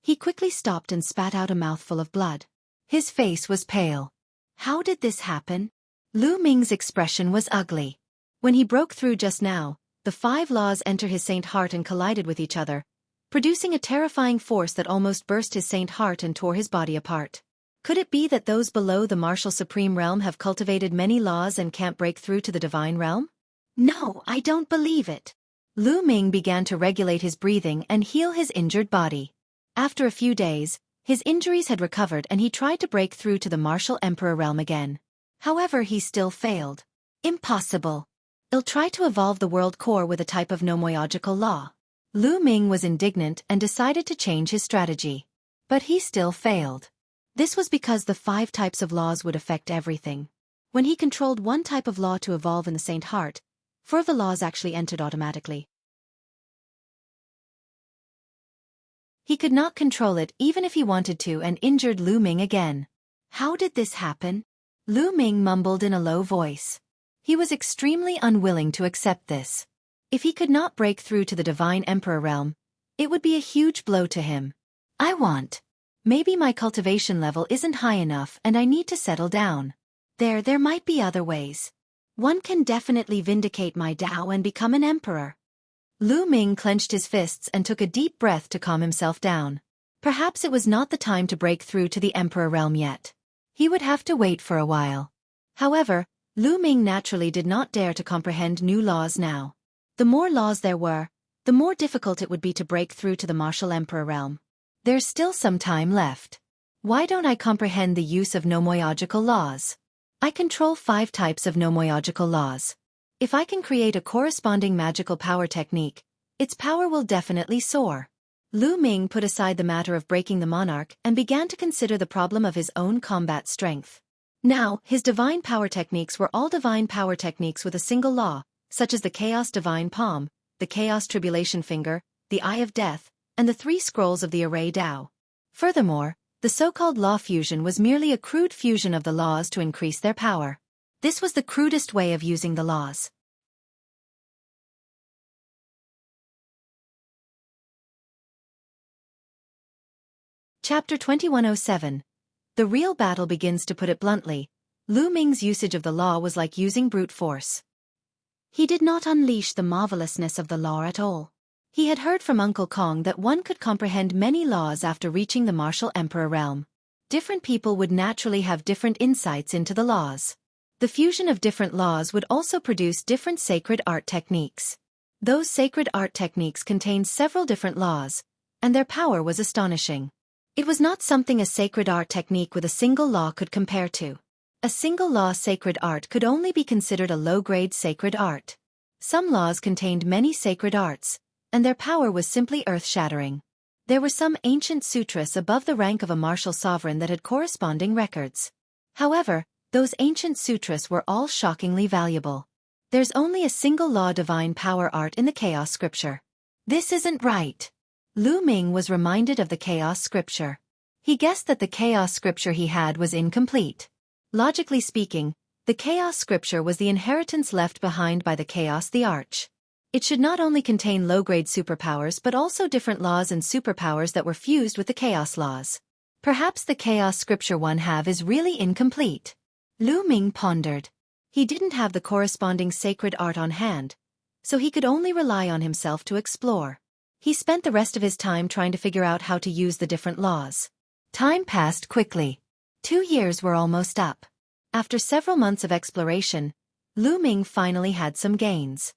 He quickly stopped and spat out a mouthful of blood. His face was pale. How did this happen? Lu Ming's expression was ugly. When he broke through just now, the 5 laws entered his saint heart and collided with each other, producing a terrifying force that almost burst his saint heart and tore his body apart. Could it be that those below the martial supreme realm have cultivated many laws and can't break through to the divine realm? No, I don't believe it. Lu Ming began to regulate his breathing and heal his injured body. After a few days, his injuries had recovered and he tried to break through to the martial emperor realm again. However, he still failed. Impossible. I'll try to evolve the world core with a type of nomoyogical law. Lu Ming was indignant and decided to change his strategy. But he still failed. This was because the 5 types of laws would affect everything. When he controlled one type of law to evolve in the saint heart, 4 of the laws actually entered automatically. He could not control it even if he wanted to and injured Lu Ming again. How did this happen? Lu Ming mumbled in a low voice. He was extremely unwilling to accept this. If he could not break through to the divine emperor realm, it would be a huge blow to him. Maybe my cultivation level isn't high enough and I need to settle down. There might be other ways. One can definitely vindicate my Tao and become an emperor. Lu Ming clenched his fists and took a deep breath to calm himself down. Perhaps it was not the time to break through to the Emperor realm yet. He would have to wait for a while. However, Lu Ming naturally did not dare to comprehend new laws now. The more laws there were, the more difficult it would be to break through to the martial Emperor realm. There's still some time left. Why don't I comprehend the use of nomoyogical laws? I control 5 types of nomoyogical laws. If I can create a corresponding magical power technique, its power will definitely soar. Lu Ming put aside the matter of breaking the monarch and began to consider the problem of his own combat strength. Now, his divine power techniques were all divine power techniques with a single law, such as the Chaos Divine Palm, the Chaos Tribulation Finger, the Eye of Death, and the 3 scrolls of the Array Tao. Furthermore, the so-called law fusion was merely a crude fusion of the laws to increase their power. This was the crudest way of using the laws. Chapter 2107. The real battle begins. To put it bluntly, Lu Ming's usage of the law was like using brute force. He did not unleash the marvelousness of the law at all. He had heard from Uncle Kong that one could comprehend many laws after reaching the martial emperor realm. Different people would naturally have different insights into the laws. The fusion of different laws would also produce different sacred art techniques. Those sacred art techniques contained several different laws, and their power was astonishing. It was not something a sacred art technique with a single law could compare to. A single law sacred art could only be considered a low-grade sacred art. Some laws contained many sacred arts, and their power was simply earth-shattering. There were some ancient sutras above the rank of a martial sovereign that had corresponding records. However, those ancient sutras were all shockingly valuable. There's only a single law divine power art in the Chaos Scripture. This isn't right. Lu Ming was reminded of the Chaos Scripture. He guessed that the Chaos Scripture he had was incomplete. Logically speaking, the Chaos Scripture was the inheritance left behind by the Chaos the Arch. It should not only contain low-grade superpowers but also different laws and superpowers that were fused with the Chaos laws. Perhaps the Chaos Scripture one have is really incomplete. Lu Ming pondered. He didn't have the corresponding sacred art on hand, so he could only rely on himself to explore. He spent the rest of his time trying to figure out how to use the different laws. Time passed quickly. 2 years were almost up. After several months of exploration, Lu Ming finally had some gains.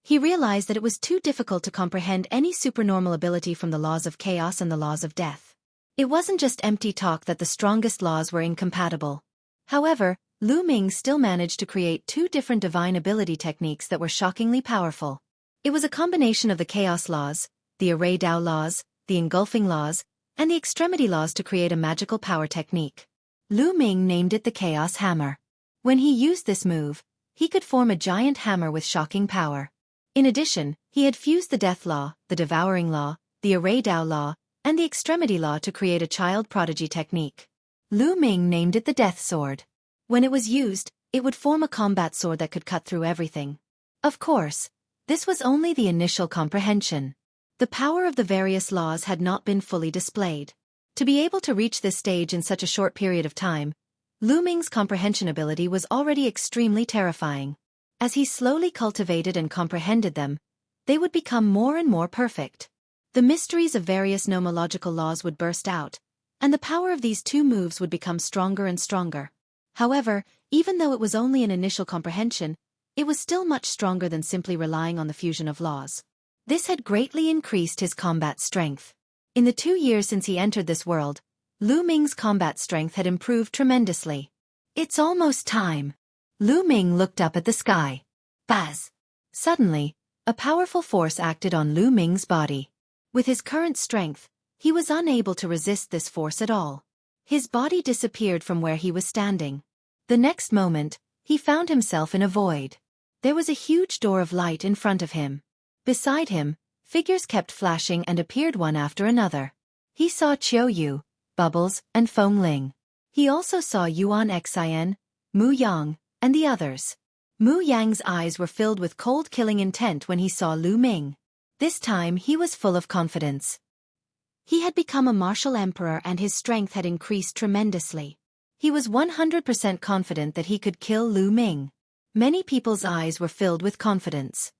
He realized that it was too difficult to comprehend any supernormal ability from the laws of chaos and the laws of death. It wasn't just empty talk that the strongest laws were incompatible. However, Lu Ming still managed to create 2 different divine ability techniques that were shockingly powerful. It was a combination of the chaos laws, the array Tao laws, the engulfing laws, and the extremity laws to create a magical power technique. Lu Ming named it the Chaos Hammer. When he used this move, he could form a giant hammer with shocking power. In addition, he had fused the Death Law, the Devouring Law, the Array Tao Law, and the Extremity Law to create a child prodigy technique. Lu Ming named it the Death Sword. When it was used, it would form a combat sword that could cut through everything. Of course, this was only the initial comprehension. The power of the various laws had not been fully displayed. To be able to reach this stage in such a short period of time, Lu Ming's comprehension ability was already extremely terrifying. As he slowly cultivated and comprehended them, they would become more and more perfect. The mysteries of various nomological laws would burst out, and the power of these 2 moves would become stronger and stronger. However, even though it was only an initial comprehension, it was still much stronger than simply relying on the fusion of laws. This had greatly increased his combat strength. In the 2 years since he entered this world, Lu Ming's combat strength had improved tremendously. It's almost time. Lu Ming looked up at the sky. Buzz! Suddenly, a powerful force acted on Lu Ming's body. With his current strength, he was unable to resist this force at all. His body disappeared from where he was standing. The next moment, he found himself in a void. There was a huge door of light in front of him. Beside him, figures kept flashing and appeared one after another. He saw Qiu Yu, Bubbles, and Feng Ling. He also saw Yuan Xin, Mu Yang, and the others. Mu Yang's eyes were filled with cold killing intent when he saw Lu Ming. This time he was full of confidence. He had become a martial emperor and his strength had increased tremendously. He was 100% confident that he could kill Lu Ming. Many people's eyes were filled with confidence.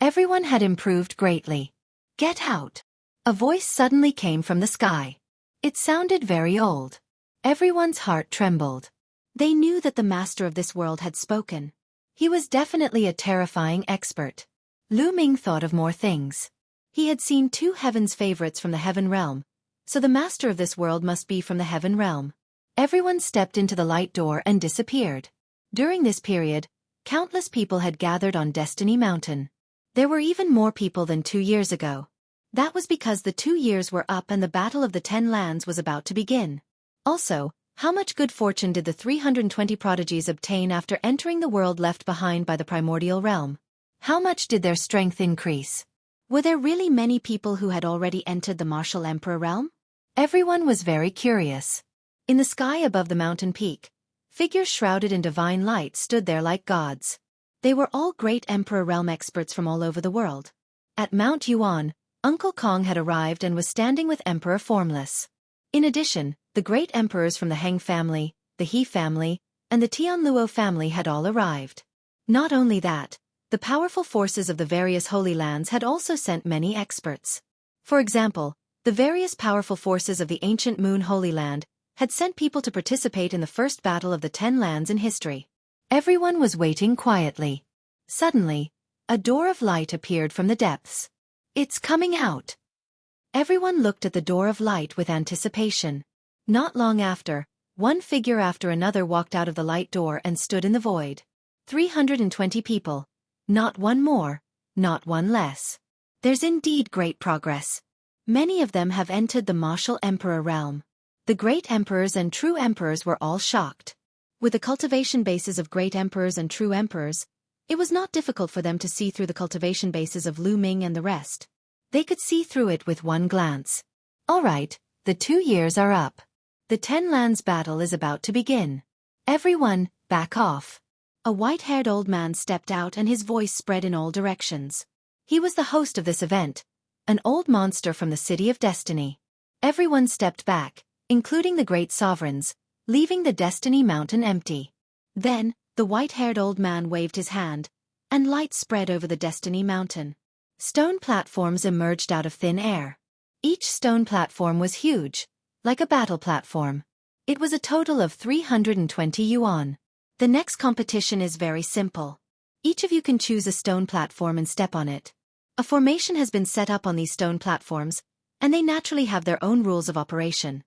Everyone had improved greatly. Get out! A voice suddenly came from the sky. It sounded very old. Everyone's heart trembled. They knew that the master of this world had spoken. He was definitely a terrifying expert. Lu Ming thought of more things. He had seen 2 heaven's favorites from the heaven realm, so the master of this world must be from the heaven realm. Everyone stepped into the light door and disappeared. During this period, countless people had gathered on Destiny Mountain. There were even more people than 2 years ago. That was because the 2 years were up and the Battle of the 10 Lands was about to begin. Also, how much good fortune did the 320 prodigies obtain after entering the world left behind by the primordial realm? How much did their strength increase? Were there really many people who had already entered the martial emperor realm? Everyone was very curious. In the sky above the mountain peak, figures shrouded in divine light stood there like gods. They were all great emperor realm experts from all over the world. At Mount Yuan, Uncle Kong had arrived and was standing with Emperor Formless. In addition, the great emperors from the Heng family, the He family, and the Tianluo family had all arrived. Not only that, the powerful forces of the various Holy Lands had also sent many experts. For example, the various powerful forces of the ancient Moon Holy Land had sent people to participate in the first battle of the 10 lands in history. Everyone was waiting quietly. Suddenly, a door of light appeared from the depths. It's coming out! Everyone looked at the door of light with anticipation. Not long after, one figure after another walked out of the light door and stood in the void. 320 people. Not one more, not one less. There's indeed great progress. Many of them have entered the martial emperor realm. The great emperors and true emperors were all shocked. With the cultivation bases of great emperors and true emperors, it was not difficult for them to see through the cultivation bases of Lu Ming and the rest. They could see through it with one glance. All right, the 2 years are up. The 10 lands battle is about to begin. Everyone, back off. A white-haired old man stepped out and his voice spread in all directions. He was the host of this event, an old monster from the City of Destiny. Everyone stepped back, including the great sovereigns, leaving the Destiny Mountain empty. Then, the white-haired old man waved his hand, and light spread over the Destiny Mountain. Stone platforms emerged out of thin air. Each stone platform was huge, like a battle platform. It was a total of 320 yuan. The next competition is very simple. Each of you can choose a stone platform and step on it. A formation has been set up on these stone platforms, and they naturally have their own rules of operation.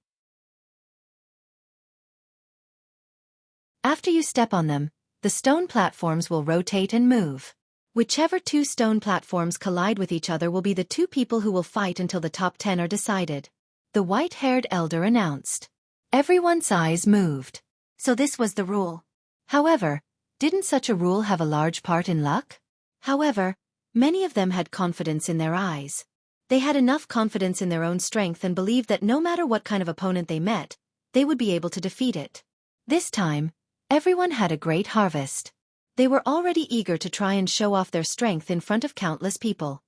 After you step on them, the stone platforms will rotate and move. Whichever 2 stone platforms collide with each other will be the 2 people who will fight until the top 10 are decided. The white-haired elder announced. Everyone's eyes moved. So this was the rule. However, didn't such a rule have a large part in luck? However, many of them had confidence in their eyes. They had enough confidence in their own strength and believed that no matter what kind of opponent they met, they would be able to defeat it. This time, everyone had a great harvest. They were already eager to try and show off their strength in front of countless people.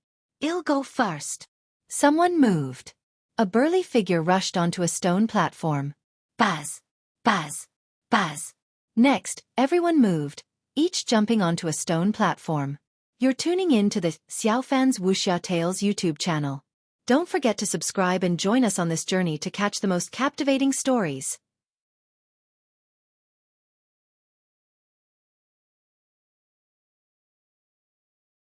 I'll go first. Someone moved. A burly figure rushed onto a stone platform. Buzz! Buzz! Buzz! Next, everyone moved, each jumping onto a stone platform. You're tuning in to the Xiaofan's Wuxia Tales YouTube channel. Don't forget to subscribe and join us on this journey to catch the most captivating stories.